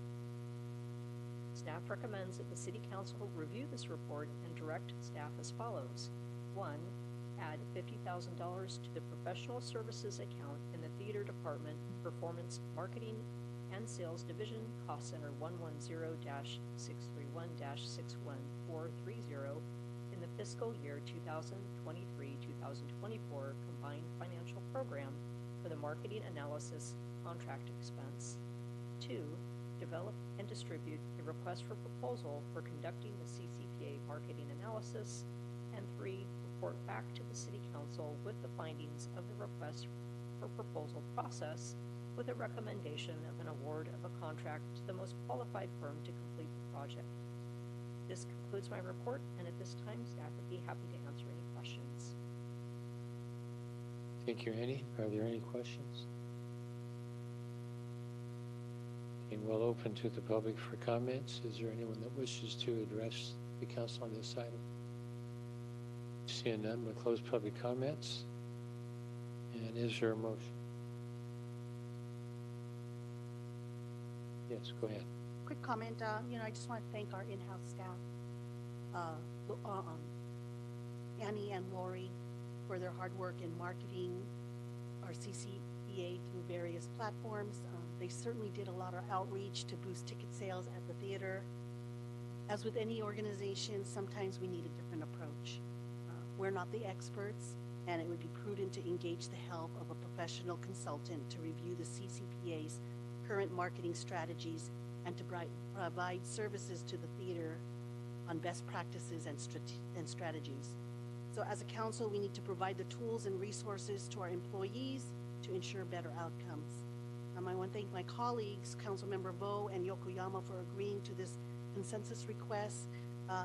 Staff recommends that the City Council review this report and direct staff as follows. 1. Add $50,000 to the professional services account in the Theater Department Performance Marketing and Sales Division, Cost Center 110-631-61430 in the fiscal year 2023-2024 combined financial program for the marketing analysis contract expense. 2. Develop and distribute a request for proposal for conducting the CCPA marketing analysis. And 3. Report back to the City Council with the findings of the request for proposal process with a recommendation of an award of a contract to the most qualified firm to complete the project. This concludes my report, and at this time, staff would be happy to answer any questions. Thank you, Annie. Are there any questions? Okay, we'll open to the public for comments. Is there anyone that wishes to address the council on this item? Seeing none, we'll close public comments. And is there a motion? Yes, go ahead. Quick comment, I just want to thank our in-house staff, Annie and Lori, for their hard work in marketing our CCPA through various platforms. They certainly did a lot of outreach to boost ticket sales at the theater. As with any organization, sometimes we need a different approach. We're not the experts, and it would be prudent to engage the help of a professional consultant to review the CCPA's current marketing strategies and to provide services to the theater on best practices and strategies. So as a council, we need to provide the tools and resources to our employees to ensure better outcomes. I want to thank my colleagues, Councilmember Vo and Yokoyama, for agreeing to this consensus request.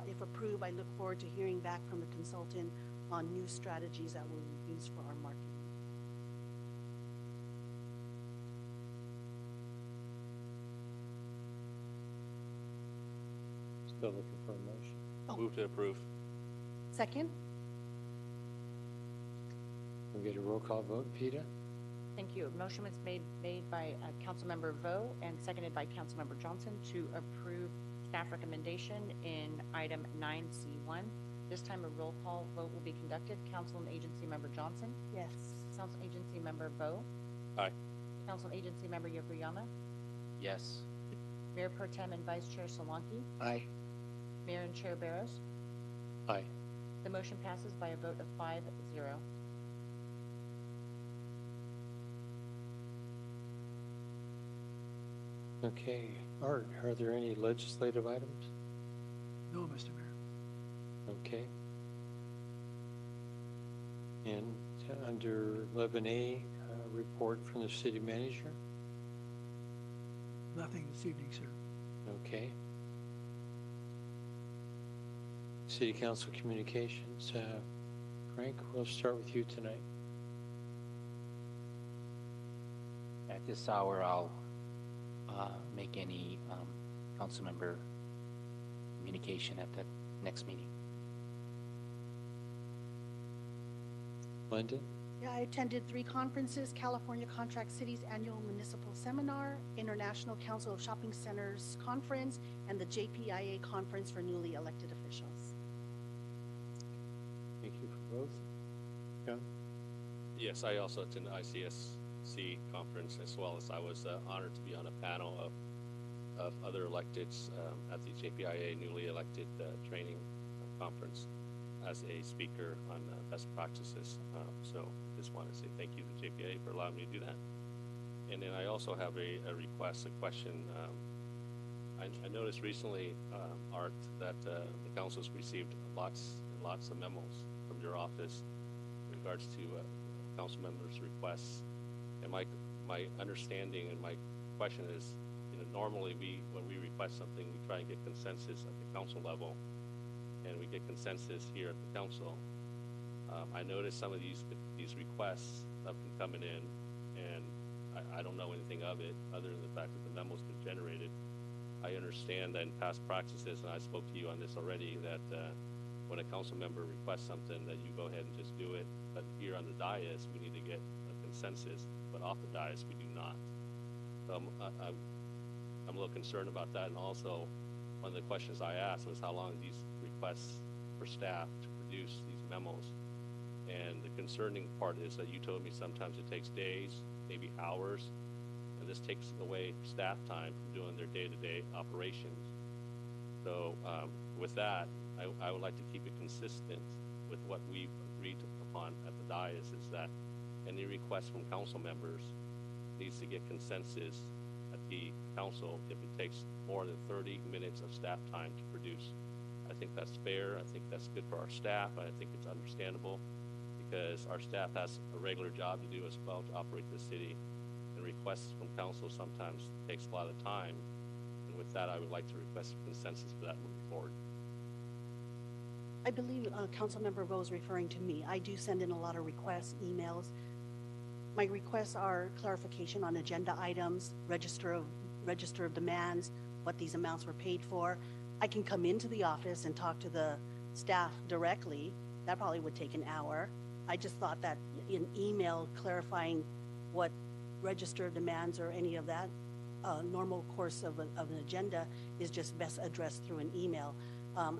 If approved, I look forward to hearing back from the consultant on new strategies that will be used for our marketing. Still looking for a motion. Move to approve. Second? we get a roll call vote? PETA? Thank you. A motion was made by Councilmember Vo and seconded by Councilmember Johnson to approve staff recommendation in item 9C1. This time a roll call vote will be conducted. Council and Agency Member Johnson? Yes. Council Agency Member Vo? Aye. Council Agency Member Yokoyama? Yes. Mayor Pro Tem and Vice Chair Solanki? Aye. Mayor and Chair Barros? Aye. The motion passes by a vote of 5-0. Okay, Art, are there any legislative items? No, Mr. Mayor. Okay. And under 11A, report from the city manager? Nothing this evening, sir. Okay. City Council Communications. Frank, we'll start with you tonight. At this hour, I'll make any council member communication at the next meeting. Lynda? Yeah, I attended 3 conferences: California Contract Cities Annual Municipal Seminar, International Council of Shopping Centers Conference, and the JPIA Conference for newly elected officials. Thank you for both. John? Yes, I also attended the ICSC conference, as well as I was honored to be on a panel of other electeds at the JPIA newly elected training conference as a speaker on best practices. So just want to say thank you to JPIA for allowing me to do that. And then I also have a request, a question. I noticed recently, Art, that the council's received lots and lots of memos from your office in regards to council members' requests. And my understanding and my question is, normally when we request something, we try and get consensus at the council level, and we get consensus here at the council. I noticed some of these requests have been coming in, and I don't know anything of it other than the fact that the memo's been generated. I understand that in past practices, and I spoke to you on this already, that when a council member requests something, that you go ahead and just do it. But here on the dais, we need to get a consensus, but off the dais, we do not. So I'm a little concerned about that. And also, one of the questions I asked was how long these requests for staff to produce these memos. And the concerning part is that you told me sometimes it takes days, maybe hours, and this takes away staff time from doing their day-to-day operations. So with that, I would like to keep it consistent with what we've agreed upon at the dais, is that any request from council members needs to get consensus at the council if it takes more than 30 minutes of staff time to produce. I think that's fair. I think that's good for our staff. I think it's understandable because our staff has a regular job to do as well to operate the city, and requests from council sometimes takes a lot of time. And with that, I would like to request consensus for that moving forward. I believe Councilmember Vo is referring to me. I do send in a lot of requests, emails. My requests are clarification on agenda items, register of demands, what these amounts were paid for. I can come into the office and talk to the staff directly. That probably would take an hour. I just thought that in email clarifying what register of demands or any of that normal course of an agenda is just best addressed through an email.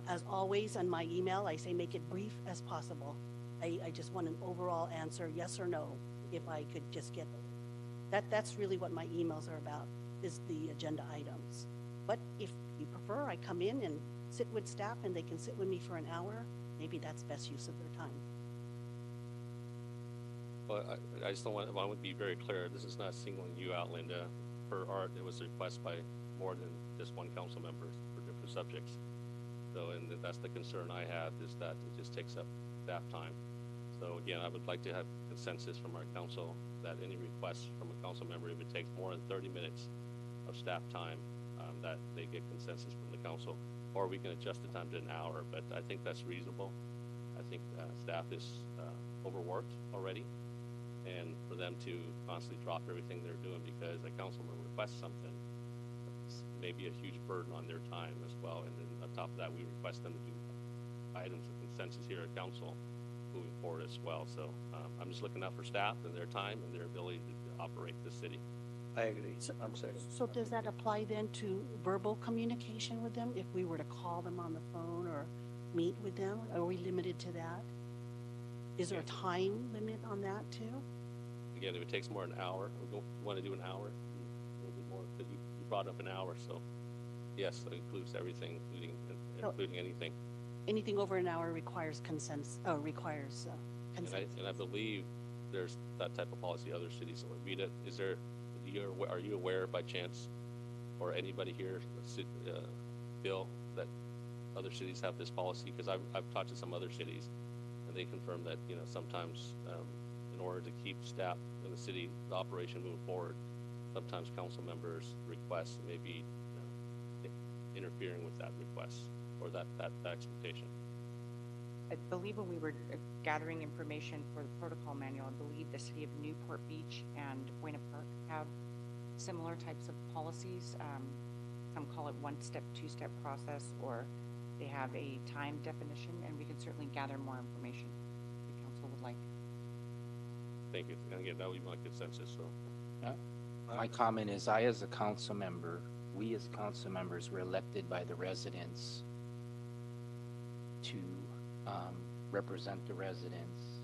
As always on my email, I say make it brief as possible. I just want an overall answer, yes or no, if I could just get that's really what my emails are about, is the agenda items. But if you prefer, I come in and sit with staff and they can sit with me for an hour. Maybe that's best use of their time. Well, I just don't want to be very clear. This is not singling you out, Lynda. Per Art, it was a request by more than just one council member for different subjects. So, and that's the concern I have, is that it just takes up staff time. So again, I would like to have consensus from our council that any requests from a council member, if it takes more than 30 minutes of staff time, that they get consensus from the council, or we can adjust the time to an hour. But I think that's reasonable. I think staff is overworked already, and for them to constantly drop everything they're doing because a council member requests something, it's maybe a huge burden on their time as well. And then on top of that, we request them to do items of consensus here at council. moving forward as well. So I'm just looking out for staff and their time and their ability to operate the city. I agree. I'm sorry. So does that apply then to verbal communication with them? If we were to call them on the phone or meet with them, are we limited to that? Is there a time limit on that too? Again, if it takes more than an hour, we want to do an hour, a little bit more, because you brought up an hour. So yes, that includes everything, including anything. Anything over an hour requires consent. And I believe there's that type of policy other cities. So Rita, are you aware by chance, or anybody here, Bill, that other cities have this policy? Because I've talked to some other cities, and they confirm that sometimes in order to keep staff in the city, the operation moving forward, sometimes council members request maybe interfering with that request or that expectation. I believe when we were gathering information for the protocol manual, I believe the city of Newport Beach and Buena Park have similar types of policies. Some call it one-step, two-step process, or they have a time definition, and we can certainly gather more information if the council would like. Thank you. And again, that would be my consensus. So, my comment is, I as a council member, we as council members were elected by the residents to represent the residents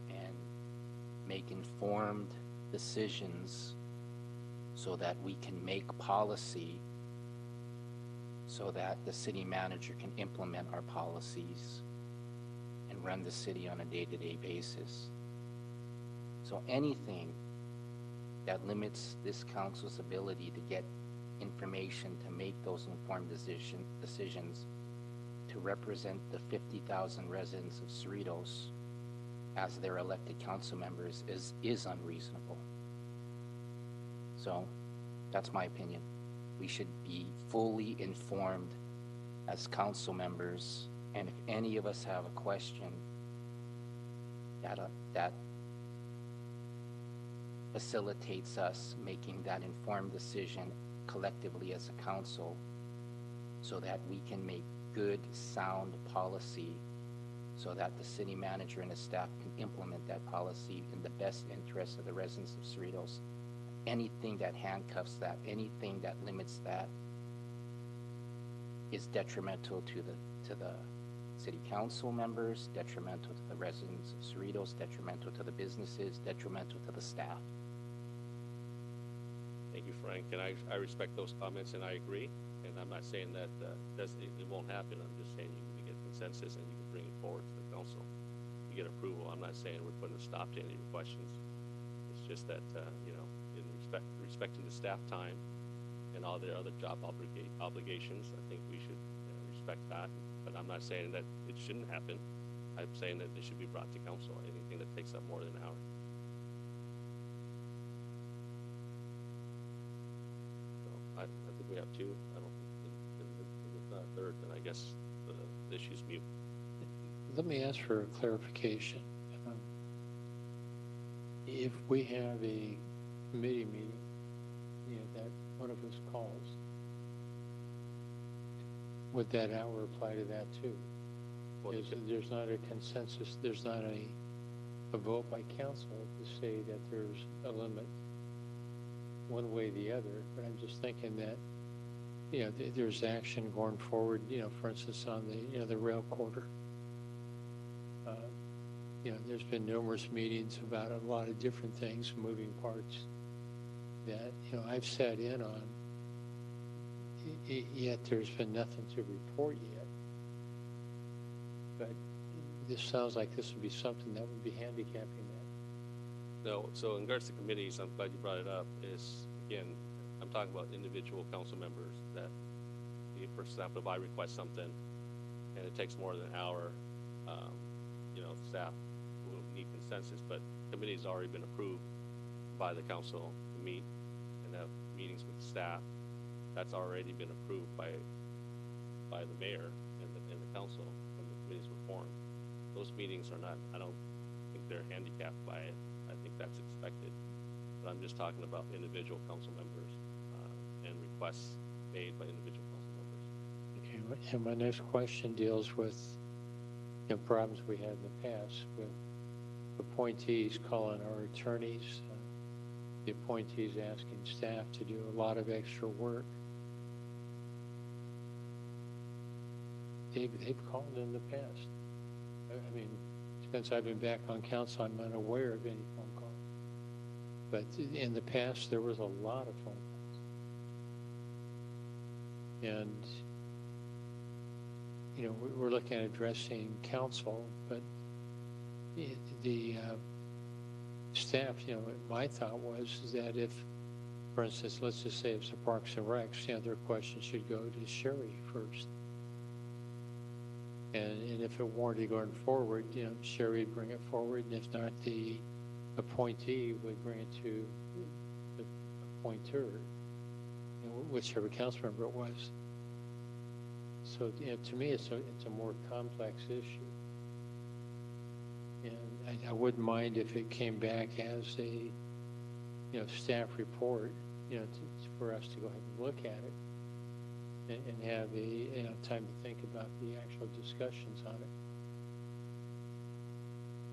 and make informed decisions so that we can make policy so that the city manager can implement our policies and run the city on a day-to-day basis. So anything that limits this council's ability to get information to make those informed decisions to represent the 50,000 residents of Cerritos as their elected council members is unreasonable. So that's my opinion. We should be fully informed as council members, and if any of us have a question, that facilitates us making that informed decision collectively as a council so that we can make good, sound policy so that the city manager and his staff can implement that policy in the best interest of the residents of Cerritos. Anything that handcuffs that, anything that limits that is detrimental to the city council members, detrimental to the residents of Cerritos, detrimental to the businesses, detrimental to the staff. thank you, Frank. And I respect those comments, and I agree. And I'm not saying that it won't happen. I'm just saying you can get consensus and you can bring it forward to the council. You get approval. I'm not saying we're putting a stop to any of your questions. It's just that, in respecting the staff time and all their other job obligations, I think we should respect that. But I'm not saying that it shouldn't happen. I'm saying that it should be brought to council, anything that takes up more than an hour. So I think we have two. I don't think there's not a third, then I guess the issue's mute. Let me ask for a clarification. If we have a committee meeting, that one of us calls, would that hour apply to that too? There's not a consensus, there's not a vote by council to say that there's a limit one way or the other, but I'm just thinking that, there's action going forward, for instance, on the rail quarter. There's been numerous meetings about a lot of different things, moving parts that, I've sat in on, yet there's been nothing to report yet. But this sounds like this would be something that would be handicapping that. No, so in regards to committees, I'm glad you brought it up, is, again, I'm talking about individual council members that, for example, if I request something and it takes more than an hour, staff will need consensus, but committee's already been approved by the council to meet and have meetings with staff. That's already been approved by the mayor and the council when the committees were formed. Those meetings are not, I don't think they're handicapped by it. I think that's expected. But I'm just talking about individual council members and requests made by individual council members. Okay, and my next question deals with problems we had in the past with appointees calling our attorneys, the appointees asking staff to do a lot of extra work. They've called in the past. I mean, since I've been back on council, I'm unaware of any phone calls. But in the past, there was a lot of phone calls. And, we're looking at addressing council, but the staff, my thought was is that if, for instance, let's just say it's the Parks and Recs, their questions should go to Sherry first. And if it warranted going forward, Sherry would bring it forward, and if not, the appointee would bring it to the appointer, whichever council member it was. So, to me, it's a more complex issue. And I wouldn't mind if it came back as a, staff report, for us to go ahead and look at it and have a, time to think about the actual discussions on it.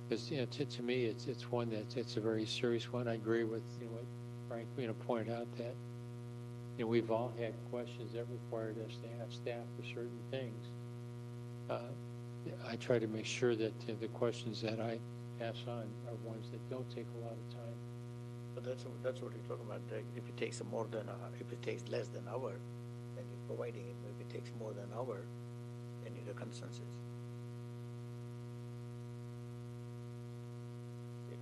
Because, to me, it's one it's a very serious one. I agree with, what Frank, pointed out that, we've all had questions that required us to ask staff for certain things. I try to make sure that the questions that I pass on are ones that don't take a lot of time. But that's what you're talking about. If it takes more than if it takes less than an hour, then you're providing it. If it takes more than an hour, then you need a consensus.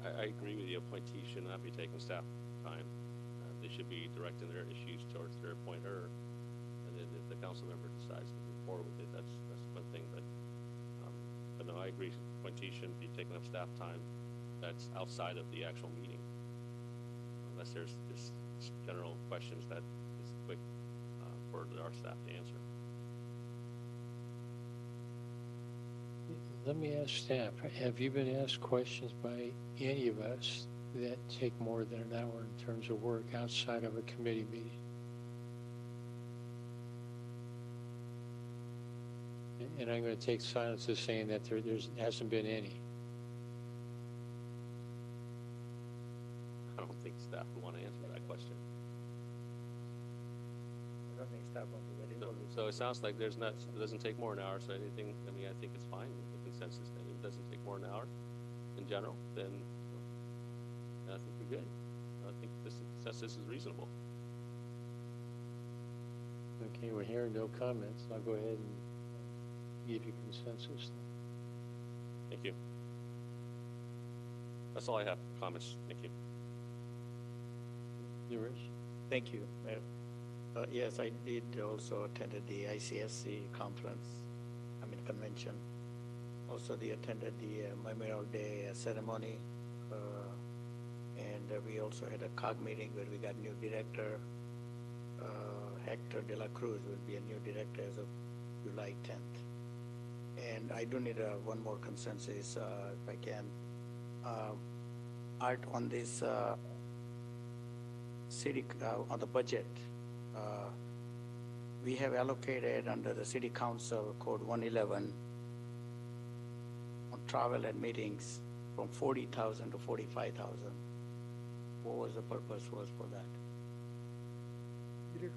I agree with you. Appointees should not be taking staff time. They should be directing their issues towards their appointer, and then if the council member decides to move forward with it, that's one thing. But no, I agree. Appointees shouldn't be taking up staff time that's outside of the actual meeting, unless there's just general questions that is quick for our staff to answer. Let me ask staff, have you been asked questions by any of us that take more than an hour in terms of work outside of a committee meeting? And I'm going to take silence as saying that there hasn't been any. I don't think staff would want to answer that question. I don't think staff wants to get involved. So it sounds like it doesn't take more than an hour. So anything, I think it's fine with the consensus. Then if it doesn't take more than an hour in general, then I think we're good. I think this consensus is reasonable. Okay, we're hearing no comments. I'll go ahead and give you consensus. Thank you. That's all I have. Comments. Thank you. Yours? Thank you, Mayor. Yes, I did also attended the ICSC convention. Also, attended the Memorial Day ceremony, and we also had a COG meeting where we got new director. Hector de la Cruz will be a new director as of July 10th. And I do need one more consensus, if I can. Art, on this city, on the budget, we have allocated under the City Council Code 111 on travel and meetings from 40,000 to 45,000. What was the purpose was for that? Peter?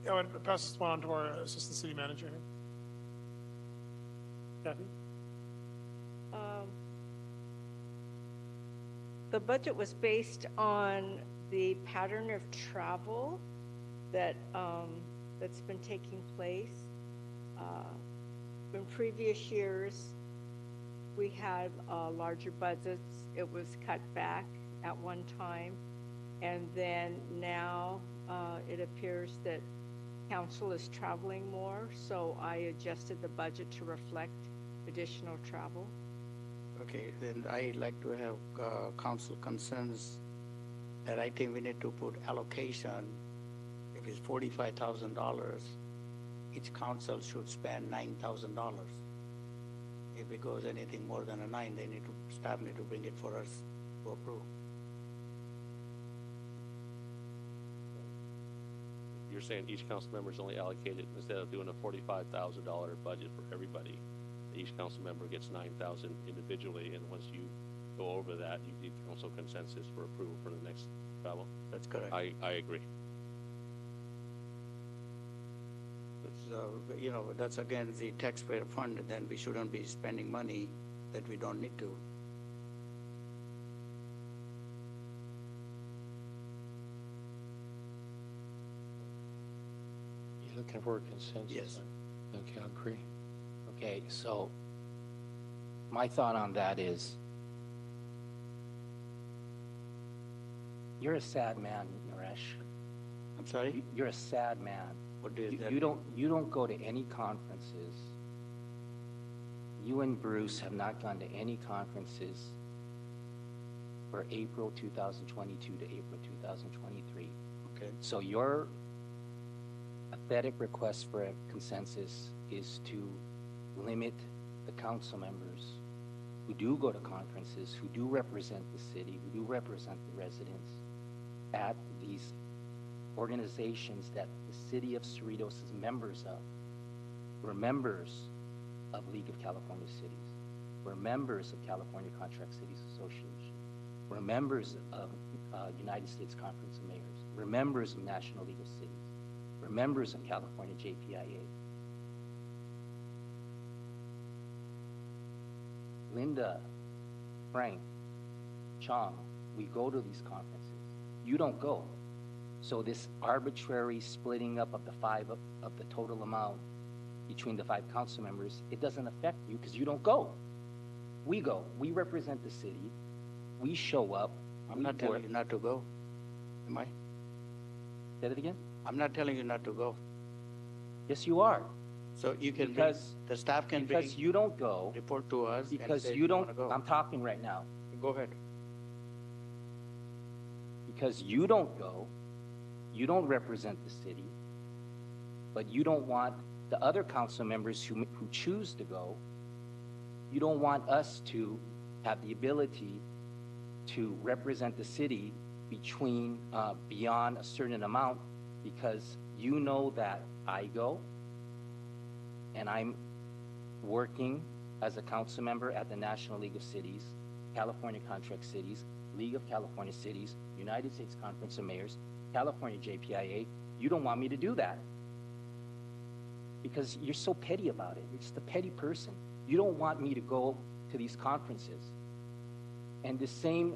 Yeah, I would pass this one on to our Assistant City Manager here. Kathy? The budget was based on the pattern of travel that that's been taking place. In previous years, we had larger budgets. It was cut back at one time, and then now it appears that council is traveling more, so I adjusted the budget to reflect additional travel. Okay, then I'd like to have council concerns that I think we need to put allocation. If it's $45,000, each council should spend $9,000. If it goes anything more than a 9, staff need to bring it for us to approve. You're saying each council member is only allocated, instead of doing a $45,000 budget for everybody, each council member gets 9,000 individually, and once you go over that, you need council consensus for approval for the next travel. That's correct. I agree. So, you know, that's again the taxpayer fund, then we shouldn't be spending money that we don't need to. You looking for a consensus? Yes. Okay, I agree. Okay, so my thought on that is, you're a sad man, Naresh. I'm sorry? You're a sad man. What is that? You don't go to any conferences. You and Bruce have not gone to any conferences for April 2022 to April 2023. Okay. So your pathetic request for a consensus is to limit the council members who do go to conferences, who do represent the city, who do represent the residents at these organizations that the city of Cerritos is members of. We're members of League of California Cities. We're members of California Contract Cities Association. We're members of United States Conference of Mayors. We're members of National League of Cities. We're members of California JPIA. Lynda, Frank, Chong, we go to these conferences. You don't go. So this arbitrary splitting up of the total amount between the 5 council members, it doesn't affect you because you don't go. We go. We represent the city. We show up. I'm not telling you not to go. Am I? Say that again? I'm not telling you not to go. Yes, you are. So you can Because the staff can because you don't go. report to us. and Because say you don't. wanna go. I'm talking right now. Go ahead. Because you don't go. You don't represent the city. But you don't want the other council members who choose to go. You don't want us to have the ability to represent the city between beyond a certain amount, because you know that I go and I'm working as a council member at the National League of Cities, California Contract Cities, League of California Cities, United States Conference of Mayors, California JPIA. You don't want me to do that because you're so petty about it. You're just a petty person. You don't want me to go to these conferences. And the same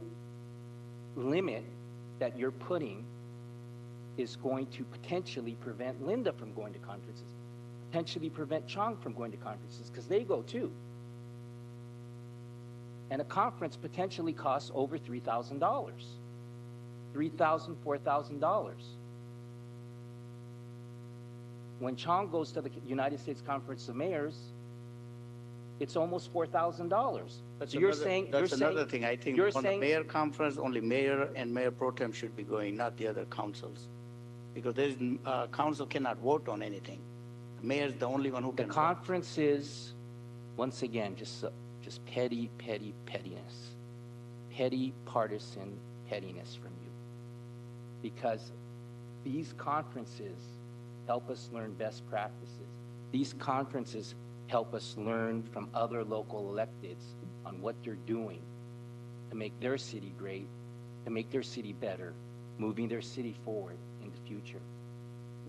limit that you're putting is going to potentially prevent Lynda from going to conferences, potentially prevent Chong from going to conferences because they go too. And a conference potentially costs over $3,000, $3,000, $4,000. When Chong goes to the United States Conference of Mayors, it's almost $4,000. So you're saying that's another thing. I think you're on saying the mayor conference, only mayor and mayor pro tem should be going, not the other councils, because there's council cannot vote on anything. The mayor is the only one who the can. conference is, once again, just pettiness, petty partisan pettiness from you, because these conferences help us learn best practices. These conferences help us learn from other local electeds on what they're doing to make their city great, to make their city better, moving their city forward in the future.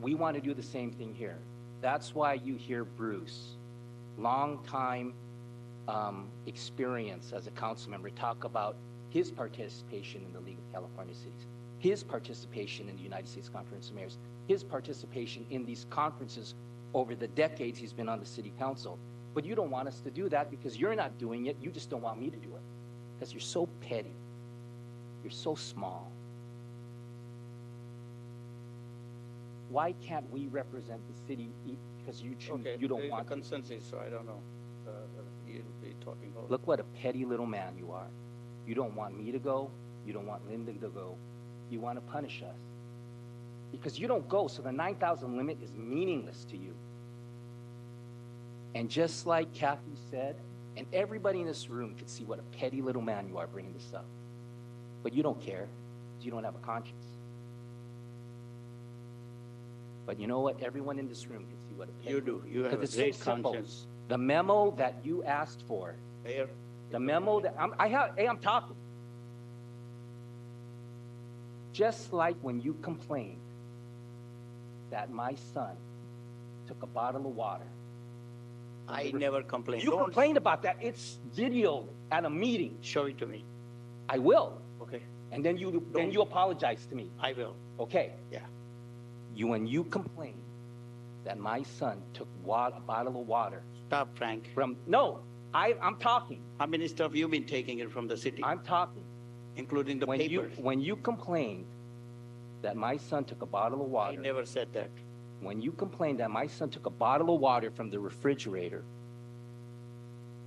We want to do the same thing here. That's why you hear Bruce, long time experience as a council member, talk about his participation in the League of California Cities, his participation in the United States Conference of Mayors, his participation in these conferences over the decades he's been on the city council. But you don't want us to do that because you're not doing it. You just don't want me to do it because you're so petty. You're so small. Why can't we represent the city because you choose, Okay, you don't there's want a consensus, so I don't know. You'll be talking about. Look what a petty little man you are. You don't want me to go. You don't want Lynda to go. You want to punish us because you don't go. So the 9,000 limit is meaningless to you. And just like Kathy said, and everybody in this room could see what a petty little man you are bringing this up. But you don't care because you don't have a conscience. But you know what? Everyone in this room can see what a petty You do. You have a it's great so simple. conscience. The memo that you asked for, Mayor, the memo that, I'm talking. Just like when you complained that my son took a bottle of water. I never complained. You Don't complained about that. It's videoed at a meeting. show it to me. I will. Okay, And then you apologize to me. I will. Okay. Yeah. When you complained that my son took a bottle of water. Stop, Frank. I'm talking. How many stuff you been taking it from the city? I'm talking. Including the papers. When you complained that my son took a bottle of water. I never said that. When you complained that my son took a bottle of water from the refrigerator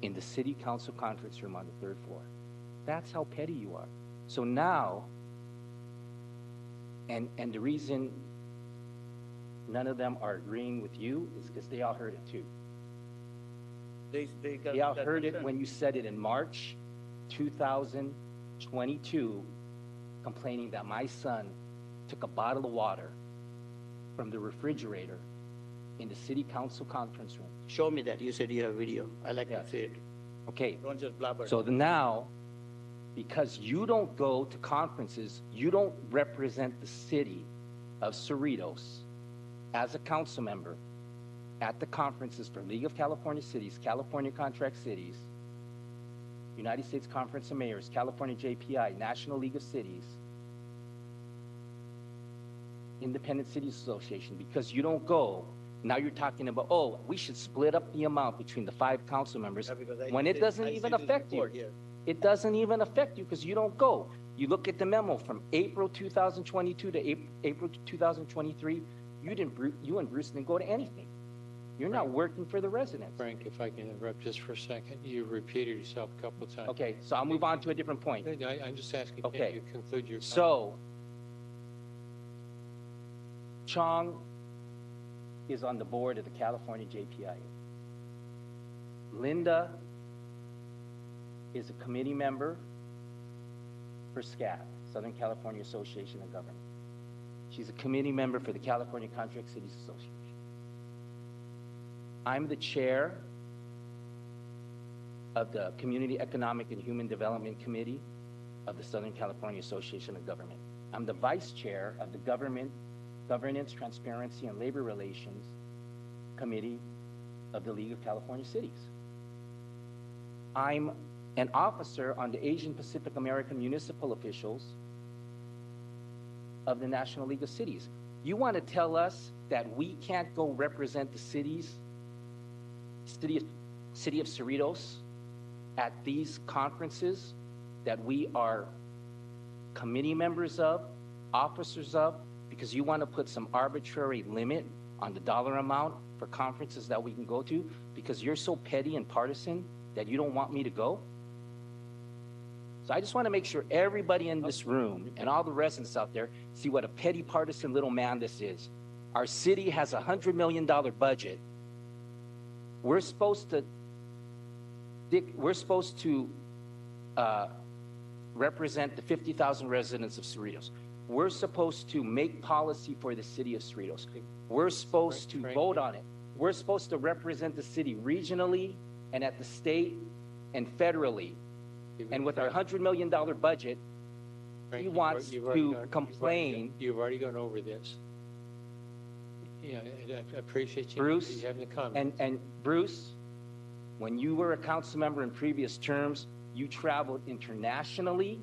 in the city council conference room on the 3rd floor. That's how petty you are. So now, and the reason none of them are agreeing with you is because they all heard it too. They all heard it when you said it in March 2022, complaining that my son took a bottle of water from the refrigerator in the city council conference room. Show me that. You said you have video. I like to see it. Okay. Don't just blabber. So now, because you don't go to conferences, you don't represent the city of Cerritos as a council member at the conferences for League of California Cities, California Contract Cities, United States Conference of Mayors, California JPI, National League of Cities, Independent Cities Association, because you don't go. Now you're talking about, oh, we should split up the amount between the 5 council members when it doesn't even affect you. It doesn't even affect you because you don't go. You look at the memo from April 2022 to April 2023, you and Bruce didn't go to anything. You're not working for the residents. Frank, if I can interrupt just for a second, you repeated yourself a couple of times. Okay, so I'll move on to a different point. I'm just asking, Okay. can you conclude your comment? So, Chong is on the board of the California JPIA. Lynda is a committee member for SCAG, Southern California Association of Government. She's a committee member for the California Contract Cities Association. I'm the chair of the Community Economic and Human Development Committee of the Southern California Association of Government. I'm the vice chair of the Governance, Transparency, and Labor Relations Committee of the League of California Cities. I'm an officer on the Asian Pacific American Municipal Officials of the National League of Cities. You want to tell us that we can't go represent the city of Cerritos at these conferences that we are committee members of, officers of, because you want to put some arbitrary limit on the dollar amount for conferences that we can go to because you're so petty and partisan that you don't want me to go? So I just want to make sure everybody in this room and all the residents out there see what a petty partisan little man this is. Our city has a $100 million budget. We're supposed to represent the 50,000 residents of Cerritos. We're supposed to make policy for the city of Cerritos. We're supposed to vote on it. We're supposed to represent the city regionally and at the state and federally. And with our $100 million budget, Frank, he wants to complain. You've already gone over this. Yeah, I appreciate you Bruce, having the comment. and Bruce, when you were a council member in previous terms, you traveled internationally.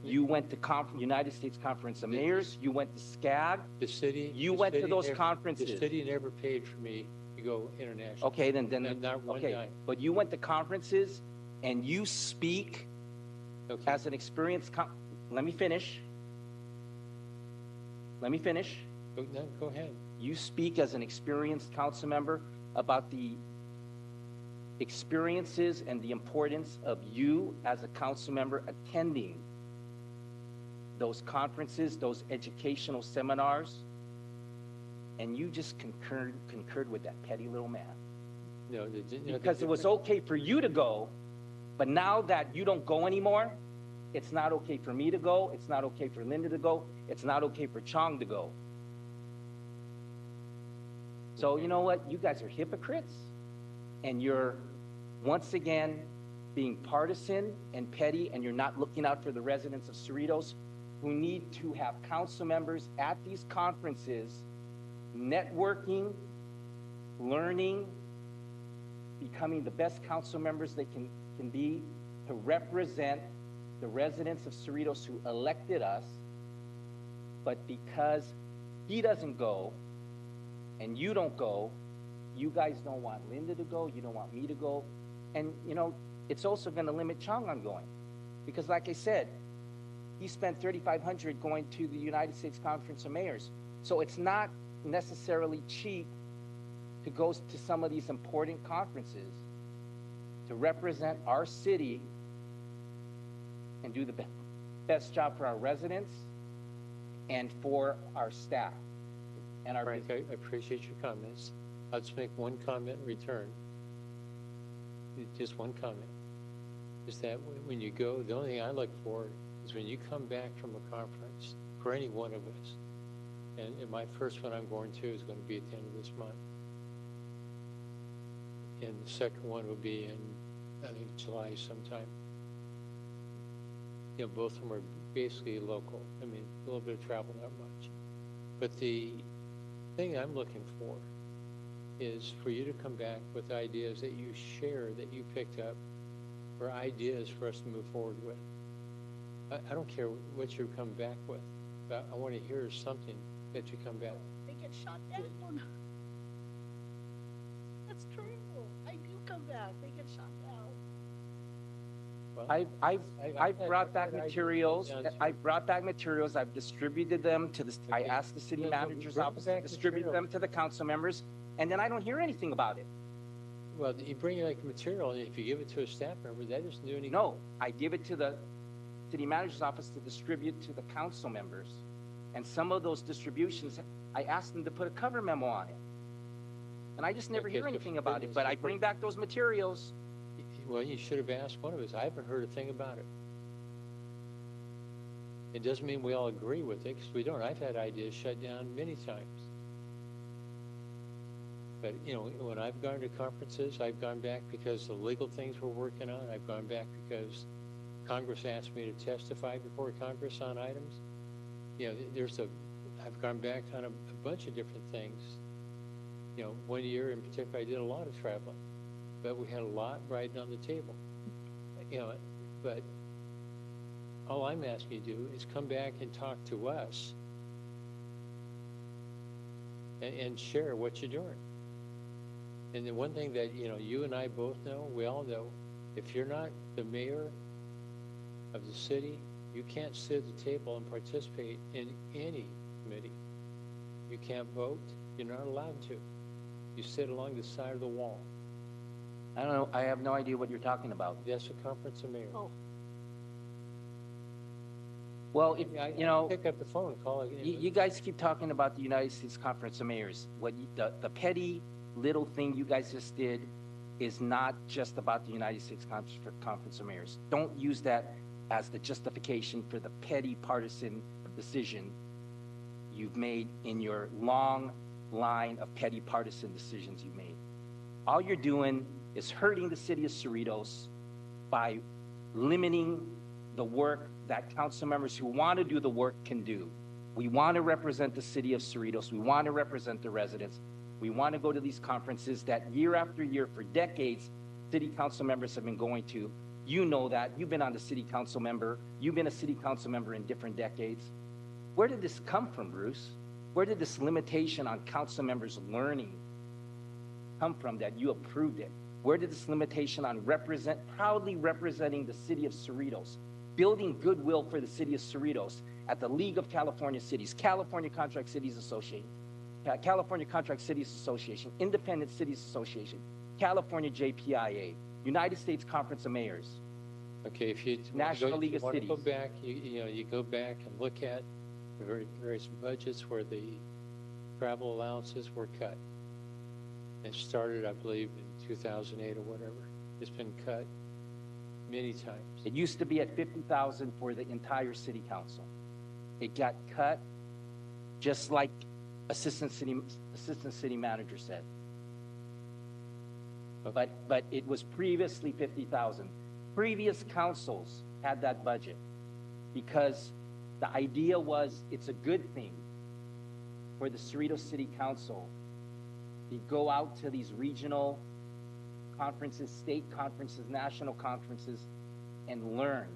You went to United States Conference of Mayors. You went to SCAG. The city. You went to those conferences. The city never paid for me to go international. Okay, then not one okay. dime. But you went to conferences, and you speak as an experienced. Let me finish. Let me finish. Go ahead. You speak as an experienced council member about the experiences and the importance of you as a council member attending those conferences, those educational seminars, and you just concurred with that petty little man. No, because it was okay for you to go, but now that you don't go anymore, it's not okay for me to go, it's not okay for Lynda to go, it's not okay for Chong to go. So you know what? You guys are hypocrites. and you're once again being partisan and petty, and you're not looking out for the residents of Cerritos, who need to have council members at these conferences, networking, learning, becoming the best council members they can be to represent the residents of Cerritos who elected us. But because he doesn't go and you don't go, you guys don't want Lynda to go, you don't want me to go. And, you know, it's also going to limit Chong on going. Because like I said, he spent $3,500 going to the United States Conference of Mayors. So it's not necessarily cheap to go to some of these important conferences to represent our city and do the best job for our residents and for our staff. And our Frank, I appreciate your comments. I'll just make one comment in return. Just one comment. Is that when you go, the only thing I look for is when you come back from a conference, for any one of us, and my first one I'm going to is going to be at the end of this month. And the second one will be in, I think, July sometime. You know, both of them are basically local. I mean, a little bit of travel, not much. But the thing I'm looking for is for you to come back with ideas that you share, that you picked up, or ideas for us to move forward with. I don't care what you come back with, but I want to hear something that you come back. They get shot down. That's true. I do come back. They get shot down. Well, I've brought back materials. I've brought back materials. I've distributed them to the. I asked the city manager's office to distribute them to the council members, and then I don't hear anything about it. Well, you bring like material, and if you give it to a staff member, that doesn't do anything. No, I give it to the city manager's office to distribute to the council members, and some of those distributions, I asked them to put a cover memo on it, and I just never hear anything about it. But I bring back those materials. Well, you should have asked one of us. I haven't heard a thing about it. It doesn't mean we all agree with it, because we don't. I've had ideas shut down many times. But, you know, when I've gone to conferences, I've gone back because the legal things we're working on. I've gone back because Congress asked me to testify before Congress on items. You know, I've gone back on a bunch of different things. You know, one year in particular, I did a lot of traveling, but we had a lot riding on the table. You know, but all I'm asking you to do is come back and talk to us and share what you're doing. And the one thing that, you know, you and I both know, we all know, if you're not the mayor of the city, you can't sit at the table and participate in any committee. You can't vote. You're not allowed to. You sit along the side of the wall. I don't know. I have no idea what you're talking about. That's a conference of mayors. Oh. Well, if you know, pick up the phone and call it. You guys keep talking about the United States Conference of Mayors. The petty little thing you guys just did is not just about the United States Conference of Mayors. Don't use that as the justification for the petty partisan decision you've made in your long line of petty partisan decisions you've made. All you're doing is hurting the city of Cerritos by limiting the work that council members who want to do the work can do. We want to represent the city of Cerritos. We want to represent the residents. We want to go to these conferences that year after year for decades, city council members have been going to. You know that. You've been on the city council member. You've been a city council member in different decades. Where did this come from, Bruce? Where did this limitation on council members learning come from that you approved it? Where did this limitation on proudly representing the city of Cerritos, building goodwill for the city of Cerritos at the League of California Cities, California Contract Cities Association, California Contract Cities Association, Independent Cities Association, California JPIA, United States Conference of Mayors. Okay, if you National League of Cities. Go back, you go back and look at the various budgets where the travel allowances were cut. It started, I believe, in 2008 or whatever. It's been cut many times. It used to be at $50,000 for the entire city council. It got cut, just like assistant city manager said. but it was previously 50,000. Previous councils had that budget because the idea was it's a good thing for the Cerritos City Council to go out to these regional conferences, state conferences, national conferences, and learn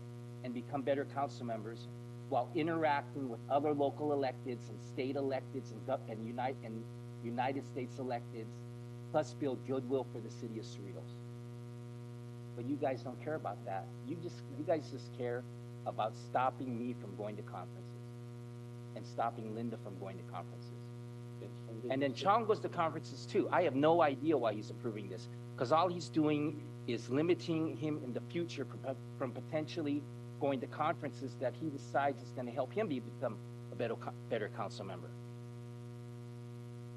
and become better council members while interacting with other local electeds and state electeds and United States electeds, plus build goodwill for the city of Cerritos. But you guys don't care about that. You guys just care about stopping me from going to conferences and stopping Lynda from going to conferences. And then Chong goes to conferences too. I have no idea why he's approving this, because all he's doing is limiting him in the future from potentially going to conferences that he decides is going to help him become a better council member.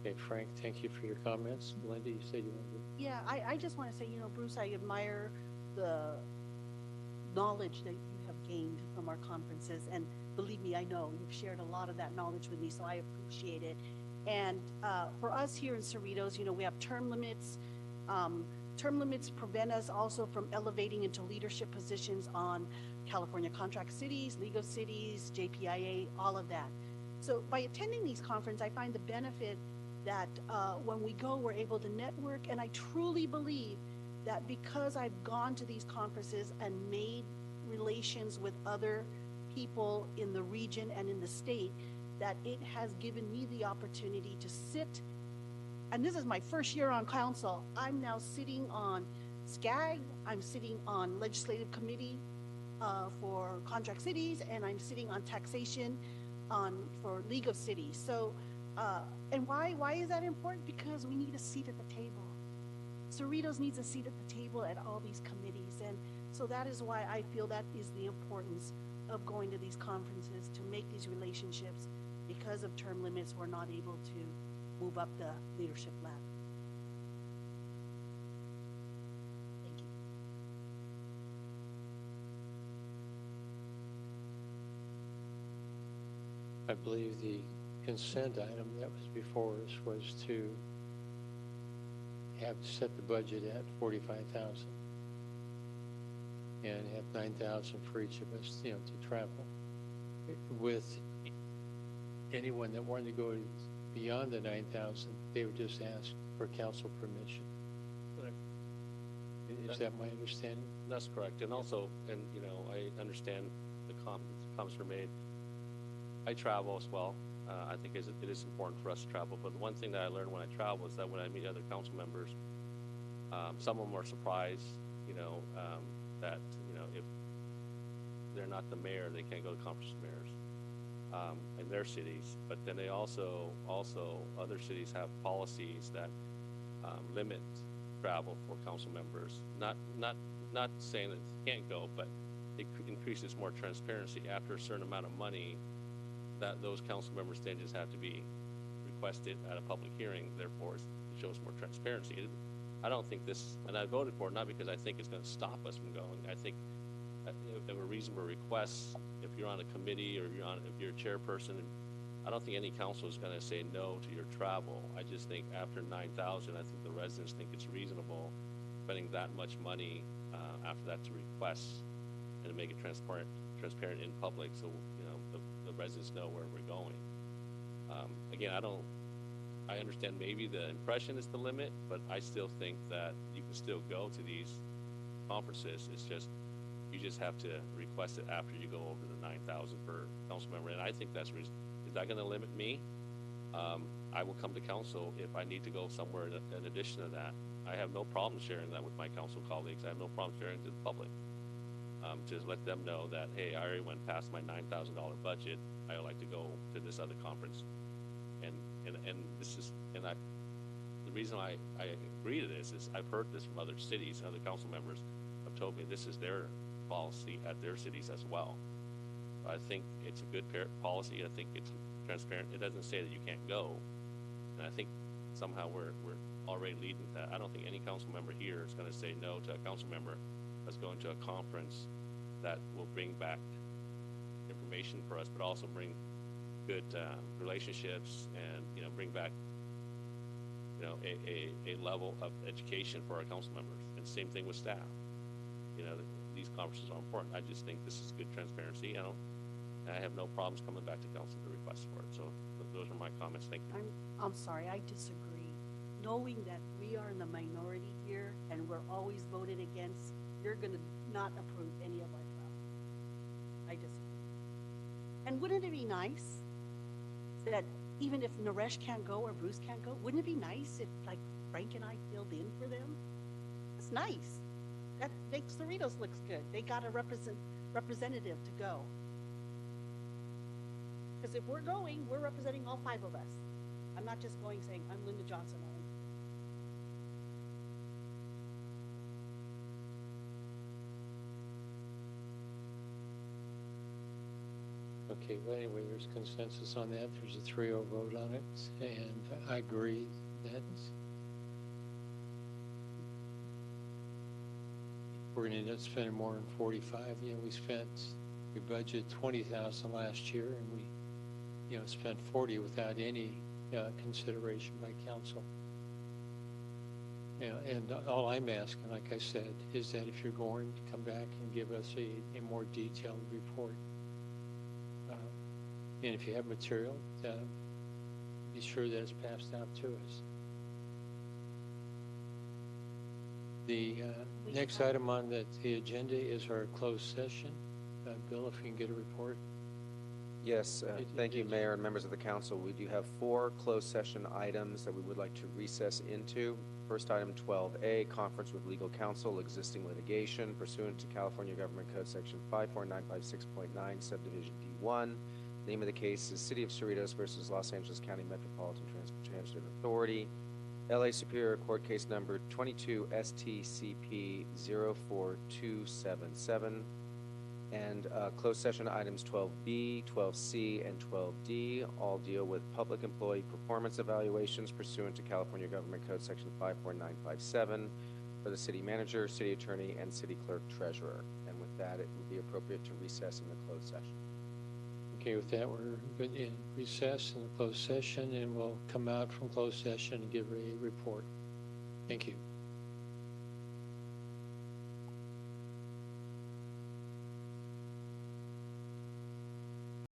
Okay, Frank, thank you for your comments. Lynda, you said you wanted to. Yeah, I just want to say, Bruce, I admire the knowledge that you have gained from our conferences. And believe me, I know you've shared a lot of that knowledge with me, so I appreciate it. And for us here in Cerritos, we have term limits. Term limits prevent us also from elevating into leadership positions on California contract cities, League of Cities, JPIA, all of that. So by attending these conferences, I find the benefit that when we go, we're able to network. And I truly believe that because I've gone to these conferences and made relations with other people in the region and in the state, that it has given me the opportunity to sit. And this is my first year on council. I'm now sitting on SCAG, I'm sitting on legislative committee for contract cities, and I'm sitting on taxation for League of Cities. So, and why is that important? Because we need a seat at the table. Cerritos needs a seat at the table at all these committees. And so that is why I feel that is the importance of going to these conferences, to make these relationships. Because of term limits, we're not able to move up the leadership ladder. Thank you. I believe the consent item that was before us was to have set the budget at 45,000 and have 9,000 for each of us, to travel. With anyone that wanted to go beyond the 9,000, they would just ask for council permission. Correct. Is that my understanding? That's correct. And also, I understand the comments were made. I travel as well. I think it is important for us to travel. But the one thing that I learned when I travel is that when I meet other council members, some of them are surprised, that, if they're not the mayor, they can't go to conference of mayors in their cities. But then they also other cities have policies that limit travel for council members. Not saying that they can't go, but it increases more transparency. After a certain amount of money, that those council members then just have to be requested at a public hearing. Therefore, it shows more transparency. I don't think this, and I voted for it not because I think it's going to stop us from going. I think if a reasonable request, if you're on a committee or if you're a chairperson, I don't think any council is going to say no to your travel. I just think after 9,000, I think the residents think it's reasonable spending that much money after that to request and to make it transparent in public, so the residents know where we're going. Again, I understand maybe the impression is the limit, but I still think that you can still go to these conferences. It's just, you just have to request it after you go over the 9,000 per council member. And I think that's reason. Is that going to limit me? I will come to council if I need to go somewhere in addition to that. I have no problem sharing that with my council colleagues. I have no problem sharing it to the public. To let them know that, hey, I already went past my $9,000 budget. I would like to go to this other conference. And this is, the reason I agree to this is I've heard this from other cities. Other council members have told me this is their policy at their cities as well. I think it's a good policy. I think it's transparent. It doesn't say that you can't go. And I think somehow we're already leading to that. I don't think any council member here is going to say no to a council member that's going to a conference that will bring back information for us, but also bring good relationships and bring back a level of education for our council members. And same thing with staff. These conferences are important. I just think this is good transparency. I have no problems coming back to council to request for it. So those are my comments. Thank you. I'm sorry, I disagree. Knowing that we are in the minority here and we're always voted against, you're gonna not approve any of our travel. I disagree. And wouldn't it be nice that even if Naresh can't go or Bruce can't go, wouldn't it be nice if like Frank and I filled in for them? It's nice. That makes Cerritos looks good. They got a representative to go. Because if we're going, we're representing all 5 of us. I'm not just going saying, I'm Lynda Johnson. Okay, well, anyway, there's consensus on that. There's a 3-0 vote on it, and I agree that we're gonna end up spending more than 45. We budgeted 20,000 last year, and we, spent 40 without any consideration by council. And all I'm asking, like I said, is that if you're going to come back and give us a more detailed report. And if you have material, be sure that it's passed out to us. The next item on the agenda is our closed session. Bill, if you can get a report. Yes, thank you, Mayor and members of the council. We do have 4 closed session items that we would like to recess into. First item 12A, conference with legal counsel, existing litigation pursuant to California Government Code Section 54956.9, subdivision D1. Name of the case is City of Cerritos versus Los Angeles County Metropolitan Transit Authority. LA Superior Court case number 22 STCP 04277. And closed session items 12B, 12C, and 12D all deal with public employee performance evaluations pursuant to California Government Code Section 54957 for the city manager, city attorney, and city clerk treasurer. And with that, it would be appropriate to recess in the closed session. Okay, with that, we're good in recess in the closed session, and we'll come out from closed session and give a report. Thank you.